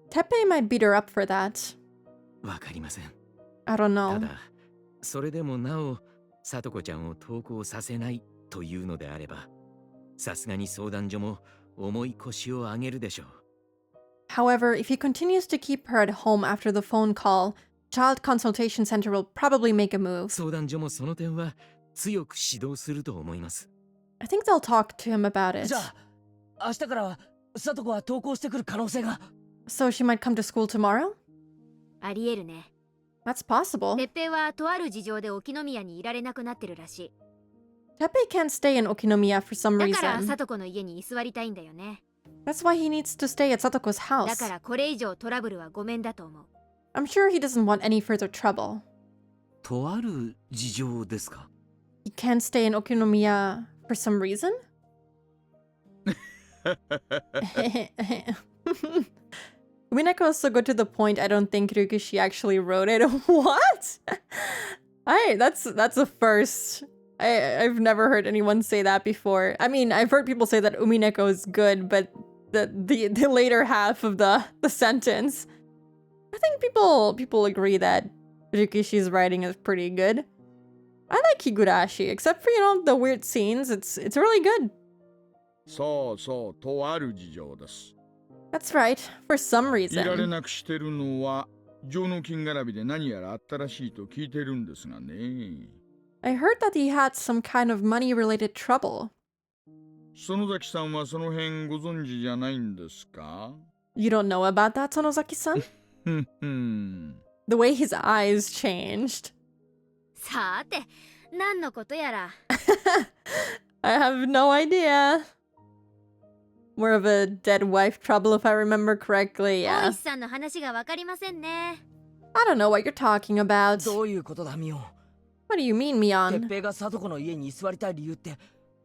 [SPEAKER 1] Teppei might beat her up for that.
[SPEAKER 11] わかりません。
[SPEAKER 1] I don't
[SPEAKER 11] た
[SPEAKER 1] know.
[SPEAKER 11] だ、それでもなお、サトコちゃんを登校させないというのであれば、さすがに相談所も重い腰を上げるでしょう。
[SPEAKER 1] However, if he continues to keep her at home after the phone call, Child Consultation Center will probably make a move.
[SPEAKER 11] 相談所もその点は強く指導すると思います。
[SPEAKER 1] I think they'll talk to him about it.
[SPEAKER 2] じゃあ明日からはサトコは登校してくる可能性が。
[SPEAKER 1] So she might come to school tomorrow?
[SPEAKER 3] ありえるね。
[SPEAKER 1] That's possible.
[SPEAKER 3] 哲平はとある事情で沖宮にいられなくなってるらしい。
[SPEAKER 1] Teppei can't stay in Okinomiya for some
[SPEAKER 3] だから
[SPEAKER 1] reason.
[SPEAKER 3] サトコの家に居座りたいんだよね。
[SPEAKER 1] That's why he needs to stay at Satoko's
[SPEAKER 3] だ
[SPEAKER 1] house.
[SPEAKER 3] からこれ以上トラブルはごめんだと思う。
[SPEAKER 1] I'm sure he doesn't want any further trouble.
[SPEAKER 11] とある事情ですか？
[SPEAKER 1] He can't stay in Okinomiya for some reason? Minako is so good to the point. I don't think Ryukishi actually wrote it. What? That's a first. I've never heard anyone say that before. I mean, I've heard people say that Umineko is good, but the later half of the sentence, I think people agree that Ryukishi's writing is pretty good. I like Higurashi, except for, the weird scenes. It's really good.
[SPEAKER 12] そうそう、とある事情です。
[SPEAKER 1] That's right, for some
[SPEAKER 12] いられ
[SPEAKER 1] reason.
[SPEAKER 12] なくしてるのは、上納金絡みで何やらあったらしいと聞いてるんですがね。
[SPEAKER 1] I heard that he had some kind of money-related trouble.
[SPEAKER 12] 園崎さんはその辺ご存知じゃないんですか？
[SPEAKER 1] You don't know about that, Sonozaki-san?
[SPEAKER 12] ふんふん。
[SPEAKER 1] The way his eyes changed.
[SPEAKER 3] さて、何のことやら。
[SPEAKER 1] I have no idea. More of a dead wife trouble, if I remember correctly,
[SPEAKER 3] 大
[SPEAKER 1] yeah.
[SPEAKER 3] 石さんの話がわかりませんね。
[SPEAKER 1] I don't know what you're talking about.
[SPEAKER 2] どういうことだミオ。
[SPEAKER 1] What do you mean,
[SPEAKER 2] 鉄
[SPEAKER 1] Mion?
[SPEAKER 2] 平がサトコの家に居座りたい理由って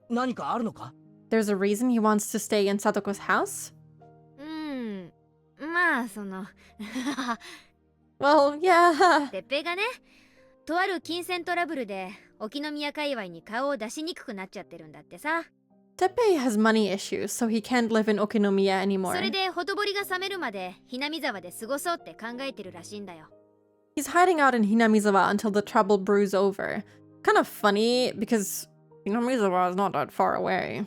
[SPEAKER 2] 何かあるのか？
[SPEAKER 1] There's a reason he wants to stay in Satoko's house?
[SPEAKER 3] まあその
[SPEAKER 1] Well, yeah.
[SPEAKER 3] 鉄平がね、とある金銭トラブルで沖宮界隈に顔を出しにくくなっちゃってるんだってさ。
[SPEAKER 1] Teppei has money issues, so he can't live in Okinomiya
[SPEAKER 3] そ
[SPEAKER 1] anymore.
[SPEAKER 3] れでほとぼりが冷めるまでひなみ沢で過ごそうって考えてるらしいんだよ。
[SPEAKER 1] He's hiding out in Hinamizawa until the trouble brews over. Kind of funny, because Hinamizawa is not that far away.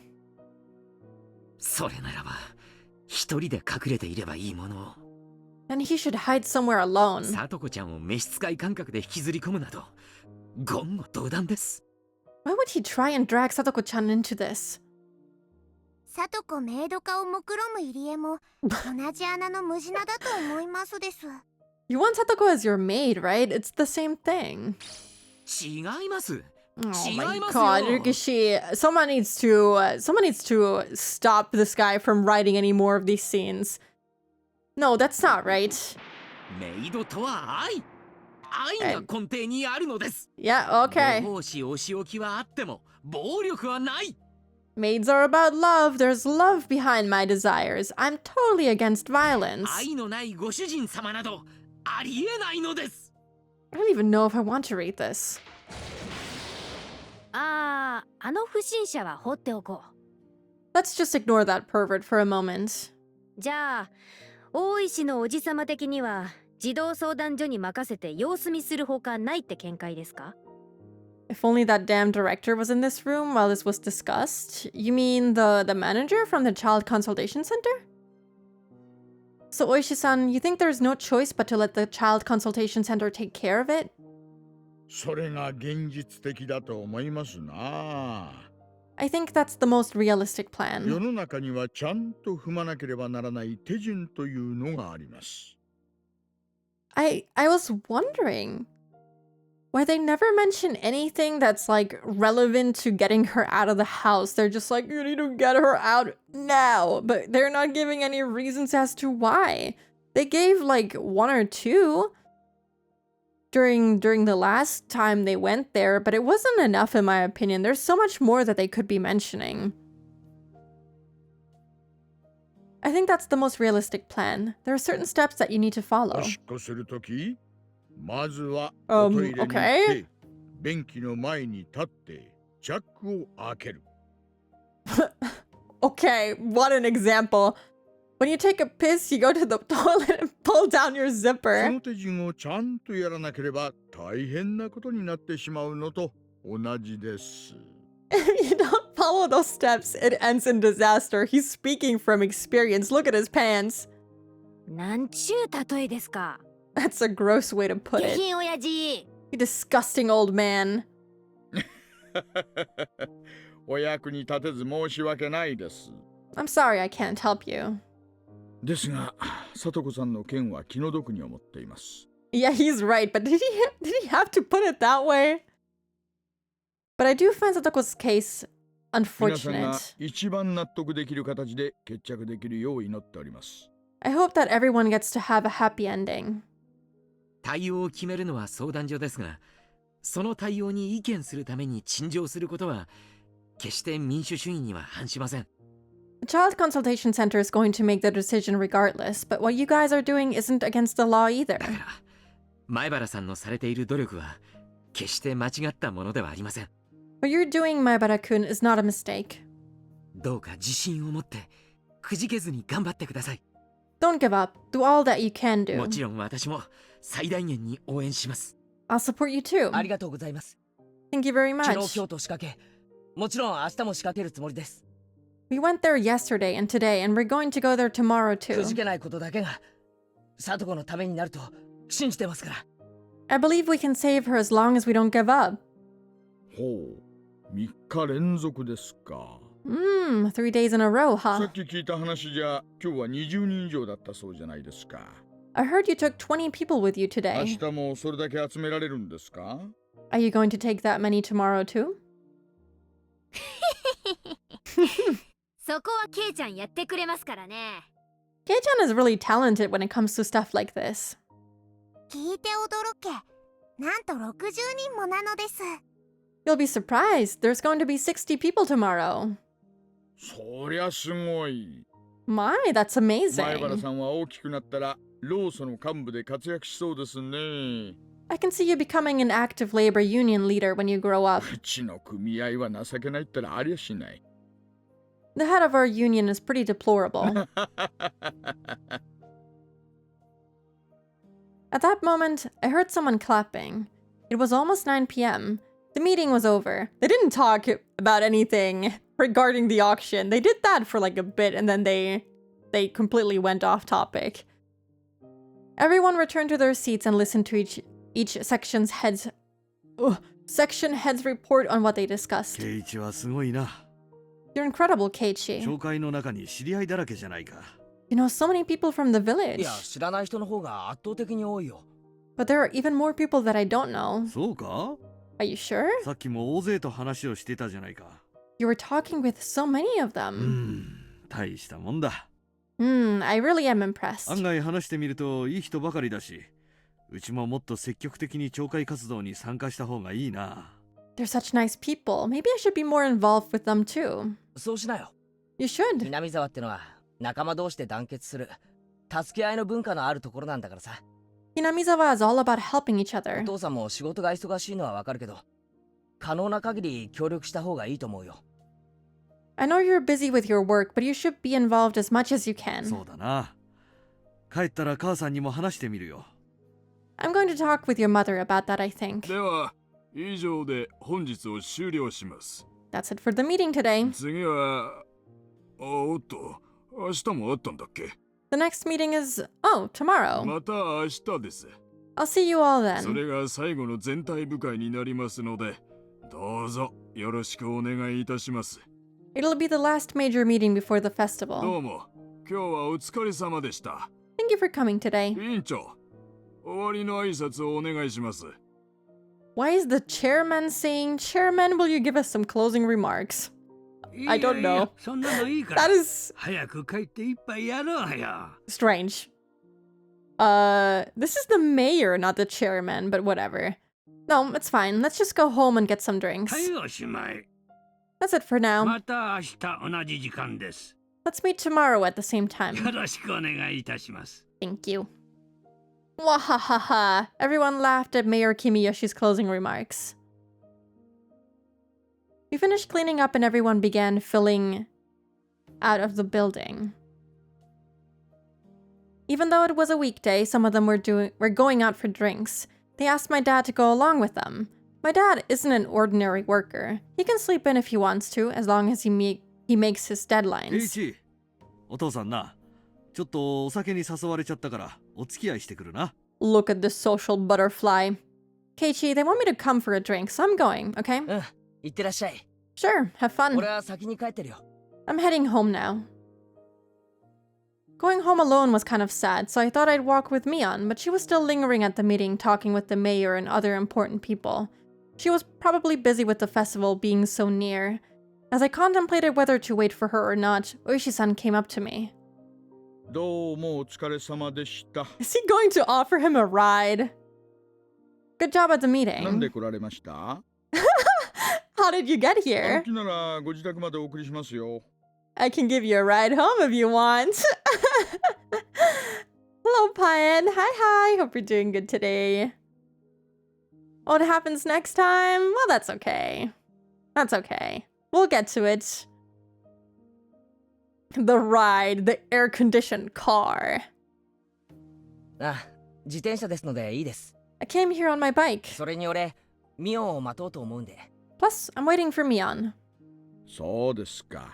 [SPEAKER 11] それならば一人で隠れていればいいものを。
[SPEAKER 1] And he should hide somewhere alone.
[SPEAKER 11] さとこちゃんを召使い感覚で引きずり込むなど言語道断です。
[SPEAKER 1] Why would he try and drag Satoko-chan into this?
[SPEAKER 7] さとこメイド化を目論む入り江も同じ穴の無地なだと思いますです。
[SPEAKER 1] You want Satoko as your maid, right? It's the same thing.
[SPEAKER 11] 違います。
[SPEAKER 1] Oh my
[SPEAKER 11] 違います
[SPEAKER 1] god,
[SPEAKER 11] よ。
[SPEAKER 1] Ryukishi. Someone needs to stop this guy from writing any more of these scenes. No, that's not right.
[SPEAKER 11] メイドとは愛が根底にあるのです。
[SPEAKER 1] Yeah, okay.
[SPEAKER 11] ご奉仕お仕置きはあっても暴力はない。
[SPEAKER 1] Maids are about love. There's love behind my desires. I'm totally against violence.
[SPEAKER 11] 愛のないご主人様などありえないのです。
[SPEAKER 1] I don't even know if I want to read this.
[SPEAKER 3] あの不審者は放っておこう。
[SPEAKER 1] Let's just ignore that pervert for a moment.
[SPEAKER 3] じゃあ、大石のおじさま的には児童相談所に任せて様子見するほかないって見解ですか？
[SPEAKER 1] If only that damn director was in this room while this was discussed. You mean the manager from the Child Consultation Center? So Oishi-san, you think there's no choice but to let the Child Consultation Center take care of it?
[SPEAKER 12] それが現実的だと思いますな。
[SPEAKER 1] I think that's the most realistic
[SPEAKER 12] 世
[SPEAKER 1] plan.
[SPEAKER 12] の中にはちゃんと踏まなければならない手順というのがあります。
[SPEAKER 1] I was wondering why they never mention anything that's like relevant to getting her out of the house. They're just like, you need to get her out now, but they're not giving any reasons as to why. They gave like one or two during the last time they went there, but it wasn't enough in my opinion. There's so much more that they could be mentioning. I think that's the most realistic plan. There are certain steps that you need to follow.
[SPEAKER 12] おしっこするとき、まずはおトイレに行って
[SPEAKER 1] okay.
[SPEAKER 12] 便器の前に立ってチャックを開ける。
[SPEAKER 1] Okay, what an example. When you take a piss, you go to the toilet and pull down your
[SPEAKER 12] そ
[SPEAKER 1] zipper.
[SPEAKER 12] の手順をちゃんとやらなければ大変なことになってしまうのと同じです。
[SPEAKER 1] If you don't follow those steps, it ends in disaster. He's speaking from experience. Look at his pants.
[SPEAKER 3] なんちゅう例えですか。
[SPEAKER 1] That's a gross way to put
[SPEAKER 3] 下
[SPEAKER 1] it.
[SPEAKER 3] 品親父。
[SPEAKER 1] You disgusting old man.
[SPEAKER 12] お役に立てず申し訳ないです。
[SPEAKER 1] I'm sorry I can't help you.
[SPEAKER 12] ですが、さとこさんの件は気の毒に思っています。
[SPEAKER 1] Yeah, he's right, but did he have to put it that way? But I do find Satoko's case
[SPEAKER 12] 皆さんが
[SPEAKER 1] unfortunate.
[SPEAKER 12] 一番納得できる形で決着できるよう祈っております。
[SPEAKER 1] I hope that everyone gets to have a happy ending.
[SPEAKER 11] 対応を決めるのは相談所ですが、その対応に意見するために陳情することは決して民主主義には反しません。
[SPEAKER 1] The Child Consultation Center is going to make the decision regardless, but what you guys are doing isn't against the law either.
[SPEAKER 11] だから、前原さんのされている努力は決して間違ったものではありません。
[SPEAKER 1] What you're doing, Maebara-kun, is not a mistake.
[SPEAKER 11] どうか自信を持ってくじけずに頑張ってください。
[SPEAKER 1] Don't give up. Do all that you can do.
[SPEAKER 11] もちろん私も最大限に応援します。
[SPEAKER 1] I'll support you too.
[SPEAKER 2] ありがとうございます。
[SPEAKER 1] Thank you very
[SPEAKER 2] 昨日
[SPEAKER 1] much.
[SPEAKER 2] 今日と仕掛け、もちろん明日も仕掛けるつもりです。
[SPEAKER 1] We went there yesterday and today, and we're going to go there tomorrow
[SPEAKER 2] くじ
[SPEAKER 1] too.
[SPEAKER 2] けないことだけが聡子のためになると信じてますから。
[SPEAKER 1] I believe we can save her as long as we don't give up.
[SPEAKER 12] ほう、3日連続ですか。
[SPEAKER 1] 3 days in a row,
[SPEAKER 12] さ
[SPEAKER 1] huh?
[SPEAKER 12] っき聞いた話じゃ、今日は20人以上だったそうじゃないですか。
[SPEAKER 1] I heard you took 20 people with you
[SPEAKER 12] 明
[SPEAKER 1] today.
[SPEAKER 12] 日もそれだけ集められるんですか？
[SPEAKER 1] Are you going to take that many tomorrow too?
[SPEAKER 3] そこはケイちゃんやってくれますからね。
[SPEAKER 1] Kei-chan is really talented when it comes to stuff like this.
[SPEAKER 7] 聞いて驚け。なんと60人もなのです。
[SPEAKER 1] You'll be surprised. There's going to be 60 people tomorrow.
[SPEAKER 12] そりゃすごい。
[SPEAKER 1] My, that's
[SPEAKER 12] 前原
[SPEAKER 1] amazing.
[SPEAKER 12] さんは大きくなったら労組の幹部で活躍しそうですね。
[SPEAKER 1] I can see you becoming an active labor union leader when you grow up.
[SPEAKER 12] うちの組合は情けないったらありゃしない。
[SPEAKER 1] The head of our union is pretty deplorable. At that moment, I heard someone clapping. It was almost 9 p.m. The meeting was over. They didn't talk about anything regarding the auction. They did that for like a bit and then they completely went off topic. Everyone returned to their seats and listened to each section head's report on what they discussed.
[SPEAKER 10] ケイチはすごいな。
[SPEAKER 1] You're incredible, Keiichi.
[SPEAKER 10] 紹介の中に知り合いだらけじゃないか。
[SPEAKER 1] You know so many people from the
[SPEAKER 2] い
[SPEAKER 1] village.
[SPEAKER 2] や、知らない人の方が圧倒的に多いよ。
[SPEAKER 1] But there are even more people that I don't know.
[SPEAKER 10] そうか？
[SPEAKER 1] Are you sure?
[SPEAKER 10] さっきも大勢と話をしてたじゃないか。
[SPEAKER 1] You were talking with so many of
[SPEAKER 10] う
[SPEAKER 1] them.
[SPEAKER 10] ん、大したもんだ。
[SPEAKER 1] I really am impressed.
[SPEAKER 10] 案外話してみるといい人ばかりだし、うちももっと積極的に町会活動に参加した方がいいな。
[SPEAKER 1] They're such nice people. Maybe I should be more involved with them too.
[SPEAKER 2] そうしなよ。
[SPEAKER 1] You should.
[SPEAKER 2] 南沢ってのは仲間同士で団結する、助け合いの文化のあるところなんだからさ。
[SPEAKER 1] Hinamizawa is all about helping each
[SPEAKER 2] お
[SPEAKER 1] other.
[SPEAKER 2] 父さんも仕事が忙しいのはわかるけど、可能な限り協力した方がいいと思うよ。
[SPEAKER 1] I know you're busy with your work, but you should be involved as much as you can.
[SPEAKER 10] そうだな。帰ったら母さんにも話してみるよ。
[SPEAKER 1] I'm going to talk with your mother about that, I think.
[SPEAKER 8] では以上で本日を終了します。
[SPEAKER 1] That's it for the meeting today.
[SPEAKER 8] 次はおっと明日もあったんだっけ？
[SPEAKER 1] The next meeting is, tomorrow.
[SPEAKER 8] また明日です。
[SPEAKER 1] I'll see you all
[SPEAKER 8] そ
[SPEAKER 1] then.
[SPEAKER 8] れが最後の全体部会になりますので、どうぞよろしくお願いいたします。
[SPEAKER 1] It'll be the last major meeting before the
[SPEAKER 8] ど
[SPEAKER 1] festival.
[SPEAKER 8] うも今日はお疲れ様でした。
[SPEAKER 1] Thank you for coming today.
[SPEAKER 8] 委員長、終わりの挨拶をお願いします。
[SPEAKER 1] Why is the chairman saying, Chairman, will you give us some closing remarks? I don't know.
[SPEAKER 13] そんなのいいから。
[SPEAKER 1] That is
[SPEAKER 13] 早く帰って一杯やろうよ。
[SPEAKER 1] strange. This is the mayor, not the chairman, but whatever. No, it's fine. Let's just go home and get some drinks.
[SPEAKER 13] はい、おしまい。
[SPEAKER 1] That's it for now.
[SPEAKER 13] また明日同じ時間です。
[SPEAKER 1] Let's meet tomorrow at the same
[SPEAKER 13] よ
[SPEAKER 1] time.
[SPEAKER 13] ろしくお願いいたします。
[SPEAKER 1] Thank you. Wahahaha. Everyone laughed at Mayor Kimiyoshi's closing remarks. We finished cleaning up and everyone began filling out of the building. Even though it was a weekday, some of them were going out for drinks. They asked my dad to go along with them. My dad isn't an ordinary worker. He can sleep in if he wants to, as long as he makes his
[SPEAKER 10] ケイ
[SPEAKER 1] deadlines.
[SPEAKER 10] チ、お父さんな、ちょっとお酒に誘われちゃったからお付き合いしてくるな。
[SPEAKER 1] Look at this social butterfly. Keiichi, they want me to come for a drink, so I'm going, okay?
[SPEAKER 2] うん、行ってらっしゃい。
[SPEAKER 1] Sure, have fun.
[SPEAKER 2] 俺は先に帰ってるよ。
[SPEAKER 1] I'm heading home now. Going home alone was kind of sad, so I thought I'd walk with Mion, but she was still lingering at the meeting talking with the mayor and other important people. She was probably busy with the festival being so near. As I contemplated whether to wait for her or not, Oishi-san came up to me.
[SPEAKER 12] どうもお疲れ様でした。
[SPEAKER 1] Is he going to offer him a ride? Good job at the
[SPEAKER 12] なんで
[SPEAKER 1] meeting.
[SPEAKER 12] 来られました？
[SPEAKER 1] How did you get
[SPEAKER 12] 歩
[SPEAKER 1] here?
[SPEAKER 12] きならご自宅までお送りしますよ。
[SPEAKER 1] I can give you a ride home if you want. Hello, Payan. Hi. Hope you're doing good today. What happens next time? Well, that's okay. That's okay. We'll get to it. The ride, the air-conditioned car.
[SPEAKER 2] あ、自転車ですのでいいです。
[SPEAKER 1] I came here on my bike.
[SPEAKER 2] それに俺、ミオンを待とうと思うんで。
[SPEAKER 1] Plus, I'm waiting for Mion.
[SPEAKER 12] そうですか。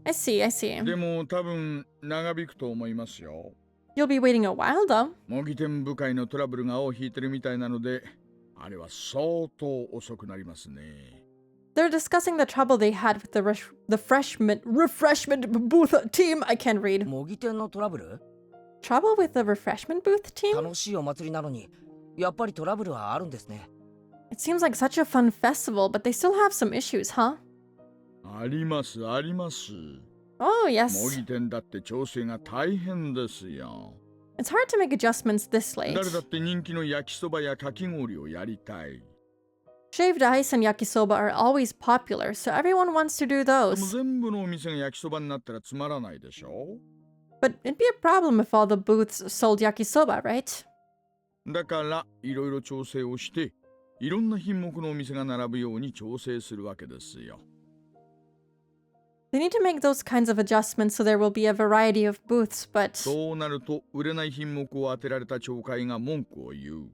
[SPEAKER 1] I see.
[SPEAKER 12] でも多分長引くと思いますよ。
[SPEAKER 1] You'll be waiting a while, though.
[SPEAKER 12] 模擬店部会のトラブルが尾を引いてるみたいなので、あれは相当遅くなりますね。
[SPEAKER 1] They're discussing the trouble they had with the refreshment booth team. I can't read.
[SPEAKER 2] 模擬店のトラブル?
[SPEAKER 1] Trouble with the refreshment booth team?
[SPEAKER 2] 楽しいお祭りなのに、やっぱりトラブルはあるんですね。
[SPEAKER 1] It seems like such a fun festival, but they still have some issues, huh?
[SPEAKER 12] あります。
[SPEAKER 1] Oh, yes.
[SPEAKER 12] 模擬店だって調整が大変ですよ。
[SPEAKER 1] It's hard to make adjustments this late.
[SPEAKER 12] 誰だって人気の焼きそばやかき氷をやりたい。
[SPEAKER 1] Shaved ice and yakisoba are always popular, so everyone wants to do
[SPEAKER 12] でも
[SPEAKER 1] those.
[SPEAKER 12] 全部のお店が焼きそばになったらつまらないでしょ。
[SPEAKER 1] But it'd be a problem if all the booths sold yakisoba, right?
[SPEAKER 12] だからいろいろ調整をしていろんな品目のお店が並ぶように調整するわけですよ。
[SPEAKER 1] They need to make those kinds of adjustments so there will be a variety of booths, but
[SPEAKER 12] そうなると売れない品目を当てられた町会が文句を言う。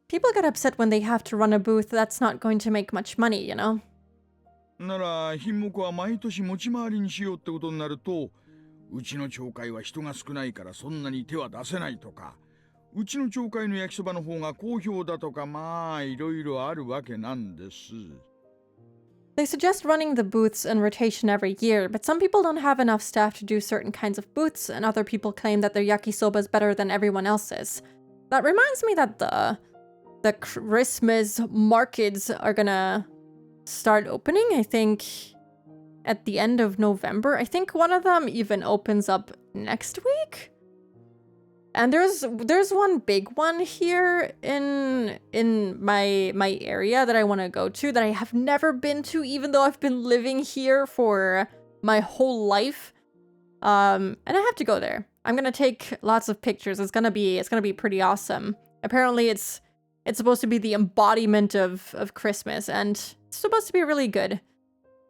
[SPEAKER 1] people get upset when they have to run a booth that's not going to make much money, you know?
[SPEAKER 12] なら品目は毎年持ち回りにしようってことになると、うちの町会は人が少ないからそんなに手は出せないとか、うちの町会の焼きそばの方が好評だとか、まあいろいろあるわけなんです。
[SPEAKER 1] They suggest running the booths in rotation every year, but some people don't have enough staff to do certain kinds of booths, and other people claim that their yakisoba is better than everyone else's. That reminds me that the Christmas markets are gonna start opening, I think, at the end of November. I think one of them even opens up next week. And there's one big one here in my area that I want to go to that I have never been to, even though I've been living here for my whole life. And I have to go there. I'm gonna take lots of pictures. It's gonna be pretty awesome. Apparently it's supposed to be the embodiment of Christmas, and it's supposed to be really good.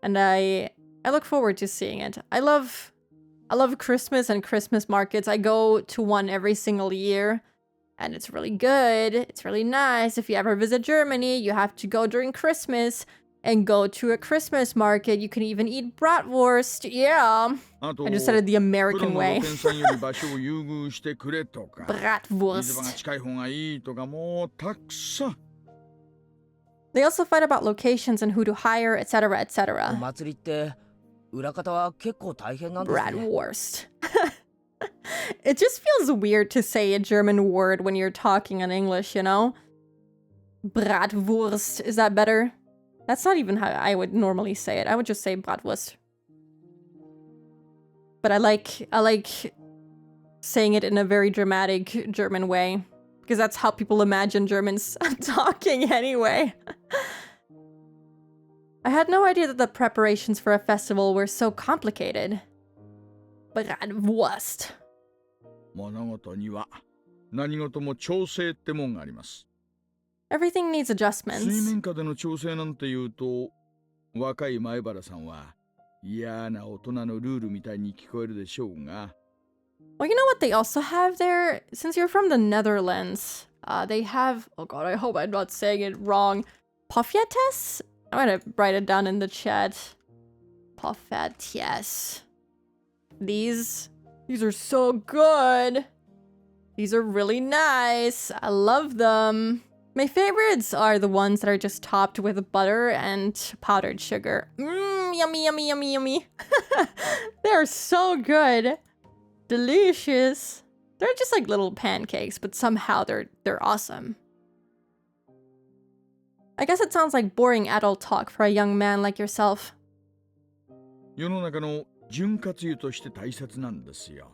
[SPEAKER 1] And I look forward to seeing it. I love Christmas and Christmas markets. I go to one every single year, and it's really good. It's really nice. If you ever visit Germany, you have to go during Christmas and go to a Christmas market. You can even eat bratwurst. Yeah. I just said it the American way. Bratwurst. They also fight about locations and who to hire, etc., etc.
[SPEAKER 2] お祭りって裏方は結構大変なんですね。
[SPEAKER 1] Bratwurst. It just feels weird to say a German word when you're talking in English, you know? Bratwurst. Is that better? That's not even how I would normally say it. I would just say Bratwurst. But I like saying it in a very dramatic German way, because that's how people imagine Germans talking anyway. I had no idea that the preparations for a festival were so complicated. Bratwurst.
[SPEAKER 12] 物事には何事も調整ってもんがあります。
[SPEAKER 1] Everything needs
[SPEAKER 12] 水
[SPEAKER 1] adjustments.
[SPEAKER 12] 面下での調整なんて言うと、若い前原さんは嫌な大人のルールみたいに聞こえるでしょうが。
[SPEAKER 1] Well, you know what they also have there? Since you're from the Netherlands, they have... Oh god, I hope I'm not saying it wrong. Pofjetes? I'm gonna write it down in the chat. Pofjetes. These are so good. These are really nice. I love them. My favorites are the ones that are just topped with butter and powdered sugar. Yummy, yummy, yummy, yummy. They're so good. Delicious. They're just like little pancakes, but somehow they're awesome. I guess it sounds like boring adult talk for a young man like yourself.
[SPEAKER 12] 世の中の潤滑油として大切なんですよ。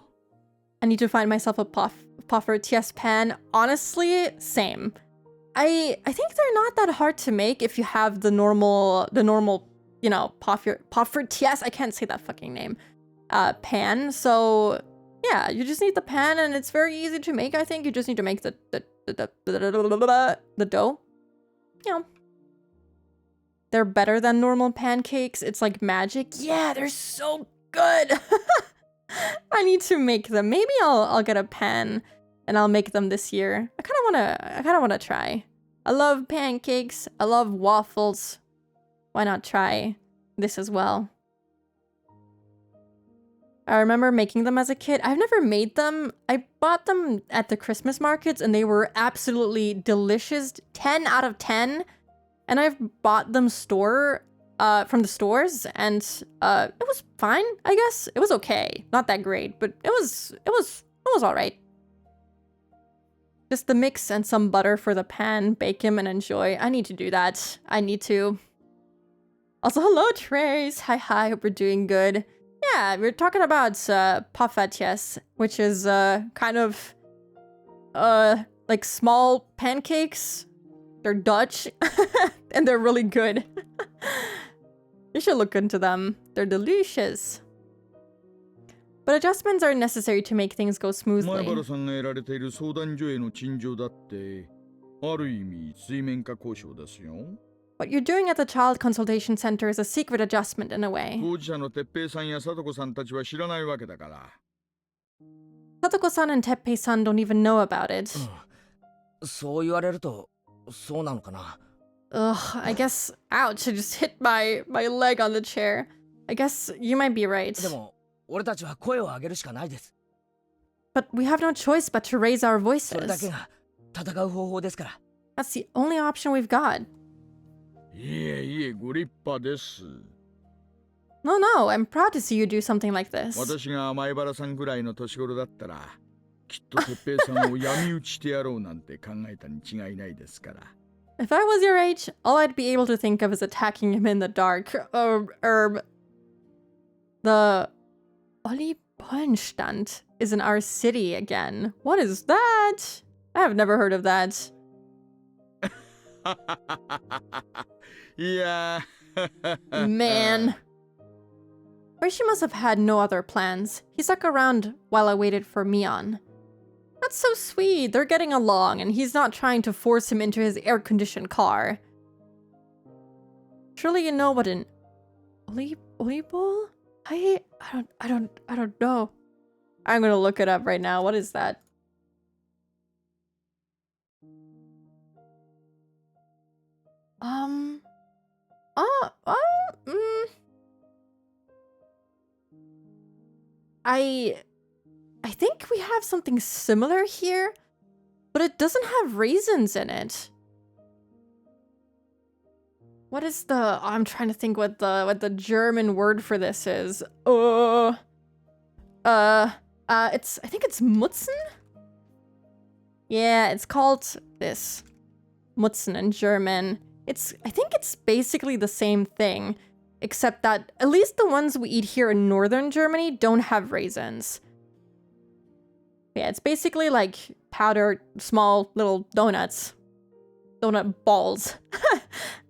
[SPEAKER 1] I need to find myself a puffer TS pan. Honestly, same. I think they're not that hard to make if you have the normal, you know, yes, I can't say that fucking name. Pan. So yeah, you just need the pan, and it's very easy to make. I think you just need to make the dough. You know, they're better than normal pancakes. It's like magic. Yeah, they're so good. I need to make them. Maybe I'll get a pan and I'll make them this year. I kind of wanna try. I love pancakes. I love waffles. Why not try this as well? I remember making them as a kid. I've never made them. I bought them at the Christmas markets and they were absolutely delicious. 10 out of 10. And I've bought them from the stores, and it was fine, I guess. It was okay. Not that great, but it was all right. Just the mix and some butter for the pan, bake them and enjoy. I need to do that. I need to. Also, hello, Trace. Hi, hope you're doing good. Yeah, we're talking about pafetjes, which is kind of like small pancakes. They're Dutch and they're really good. You should look into them. They're delicious. But adjustments are necessary to make things go smoothly. What you're doing at the Child Consultation Center is a secret adjustment in a way. Satoko-san and Teppei-san don't even know about it. Ugh, I guess, ouch, I just hit my leg on the chair. I guess you might be right. But we have no choice but to raise our voices. That's the only option we've got. No, I'm proud to see you do something like this. If I was your age, all I'd be able to think of is attacking him in the dark. The Oli Bohenstand is in our city again. What is that? I have never heard of that.
[SPEAKER 12] Yeah.
[SPEAKER 1] Man. Rishi must have had no other plans. He stuck around while I waited for Mion. That's so sweet. They're getting along, and he's not trying to force him into his air-conditioned car. Surely you know what an Olibol? I don't know. I'm gonna look it up right now. What is that? I think we have something similar here, but it doesn't have raisins in it. What is the... Oh, I'm trying to think what the German word for this is. I think it's Mutzen? Yeah, it's called this. Mutzen in German. I think it's basically the same thing, except that at least the ones we eat here in northern Germany don't have raisins. Yeah, it's basically like powdered small little donuts. Donut balls.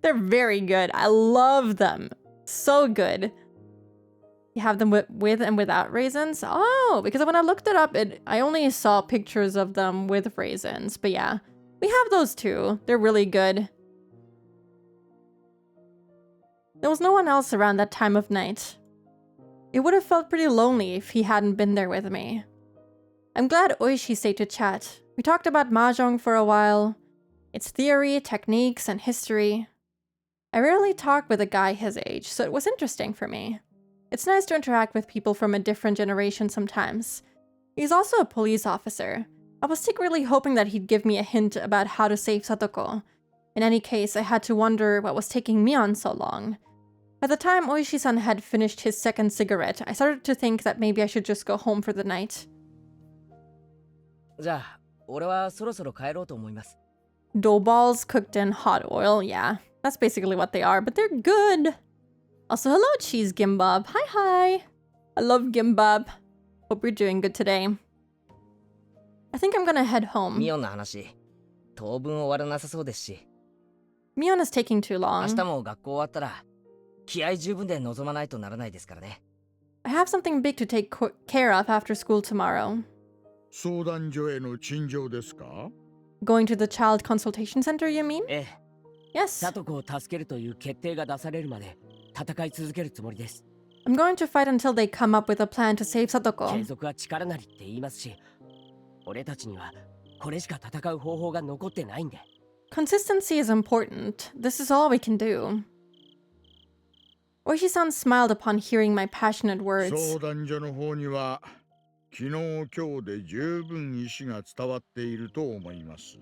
[SPEAKER 1] They're very good. I love them. So good. You have them with and without raisins? Oh, because when I looked it up, I only saw pictures of them with raisins. But yeah, we have those too. They're really good. There was no one else around that time of night. It would have felt pretty lonely if he hadn't been there with me. I'm glad Oishi stayed to chat. We talked about mahjong for a while. Its theory, techniques, and history. I rarely talk with a guy his age, so it was interesting for me. It's nice to interact with people from a different generation sometimes. He's also a police officer. I was secretly hoping that he'd give me a hint about how to save Satoko. In any case, I had to wonder what was taking Mion so long. By the time Oishi-san had finished his second cigarette, I started to think that maybe I should just go home for the night. Dough balls cooked in hot oil, yeah. That's basically what they are, but they're good. Also, hello, cheese gimbab. Hi. I love gimbab. Hope you're doing good today. I think I'm gonna head home. Mion is taking too long.
[SPEAKER 2] 気合十分で臨まないとならないですからね。
[SPEAKER 1] I have something big to take care of after school tomorrow.
[SPEAKER 12] 相談所への陳情ですか？
[SPEAKER 1] Going to the child consultation center, you mean?
[SPEAKER 2] ええ。
[SPEAKER 1] Yes.
[SPEAKER 5] サトコを助けるという決定が出されるまで戦い続けるつもりです。
[SPEAKER 1] I'm going to fight until they come up with a plan to save
[SPEAKER 5] 継
[SPEAKER 1] Satoko.
[SPEAKER 5] 続は力なりって言いますし、俺たちにはこれしか戦う方法が残ってないんで。
[SPEAKER 1] Consistency is important. This is all we can do. Oishi-san smiled upon hearing my passionate words.
[SPEAKER 12] 相談所の方には昨日今日で十分意思が伝わっていると思います。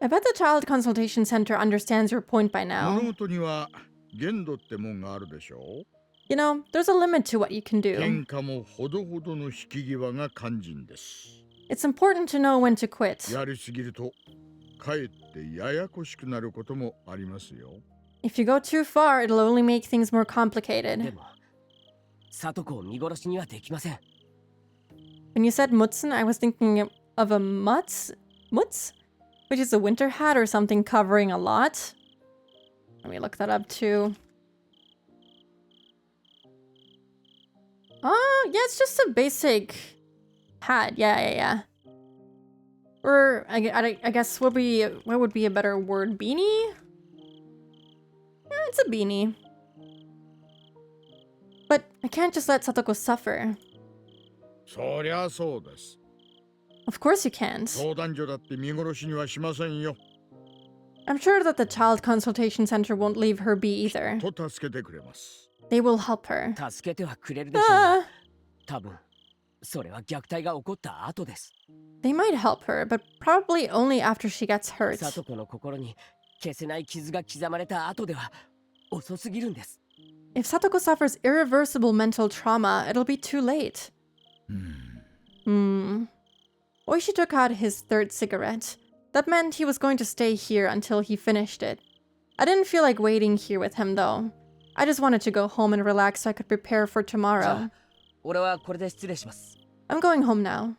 [SPEAKER 1] I bet the child consultation center understands your point by
[SPEAKER 12] 物
[SPEAKER 1] now.
[SPEAKER 12] 事には限度ってもんがあるでしょう。
[SPEAKER 1] You know, there's a limit to what you can do.
[SPEAKER 12] 喧嘩もほどほどの引き際が肝心です。
[SPEAKER 1] It's important to know when to quit.
[SPEAKER 12] やりすぎるとかえってややこしくなることもありますよ。
[SPEAKER 1] If you go too far, it'll only make things more
[SPEAKER 5] で
[SPEAKER 1] complicated.
[SPEAKER 5] も、サトコを見殺しにはできません。
[SPEAKER 1] When you said Mutsun, I was thinking of a mutz? Mutz? Which is a winter hat or something covering a lot. Let me look that up too. Yeah, it's just a basic hat. Yeah. Or I guess what would be a better word? Beanie? Yeah, it's a beanie. But I can't just let Satoko suffer.
[SPEAKER 12] そりゃそうです。
[SPEAKER 1] Of course you can't.
[SPEAKER 12] 相談所だって見殺しにはしませんよ。
[SPEAKER 1] I'm sure that the child consultation center won't leave her be either.
[SPEAKER 12] と助けてくれます。
[SPEAKER 1] They will help her.
[SPEAKER 5] 助けてはくれるでしょうが、
[SPEAKER 1] Ah,
[SPEAKER 5] 多分それは虐待が起こった後です。
[SPEAKER 1] they might help her, but probably only after she gets hurt.
[SPEAKER 5] サトコの心に消せない傷が刻まれた後では遅すぎるんです。
[SPEAKER 1] If Satoko suffers irreversible mental trauma, it'll be too late. Oishi took out his third cigarette. That meant he was going to stay here until he finished it. I didn't feel like waiting here with him, though. I just wanted to go home and relax so I could prepare for
[SPEAKER 5] じゃ
[SPEAKER 1] tomorrow.
[SPEAKER 5] あ、俺はこれで失礼します。
[SPEAKER 1] I'm going home now.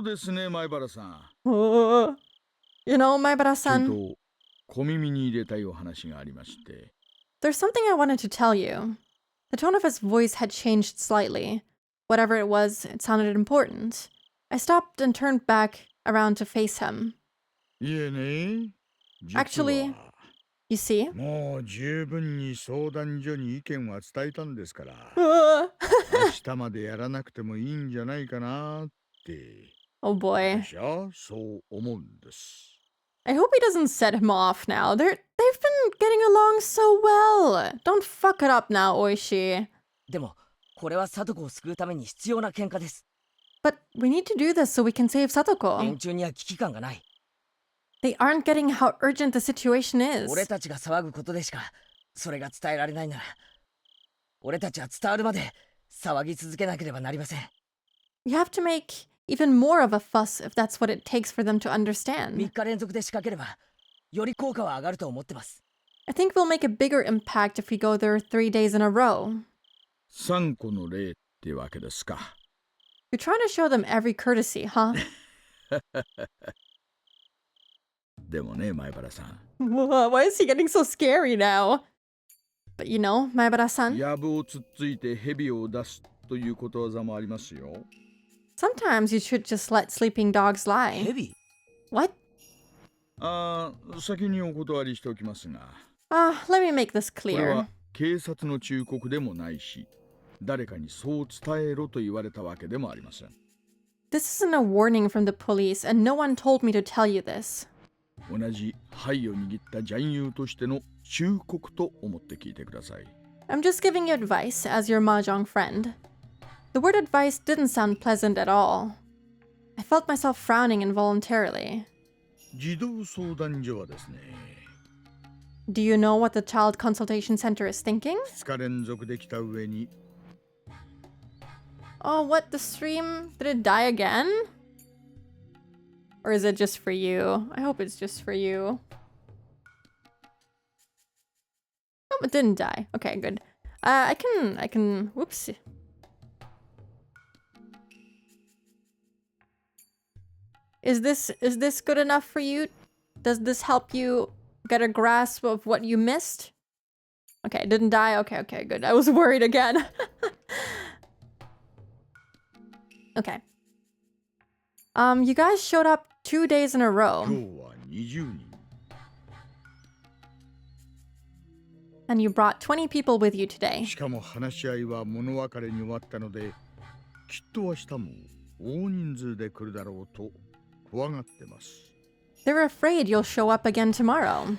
[SPEAKER 12] ですね、前原さん。
[SPEAKER 1] You know,
[SPEAKER 12] ちょ
[SPEAKER 1] Maibara-san,
[SPEAKER 12] っと小耳に入れたいお話がありまして。
[SPEAKER 1] there's something I wanted to tell you. The tone of his voice had changed slightly. Whatever it was, it sounded important. I stopped and turned back around to face him.
[SPEAKER 12] いえね。実は
[SPEAKER 1] Actually, you see?
[SPEAKER 12] もう十分に相談所に意見は伝えたんですから。
[SPEAKER 1] Oh
[SPEAKER 12] 明日までやらなくてもいいんじゃないかなって。
[SPEAKER 1] boy.
[SPEAKER 12] 私はそう思うんです。
[SPEAKER 1] I hope he doesn't set him off now. They've been getting along so well. Don't fuck it up now, Oishi.
[SPEAKER 2] でも、これはサトコを救うために必要な喧嘩です。
[SPEAKER 1] But we need to do this so we can save
[SPEAKER 2] 連
[SPEAKER 1] Satoko.
[SPEAKER 2] 中には危機感がない。
[SPEAKER 1] They aren't getting how urgent the situation is.
[SPEAKER 2] 俺たちが騒ぐことでしかそれが伝えられないなら、俺たちは伝わるまで騒ぎ続けなければなりません。
[SPEAKER 1] We have to make even more of a fuss if that's what it takes for them to
[SPEAKER 2] 3
[SPEAKER 1] understand.
[SPEAKER 2] 日連続で仕掛ければより効果は上がると思ってます。
[SPEAKER 1] I think we'll make a bigger impact if we go there 3 days in a row.
[SPEAKER 12] 3個の例ってわけですか。
[SPEAKER 1] You're trying to show them every courtesy, huh?
[SPEAKER 12] でもね、前原さん。
[SPEAKER 1] Why is he getting so scary now? But you know, Maibara-san,
[SPEAKER 12] やぶをつっついて蛇を出すということわざもありますよ。
[SPEAKER 1] sometimes you should just let sleeping dogs lie.
[SPEAKER 2] ヘビ
[SPEAKER 1] What?
[SPEAKER 12] 先にお断りしておきますが、
[SPEAKER 1] Let me make this
[SPEAKER 12] これは
[SPEAKER 1] clear.
[SPEAKER 12] 警察の忠告でもないし、誰かにそう伝えろと言われたわけでもありません。
[SPEAKER 1] This isn't a warning from the police, and no one told me to tell you this.
[SPEAKER 12] 同じ牌を握ったジ友としての忠告と思って聞いてください。
[SPEAKER 1] I'm just giving you advice as your mahjong friend. The word advice didn't sound pleasant at all. I felt myself frowning involuntarily.
[SPEAKER 12] 児童相談所はですね、
[SPEAKER 1] Do you know what the child consultation center is thinking?
[SPEAKER 12] 2日連続できた上に、
[SPEAKER 1] Oh, what? The stream? Did it die again? Or is it just for you? I hope it's just for you. Oh, it didn't die. Okay, good. I can, whoops. Is this good enough for you? Does this help you get a grasp of what you missed? Okay, didn't die. Okay, good. I was worried again. Okay. You guys showed up 2 days in a row.
[SPEAKER 12] 今日は20人。
[SPEAKER 1] And you brought 20 people with you today.
[SPEAKER 12] しかも話し合いは物別れに終わったので、きっと明日も大人数で来るだろうと怖がってます。
[SPEAKER 1] They're afraid you'll show up again tomorrow.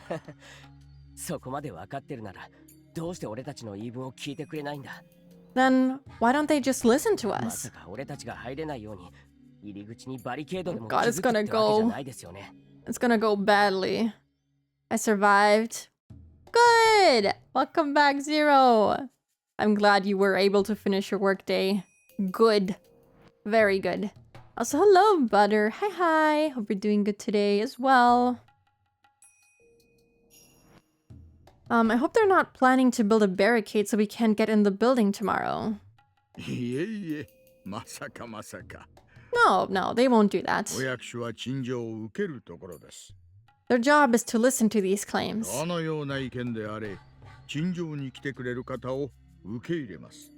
[SPEAKER 5] そこまで分かってるなら、どうして俺たちの言い分を聞いてくれないんだ。
[SPEAKER 1] Then why don't they just listen to
[SPEAKER 5] ま
[SPEAKER 1] us?
[SPEAKER 5] さか俺たちが入れないように入り口にバリケードでも
[SPEAKER 1] God,
[SPEAKER 5] 築
[SPEAKER 1] it's
[SPEAKER 5] くっ
[SPEAKER 1] gonna
[SPEAKER 5] てわけじゃ
[SPEAKER 1] go.
[SPEAKER 5] ないですよね。
[SPEAKER 1] It's gonna go badly. I survived. Good! Welcome back, Zero. I'm glad you were able to finish your workday. Good. Very good. Also, hello, Butter. Hi. Hope you're doing good today as well. I hope they're not planning to build a barricade so we can't get in the building tomorrow.
[SPEAKER 12] いえいえ、まさかまさか。
[SPEAKER 1] No, they won't do that.
[SPEAKER 12] お役所は陳情を受けるところです。
[SPEAKER 1] Their job is to listen to these claims.
[SPEAKER 12] どのような意見であれ、陳情に来てくれる方を受け入れます。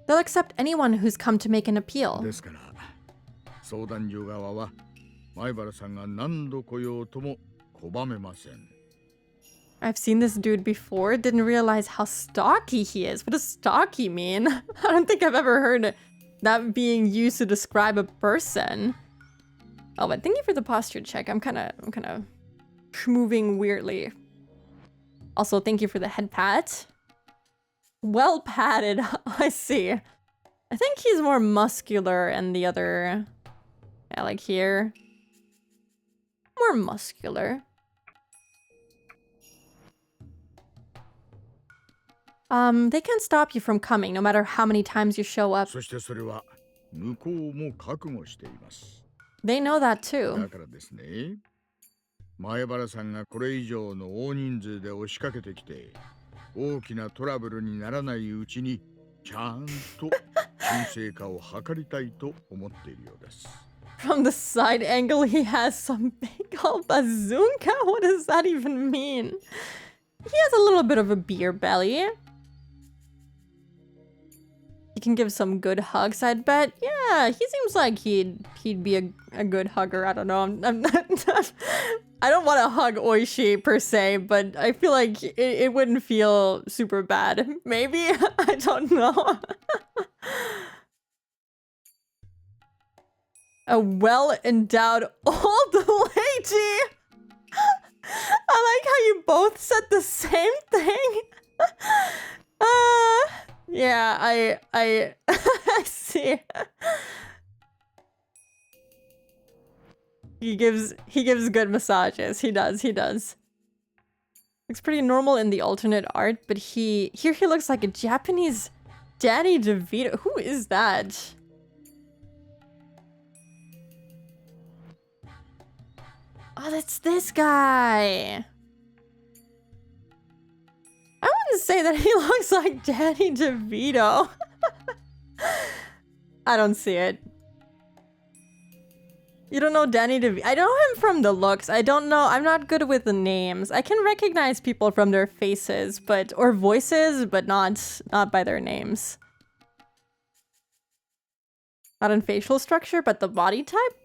[SPEAKER 1] They'll accept anyone who's come to make an appeal.
[SPEAKER 12] ですから、相談所側は前原さんが何度来ようとも拒めません。
[SPEAKER 1] I've seen this dude before, didn't realize how stocky he is. What does stocky mean? I don't think I've ever heard that being used to describe a person. Oh, but thank you for the posture check. I'm kind of moving weirdly. Also, thank you for the head pat. Well patted. I see. I think he's more muscular and the other, yeah, like here. More muscular. They can't stop you from coming no matter how many times you show up.
[SPEAKER 12] そしてそれは向こうも覚悟しています。
[SPEAKER 1] They know that too.
[SPEAKER 12] だからですね。前原さんがこれ以上の大人数で押しかけてきて、大きなトラブルにならないうちにちゃんと沈静化を図りたいと思っているようです。
[SPEAKER 1] From the side angle, he has some big old bazooka. What does that even mean? He has a little bit of a beer belly. He can give some good hugs, I'd bet. Yeah, he seems like he'd be a good hugger. I don't know. I'm not, I don't want to hug Oishi per se, but I feel like it wouldn't feel super bad. Maybe? I don't know. A well-endowed old lady! I like how you both said the same thing. Yeah, I I see. He gives good massages. He does. Looks pretty normal in the alternate art, but here he looks like a Japanese Danny DeVito. Who is that? Oh, that's this guy. I wouldn't say that he looks like Danny DeVito. I don't see it. You don't know Danny DeVito? I know him from the looks. I don't know. I'm not good with the names. I can recognize people from their faces, or voices, but not by their names. Not in facial structure, but the body type?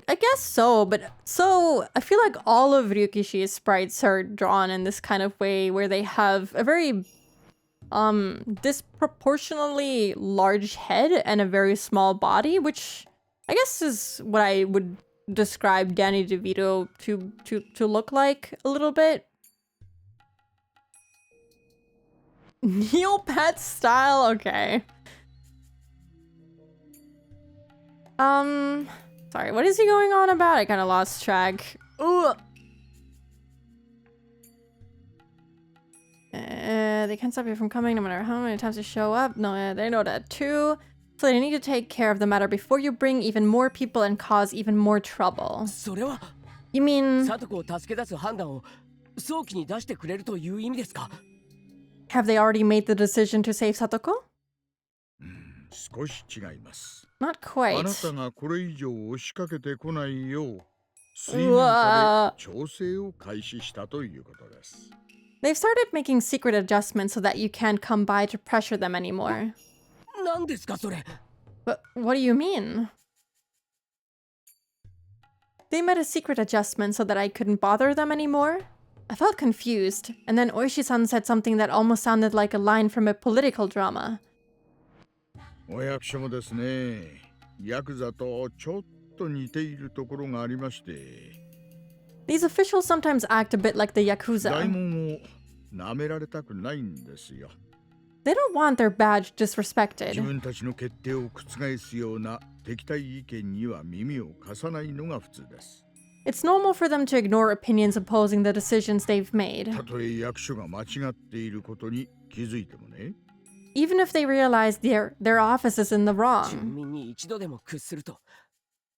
[SPEAKER 1] I guess so, but I feel like all of Ryukishi's sprites are drawn in this kind of way where they have a very disproportionately large head and a very small body, which I guess is what I would describe Danny DeVito to look like a little bit. Neopet style, okay. Sorry, what is he going on about? I kind of lost track. Ugh. They can't stop you from coming no matter how many times you show up. No, they know that too. So they need to take care of the matter before you bring even more people and cause even more trouble. You mean... Have they already made the decision to save Satoko?
[SPEAKER 12] 少し違います。
[SPEAKER 1] Not quite.
[SPEAKER 12] あなたがこれ以上押しかけてこないよう、水面下で調整を開始したということです。
[SPEAKER 1] They've started making secret adjustments so that you can't come by to pressure them anymore.
[SPEAKER 5] 何ですかそれ。
[SPEAKER 1] But what do you mean? They made a secret adjustment so that I couldn't bother them anymore? I felt confused, and then Oishi-san said something that almost sounded like a line from a political drama.
[SPEAKER 12] お役所もですね、ヤクザとちょっと似ているところがありまして。
[SPEAKER 1] These officials sometimes act a bit like the
[SPEAKER 12] 大
[SPEAKER 1] Yakuza.
[SPEAKER 12] 門を舐められたくないんですよ。
[SPEAKER 1] They don't want their badge
[SPEAKER 12] 自
[SPEAKER 1] disrespected.
[SPEAKER 12] 分たちの決定を覆すような敵対意見には耳を貸さないのが普通です。
[SPEAKER 1] It's normal for them to ignore opinions opposing the decisions they've made,
[SPEAKER 12] たとえ役所が間違っていることに気づいてもね。
[SPEAKER 1] even if they realize their office is in the
[SPEAKER 5] 住
[SPEAKER 1] wrong.
[SPEAKER 5] 民に一度でも屈すると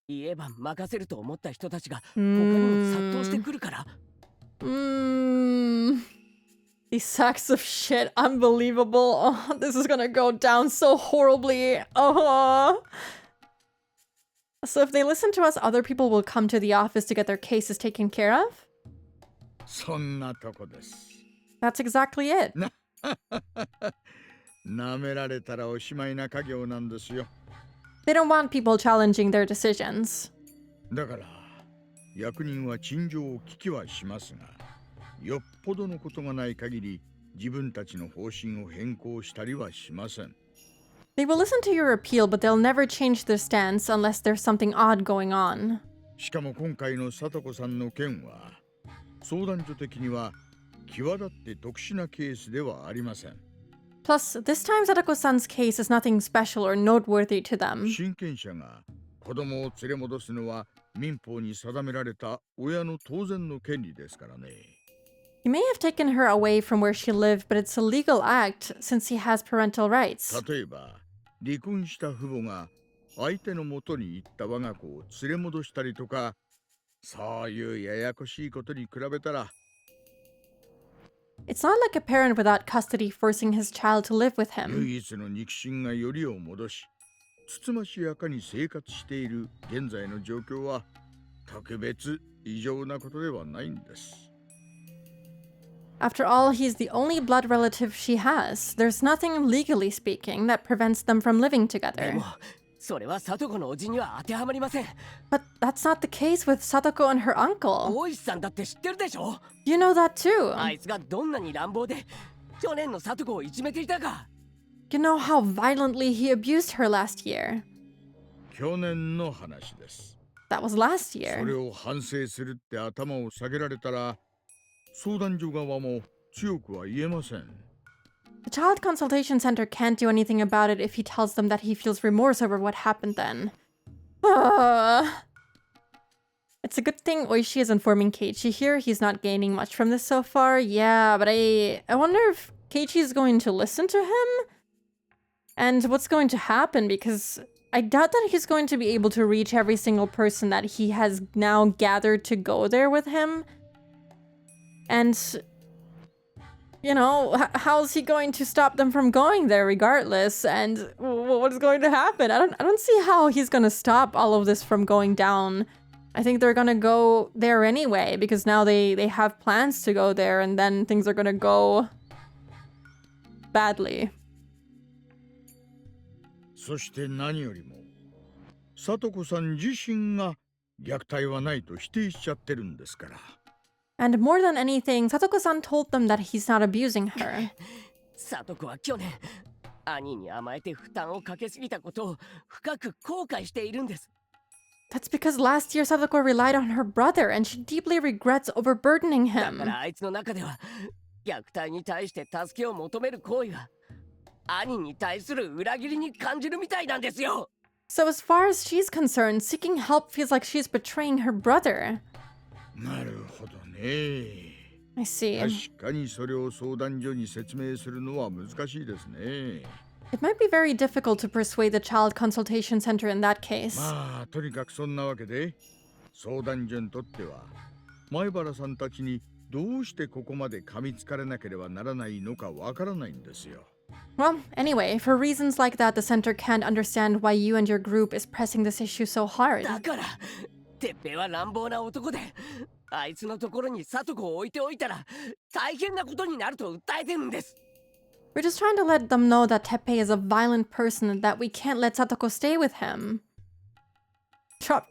[SPEAKER 5] 言えば任せると思った人たちが他にも殺到してくるから。
[SPEAKER 1] These sacks of shit, unbelievable. Oh, this is gonna go down so horribly. Oh. So if they listen to us, other people will come to the office to get their cases taken care of?
[SPEAKER 12] そんなとこです。
[SPEAKER 1] That's exactly it.
[SPEAKER 12] 舐められたらおしまいな家業なんですよ。
[SPEAKER 1] They don't want people challenging their decisions.
[SPEAKER 12] だから役人は陳情を聞きはしますが、よっぽどのことがない限り自分たちの方針を変更したりはしません。
[SPEAKER 1] They will listen to your appeal, but they'll never change their stance unless there's something odd going on.
[SPEAKER 12] しかも今回の聡子さんの件は相談所的には際立って特殊なケースではありません。
[SPEAKER 1] Plus, this time Sadako-san's case is nothing special or noteworthy to them.
[SPEAKER 12] 親権者が子供を連れ戻すのは民法に定められた親の当然の権利ですからね。
[SPEAKER 1] He may have taken her away from where she lived, but it's a legal act since he has parental rights.
[SPEAKER 12] 例えば離婚した父母が相手の元に行った我が子を連れ戻したりとか、そういうややこしいことに比べたら。
[SPEAKER 1] It's not like a parent without custody forcing his child to live with him.
[SPEAKER 12] 唯一の肉親がよりを戻し、つつましやかに生活している現在の状況は特別異常なことではないんです。
[SPEAKER 1] After all, he's the only blood relative she has. There's nothing, legally speaking, that prevents them from living
[SPEAKER 5] で
[SPEAKER 1] together.
[SPEAKER 5] もそれは聡子のおじには当てはまりません。
[SPEAKER 1] But that's not the case with Sadako and her uncle.
[SPEAKER 5] 大石さんだって知ってるでしょ。
[SPEAKER 1] You know that too.
[SPEAKER 5] あいつがどんなに乱暴で去年の聡子をいじめていたか。
[SPEAKER 1] You know how violently he abused her last year.
[SPEAKER 12] 去年の話です。
[SPEAKER 1] That was last
[SPEAKER 12] そ
[SPEAKER 1] year.
[SPEAKER 12] れを反省するって頭を下げられたら、相談所側も強くは言えません。
[SPEAKER 1] The Child Consultation Center can't do anything about it if he tells them that he feels remorse over what happened then. It's a good thing Oishi is informing Keiichi here. He's not gaining much from this so far. Yeah, but I wonder if Keiichi is going to listen to him? And what's going to happen, because I doubt that he's going to be able to reach every single person that he has now gathered to go there with him. And, you know, how's he going to stop them from going there regardless? And what is going to happen? I don't see how he's going to stop all of this from going down. I think they're going to go there anyway, because now they have plans to go there, and then things are going to go badly.
[SPEAKER 12] そして何よりも、聡子さん自身が虐待はないと否定しちゃってるんですから。
[SPEAKER 1] And more than anything, Satoko-san told them that he's not abusing her.
[SPEAKER 5] 聡子は去年兄に甘えて負担をかけすぎたことを深く後悔しているんです。
[SPEAKER 1] That's because last year Sadako relied on her brother, and she deeply regrets overburdening
[SPEAKER 5] だ
[SPEAKER 1] him.
[SPEAKER 5] からあいつの中では虐待に対して助けを求める行為は兄に対する裏切りに感じるみたいなんですよ。
[SPEAKER 1] So as far as she's concerned, seeking help feels like she's betraying her brother.
[SPEAKER 12] なるほどね。
[SPEAKER 1] I see.
[SPEAKER 12] 確かにそれを相談所に説明するのは難しいですね。
[SPEAKER 1] It might be very difficult to persuade the Child Consultation Center in that case.
[SPEAKER 12] まあとにかくそんなわけで、相談所にとっては前原さんたちにどうしてここまで噛みつかれなければならないのかわからないんですよ。
[SPEAKER 1] Well, anyway, for reasons like that, the center can't understand why you and your group is pressing this issue so hard.
[SPEAKER 5] だから、てっぺいは乱暴な男で、あいつのところに里子を置いておいたら大変なことになると訴えてるんです。
[SPEAKER 1] We're just trying to let them know that Teppei is a violent person and that we can't let Satoko stay with him. Drop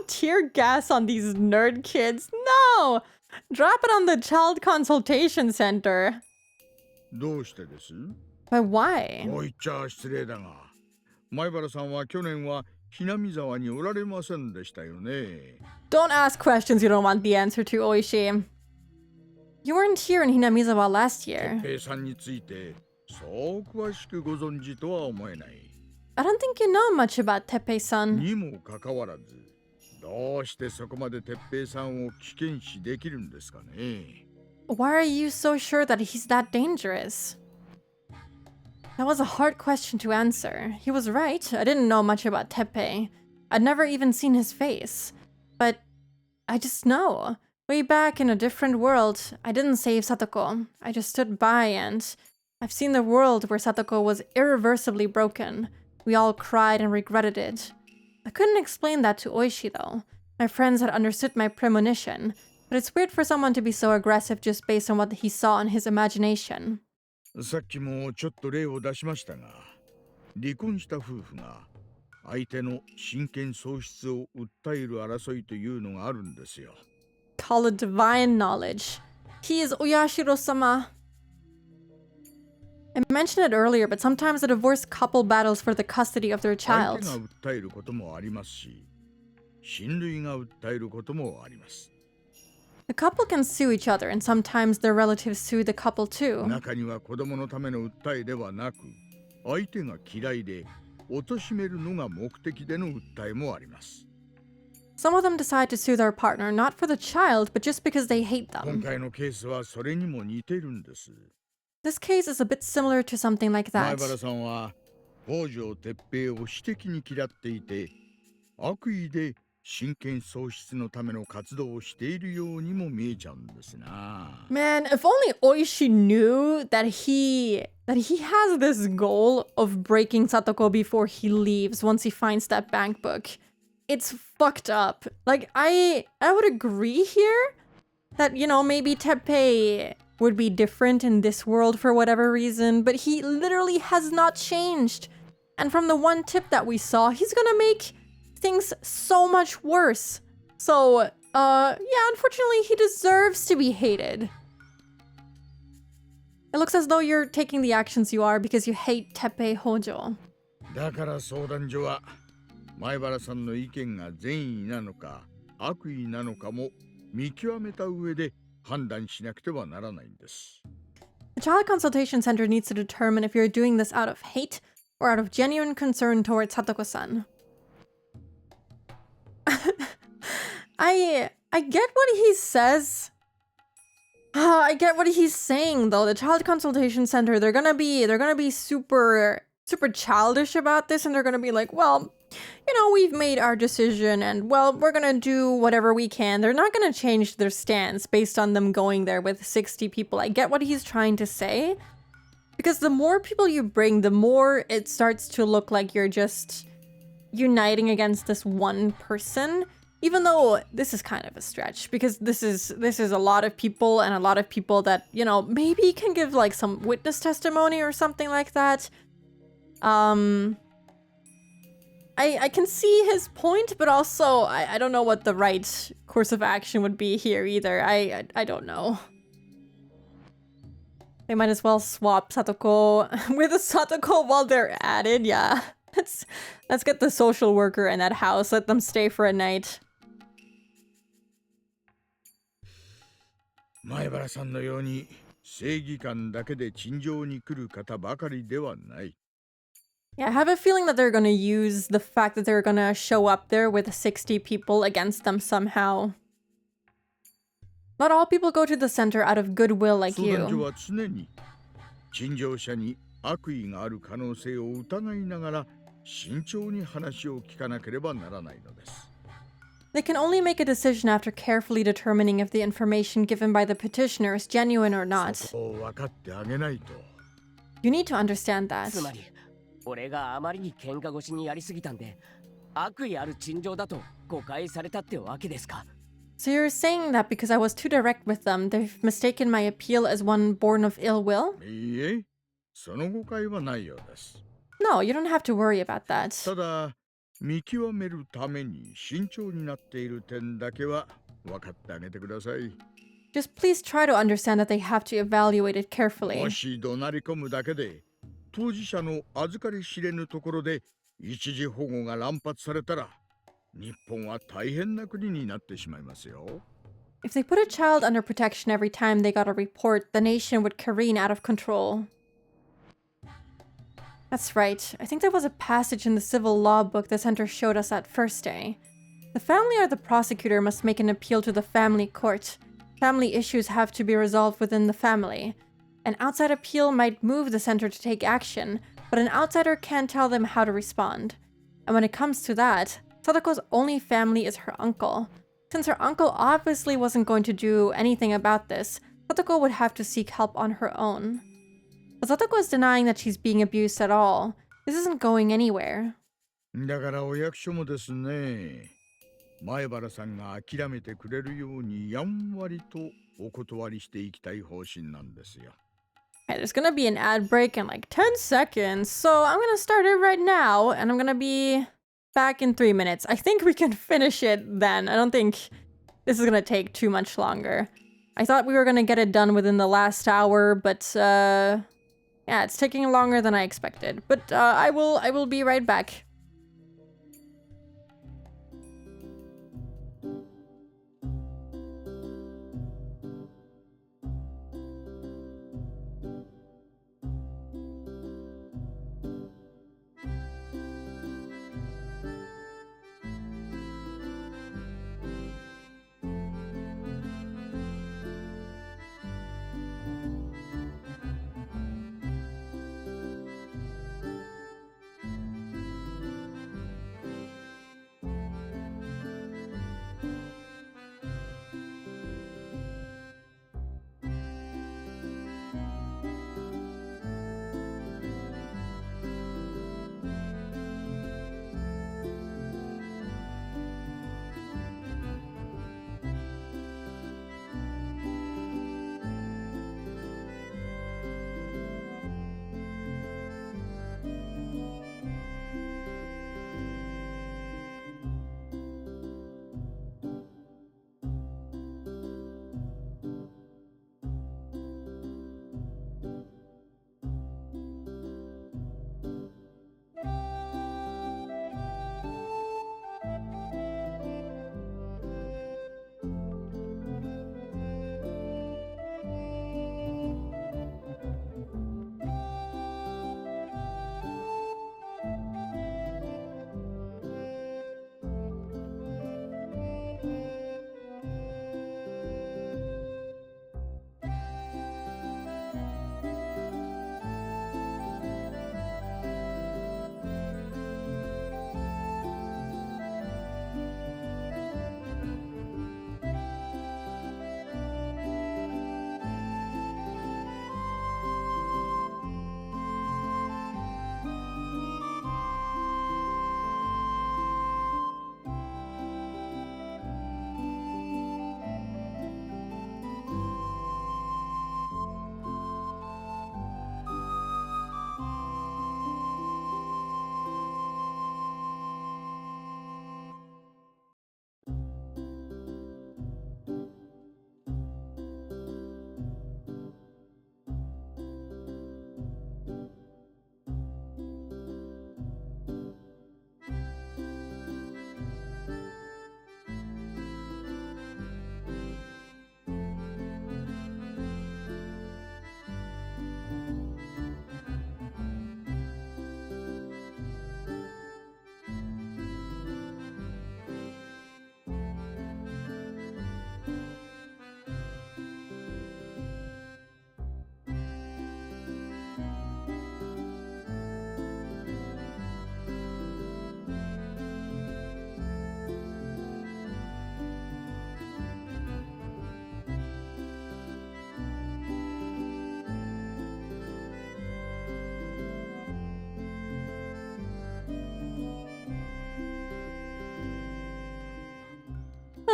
[SPEAKER 1] tear gas on these nerd kids. No! Drop it on the child consultation center.
[SPEAKER 12] どうしてです？
[SPEAKER 1] But why?
[SPEAKER 12] こう言っちゃ失礼だが、前原さんは去年はひなみ沢におられませんでしたよね。
[SPEAKER 1] Don't ask questions you don't want the answer to, Oishi. You weren't here in Hinamizawa last year.
[SPEAKER 12] 哲平さんについてそう詳しくご存知とは思えない。
[SPEAKER 1] I don't think you know much about Teppei-san.
[SPEAKER 12] にもかかわらず、どうしてそこまで哲平さんを危険視できるんですかね。
[SPEAKER 1] Why are you so sure that he's that dangerous? That was a hard question to answer. He was right. I didn't know much about Teppei. I'd never even seen his face. But I just know. Way back in a different world, I didn't save Satoko. I just stood by and I've seen the world where Satoko was irreversibly broken. We all cried and regretted it. I couldn't explain that to Oishi though. My friends had understood my premonition, but it's weird for someone to be so aggressive just based on what he saw in his imagination.
[SPEAKER 12] さっきもちょっと例を出しましたが、離婚した夫婦が相手の親権喪失を訴える争いというのがあるんですよ。
[SPEAKER 1] Call it divine knowledge. He is Oyashiro-sama. I mentioned it earlier, but sometimes a divorced couple battles for the custody of their
[SPEAKER 12] 相
[SPEAKER 1] child.
[SPEAKER 12] 手が訴えることもありますし、親類が訴えることもあります。
[SPEAKER 1] The couple can sue each other, and sometimes their relatives sue the couple too.
[SPEAKER 12] 中には子供のための訴えではなく、相手が嫌いで貶めるのが目的での訴えもあります。
[SPEAKER 1] Some of them decide to sue their partner not for the child, but just because they hate
[SPEAKER 12] 今
[SPEAKER 1] them.
[SPEAKER 12] 回のケースはそれにも似てるんです。
[SPEAKER 1] This case is a bit similar to something like
[SPEAKER 12] 前
[SPEAKER 1] that.
[SPEAKER 12] 原さんは北条哲平を私的に嫌っていて、悪意で親権喪失のための活動をしているようにも見えちゃうんですな。
[SPEAKER 1] Man, if only Oishi knew that he has this goal of breaking Satoko before he leaves once he finds that bank book. It's fucked up. Like, I would agree here that, you know, maybe Teppei would be different in this world for whatever reason, but he literally has not changed. And from the one tip that we saw, he's gonna make things so much worse. So, yeah, unfortunately, he deserves to be hated. It looks as though you're taking the actions you are because you hate Teppei Hojo.
[SPEAKER 12] だから相談所は前原さんの意見が善意なのか悪意なのかも見極めた上で判断しなくてはならないんです。
[SPEAKER 1] The Child Consultation Center needs to determine if you're doing this out of hate or out of genuine concern towards Satoko-san. I get what he says. I get what he's saying though. The Child Consultation Center, they're gonna be super childish about this, and they're gonna be like, well, you know, we've made our decision and well, we're gonna do whatever we can. They're not gonna change their stance based on them going there with 60 people. I get what he's trying to say. Because the more people you bring, the more it starts to look like you're just uniting against this one person. Even though this is kind of a stretch, because this is a lot of people and a lot of people that, you know, maybe can give like some witness testimony or something like that. I can see his point, but also I don't know what the right course of action would be here either. I don't know. They might as well swap Satoko with a Satoko while they're at it. Yeah, let's get the social worker in that house. Let them stay for a night.
[SPEAKER 12] 前原さんのように正義感だけで陳情に来る方ばかりではない。
[SPEAKER 1] Yeah, I have a feeling that they're gonna use the fact that they're gonna show up there with 60 people against them somehow. Not all people go to the center out of goodwill like
[SPEAKER 12] 相談所
[SPEAKER 1] you.
[SPEAKER 12] は常に陳情者に悪意がある可能性を疑いながら慎重に話を聞かなければならないのです。
[SPEAKER 1] They can only make a decision after carefully determining if the information given by the petitioner is genuine or not.
[SPEAKER 12] そこを分かってあげないと。
[SPEAKER 1] You need to understand that.
[SPEAKER 5] つまり俺があまりに喧嘩越しにやりすぎたんで悪意ある陳情だと誤解されたってわけですか。
[SPEAKER 1] So you're saying that because I was too direct with them, they've mistaken my appeal as one born of ill will?
[SPEAKER 12] いいえ、その誤解はないようです。
[SPEAKER 1] No, you don't have to worry about that.
[SPEAKER 12] ただ、見極めるために慎重になっている点だけは分かってあげてください。
[SPEAKER 1] Just please try to understand that they have to evaluate it carefully.
[SPEAKER 12] もし怒鳴り込むだけで、当事者の預かり知れぬところで一時保護が乱発されたら、日本は大変な国になってしまいますよ。
[SPEAKER 1] If they put a child under protection every time they got a report, the nation would careen out of control. That's right. I think there was a passage in the civil law book the center showed us that first day. The family or the prosecutor must make an appeal to the family court. Family issues have to be resolved within the family. An outside appeal might move the center to take action, but an outsider can't tell them how to respond. And when it comes to that, Sadako's only family is her uncle. Since her uncle obviously wasn't going to do anything about this, Sadako would have to seek help on her own. But Sadako is denying that she's being abused at all. This isn't going anywhere.
[SPEAKER 12] だからお役所もですね、前原さんが諦めてくれるようにやんわりとお断りしていきたい方針なんですよ。
[SPEAKER 1] Okay, there's gonna be an ad break in like 10 seconds, so I'm gonna start it right now, and I'm gonna be back in 3 minutes. I think we can finish it then. I don't think this is gonna take too much longer. I thought we were gonna get it done within the last hour, but yeah, it's taking longer than I expected. But I will be right back.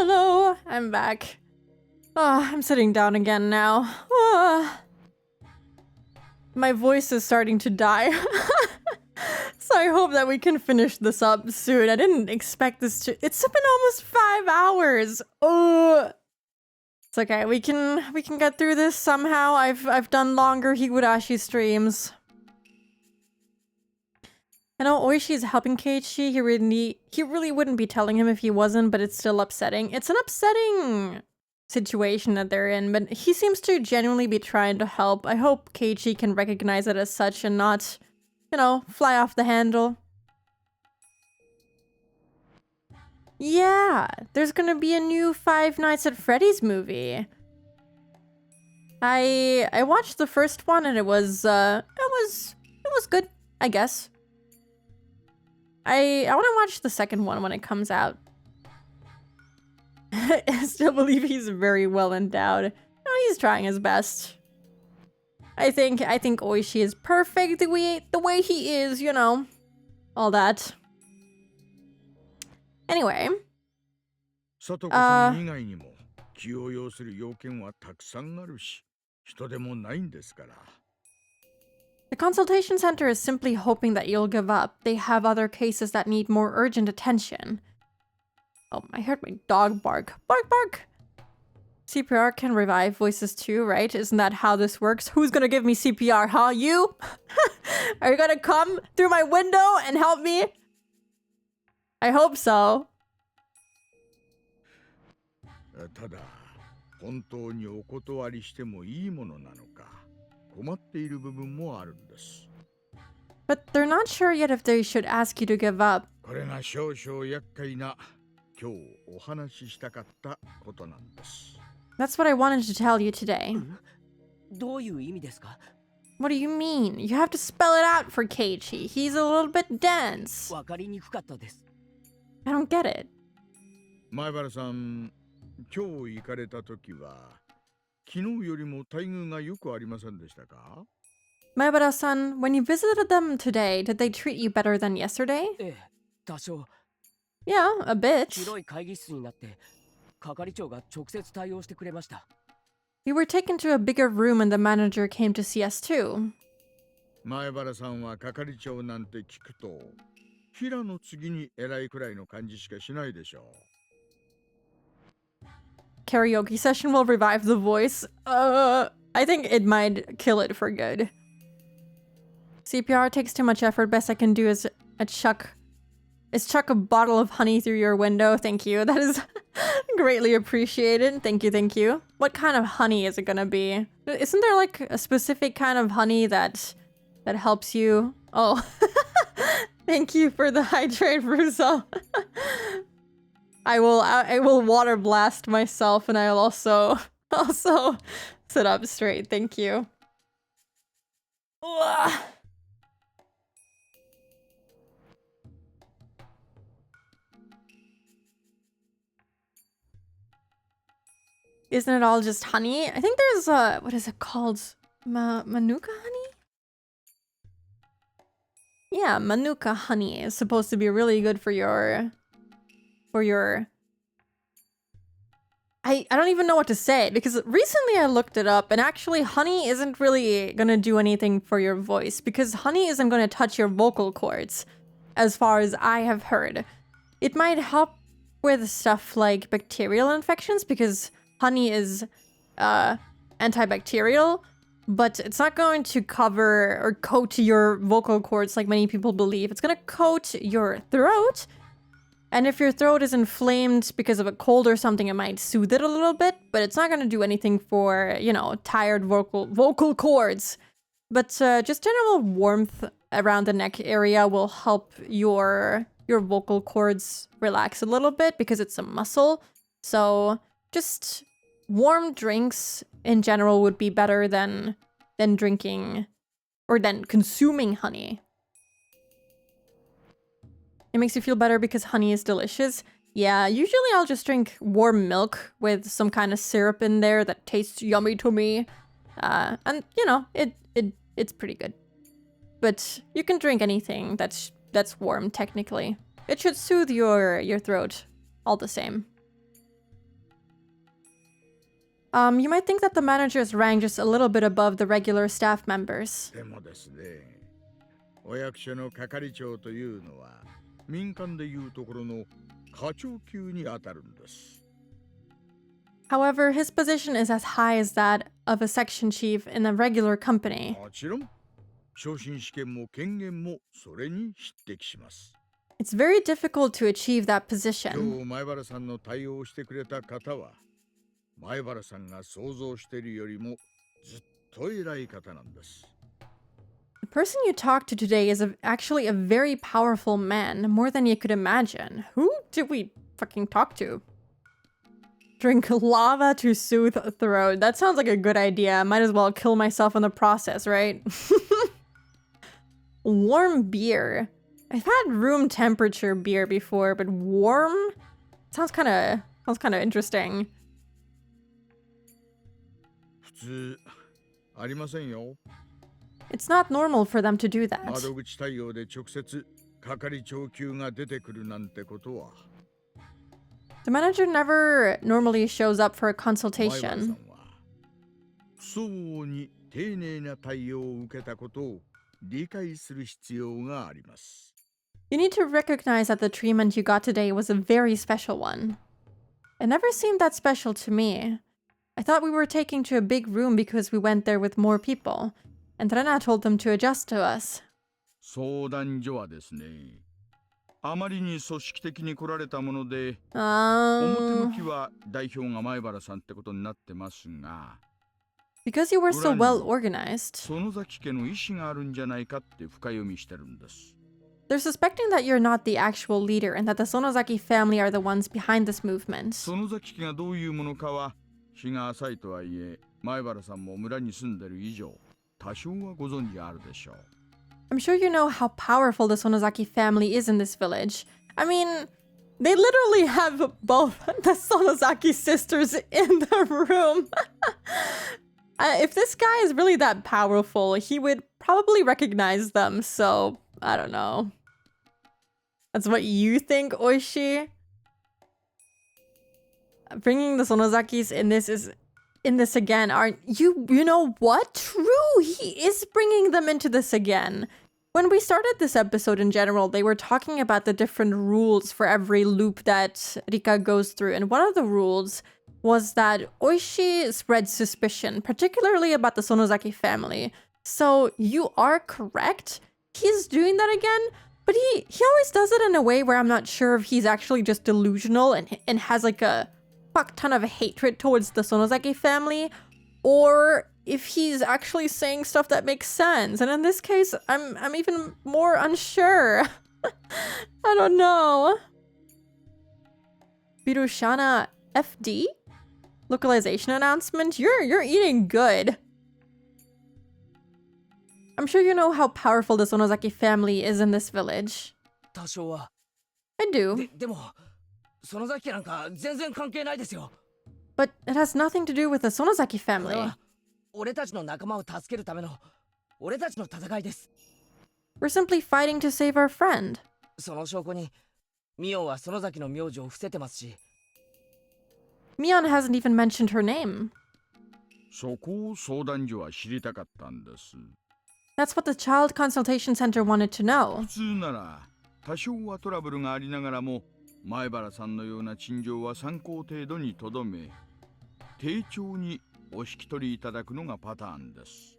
[SPEAKER 1] Hello, I'm back. I'm sitting down again now. My voice is starting to die. So I hope that we can finish this up soon. I didn't expect this to... It's been almost 5 hours. Oh, it's okay. We can get through this somehow. I've done longer Higurashi streams. I know Oishi is helping Keiichi. He really wouldn't be telling him if he wasn't, but it's still upsetting. It's an upsetting situation that they're in, but he seems to genuinely be trying to help. I hope Keiichi can recognize it as such and not, you know, fly off the handle. Yeah, there's gonna be a new Five Nights at Freddy's movie. I watched the first one and it was good, I guess. I want to watch the second one when it comes out. I still believe he's very well endowed. No, he's trying his best. I think Oishi is perfect the way he is, you know. All that. Anyway. The consultation center is simply hoping that you'll give up. They have other cases that need more urgent attention. Oh, I heard my dog bark. Bark, bark! CPR can revive voices too, right? Isn't that how this works? Who's gonna give me CPR, huh? You? Are you gonna come through my window and help me? I hope so. But they're not sure yet if they should ask you to give up. That's what I wanted to tell you today. What do you mean? You have to spell it out for Keiichi. He's a little bit dense. I don't get it. Maebara-san, when you visited them today, did they treat you better than yesterday? Yeah, a bit. We were taken to a bigger room and the manager came to see us too. Karaoke session will revive the voice. I think it might kill it for good. CPR takes too much effort. Best I can do is chuck a bottle of honey through your window. Thank you. That is greatly appreciated. Thank you, thank you. What kind of honey is it gonna be? Isn't there like a specific kind of honey that helps you? Oh, thank you for the hydrate, Russo. I will water blast myself, and I'll also sit up straight. Thank you. Isn't it all just honey? I think there's what is it called? Manuka honey? Yeah, Manuka honey is supposed to be really good for your I don't even know what to say, because recently I looked it up and actually honey isn't really gonna do anything for your voice, because honey isn't gonna touch your vocal cords, as far as I have heard. It might help with stuff like bacterial infections, because honey is antibacterial, but it's not going to cover or coat your vocal cords like many people believe. It's gonna coat your throat. And if your throat is inflamed because of a cold or something, it might soothe it a little bit, but it's not going to do anything for, you know, tired vocal cords. But just general warmth around the neck area will help your vocal cords relax a little bit because it's a muscle. So just warm drinks in general would be better than drinking or than consuming honey. It makes you feel better because honey is delicious. Yeah, usually I'll just drink warm milk with some kind of syrup in there that tastes yummy to me. And, you know, it's pretty good. But you can drink anything that's warm, technically. It should soothe your throat all the same. You might think that the manager is ranked just a little bit above the regular staff members.
[SPEAKER 12] でもですね、お役所の係長というのは民間でいうところの課長級に当たるんです。
[SPEAKER 1] However, his position is as high as that of a section chief in a regular company.
[SPEAKER 12] もちろん、昇進試験も権限もそれに匹敵します。
[SPEAKER 1] It's very difficult to achieve that
[SPEAKER 12] 今
[SPEAKER 1] position.
[SPEAKER 12] 日前原さんの対応をしてくれた方は、前原さんが想像しているよりもずっと偉い方なんです。
[SPEAKER 1] The person you talked to today is actually a very powerful man, more than you could imagine. Who did we fucking talk to? Drink lava to soothe a throat. That sounds like a good idea. I might as well kill myself in the process, right? Warm beer. I've had room temperature beer before, but warm sounds kind of interesting.
[SPEAKER 12] 普通ありませんよ。
[SPEAKER 1] It's not normal for them to do that.
[SPEAKER 12] 窓口対応で直接係長級が出てくるなんてことは。
[SPEAKER 1] The manager never normally shows up for a
[SPEAKER 12] 前原さ
[SPEAKER 1] consultation.
[SPEAKER 12] んは相応に丁寧な対応を受けたことを理解する必要があります。
[SPEAKER 1] You need to recognize that the treatment you got today was a very special one. It never seemed that special to me. I thought we were taking to a big room because we went there with more people, and Rana told them to adjust to us.
[SPEAKER 12] 相談所はですね、あまりに組織的に来られたもので、表
[SPEAKER 1] Um,
[SPEAKER 12] 向きは代表が前原さんってことになってますが、
[SPEAKER 1] because you were so
[SPEAKER 12] 裏に
[SPEAKER 1] well organized,
[SPEAKER 12] 園崎家の意思があるんじゃないかって深読みしてるんです。
[SPEAKER 1] they're suspecting that you're not the actual leader and that the Sonozaki family are the ones behind this movement.
[SPEAKER 12] 園崎家がどういうものかは日が浅いとはいえ、前原さんも村に住んでる以上、多少はご存知あるでしょう。
[SPEAKER 1] I'm sure you know how powerful the Sonozaki family is in this village. I mean, they literally have both the Sonozaki sisters in the room. If this guy is really that powerful, he would probably recognize them, so I don't know. That's what you think, Oishi? Bringing the Sonozakis in this again, aren't you? You know what? True, he is bringing them into this again. When we started this episode in general, they were talking about the different rules for every loop that Rika goes through, and one of the rules was that Oishi spreads suspicion, particularly about the Sonozaki family. So you are correct. He's doing that again, but he always does it in a way where I'm not sure if he's actually just delusional and has like a fuck ton of hatred towards the Sonozaki family, or if he's actually saying stuff that makes sense. And in this case, I'm even more unsure. I don't know. Birushana FD? Localization announcement? You're eating good. I'm sure you know how powerful the Sonozaki family is in this village.
[SPEAKER 2] 多少は。
[SPEAKER 1] I do.
[SPEAKER 2] でも、園崎家なんか全然関係ないですよ。
[SPEAKER 1] But it has nothing to do with the Sonozaki
[SPEAKER 2] これ
[SPEAKER 1] family.
[SPEAKER 2] は俺たちの仲間を助けるための俺たちの戦いです。
[SPEAKER 1] We're simply fighting to save our friend.
[SPEAKER 2] その証拠に、ミオンは園崎の名字を伏せてますし。
[SPEAKER 1] Mion hasn't even mentioned her name.
[SPEAKER 12] そこを相談所は知りたかったんです。
[SPEAKER 1] That's what the Child Consultation Center wanted to know.
[SPEAKER 12] 普通なら多少はトラブルがありながらも前原さんのような陳情は参考程度にとどめ丁重にお引き取りいただくのがパターンです。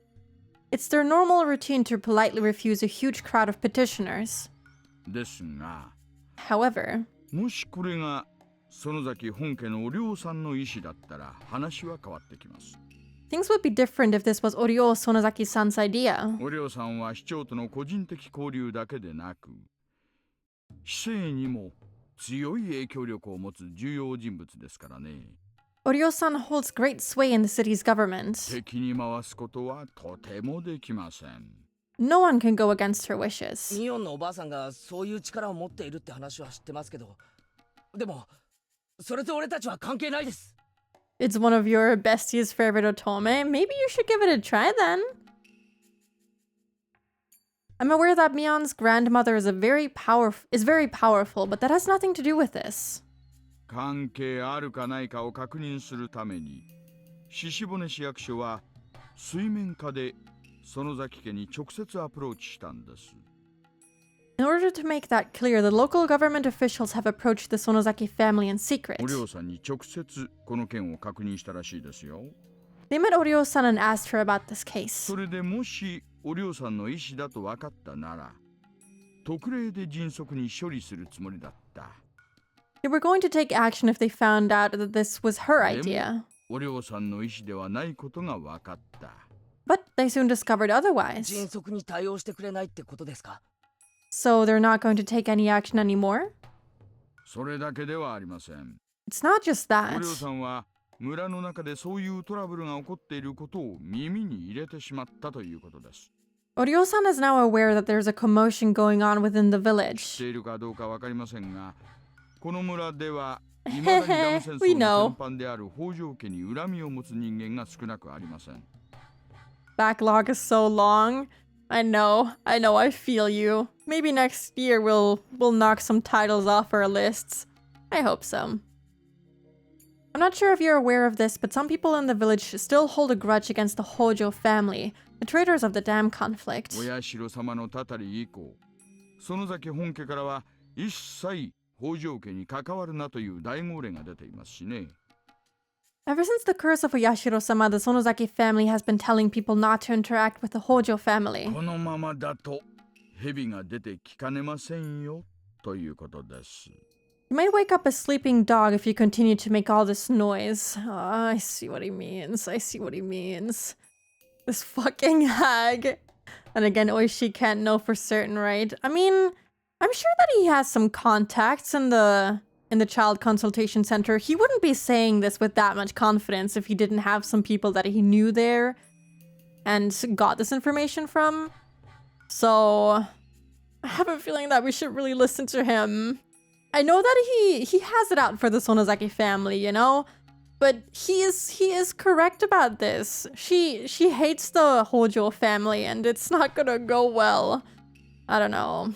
[SPEAKER 1] It's their normal routine to politely refuse a huge crowd of petitioners.
[SPEAKER 12] ですが
[SPEAKER 1] However,
[SPEAKER 12] もしこれが園崎本家のお寮さんの意思だったら話は変わってきます。
[SPEAKER 1] things would be different if this was Oryo Sonozaki-san's idea.
[SPEAKER 12] お寮さんは市長との個人的交流だけでなく市政にも強い影響力を持つ重要人物ですからね。
[SPEAKER 1] Oryo-san holds great sway in the city's government.
[SPEAKER 12] 敵に回すことはとてもできません。
[SPEAKER 1] No one can go against her wishes.
[SPEAKER 2] ミオンのおばあさんがそういう力を持っているって話は知ってますけど、でもそれと俺たちは関係ないです。
[SPEAKER 1] It's one of your bestie's favorite otome. Maybe you should give it a try then. I'm aware that Mion's grandmother is very powerful, but that has nothing to do with this.
[SPEAKER 12] 関係あるかないかを確認するために獅子骨市役所は水面下で園崎家に直接アプローチしたんです。
[SPEAKER 1] In order to make that clear, the local government officials have approached the Sonozaki family in secret.
[SPEAKER 12] お嬢さんに直接この件を確認したらしいですよ。
[SPEAKER 1] They met Oryo-san and asked her about this case.
[SPEAKER 12] それでもしお嬢さんの意思だと分かったなら、特例で迅速に処理するつもりだった。
[SPEAKER 1] They were going to take action if they found out that this was her idea.
[SPEAKER 12] お嬢さんの意思ではないことが分かった。
[SPEAKER 1] But they soon discovered otherwise.
[SPEAKER 2] 迅速に対応してくれないってことですか？
[SPEAKER 1] So they're not going to take any action anymore?
[SPEAKER 12] それだけではありません。
[SPEAKER 1] It's not just
[SPEAKER 12] お
[SPEAKER 1] that.
[SPEAKER 12] 嬢さんは村の中でそういうトラブルが起こっていることを耳に入れてしまったということです。
[SPEAKER 1] Oryo-san is now aware that there's a commotion going on within the
[SPEAKER 12] 知っ
[SPEAKER 1] village.
[SPEAKER 12] ているかどうかわかりませんが、この村では未だにダム戦
[SPEAKER 1] We
[SPEAKER 12] 争
[SPEAKER 1] know.
[SPEAKER 12] の戦犯である北条家に恨みを持つ人間が少なくありません。
[SPEAKER 1] Backlog is so long. I know, I feel you. Maybe next year we'll knock some titles off our lists. I hope so. I'm not sure if you're aware of this, but some people in the village still hold a grudge against the Hojo family, the traitors of the dam conflict.
[SPEAKER 12] 親代様のたたり以降、園崎本家からは一切北条家に関わるなという大号令が出ていますしね。
[SPEAKER 1] Ever since the curse of Oyashiro-sama, the Sonozaki family has been telling people not to interact with the Hojo family.
[SPEAKER 12] このままだと蛇が出てきかねませんよということです。
[SPEAKER 1] You might wake up a sleeping dog if you continue to make all this noise. I see what he means. This fucking hag. And again, Oishi can't know for certain, right? I mean, I'm sure that he has some contacts in the child consultation center. He wouldn't be saying this with that much confidence if he didn't have some people that he knew there and got this information from. So I have a feeling that we should really listen to him. I know that he has it out for the Sonozaki family, you know? But he is correct about this. She hates the Hojo family and it's not gonna go well. I don't know.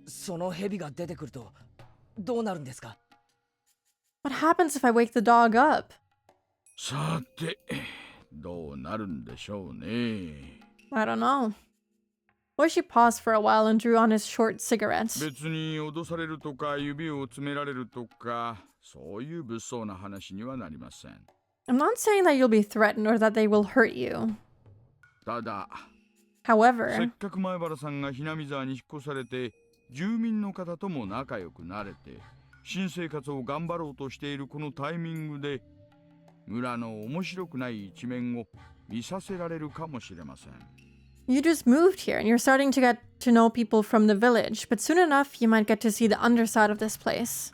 [SPEAKER 2] その蛇が出てくるとどうなるんですか？
[SPEAKER 1] What happens if I wake the dog up?
[SPEAKER 12] さて、どうなるんでしょうね。
[SPEAKER 1] I don't know. Oishi paused for a while and drew on his short cigarette.
[SPEAKER 12] 別に脅されるとか指を詰められるとか、そういう物騒な話にはなりません。
[SPEAKER 1] I'm not saying that you'll be threatened or that they will hurt you.
[SPEAKER 12] ただ、せっ
[SPEAKER 1] However,
[SPEAKER 12] かく前原さんがひなみ沢に引っ越されて、住民の方とも仲良くなれて、新生活を頑張ろうとしているこのタイミングで、村の面白くない一面を見させられるかもしれません。
[SPEAKER 1] you just moved here and you're starting to get to know people from the village, but soon enough you might get to see the underside of this place.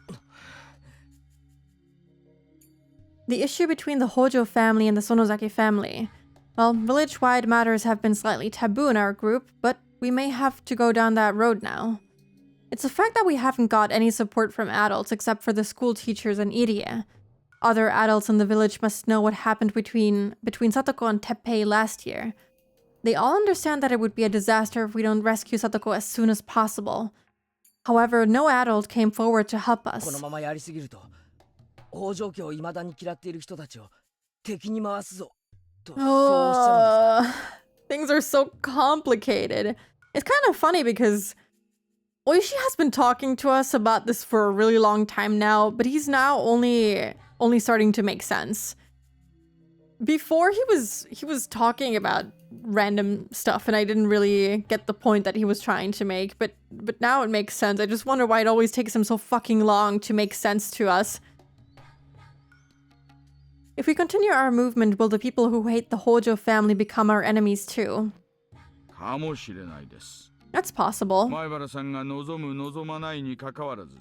[SPEAKER 1] The issue between the Hojo family and the Sonozaki family. Well, village-wide matters have been slightly taboo in our group, but we may have to go down that road now. It's a fact that we haven't got any support from adults except for the school teachers and Irie. Other adults in the village must know what happened between Satoko and Teppei last year. They all understand that it would be a disaster if we don't rescue Satoko as soon as possible. However, no adult came forward to help
[SPEAKER 2] こ
[SPEAKER 1] us.
[SPEAKER 2] のままやりすぎると北条家を未だに嫌っている人たちを敵に回すぞとそうおっしゃるんですか？
[SPEAKER 1] Things are so complicated. It's kind of funny because Oishi has been talking to us about this for a really long time now, but he's now only starting to make sense. Before he was talking about random stuff and I didn't really get the point that he was trying to make, but now it makes sense. I just wonder why it always takes him so fucking long to make sense to us. If we continue our movement, will the people who hate the Hojo family become our enemies too?
[SPEAKER 12] かもしれないです。
[SPEAKER 1] That's possible.
[SPEAKER 12] 前原さんが望む望まないにかかわらず、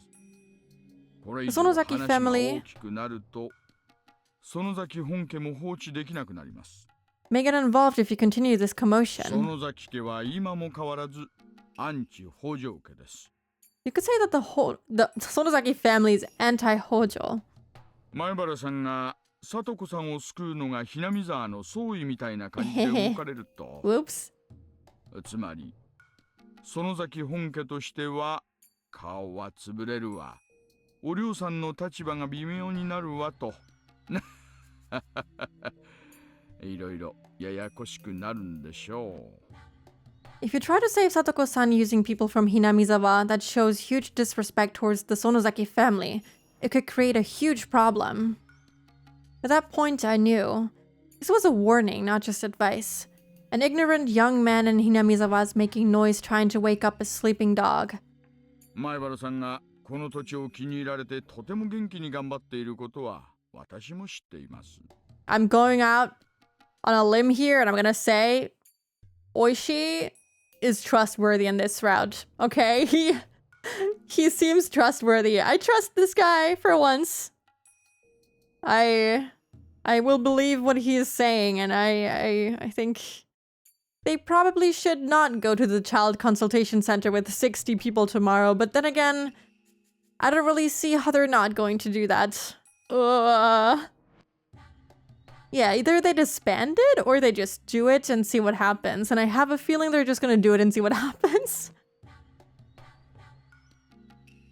[SPEAKER 12] これ以
[SPEAKER 1] The
[SPEAKER 12] 上
[SPEAKER 1] Sonozaki
[SPEAKER 12] 話が
[SPEAKER 1] family
[SPEAKER 12] 大きくなると、園崎本家も放置できなくなります。
[SPEAKER 1] may get involved if you continue this commotion.
[SPEAKER 12] 園崎家は今も変わらずアンチ北条家です。
[SPEAKER 1] You could say that the Sonozaki family is anti-Hojo.
[SPEAKER 12] 前原さんが里子さんを救うのがひなみ沢の総意みたいな感じで動かれると、
[SPEAKER 1] Whoops.
[SPEAKER 12] つまり園崎本家としては顔は潰れるわ。お嬢さんの立場が微妙になるわと。いろいろややこしくなるんでしょう。
[SPEAKER 1] If you try to save Satoko-san using people from Hinamizawa, that shows huge disrespect towards the Sonozaki family. It could create a huge problem. At that point, I knew. This was a warning, not just advice. An ignorant young man in Hinamizawa is making noise trying to wake up a sleeping dog.
[SPEAKER 12] 前原さんがこの土地を気に入られてとても元気に頑張っていることは私も知っています。
[SPEAKER 1] I'm going out on a limb here and I'm gonna say Oishi is trustworthy in this route. Okay? He seems trustworthy. I trust this guy for once. I will believe what he is saying, and I think they probably should not go to the child consultation center with 60 people tomorrow, but then again, I don't really see how they're not going to do that. Yeah, either they disband it or they just do it and see what happens, and I have a feeling they're just gonna do it and see what happens.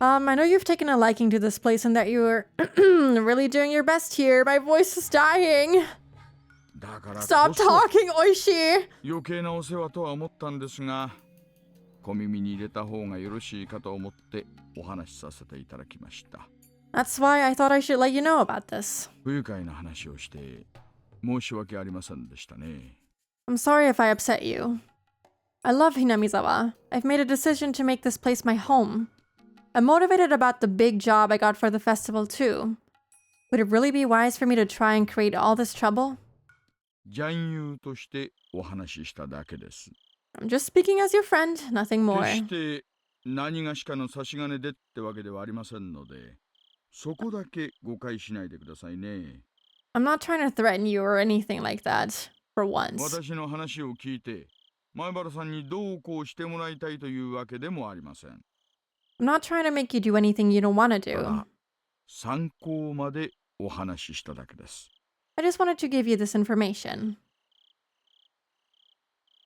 [SPEAKER 1] I know you've taken a liking to this place and that you're really doing your best here. My voice is dying. Stop talking, Oishi!
[SPEAKER 12] 余計なお世話とは思ったんですが、小耳に入れた方がよろしいかと思ってお話しさせていただきました。
[SPEAKER 1] That's why I thought I should let you know about this.
[SPEAKER 12] 不愉快な話をして申し訳ありませんでしたね。
[SPEAKER 1] I'm sorry if I upset you. I love Hinamizawa. I've made a decision to make this place my home. I'm motivated about the big job I got for the festival too. Would it really be wise for me to try and create all this trouble?
[SPEAKER 12] 男優としてお話ししただけです。
[SPEAKER 1] I'm just speaking as your friend, nothing more.
[SPEAKER 12] 決して何がしかの差し金でってわけではありませんので、そこだけ誤解しないでくださいね。
[SPEAKER 1] I'm not trying to threaten you or anything like that, for once.
[SPEAKER 12] 私の話を聞いて、前原さんにどうこうしてもらいたいというわけでもありません。
[SPEAKER 1] I'm not trying to make you do anything you don't want to do.
[SPEAKER 12] 参考までお話ししただけです。
[SPEAKER 1] I just wanted to give you this information.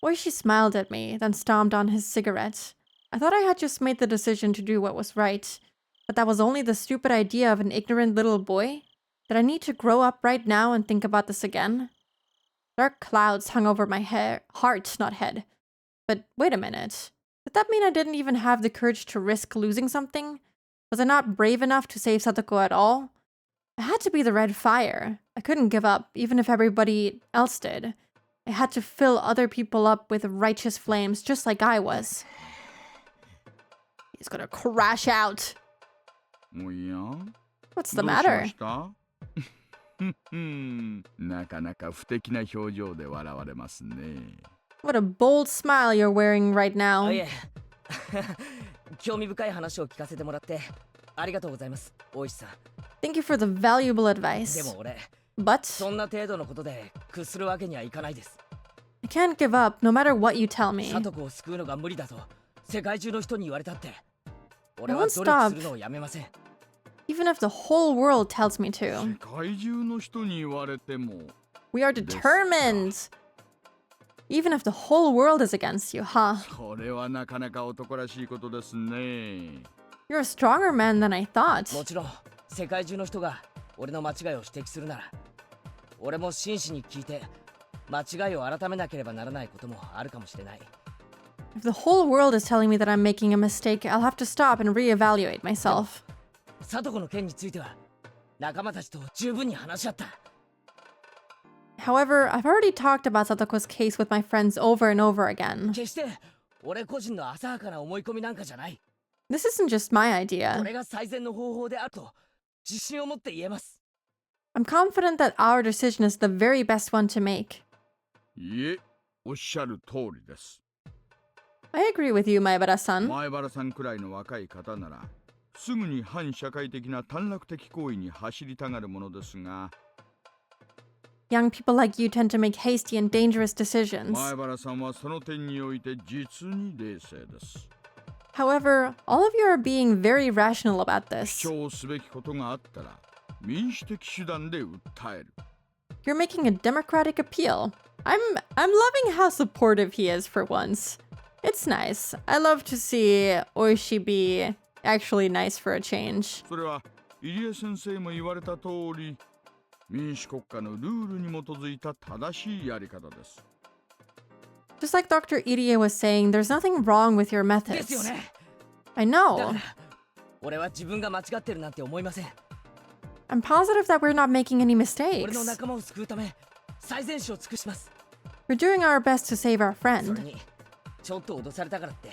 [SPEAKER 1] Oishi smiled at me, then stomped on his cigarette. I thought I had just made the decision to do what was right, but that was only the stupid idea of an ignorant little boy? Did I need to grow up right now and think about this again? Dark clouds hung over my heart, not head. But wait a minute. Did that mean I didn't even have the courage to risk losing something? Was I not brave enough to save Satoko at all? It had to be the red fire. I couldn't give up, even if everybody else did. I had to fill other people up with righteous flames, just like I was. He's gonna crash out. What's the matter?
[SPEAKER 12] なかなか不敵な表情で笑われますね。
[SPEAKER 1] What a bold smile you're wearing right now.
[SPEAKER 2] いえ、興味深い話を聞かせてもらってありがとうございます、大石さん。
[SPEAKER 1] Thank you for the valuable advice.
[SPEAKER 2] でも俺、
[SPEAKER 1] But
[SPEAKER 2] そんな程度のことで屈するわけにはいかないです。
[SPEAKER 1] I can't give up, no matter what you tell me.
[SPEAKER 2] サトコを救うのが無理だと世界中の人に言われたって、俺
[SPEAKER 1] I
[SPEAKER 2] は
[SPEAKER 1] won't
[SPEAKER 2] 努力す
[SPEAKER 1] stop.
[SPEAKER 2] るのをやめません。
[SPEAKER 1] Even if the whole world tells me to.
[SPEAKER 12] 世界中の人に言われても。
[SPEAKER 1] We are determined. Even if the whole world is against you, huh?
[SPEAKER 12] それはなかなか男らしいことですね。
[SPEAKER 1] You're a stronger man than I thought.
[SPEAKER 2] もちろん世界中の人が俺の間違いを指摘するなら、俺も真摯に聞いて間違いを改めなければならないこともあるかもしれない。
[SPEAKER 1] If the whole world is telling me that I'm making a mistake, I'll have to stop and reevaluate myself.
[SPEAKER 2] サトコの件については仲間たちと十分に話し合った。
[SPEAKER 1] However, I've already talked about Satoko's case with my friends over and over again.
[SPEAKER 2] 決して俺個人の浅はかな思い込みなんかじゃない。
[SPEAKER 1] This isn't just my idea.
[SPEAKER 2] これが最善の方法であると自信を持って言えます。
[SPEAKER 1] I'm confident that our decision is the very best one to make.
[SPEAKER 12] いえ、おっしゃる通りです。
[SPEAKER 1] I agree with you, Maebara-san.
[SPEAKER 12] 前原さんくらいの若い方なら、すぐに反社会的な短絡的行為に走りたがるものですが、
[SPEAKER 1] Young people like you tend to make hasty and dangerous decisions.
[SPEAKER 12] 前原さんはその点において実に冷静です。
[SPEAKER 1] However, all of you are being very rational about this.
[SPEAKER 12] 主張すべきことがあったら、民主的手段で訴える。
[SPEAKER 1] You're making a democratic appeal. I'm loving how supportive he is for once. It's nice. I love to see Oishi be actually nice for a change.
[SPEAKER 12] それは入江先生も言われた通り、民主国家のルールに基づいた正しいやり方です。
[SPEAKER 1] Just like Dr. Irie was saying, there's nothing wrong with your
[SPEAKER 2] ですよ
[SPEAKER 1] methods.
[SPEAKER 2] ね。
[SPEAKER 1] I
[SPEAKER 2] だ
[SPEAKER 1] know.
[SPEAKER 2] から俺は自分が間違ってるなんて思いません。
[SPEAKER 1] I'm positive that we're not making any
[SPEAKER 2] 俺の
[SPEAKER 1] mistakes.
[SPEAKER 2] 仲間を救うため最善手を尽くします。
[SPEAKER 1] We're doing our best to save our
[SPEAKER 2] それ
[SPEAKER 1] friend.
[SPEAKER 2] にちょっと脅されたからって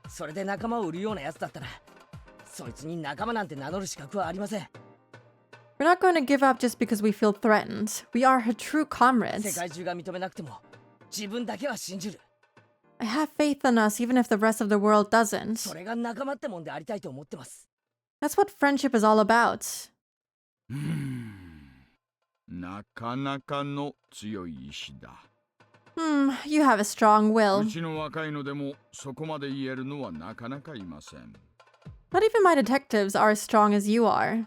[SPEAKER 2] それで仲間を売るようなやつだったらそいつに仲間なんて名乗る資格はありません。
[SPEAKER 1] We're not going to give up just because we feel threatened. We are her true
[SPEAKER 2] 世
[SPEAKER 1] comrades.
[SPEAKER 2] 界中が認めなくても自分だけは信じる。
[SPEAKER 1] I have faith in us even if the rest of the world
[SPEAKER 2] そ
[SPEAKER 1] doesn't.
[SPEAKER 2] れが仲間ってもんでありたいと思ってます。
[SPEAKER 1] That's what friendship is all about.
[SPEAKER 12] なかなかの強い意志だ。
[SPEAKER 1] You have a strong
[SPEAKER 12] う
[SPEAKER 1] will.
[SPEAKER 12] ちの若いのでもそこまで言えるのはなかなかいません。
[SPEAKER 1] Not even my detectives are as strong as you are.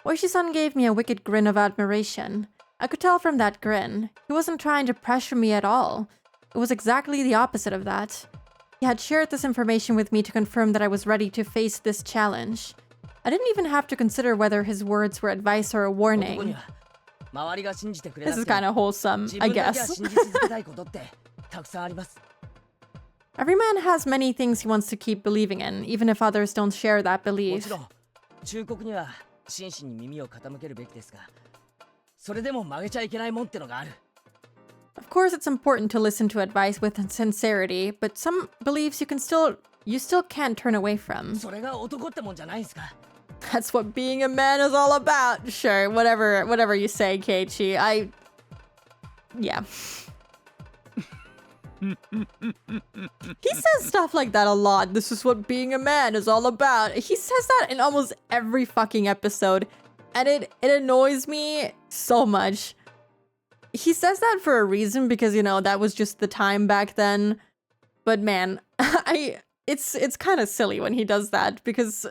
[SPEAKER 1] Oishi-san gave me a wicked grin of admiration. I could tell from that grin. He wasn't trying to pressure me at all. It was exactly the opposite of that. He had shared this information with me to confirm that I was ready to face this challenge. I didn't even have to consider whether his words were advice or a
[SPEAKER 2] 男に
[SPEAKER 1] warning.
[SPEAKER 2] は周りが信じてくれ
[SPEAKER 1] This
[SPEAKER 2] な
[SPEAKER 1] is
[SPEAKER 2] くて
[SPEAKER 1] kind
[SPEAKER 2] も
[SPEAKER 1] of wholesome,
[SPEAKER 2] 自
[SPEAKER 1] I
[SPEAKER 2] 分だけは
[SPEAKER 1] guess.
[SPEAKER 2] 信じ続けたいことってたくさんあります。
[SPEAKER 1] Every man has many things he wants to keep believing in, even if others don't share that
[SPEAKER 2] も
[SPEAKER 1] belief.
[SPEAKER 2] ちろん忠告には真摯に耳を傾けるべきですがそれでも曲げちゃいけないもんってのがある。
[SPEAKER 1] Of course, it's important to listen to advice with sincerity, but some beliefs you still can't turn away from.
[SPEAKER 2] それが男ってもんじゃないんすか。
[SPEAKER 1] That's what being a man is all about. Sure, whatever you say, Keiichi. Yeah. He says stuff like that a lot. This is what being a man is all about. He says that in almost every fucking episode, and it annoys me so much. He says that for a reason because, that was just the time back then. But man, it's kind of silly when he does that because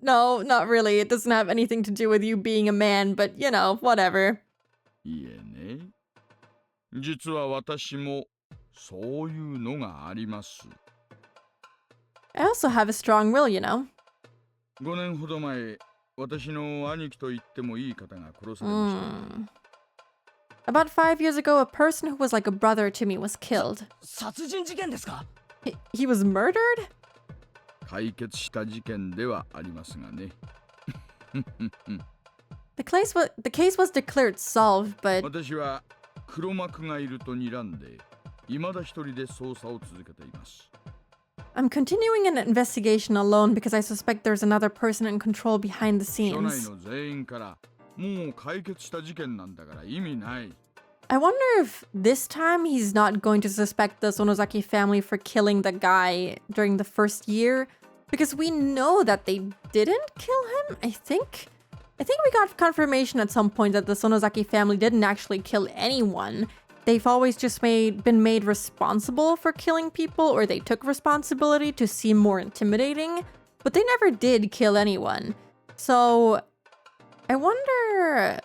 [SPEAKER 1] no, not really. It doesn't have anything to do with you being a man, but whatever.
[SPEAKER 12] いえね。実は私もそういうのがあります。
[SPEAKER 1] I also have a strong will,
[SPEAKER 12] 5年ほど前、私の兄貴と言ってもいい方が殺されましたね。
[SPEAKER 1] About 5 years ago, a person who was like a brother to me was killed.
[SPEAKER 2] 殺人事件ですか。
[SPEAKER 1] He was murdered?
[SPEAKER 12] 解決した事件ではありますがね。
[SPEAKER 1] The case was declared solved, but
[SPEAKER 12] 私は黒幕がいると睨んで、未だ一人で捜査を続けています。
[SPEAKER 1] I'm continuing an investigation alone because I suspect there's another person in control behind the
[SPEAKER 12] 署内
[SPEAKER 1] scenes.
[SPEAKER 12] の全員からもう解決した事件なんだから意味ない。
[SPEAKER 1] I wonder if this time he's not going to suspect the Sonozaki family for killing the guy during the first year, because we know that they didn't kill him, I think. I think we got confirmation at some point that the Sonozaki family didn't actually kill anyone. They've always just been made responsible for killing people, or they took responsibility to seem more intimidating, but they never did kill anyone. So I wonder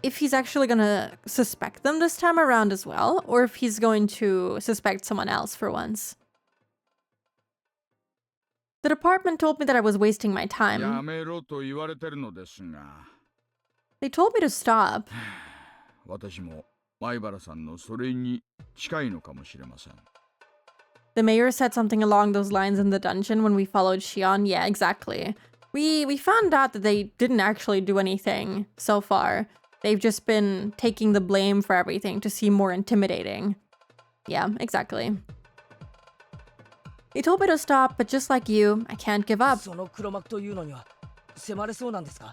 [SPEAKER 1] if he's actually gonna suspect them this time around as well, or if he's going to suspect someone else for once. The department told me that I was wasting my
[SPEAKER 12] や
[SPEAKER 1] time.
[SPEAKER 12] めろと言われてるのですが、
[SPEAKER 1] They told me to stop.
[SPEAKER 12] 私も前原さんのそれに近いのかもしれません。
[SPEAKER 1] The mayor said something along those lines in the dungeon when we followed Shion. Yeah, exactly. We found out that they didn't actually do anything so far. They've just been taking the blame for everything to seem more intimidating. Yeah, exactly. He told me to stop, but just like you, I can't give up.
[SPEAKER 2] その黒幕というのには迫れそうなんですか。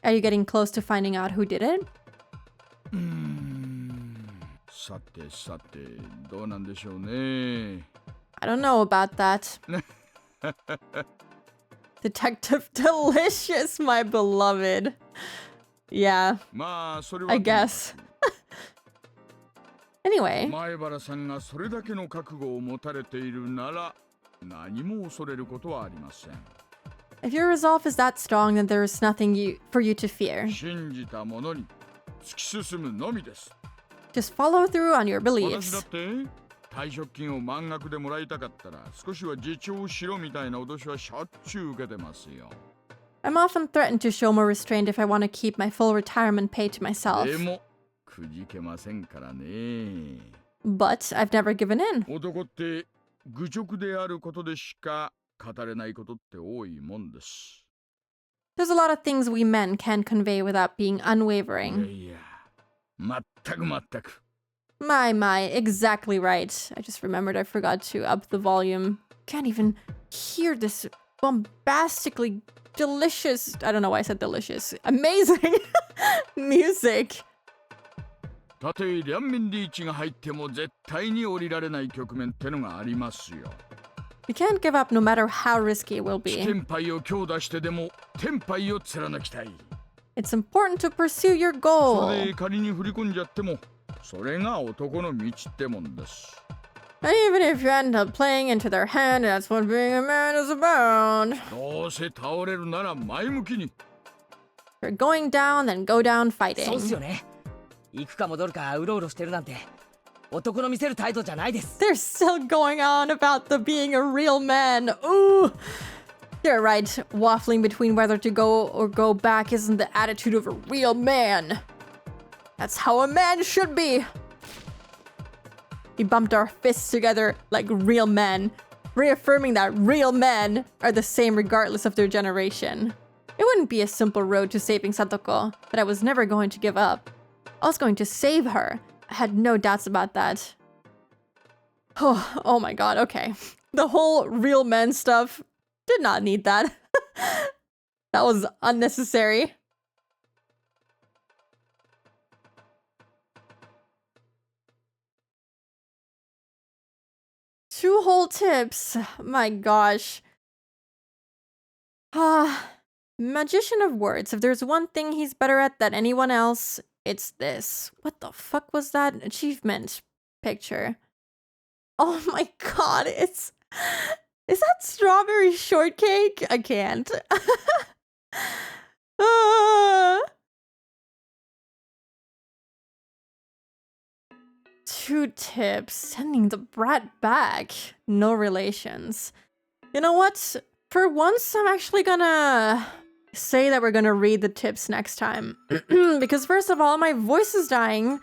[SPEAKER 1] Are you getting close to finding out who did it?
[SPEAKER 12] さてさて、どうなんでしょうね。
[SPEAKER 1] I don't know about that. Detective Delicious, my beloved. Yeah,
[SPEAKER 12] まあ、それは
[SPEAKER 1] I guess. Anyway,
[SPEAKER 12] 前原さんがそれだけの覚悟を持たれているなら、何も恐れることはありません。
[SPEAKER 1] if your resolve is that strong, then there is nothing for you to fear.
[SPEAKER 12] 信じたものに突き進むのみです。
[SPEAKER 1] Just follow through on your
[SPEAKER 12] 私だっ
[SPEAKER 1] beliefs.
[SPEAKER 12] て退職金を満額でもらいたかったら少しは自重しろみたいな脅しはしょっちゅう受けてますよ。
[SPEAKER 1] I'm often threatened to show more restraint if I want to keep my full retirement pay to myself.
[SPEAKER 12] でもくじけませんからね。
[SPEAKER 1] But I've never given in.
[SPEAKER 12] 男って愚直であることでしか語れないことって多いもんです。
[SPEAKER 1] There's a lot of things we men can't convey without being unwavering.
[SPEAKER 12] いや、まったくまったく。
[SPEAKER 1] My, exactly right. I just remembered I forgot to up the volume. Can't even hear this bombastically delicious, I don't know why I said delicious, amazing music.
[SPEAKER 12] たとえ両面リーチが入っても絶対に降りられない局面ってのがありますよ。
[SPEAKER 1] You can't give up no matter how risky it will
[SPEAKER 12] 危
[SPEAKER 1] be.
[SPEAKER 12] 険牌を強打してでも天牌を貫きたい。
[SPEAKER 1] It's important to pursue your
[SPEAKER 12] それ
[SPEAKER 1] goal.
[SPEAKER 12] で仮に振り込んじゃってもそれが男の道ってもんです。
[SPEAKER 1] And even if you end up playing into their hand, that's what being a man is about.
[SPEAKER 12] どうせ倒れるなら前向きに。
[SPEAKER 1] If you're going down, then go down
[SPEAKER 2] そうっすよ
[SPEAKER 1] fighting.
[SPEAKER 2] ね。行くか戻るかうろうろしてるなんて男の見せる態度じゃないです。
[SPEAKER 1] They're still going on about the being a real man. Ooh. You're right. Waffling between whether to go or go back isn't the attitude of a real man. That's how a man should be. We bumped our fists together like real men, reaffirming that real men are the same regardless of their generation. It wouldn't be a simple road to saving Satoko, but I was never going to give up. I was going to save her. I had no doubts about that. Oh my god, okay. The whole real men stuff did not need that. That was unnecessary. Two whole tips. My gosh. Magician of words. If there's one thing he's better at than anyone else, it's this. What the fuck was that achievement picture? Oh my god, is that strawberry shortcake? I can't. Two tips. Sending the brat back. No relations. You know what? For once, I'm actually gonna say that we're gonna read the tips next time. Because first of all, my voice is dying.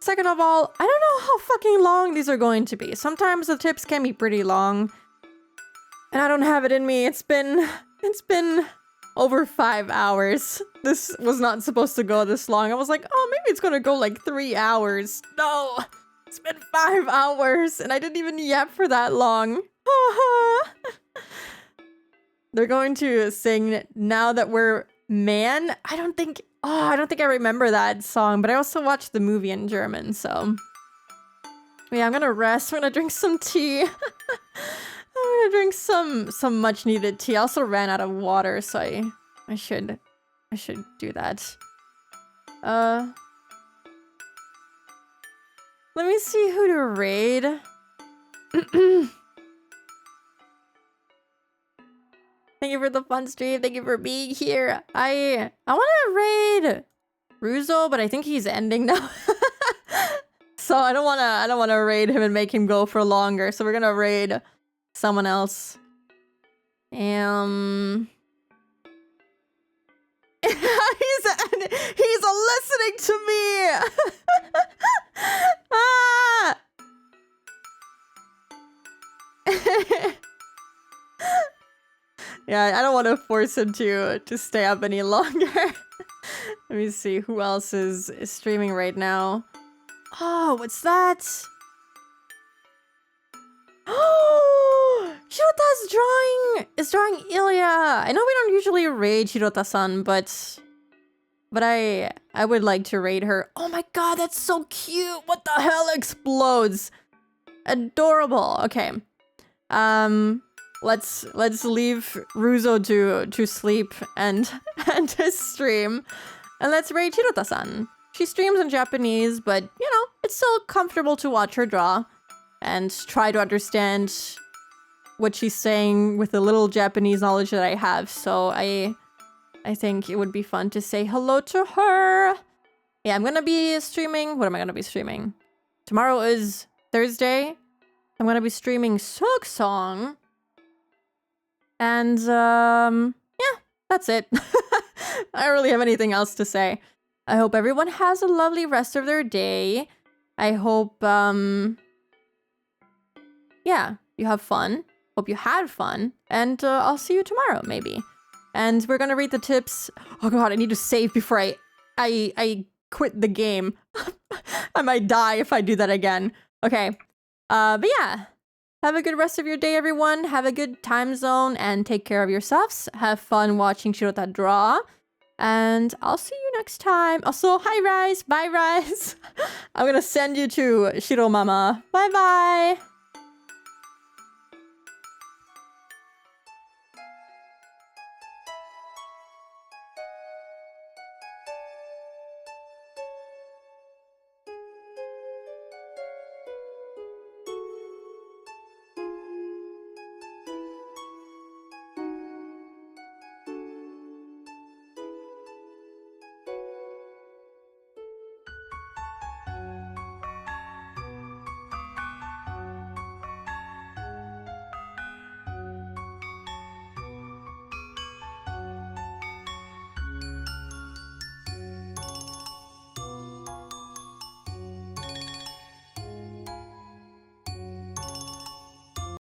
[SPEAKER 1] Second of all, I don't know how fucking long these are going to be. Sometimes the tips can be pretty long. And I don't have it in me. It's been over 5 hours. This was not supposed to go this long. I was like, oh, maybe it's gonna go like 3 hours. No, it's been 5 hours and I didn't even yap for that long. They're going to sing Now That We're Man. I don't think I remember that song, but I also watched the movie in German, so yeah, I'm gonna rest. I'm gonna drink some tea. I'm gonna drink some much needed tea. I also ran out of water, so I should do that. Let me see who to raid. Thank you for the fun stream. Thank you for being here. I want to raid Ruzo, but I think he's ending now. So I don't want to raid him and make him go for longer. So we're gonna raid someone else. He's listening to me. Ah! Yeah, I don't want to force him to stay up any longer. Let me see who else is streaming right now. Oh, what's that? Oh, Hirota's drawing Ilya. I know we don't usually raid Hirota-san, but I would like to raid her. Oh my god, that's so cute. What the hell explodes? Adorable. Okay. Let's leave Ruzo to sleep and to stream. And let's raid Hirota-san. She streams in Japanese, but you know, it's still comfortable to watch her draw and try to understand what she's saying with the little Japanese knowledge that I have. So I think it would be fun to say hello to her. Yeah, I'm gonna be streaming. What am I gonna be streaming? Tomorrow is Thursday. I'm gonna be streaming Silk Song. And, yeah, that's it. I don't really have anything else to say. I hope everyone has a lovely rest of their day. I hope, yeah, you have fun. Hope you had fun. And I'll see you tomorrow, maybe. And we're gonna read the tips. Oh god, I need to save before I quit the game. I might die if I do that again. Okay. But yeah. Have a good rest of your day, everyone. Have a good time zone and take care of yourselves. Have fun watching Shirota draw. And I'll see you next time. Also, hi, Rise. Bye, Rise. I'm gonna send you to Shiro Mama. Bye-bye.